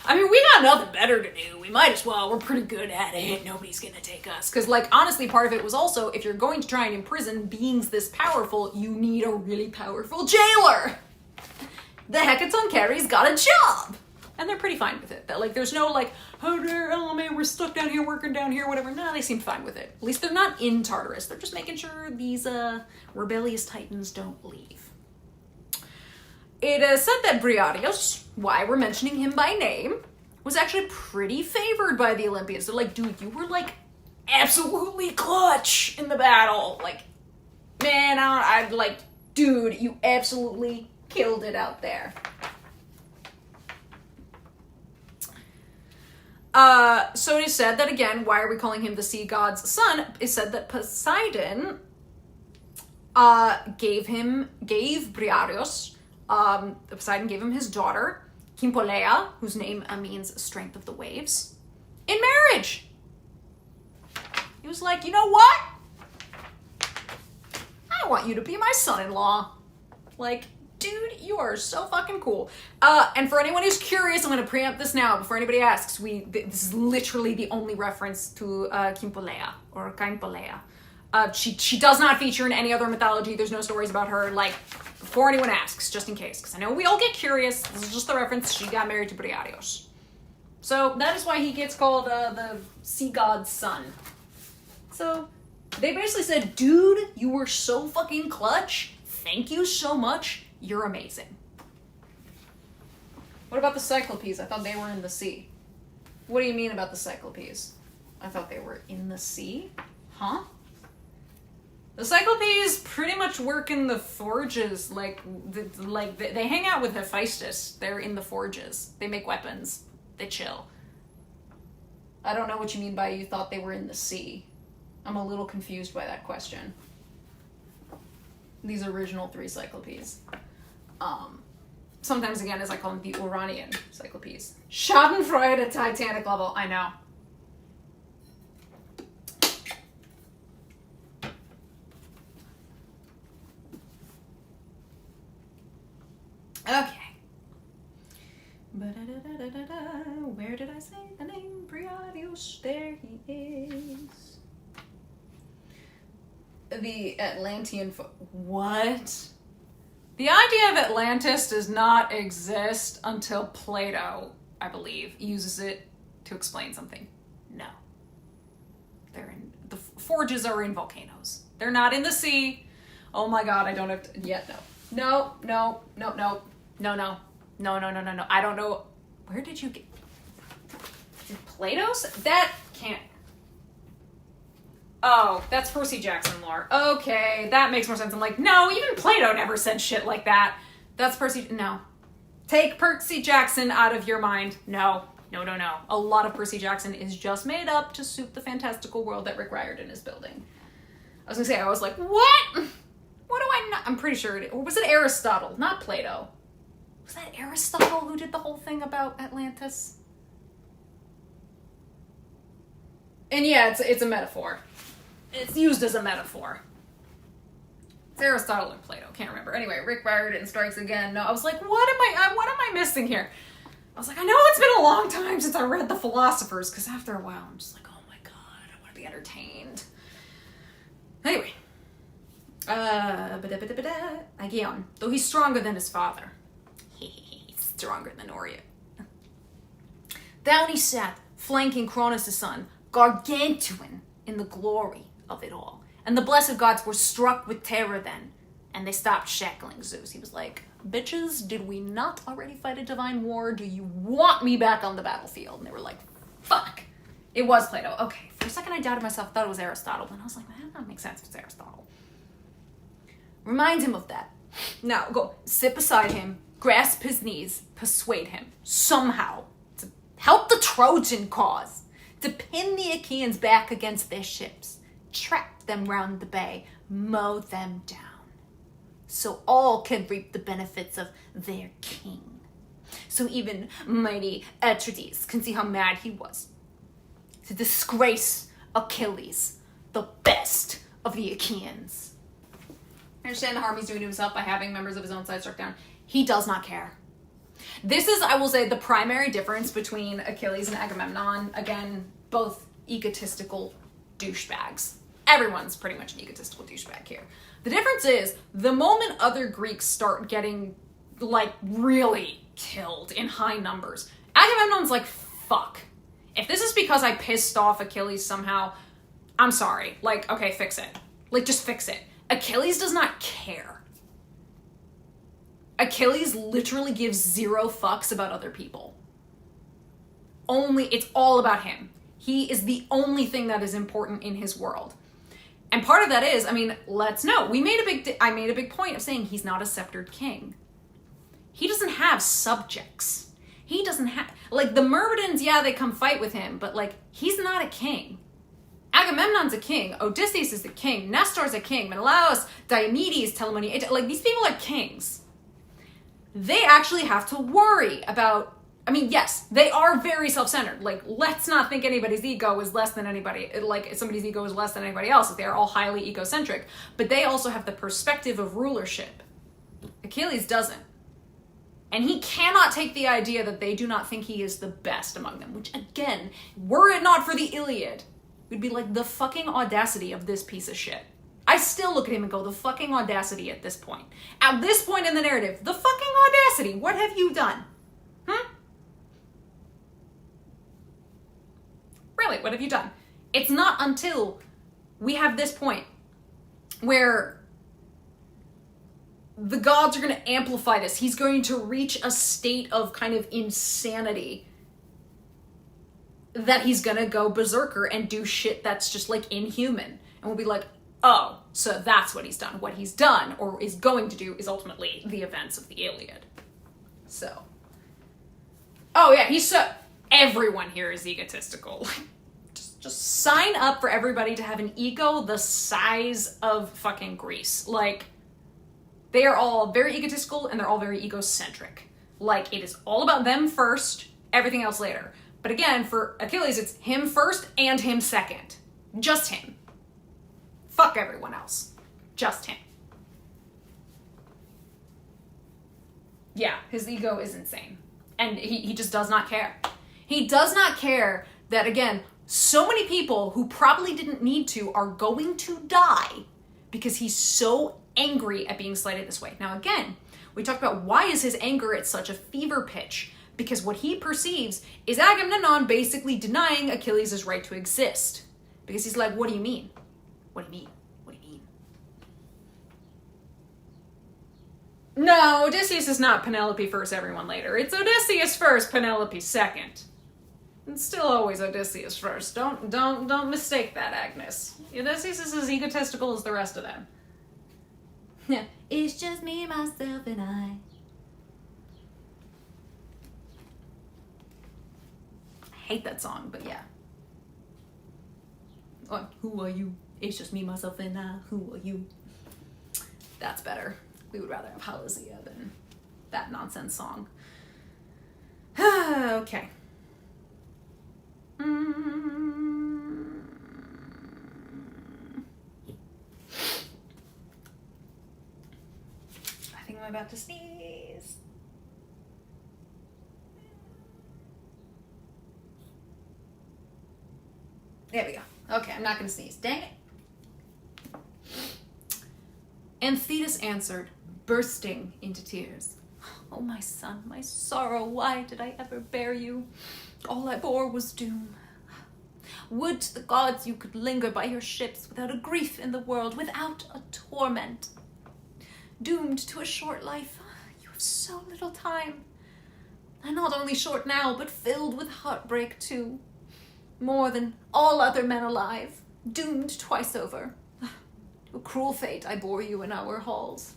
I mean, we got nothing better to do. We might as well. We're pretty good at it. Nobody's gonna take us. Because, like, honestly, part of it was also, if you're going to try and imprison beings this powerful, you need a really powerful jailer. The Hecatoncheires got a job. And they're pretty fine with it. That, like, there's no, like, oh man, we're stuck down here, working down here, whatever. No, they seem fine with it. At least they're not in Tartarus. They're just making sure these rebellious Titans don't leave. It is said that Briseis, why we're mentioning him by name, was actually pretty favored by the Olympians. They're like, dude, you were, like, absolutely clutch in the battle. Like, man, I'd like, dude, you absolutely killed it out there. So it is said that, again, why are we calling him the sea god's son? It's said that Poseidon gave Briseis, Poseidon gave him his daughter, Kimpoleia, whose name means strength of the waves, in marriage. He was like, you know what? I want you to be my son-in-law. Like, dude, you are so fucking cool. And for anyone who's curious, I'm going to preempt this now before anybody asks. This is literally the only reference to Kimpoleia or Kimpoleia. She does not feature in any other mythology. There's no stories about her. Like, before anyone asks, just in case, because I know we all get curious. This is just the reference. She got married to Briseis. So that is why he gets called the sea god's son. So they basically said, dude, you were so fucking clutch. Thank you so much. You're amazing. What about the Cyclopes? I thought they were in the sea. What do you mean about the Cyclopes? I thought they were in the sea? Huh? The Cyclopes pretty much work in the forges, they hang out with Hephaestus. They're in the forges. They make weapons. They chill. I don't know what you mean by you thought they were in the sea. I'm a little confused by that question. These original 3 Cyclopes. Sometimes, again, as I call them, the Uranian Cyclopes. Schadenfreude at Titanic level, I know. Okay. Where did I say the name? Briseis. There he is. The Atlantean... What? The idea of Atlantis does not exist until Plato, I believe, uses it to explain something. No. The forges are in volcanoes. They're not in the sea. Oh my god, I don't have to... Yeah, no. No. I don't know. Where did you get... Did Plato's? That can't... Oh, that's Percy Jackson lore. Okay, that makes more sense. I'm like, no, even Plato never said shit like that. That's Percy... No. Take Percy Jackson out of your mind. No. A lot of Percy Jackson is just made up to suit the fantastical world that Rick Riordan is building. I was gonna say, I was like, what? What do I know? I'm pretty sure or was it Aristotle, not Plato? Was that Aristotle who did the whole thing about Atlantis? And yeah, it's a metaphor. It's used as a metaphor. It's Aristotle and Plato, can't remember. Anyway, Rick Riordan strikes again. No, I was like, what am I missing here? I was like, I know it's been a long time since I read the philosophers, because after a while I'm just like, oh my god, I want to be entertained. Anyway. Aegeon, though he's stronger than his father. He's stronger than Orion. Down he sat, flanking Cronus' son, gargantuan in the glory of it all. And the blessed gods were struck with terror then, and they stopped shackling Zeus. He was like, bitches, did we not already fight a divine war? Do you want me back on the battlefield? And they were like, fuck. It was Plato. Okay, for a second I doubted myself, thought it was Aristotle, and I was like, man, that makes sense if it's Aristotle. Remind him of that. Now, go sit beside him, grasp his knees, persuade him, somehow, to help the Trojan cause, to pin the Achaeans back against their ships, trap them round the bay, mow them down, so all can reap the benefits of their king. So even mighty Atreus can see how mad he was to disgrace Achilles, the best of the Achaeans. I understand the harm he's doing to himself by having members of his own side struck down. He does not care. This is, I will say, the primary difference between Achilles and Agamemnon. Again, both egotistical douchebags. Everyone's pretty much an egotistical douchebag here. The difference is, the moment other Greeks start getting, like, really killed in high numbers, Agamemnon's like, fuck. If this is because I pissed off Achilles somehow, I'm sorry. Like, okay, fix it. Like, just fix it. Achilles does not care. Achilles literally gives zero fucks about other people. It's all about him. He is the only thing that is important in his world. And part of that is, I mean, let's know. I made a big point of saying he's not a sceptered king. He doesn't have subjects. He doesn't have, like, the Myrmidons, yeah, they come fight with him, but, like, he's not a king. Agamemnon's a king. Odysseus is a king. Nestor's a king. Menelaus, Diomedes, Telamone, like, these people are kings. They actually have to worry about, I mean, yes, they are very self-centered. Like, let's not think anybody's ego is less than anybody, like, somebody's ego is less than anybody else's. They are all highly egocentric. But they also have the perspective of rulership. Achilles doesn't. And he cannot take the idea that they do not think he is the best among them, which, again, were it not for the Iliad, would be like the fucking audacity of this piece of shit. I still look at him and go, the fucking audacity at this point. At this point in the narrative, the fucking audacity. What have you done? Really, what have you done? It's not until we have this point where the gods are going to amplify this. He's going to reach a state of kind of insanity that he's going to go berserker and do shit that's just, like, inhuman. And we'll be like, oh, so that's what he's done. What he's done, or is going to do, is ultimately the events of the Iliad. So. Oh, yeah, everyone here is egotistical. Just sign up for everybody to have an ego the size of fucking Greece. Like, they are all very egotistical and they're all very egocentric. Like, it is all about them first, everything else later. But again, for Achilles, it's him first and him second. Just him. Fuck everyone else. Just him. Yeah, his ego is insane. And he just does not care. He does not care that, again, so many people who probably didn't need to are going to die because he's so angry at being slighted this way. Now, again, we talked about why is his anger at such a fever pitch? Because what he perceives is Agamemnon basically denying Achilles' right to exist. Because he's like, what do you mean? What do you mean? What do you mean? No, Odysseus is not Penelope first, everyone later. It's Odysseus first, Penelope second. It's still always Odysseus first. Don't mistake that, Agnes. Odysseus is as egotistical as the rest of them. Yeah. It's just me, myself, and I. I hate that song, but yeah. Oh, who are you? It's just me, myself, and I. Who are you? That's better. We would rather have Hallelujah than that nonsense song. Okay. I think I'm about to sneeze. There we go. Okay, I'm not going to sneeze. Dang it. And Thetis answered, bursting into tears. Oh, my son, my sorrow, why did I ever bear you? All I bore was doom. Would to the gods you could linger by your ships without a grief in the world, without a torment. Doomed to a short life, you have so little time. And not only short now, but filled with heartbreak too. More than all other men alive, doomed twice over. To a cruel fate I bore you in our halls.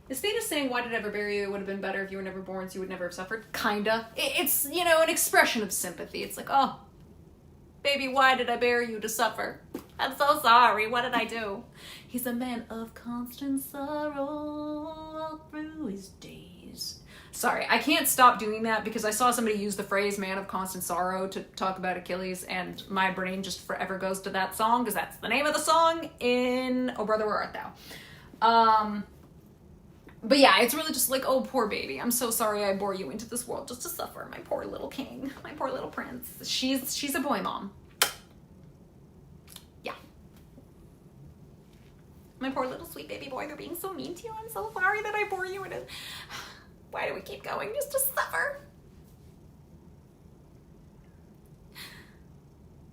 Is Thetis saying, why did I ever bury you? It would have been better if you were never born, so you would never have suffered? Kinda. It's, you know, an expression of sympathy. It's like, oh, baby, why did I bury you to suffer? I'm so sorry. What did I do? He's a man of constant sorrow all through his days. Sorry, I can't stop doing that because I saw somebody use the phrase man of constant sorrow to talk about Achilles, and my brain just forever goes to that song because that's the name of the song in Oh Brother, Where Art Thou? But yeah, it's really just like, oh, poor baby. I'm so sorry I bore you into this world just to suffer. My poor little king. My poor little prince. She's a boy mom. Yeah. My poor little sweet baby boy. They're being so mean to you. I'm so sorry that I bore you into... Why do we keep going? Just to suffer.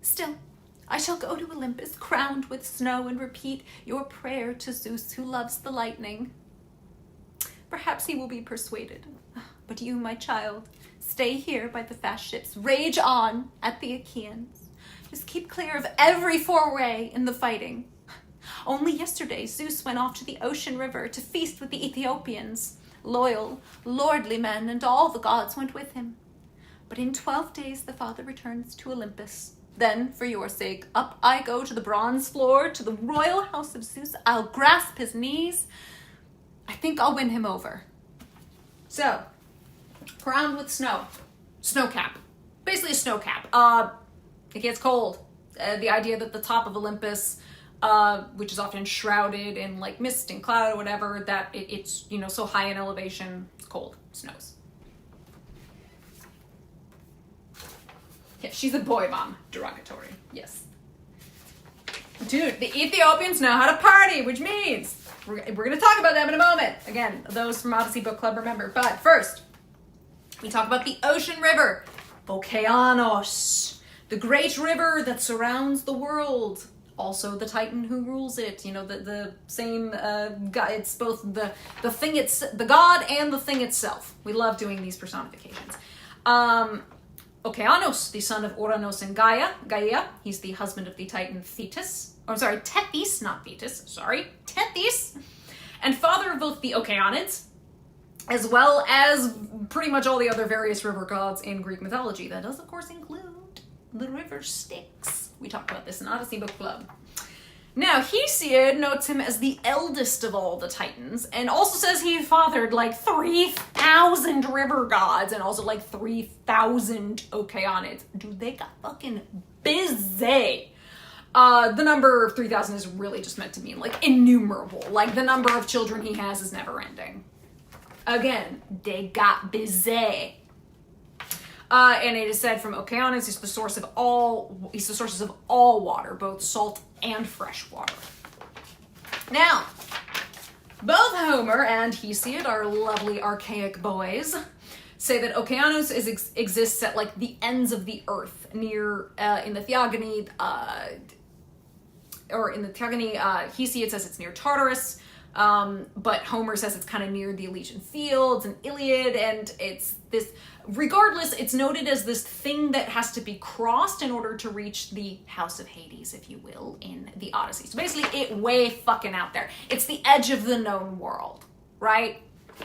Still, I shall go to Olympus, crowned with snow, and repeat your prayer to Zeus, who loves the lightning. Perhaps he will be persuaded. But you, my child, stay here by the fast ships. Rage on at the Achaeans. Just keep clear of every foray in the fighting. Only yesterday, Zeus went off to the ocean river to feast with the Ethiopians. Loyal, lordly men, and all the gods went with him. But in 12 days the father returns to Olympus. Then, for your sake, up I go to the bronze floor, to the royal house of Zeus. I'll grasp his knees. I think I'll win him over. So, crowned with snow. Snow cap. Basically a snow cap. It gets cold. The idea that the top of Olympus, which is often shrouded in like mist and cloud or whatever, that it's, you know, so high in elevation, it's cold, snows. Yeah, she's a boy mom. Derogatory. Yes. Dude, the Ethiopians know how to party, which means we're going to talk about them in a moment. Again, those from Odyssey Book Club remember. But first, we talk about the ocean river, Okeanos, the great river that surrounds the world. Also the Titan who rules it. You know, the same god. It's both the thing, it's the god and the thing itself. We love doing these personifications. Okeanos, the son of Ouranos and Gaia. He's the husband of the Titan Thetis. Oh, sorry, Tethys, not Thetis. Sorry, Tethys. And father of both the Okeanids, as well as pretty much all the other various river gods in Greek mythology. That does, of course, include the river Styx. We talked about this in Odyssey Book Club. Now, Hesiod notes him as the eldest of all the Titans, and also says he fathered like 3,000 river gods, and also like 3,000 Okeanids. Dude, they got fucking busy. The number 3,000 is really just meant to mean like innumerable. Like the number of children he has is never ending. Again, they got busy. And it is said from Okeanos, he's the sources of all water, both salt and fresh water. Now, both Homer and Hesiod, our lovely archaic boys, say that Okeanos exists at like the ends of the earth, near in the Theogony, Hesiod says it's near Tartarus. But Homer says it's kind of near the Elysian Fields and Iliad, and it's this, regardless, it's noted as this thing that has to be crossed in order to reach the House of Hades, if you will, in the Odyssey. So basically, it way fucking out there. It's the edge of the known world, right?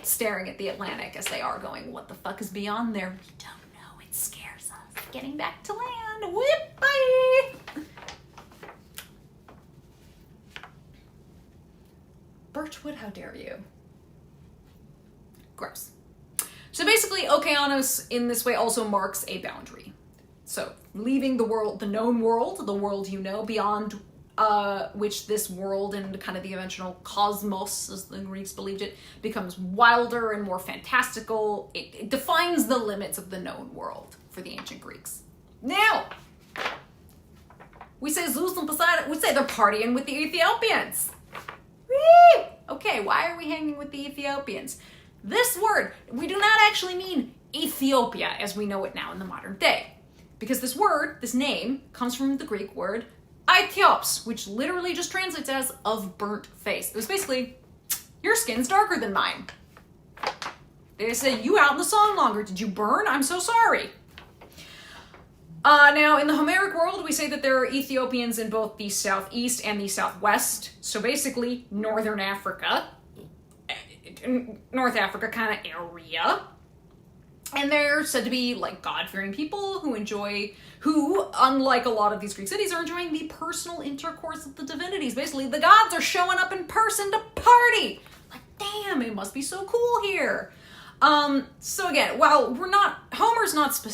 Staring at the Atlantic as they are going, what the fuck is beyond there? We don't know. It scares us. Getting back to land. Whip, bye! Birchwood, how dare you? Gross. So basically, Okeanos in this way also marks a boundary. So leaving the world, the known world, the world you know, beyond which this world and kind of the eventual cosmos, as the Greeks believed it, becomes wilder and more fantastical. It defines the limits of the known world for the ancient Greeks. Now, we say Zeus and Poseidon, we say they're partying with the Ethiopians. Whee! Okay, why are we hanging with the Ethiopians? This word, we do not actually mean Ethiopia as we know it now in the modern day. Because this word, this name, comes from the Greek word Aithiops, which literally just translates as of burnt face. It was basically, your skin's darker than mine. They said, you out in the sun longer. Did you burn? I'm so sorry. Now, in the Homeric world, we say that there are Ethiopians in both the southeast and the southwest. So basically, northern Africa. North Africa kind of area. And they're said to be like God-fearing people who, unlike a lot of these Greek cities, are enjoying the personal intercourse of the divinities. Basically, the gods are showing up in person to party. Like, damn, it must be so cool here. So again, while Homer's not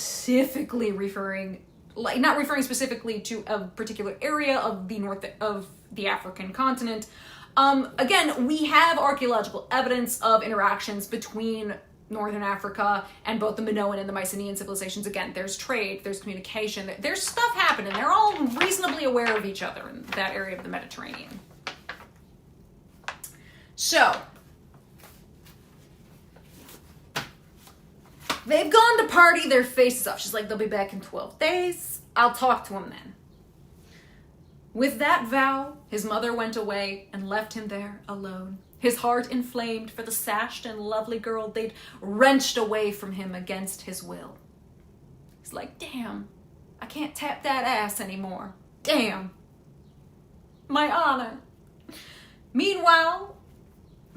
referring specifically to a particular area of the African continent. Again, we have archaeological evidence of interactions between Northern Africa and both the Minoan and the Mycenaean civilizations. Again, there's trade, there's communication, there's stuff happening. They're all reasonably aware of each other in that area of the Mediterranean. So, they've gone to party their faces off. She's like, they'll be back in 12 days. I'll talk to them then. With that vow, his mother went away and left him there alone. His heart inflamed for the sashed and lovely girl they'd wrenched away from him against his will. He's like, damn, I can't tap that ass anymore. Damn. My honor. Meanwhile,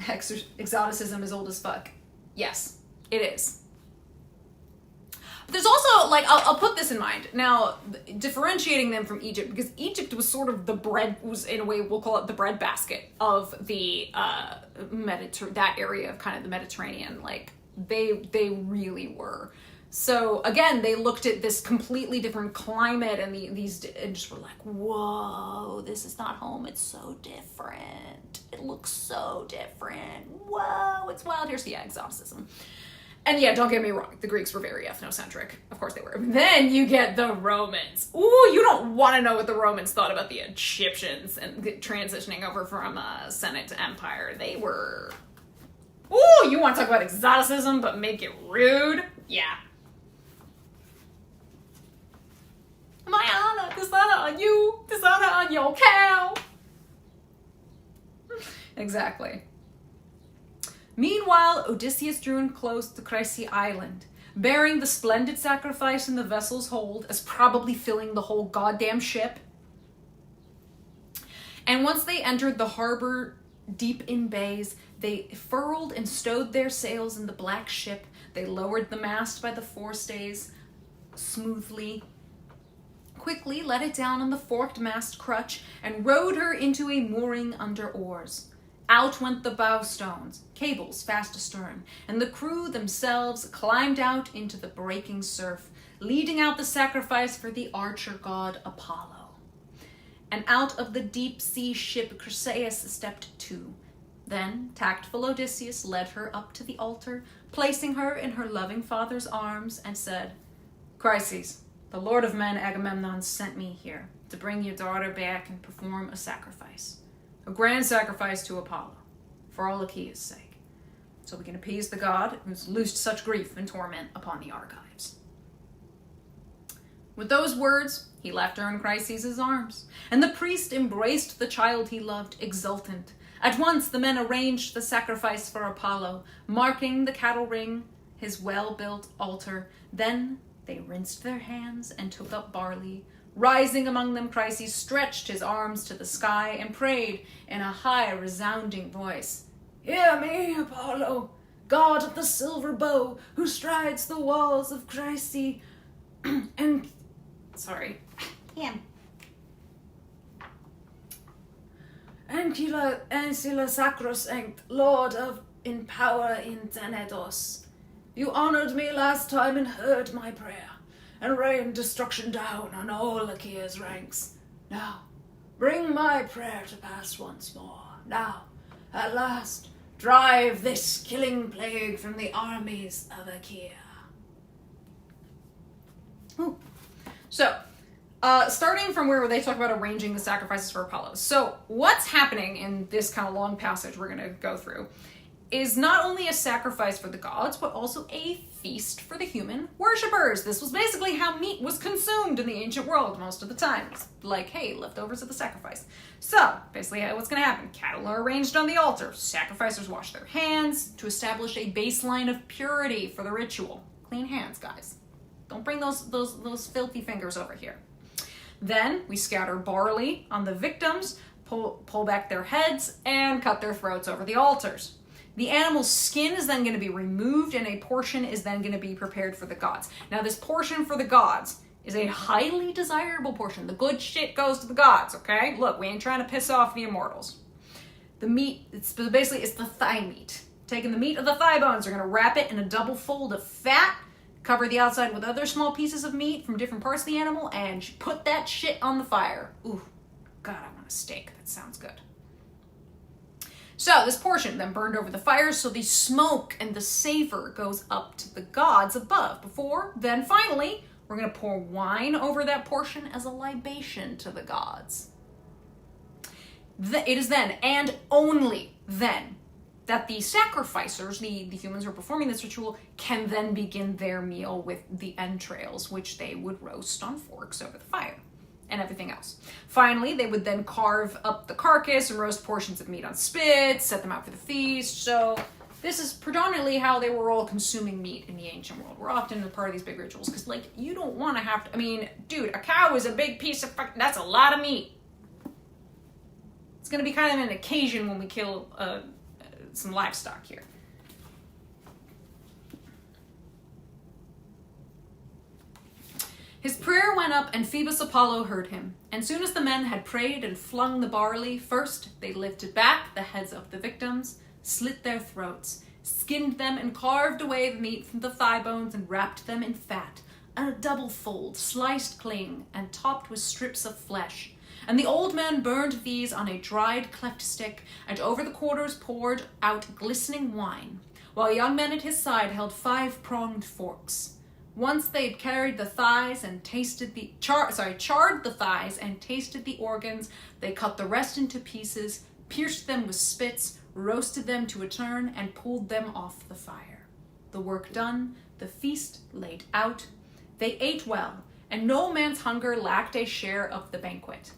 exoticism is old as fuck. Yes, it is. There's also, like, I'll put this in mind. Now, differentiating them from Egypt, because Egypt was sort of was in a way, we'll call it the breadbasket of the that area of kind of the Mediterranean. Like, they really were. So, again, they looked at this completely different climate and and just were like, whoa, this is not home. It's so different. It looks so different. Whoa, it's wild here. So, yeah, exoticism. And yeah, don't get me wrong, the Greeks were very ethnocentric. Of course they were. Then you get the Romans. Ooh, you don't want to know what the Romans thought about the Egyptians and transitioning over from Senate to empire. They were... Ooh, you want to talk about exoticism, but make it rude? Yeah. My honor, dishonor on you, dishonor on your cow. Exactly. Meanwhile, Odysseus drew in close to Chrysae Island, bearing the splendid sacrifice in the vessel's hold, as probably filling the whole goddamn ship. And once they entered the harbor deep in bays, they furled and stowed their sails in the black ship. They lowered the mast by the forestays smoothly, quickly let it down on the forked mast crutch, and rowed her into a mooring under oars. Out went the bowstones, cables fast astern, and the crew themselves climbed out into the breaking surf, leading out the sacrifice for the archer god Apollo. And out of the deep sea ship Chryseis stepped too. Then tactful Odysseus led her up to the altar, placing her in her loving father's arms, and said, Chryseis, the lord of men Agamemnon sent me here to bring your daughter back and perform a sacrifice. A grand sacrifice to Apollo, for all Achaea's sake, so we can appease the god who's loosed such grief and torment upon the Argives. With those words, he left her in Chryseis' arms, and the priest embraced the child he loved, exultant. At once the men arranged the sacrifice for Apollo, marking the cattle ring, his well-built altar. Then they rinsed their hands and took up barley. Rising among them, Chryseis stretched his arms to the sky and prayed in a high, resounding voice. Hear me, Apollo, god of the silver bow, who strides the walls of Chrysae, and... Sorry. Him. Ancilla sacrosanct, lord of in power in Tenedos. You honored me last time and heard my prayer, and rain destruction down on all Achaea's ranks. Now, bring my prayer to pass once more. Now, at last, drive this killing plague from the armies of Achaea. Ooh. So, starting from where they talk about arranging the sacrifices for Apollo. So, what's happening in this kind of long passage we're going to go through is not only a sacrifice for the gods, but also a feast for the human worshippers. This was basically how meat was consumed in the ancient world most of the time. It's like, hey, leftovers of the sacrifice. So, basically what's going to happen? Cattle are arranged on the altar. Sacrificers wash their hands to establish a baseline of purity for the ritual. Clean hands, guys. Don't bring those filthy fingers over here. Then, we scatter barley on the victims, pull back their heads, and cut their throats over the altars. The animal's skin is then going to be removed and a portion is then going to be prepared for the gods. Now this portion for the gods is a highly desirable portion. The good shit goes to the gods, okay? Look, we ain't trying to piss off the immortals. The meat, it's the thigh meat. Taking the meat of the thigh bones, they're going to wrap it in a double fold of fat, cover the outside with other small pieces of meat from different parts of the animal, and put that shit on the fire. Ooh, God, I want a steak. That sounds good. So this portion then burned over the fire, so the smoke and the savor goes up to the gods above. Then finally, we're going to pour wine over that portion as a libation to the gods. It is then, and only then, that the sacrificers, the humans who are performing this ritual, can then begin their meal with the entrails, which they would roast on forks over the fire, and everything else. Finally, they would then carve up the carcass and roast portions of meat on spits, set them out for the feast. So this is predominantly how they were all consuming meat in the ancient world. We're often a part of these big rituals, because, like, you don't want to have to, I mean, dude, a cow is a big piece of, that's a lot of meat. It's going to be kind of an occasion when we kill some livestock here. His prayer went up, and Phoebus Apollo heard him. And soon as the men had prayed and flung the barley, first they lifted back the heads of the victims, slit their throats, skinned them, and carved away the meat from the thigh bones, and wrapped them in fat, and a double fold, sliced clean, and topped with strips of flesh. And the old man burned these on a dried cleft stick, and over the quarters poured out glistening wine, while young men at his side held 5-pronged forks. Once they had carried the thighs and charred the thighs and tasted the organs, they cut the rest into pieces, pierced them with spits, roasted them to a turn, and pulled them off the fire. The work done, the feast laid out, they ate well, and no man's hunger lacked a share of the banquet.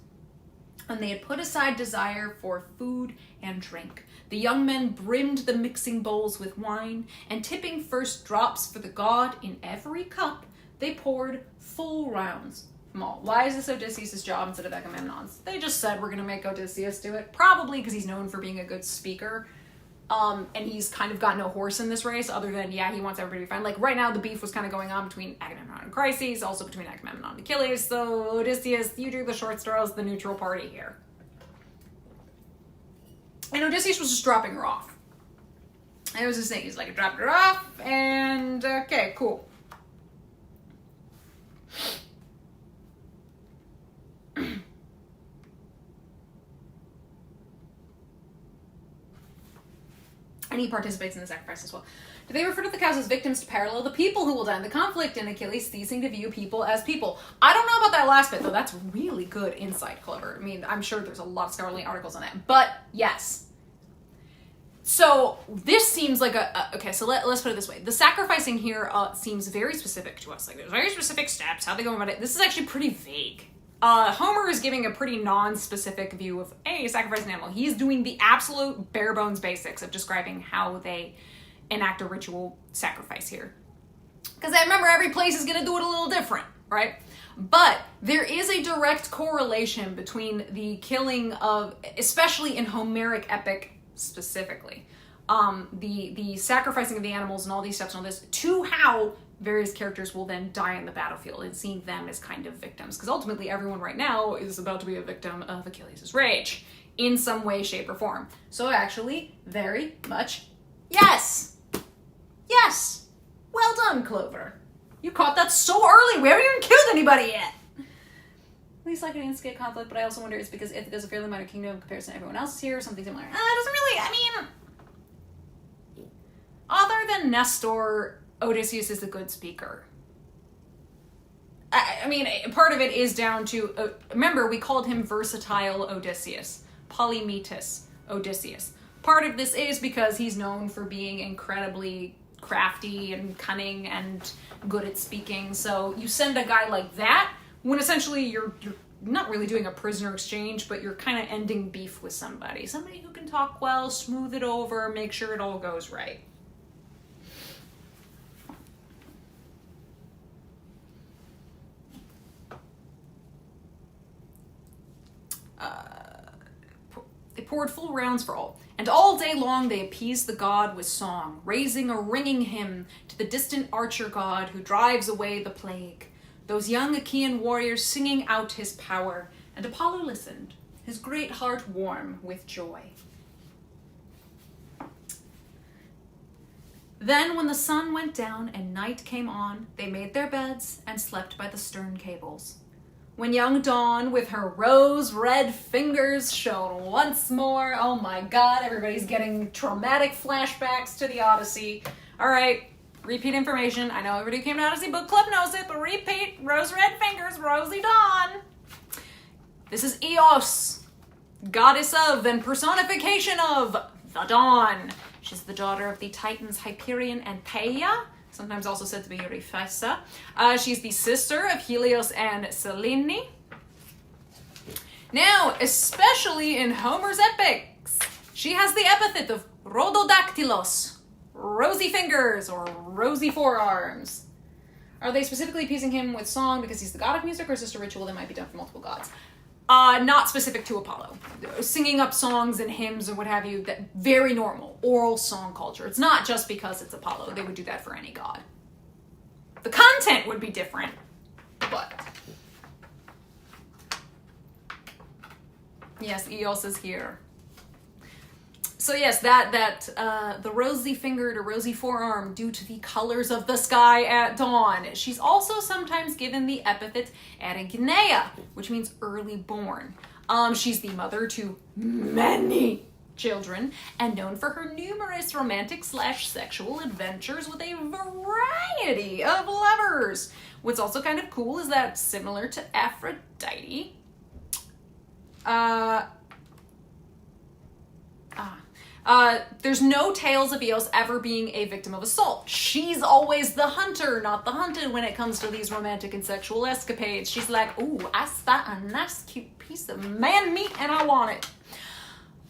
And they had put aside desire for food and drink. The young men brimmed the mixing bowls with wine, and tipping first drops for the god in every cup, they poured full rounds from all. Why is this Odysseus' job instead of Agamemnon's? They just said we're going to make Odysseus do it. Probably because he's known for being a good speaker. And he's kind of got no horse in this race, other than, yeah, he wants everybody to be fine. Like, right now, the beef was kind of going on between Agamemnon and Chryses, also between Agamemnon and Achilles, so Odysseus, you do the short straws, the neutral party here. And Odysseus was just dropping her off. And it was his thing, he's like, I dropped her off, and okay, cool. And he participates in the sacrifice as well. Do they refer to the cows as victims to parallel the people who will die in the conflict, and Achilles ceasing to view people as people? I don't know about that last bit, though. That's really good insight, Clever. I mean, I'm sure there's a lot of scholarly articles on that. But, yes. So, this seems like okay, so let's put it this way. The sacrificing here seems very specific to us. Like, there's very specific steps, how they go about it. This is actually pretty vague. Homer is giving a pretty non-specific view of, hey, sacrifice an animal. He's doing the absolute bare bones basics of describing how they enact a ritual sacrifice here. Because I remember every place is going to do it a little different, right? But there is a direct correlation between the killing of, especially in Homeric epic specifically, the sacrificing of the animals and all these steps and all this, to how various characters will then die on the battlefield, and seeing them as kind of victims. Because ultimately everyone right now is about to be a victim of Achilles' rage in some way, shape, or form. So actually, very much, yes! Yes! Well done, Clover. You caught that so early, we haven't even killed anybody yet! At least I can instigate conflict, but I also wonder it's because Ithaca's a fairly minor kingdom in comparison to everyone else here, or something similar. It doesn't really, I mean... Other than Nestor, Odysseus is a good speaker. I mean, part of it is down to... remember, we called him versatile Odysseus. Polymetus Odysseus. Part of this is because he's known for being incredibly crafty and cunning and good at speaking. So you send a guy like that when essentially you're not really doing a prisoner exchange, but you're kind of ending beef with somebody. Somebody who can talk well, smooth it over, make sure it all goes right. They poured full rounds for all, and all day long they appeased the god with song, raising a ringing hymn to the distant archer god who drives away the plague. Those young Achaean warriors singing out his power, and Apollo listened, his great heart warm with joy. Then when the sun went down and night came on, they made their beds and slept by the stern cables. When young Dawn, with her rose-red fingers, shone once more. Oh my god, everybody's getting traumatic flashbacks to the Odyssey. All right, repeat information. I know everybody who came to Odyssey Book Club knows it, but repeat. Rose-red fingers, Rosy Dawn. This is Eos, goddess of and personification of the dawn. She's the daughter of the Titans Hyperion and Theia, sometimes also said to be Euryphysa. She's the sister of Helios and Selene. Now, especially in Homer's epics, she has the epithet of Rhododactylos, rosy fingers or rosy forearms. Are they specifically appeasing him with song because he's the god of music, or is this a ritual that might be done for multiple gods? Not specific to Apollo. Singing up songs and hymns or what have you, that very normal, oral song culture. It's not just because it's Apollo. They would do that for any god. The content would be different, but... Yes, Eos is here. So yes, the rosy-fingered or rosy forearm due to the colors of the sky at dawn. She's also sometimes given the epithet Iphigenia, which means early born. She's the mother to many children and known for her numerous romantic/sexual adventures with a variety of lovers. What's also kind of cool is that, similar to Aphrodite, there's no tales of Eos ever being a victim of assault. She's always the hunter, not the hunted, when it comes to these romantic and sexual escapades. She's like, ooh, I spot a nice cute piece of man meat and I want it.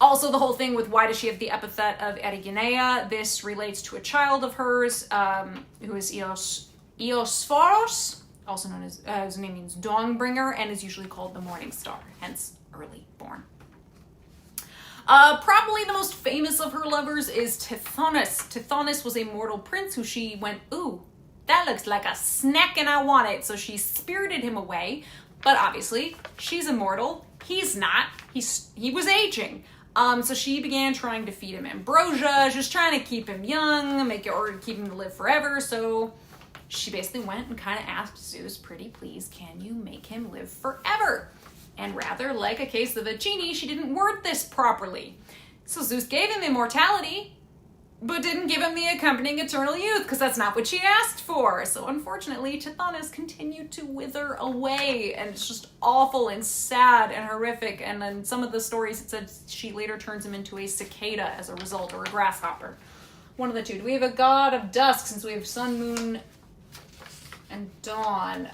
Also, the whole thing with why does she have the epithet of Iphigenia, this relates to a child of hers, who is Eosphoros, also known as, his name means dawnbringer, and is usually called the morning star, hence early born. Probably the most famous of her lovers is Tithonus. Tithonus was a mortal prince who she went, ooh, that looks like a snack and I want it. So she spirited him away, but obviously she's immortal. He's not. He was aging. So she began trying to feed him ambrosia, just trying to keep him young, keep him to live forever. So she basically went and kind of asked Zeus, pretty please, can you make him live forever? And rather, like a case of a genie, she didn't word this properly. So Zeus gave him immortality, but didn't give him the accompanying eternal youth, because that's not what she asked for. So unfortunately, Tithonus continued to wither away, and it's just awful and sad and horrific. And then some of the stories, it said she later turns him into a cicada as a result, or a grasshopper. One of the two. Do we have a god of dusk, since we have sun, moon, and dawn?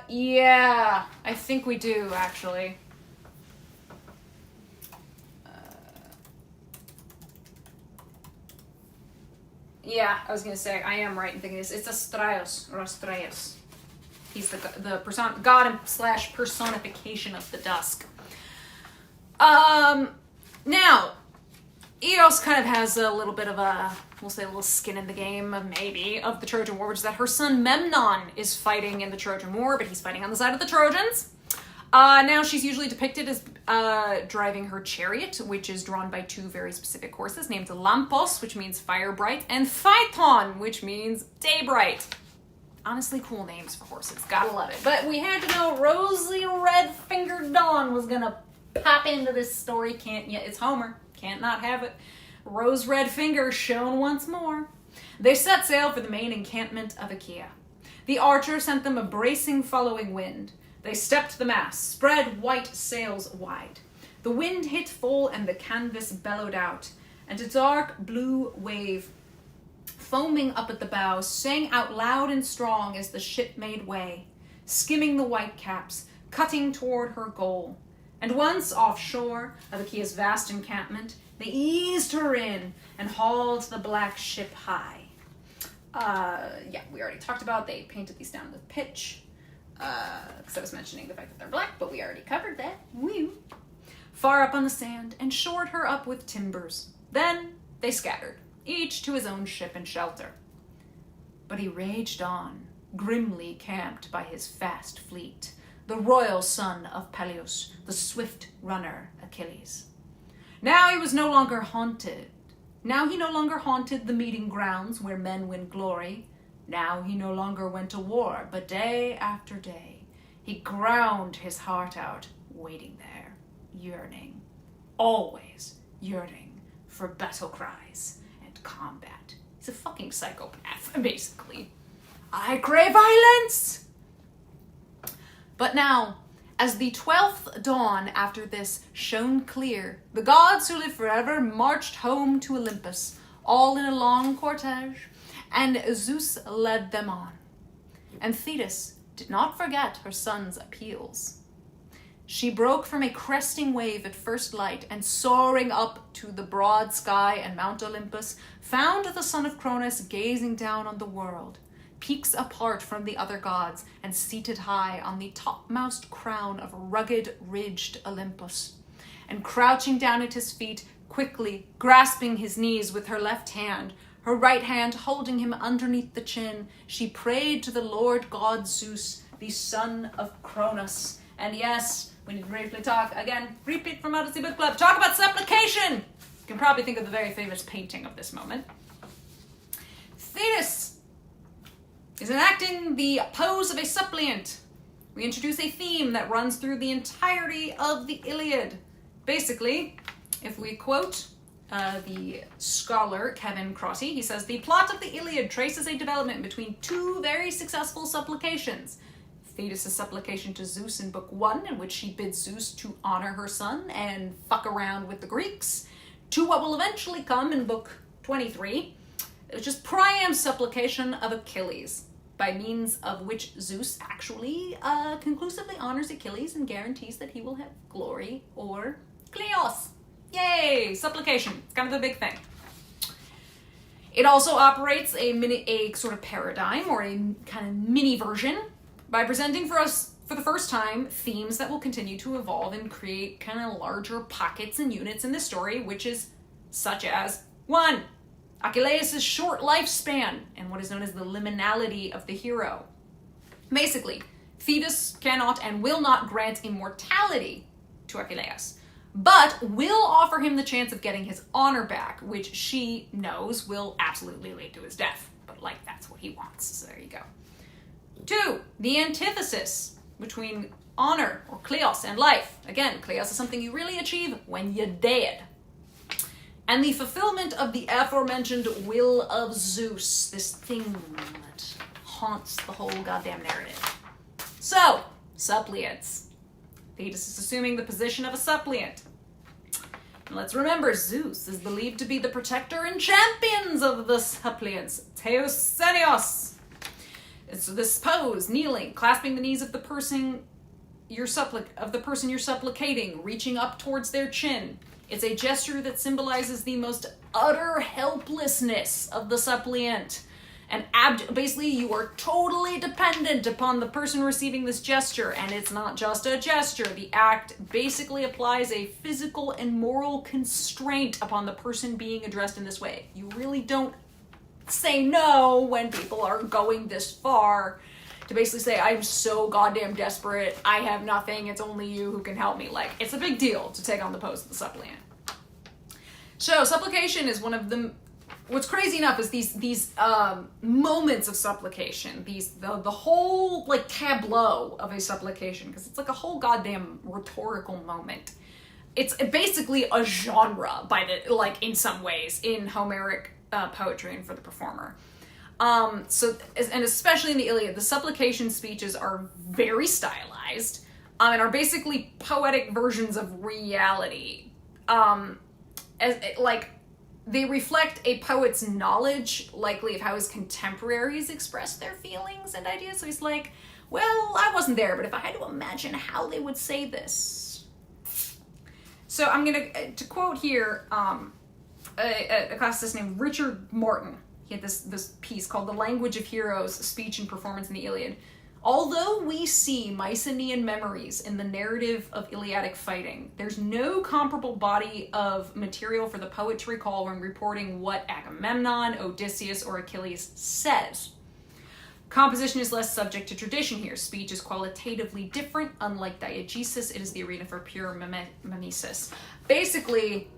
Yeah, I think we do, actually. Yeah, I was gonna say, I am right in thinking this. It's Atreus, or Atreus. He's the god and / personification of the dusk. Now, Eos kind of has a little bit of a, we'll say a little skin in the game, maybe, of the Trojan War, which is that her son Memnon is fighting in the Trojan War, but he's fighting on the side of the Trojans. Now she's usually depicted as driving her chariot, which is drawn by two very specific horses named Lampos, which means fire bright, and Phaeton, which means day bright. Honestly, cool names for horses. Gotta love it. But we had to know rosy red-fingered Dawn was gonna pop into this story. Can't yet. It's Homer. Can't not have it. Rose-red fingers shown once more. They set sail for the main encampment of Achaea. The archer sent them a bracing following wind. They stepped the mast, spread white sails wide. The wind hit full and the canvas bellowed out, and a dark blue wave, foaming up at the bow, sang out loud and strong as the ship made way, skimming the white caps, cutting toward her goal. And once offshore of Achaea's vast encampment, they eased her in and hauled the black ship high. Yeah, we already talked about, they painted these down with pitch. Because I was mentioning the fact that they're black, but we already covered that. Woo. far up on the sand and shored her up with timbers. Then they scattered, each to his own ship and shelter. But he raged on, grimly camped by his fast fleet, the royal son of Peleus, the swift runner Achilles. Now he no longer haunted the meeting grounds where men win glory. Now he no longer went to war, but day after day he ground his heart out, waiting there, yearning, always yearning for battle cries and combat. He's a fucking psychopath, basically. I crave violence! But now, as the 12th dawn after this shone clear, the gods who live forever marched home to Olympus, all in a long cortege, and Zeus led them on. And Thetis did not forget her son's appeals. She broke from a cresting wave at first light, and soaring up to the broad sky and Mount Olympus, found the son of Cronus gazing down on the world, peaks apart from the other gods, and seated high on the topmost crown of rugged, ridged Olympus. And crouching down at his feet, quickly grasping his knees with her left hand, her right hand holding him underneath the chin, she prayed to the Lord God Zeus, the son of Cronus. And yes, we need to briefly talk, again, repeat from Odyssey Book Club, talk about supplication! You can probably think of the very famous painting of this moment. Thetis is enacting the pose of a suppliant. We introduce a theme that runs through the entirety of the Iliad. Basically, if we quote the scholar Kevin Crossie, he says, the plot of the Iliad traces a development between two very successful supplications. Thetis' supplication to Zeus in Book 1, in which she bids Zeus to honor her son and fuck around with the Greeks, to what will eventually come in Book 23, which is Priam's supplication of Achilles, by means of which Zeus actually conclusively honors Achilles and guarantees that he will have glory or Cleos. Yay! Supplication. It's kind of a big thing. It also operates a sort of paradigm or a kind of mini version by presenting for us for the first time themes that will continue to evolve and create kind of larger pockets and units in the story, which is such as 1. Achilles' short lifespan and what is known as the liminality of the hero. Basically, Thetis cannot and will not grant immortality to Achilles, but will offer him the chance of getting his honor back, which she knows will absolutely lead to his death. But, that's what he wants, so there you go. 2, the antithesis between honor, or Cleos, and life. Again, Cleos is something you really achieve when you're dead. And the fulfillment of the aforementioned will of Zeus, this thing that haunts the whole goddamn narrative. So, suppliants. Thetis is assuming the position of a suppliant. And let's remember, Zeus is believed to be the protector and champions of the suppliants, Theos and Eos. So this pose, kneeling, clasping the knees of the person you're supplicating, reaching up towards their chin. It's a gesture that symbolizes the most utter helplessness of the suppliant. And basically, you are totally dependent upon the person receiving this gesture. And it's not just a gesture. The act basically applies a physical and moral constraint upon the person being addressed in this way. You really don't say no when people are going this far to basically say, I'm so goddamn desperate, I have nothing, it's only you who can help me. It's a big deal to take on the pose of the suppliant. So, supplication is one of them. What's crazy enough is these moments of supplication, the whole tableau of a supplication, because it's a whole goddamn rhetorical moment. It's basically a genre in some ways in Homeric poetry and for the performer. And especially in the Iliad, the supplication speeches are very stylized and are basically poetic versions of reality. They reflect a poet's knowledge, likely, of how his contemporaries express their feelings and ideas. So he's like, well, I wasn't there, but if I had to imagine how they would say this. So I'm going to quote here a classicist named Richard Martin. He had this piece called The Language of Heroes, Speech and Performance in the Iliad. Although we see Mycenaean memories in the narrative of Iliadic fighting, there's no comparable body of material for the poet to recall when reporting what Agamemnon, Odysseus, or Achilles says. Composition is less subject to tradition here. Speech is qualitatively different. Unlike diegesis, it is the arena for pure mimesis. Basically,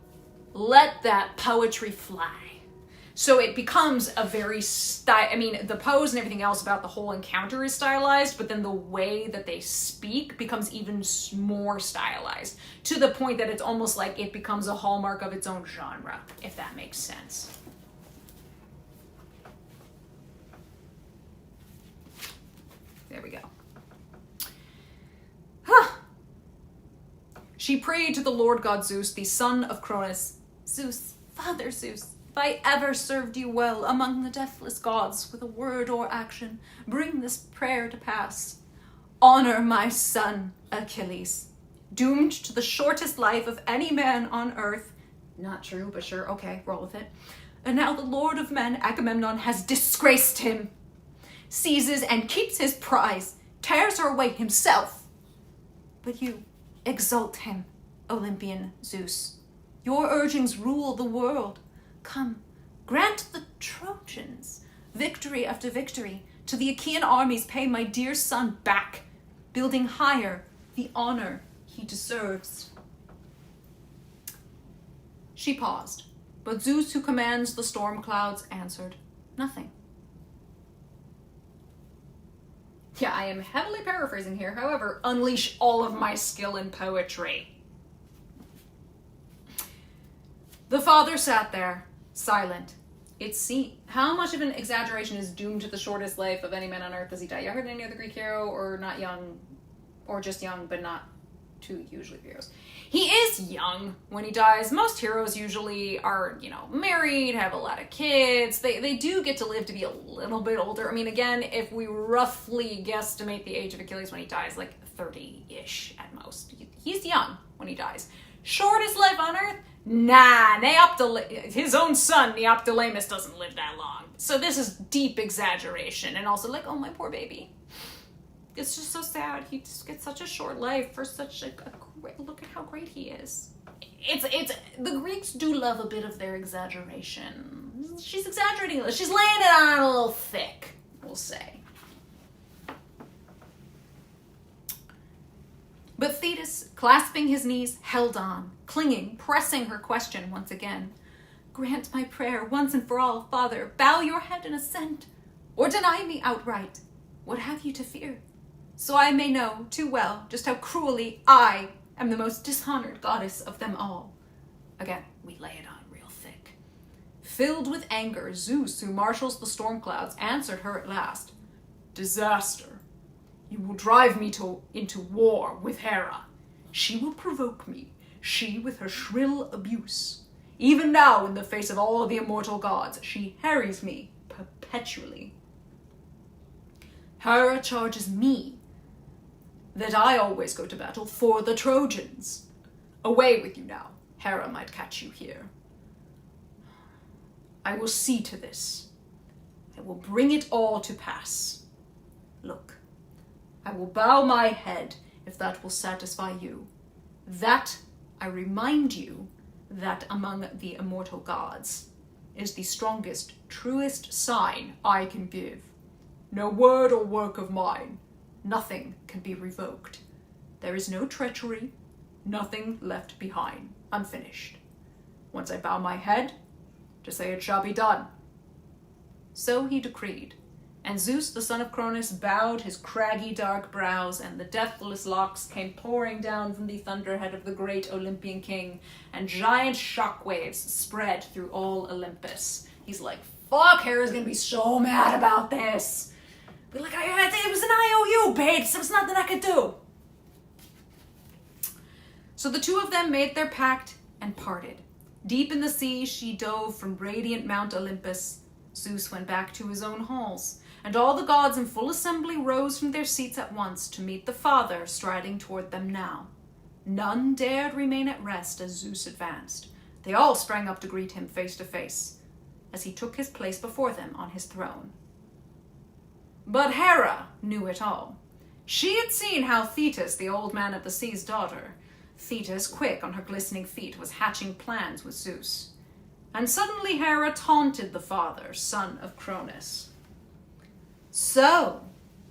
let that poetry fly. So it becomes a very the pose and everything else about the whole encounter is stylized, but then the way that they speak becomes even more stylized, to the point that it's almost like it becomes a hallmark of its own genre, if that makes sense. There we go. She prayed to the Lord God Zeus, the son of Cronus. Zeus, Father Zeus, if I ever served you well among the deathless gods with a word or action, bring this prayer to pass. Honor my son, Achilles, doomed to the shortest life of any man on earth. Not true, but sure, okay, roll with it. And now the Lord of men, Agamemnon, has disgraced him, seizes and keeps his prize, tears her away himself. But you exalt him, Olympian Zeus. Your urgings rule the world. Come, grant the Trojans victory after victory. To the Achaean armies pay my dear son back, building higher the honor he deserves. She paused, but Zeus, who commands the storm clouds, answered nothing. Yeah, I am heavily paraphrasing here. However, unleash all of my skill in poetry. The father sat there, silent. How much of an exaggeration is doomed to the shortest life of any man on earth? Does he die younger than any other Greek hero, or not young, or just young, but not too usually heroes? He is young when he dies. Most heroes usually are, married, have a lot of kids. They do get to live to be a little bit older. I mean, again, if we roughly guesstimate the age of Achilles when he dies, like 30-ish at most. He's young when he dies. Shortest life on earth? Nah, his own son, Neoptolemus, doesn't live that long. So this is deep exaggeration. And also oh, my poor baby. It's just so sad. He just gets such a short life for such a great, look at how great he is. The Greeks do love a bit of their exaggeration. She's exaggerating. She's laying it on a little thick, we'll say. But Thetis, clasping his knees, held on, clinging, pressing her question once again. Grant my prayer once and for all, Father. Bow your head in assent, or deny me outright. What have you to fear? So I may know too well just how cruelly I am the most dishonored goddess of them all. Again, we lay it on real thick. Filled with anger, Zeus, who marshals the storm clouds, answered her at last. Disaster. You will drive me into war with Hera. She will provoke me, she with her shrill abuse. Even now, in the face of all the immortal gods, she harries me perpetually. Hera charges me that I always go to battle for the Trojans. Away with you now. Hera might catch you here. I will see to this. I will bring it all to pass. Look. I will bow my head if that will satisfy you. That, I remind you, that among the immortal gods is the strongest, truest sign I can give. No word or work of mine. Nothing can be revoked. There is no treachery, nothing left behind, unfinished. Once I bow my head, to say it shall be done. So he decreed. And Zeus, the son of Cronus, bowed his craggy dark brows, and the deathless locks came pouring down from the thunderhead of the great Olympian king, and giant shockwaves spread through all Olympus. He's like, fuck, Hera's gonna be so mad about this. Be like, it was an IOU, babes. There was nothing I could do. So the two of them made their pact and parted. Deep in the sea, she dove from radiant Mount Olympus. Zeus went back to his own halls. And all the gods in full assembly rose from their seats at once to meet the father striding toward them now. None dared remain at rest as Zeus advanced. They all sprang up to greet him face to face as he took his place before them on his throne. But Hera knew it all. She had seen how Thetis, the old man of the sea's daughter, Thetis, quick on her glistening feet, was hatching plans with Zeus. And suddenly Hera taunted the father, son of Cronus. So,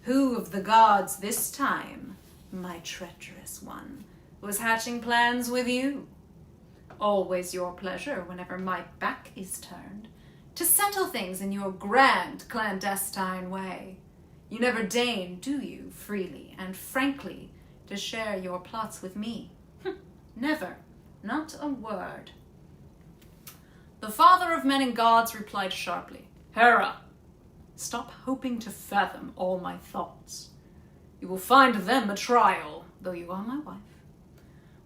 who of the gods this time, my treacherous one, was hatching plans with you? Always your pleasure, whenever my back is turned, to settle things in your grand clandestine way. You never deign, do you, freely and frankly, to share your plots with me? Never, not a word. The father of men and gods replied sharply, Hera, stop hoping to fathom all my thoughts. You will find them a trial, though you are my wife.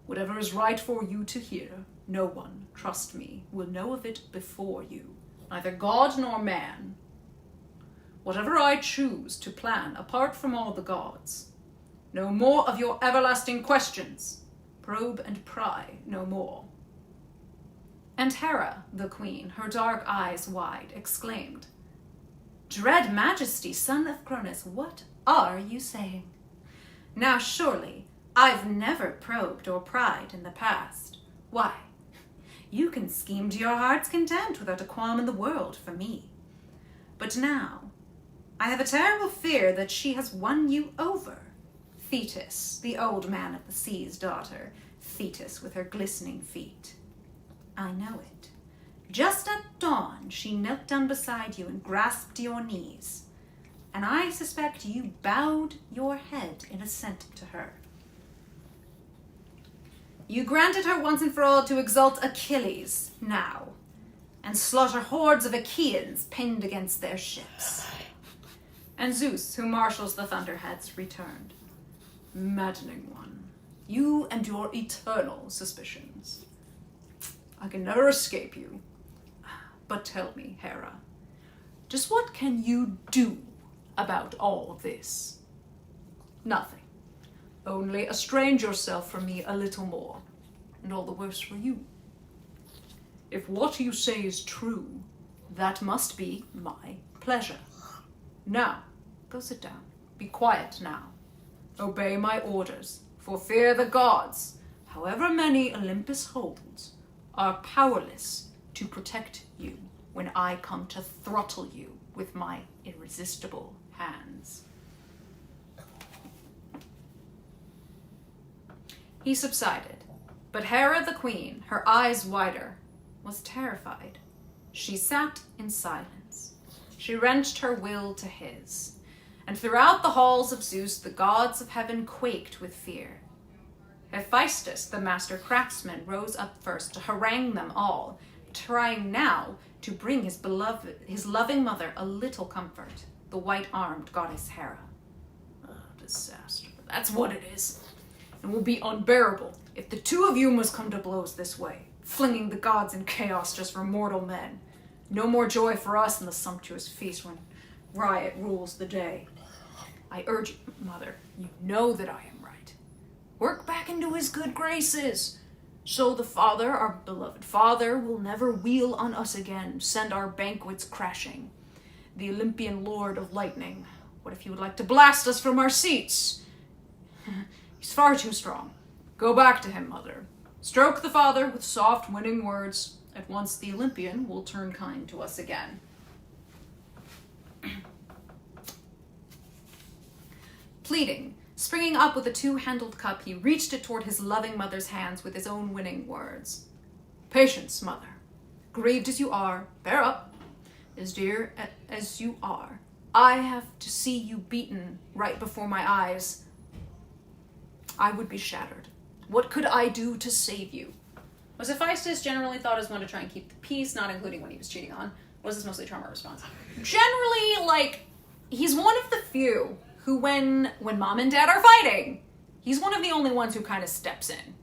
Whatever is right for you to hear, no one, trust me, will know of it before you, neither god nor man. Whatever I choose to plan apart from all the gods, no more of your everlasting questions. Probe and pry no more. And Hera, the queen, her dark eyes wide, exclaimed, Dread majesty, son of Cronus, what are you saying? Now surely I've never probed or pried in the past. Why, you can scheme to your heart's content without a qualm in the world for me. But now, I have a terrible fear that she has won you over. Thetis, the old man of the sea's daughter, Thetis with her glistening feet. I know it. Just at dawn, she knelt down beside you and grasped your knees, and I suspect you bowed your head in assent to her. You granted her once and for all to exalt Achilles now, and slaughter hordes of Achaeans pinned against their ships. And Zeus, who marshals the thunderheads, returned. Maddening one, you and your eternal suspicions. I can never escape you. But tell me, Hera, just what can you do about all this? Nothing. Only estrange yourself from me a little more, and all the worse for you. If what you say is true, that must be my pleasure. Now, go sit down. Be quiet now. Obey my orders, for fear the gods, however many Olympus holds, are powerless to protect you when I come to throttle you with my irresistible hands. He subsided, but Hera the queen, her eyes wider, was terrified. She sat in silence. She wrenched her will to his, and throughout the halls of Zeus the gods of heaven quaked with fear. Hephaestus, the master craftsman, rose up first to harangue them all, trying now to bring his loving mother a little comfort, the white-armed goddess Hera. Oh, disaster. That's what it is. It will be unbearable if the two of you must come to blows this way, flinging the gods in chaos just for mortal men. No more joy for us in the sumptuous feast when riot rules the day. I urge you, mother, you know that I am right. Work back into his good graces. So the father, our beloved father, will never wheel on us again, send our banquets crashing. The Olympian lord of lightning, what if he would like to blast us from our seats? He's far too strong. Go back to him, mother. Stroke the father with soft, winning words. At once the Olympian will turn kind to us again. Pleading, springing up with a two-handled cup, he reached it toward his loving mother's hands with his own winning words. Patience, mother. Grieved as you are, bear up. As dear as you are, I have to see you beaten right before my eyes. I would be shattered. What could I do to save you? Was Hephaestus generally thought as one to try and keep the peace, not including when he was cheating on? Was this mostly trauma response? Generally, he's one of the few who, when mom and dad are fighting, he's one of the only ones who kind of steps in.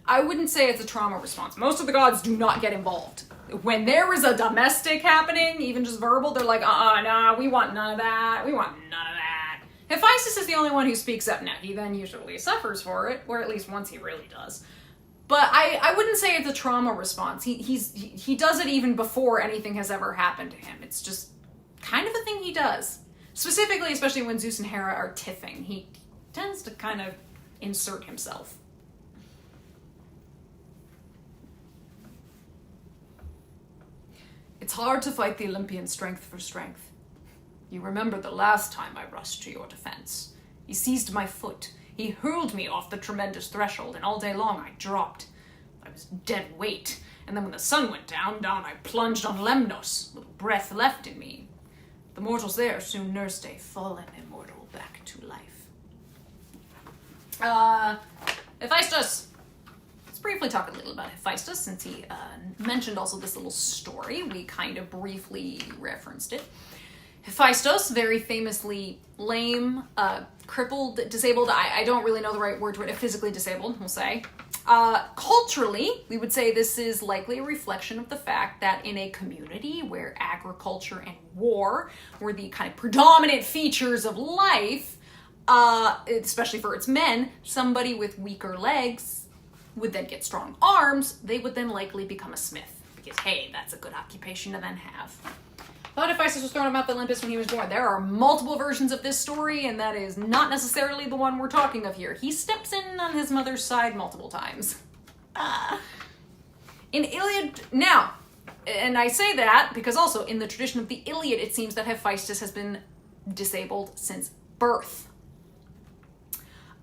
I wouldn't say it's a trauma response. Most of the gods do not get involved. When there is a domestic happening, even just verbal, they're like, nah, we want none of that. We want none of that. Hephaestus is the only one who speaks up now. He then usually suffers for it, or at least once he really does. But I wouldn't say it's a trauma response. He does it even before anything has ever happened to him. It's just kind of a thing he does. Specifically, especially when Zeus and Hera are tiffing, he tends to kind of insert himself. It's hard to fight the Olympian strength for strength. You remember the last time I rushed to your defense. He seized my foot. He hurled me off the tremendous threshold, and all day long I dropped. I was dead weight, and then when the sun went down I plunged on Lemnos, little breath left in me. The mortals there soon nursed a fallen immortal back to life. Hephaestus. Let's briefly talk a little about Hephaestus, since he mentioned also this little story. We kind of briefly referenced it. Hephaestus, very famously lame, crippled, disabled. I don't really know the right word for it. Physically disabled, we'll say. Culturally, we would say this is likely a reflection of the fact that in a community where agriculture and war were the kind of predominant features of life, especially for its men, somebody with weaker legs would then get strong arms. They would then likely become a smith, because hey, that's a good occupation to then have. But Hephaestus was thrown out of Olympus when he was born. There are multiple versions of this story, and that is not necessarily the one we're talking of here. He steps in on his mother's side multiple times. In Iliad, now, and I say that because also in the tradition of the Iliad, it seems that Hephaestus has been disabled since birth.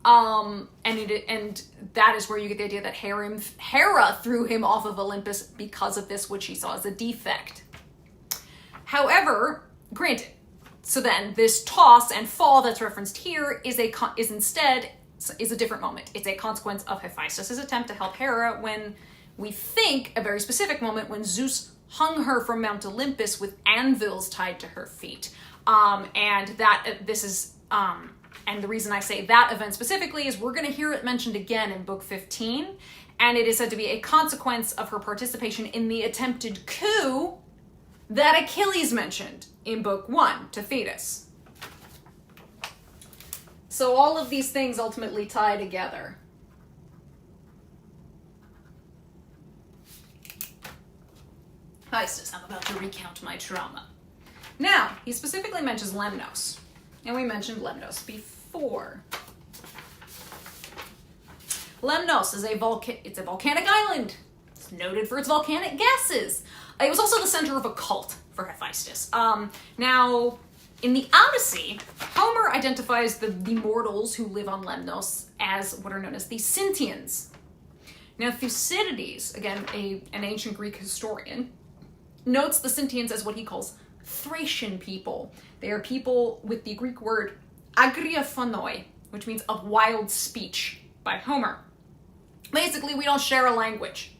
And that is where you get the idea that Hera threw him off of Olympus because of this, which she saw as a defect. However, granted, so then this toss and fall that's referenced here is instead a different moment. It's a consequence of Hephaestus' attempt to help Hera when we think a very specific moment when Zeus hung her from Mount Olympus with anvils tied to her feet. And the reason I say that event specifically is we're going to hear it mentioned again in Book 15, and it is said to be a consequence of her participation in the attempted coup that Achilles mentioned in Book 1 to Thetis. So all of these things ultimately tie together. Hephaestus, I'm about to recount my trauma. Now, he specifically mentions Lemnos. And we mentioned Lemnos before. Lemnos is a volcanic island. It's noted for its volcanic gases. It was also the center of a cult for Hephaestus. Now, in the Odyssey, Homer identifies the mortals who live on Lemnos as what are known as the Sintians. Now, Thucydides, again, an ancient Greek historian, notes the Sintians as what he calls Thracian people. They are people with the Greek word agriaphonoi, which means of wild speech, by Homer. Basically, we don't share a language.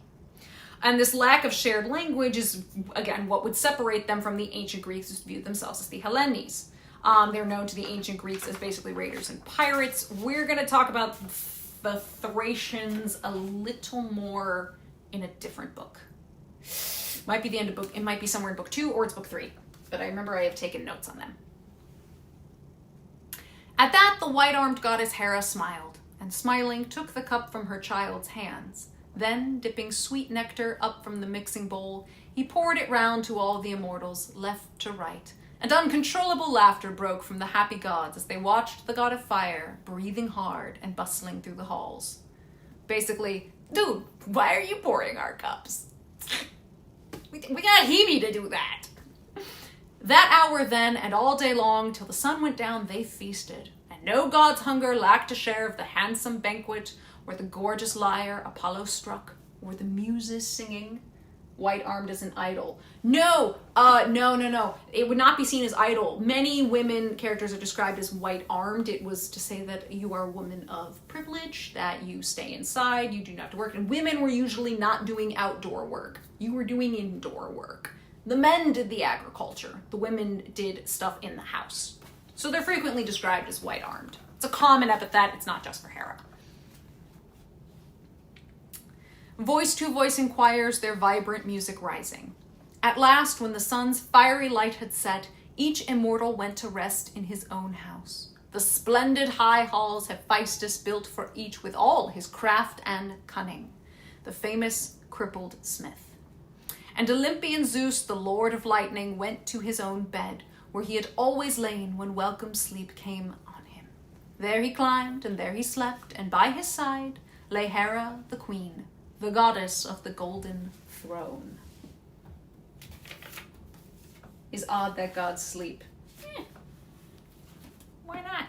And this lack of shared language is, again, what would separate them from the ancient Greeks who viewed themselves as the Hellenes. They're known to the ancient Greeks as basically raiders and pirates. We're going to talk about the Thracians a little more in a different book. Might be the end of book. It might be somewhere in Book 2 or it's Book 3. But I remember I have taken notes on them. At that, the white-armed goddess Hera smiled, and smiling took the cup from her child's hands. Then, dipping sweet nectar up from the mixing bowl, he poured it round to all the immortals, left to right, and uncontrollable laughter broke from the happy gods as they watched the god of fire, breathing hard and bustling through the halls. Basically, dude, why are you pouring our cups? We got Hebe to do that. That hour then, and all day long, till the sun went down, they feasted, and no god's hunger lacked a share of the handsome banquet, where the gorgeous lyre Apollo struck, or the muses singing, white-armed as an idol. No. It would not be seen as idol. Many women characters are described as white-armed. It was to say that you are a woman of privilege, that you stay inside, you do not have to work. And women were usually not doing outdoor work. You were doing indoor work. The men did the agriculture. The women did stuff in the house. So they're frequently described as white-armed. It's a common epithet. It's not just for Hera. Voice to voice inquires, their vibrant music rising. At last, when the sun's fiery light had set, each immortal went to rest in his own house. The splendid high halls Hephaestus built for each with all his craft and cunning. The famous crippled smith. And Olympian Zeus, the lord of lightning, went to his own bed, where he had always lain when welcome sleep came on him. There he climbed, and there he slept, and by his side lay Hera the queen, the goddess of the golden throne. Is odd that gods sleep. Why not?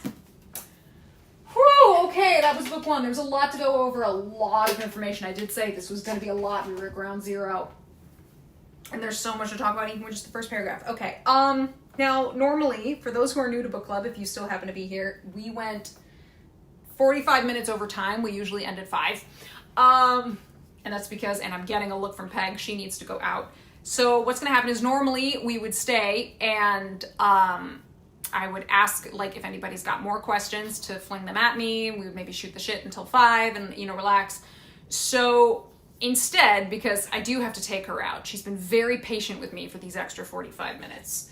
Whew, okay, that was book one. There was a lot to go over, a lot of information. I did say this was going to be a lot. We were at ground zero. And there's so much to talk about, even with just the first paragraph. Okay, now, normally, for those who are new to book club, if you still happen to be here, we went 45 minutes over time. We usually end at 5. And that's because, and I'm getting a look from Peg, she needs to go out. So what's going to happen is normally we would stay and I would ask, like, if anybody's got more questions to fling them at me. We would maybe shoot the shit until 5 and, you know, relax. So instead, because I do have to take her out, she's been very patient with me for these extra 45 minutes.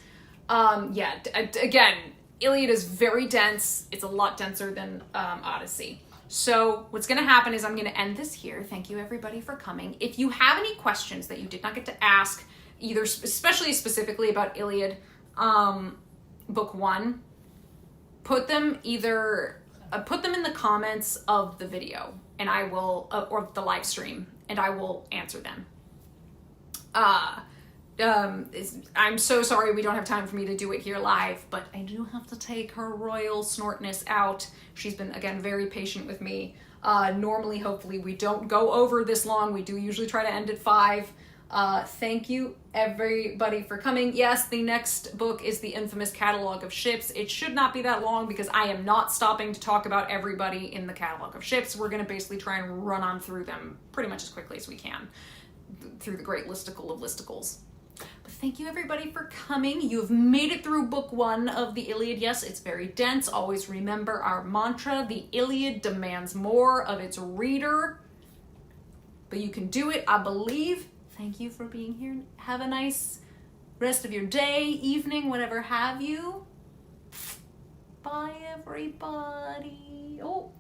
Again, Iliad is very dense. It's a lot denser than Odyssey. So what's going to happen is I'm going to end this here. Thank you, everybody, for coming. If you have any questions that you did not get to ask, either especially specifically about Iliad, book 1, put them in the comments of the video, and I will, or the live stream, and I will answer them. I'm so sorry we don't have time for me to do it here live, but I do have to take her royal snortness out. She's been, again, very patient with me. Normally, hopefully, we don't go over this long. We do usually try to end at 5. Thank you, everybody, for coming. Yes, the next book is the infamous catalog of ships. It should not be that long because I am not stopping to talk about everybody in the catalog of ships. We're going to basically try and run on through them pretty much as quickly as we can through the great listicle of listicles. But thank you, everybody, for coming. You have made it through book 1 of the Iliad. Yes, it's very dense. Always remember our mantra. The Iliad demands more of its reader. But you can do it, I believe. Thank you for being here. Have a nice rest of your day, evening, whatever have you. Bye, everybody. Oh.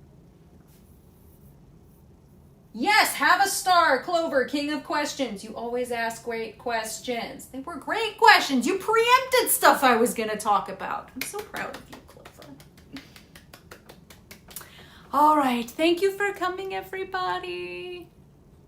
Yes, have a star, Clover, king of questions. You always ask great questions. They were great questions. You preempted stuff I was going to talk about. I'm so proud of you, Clover. All right. Thank you for coming, everybody.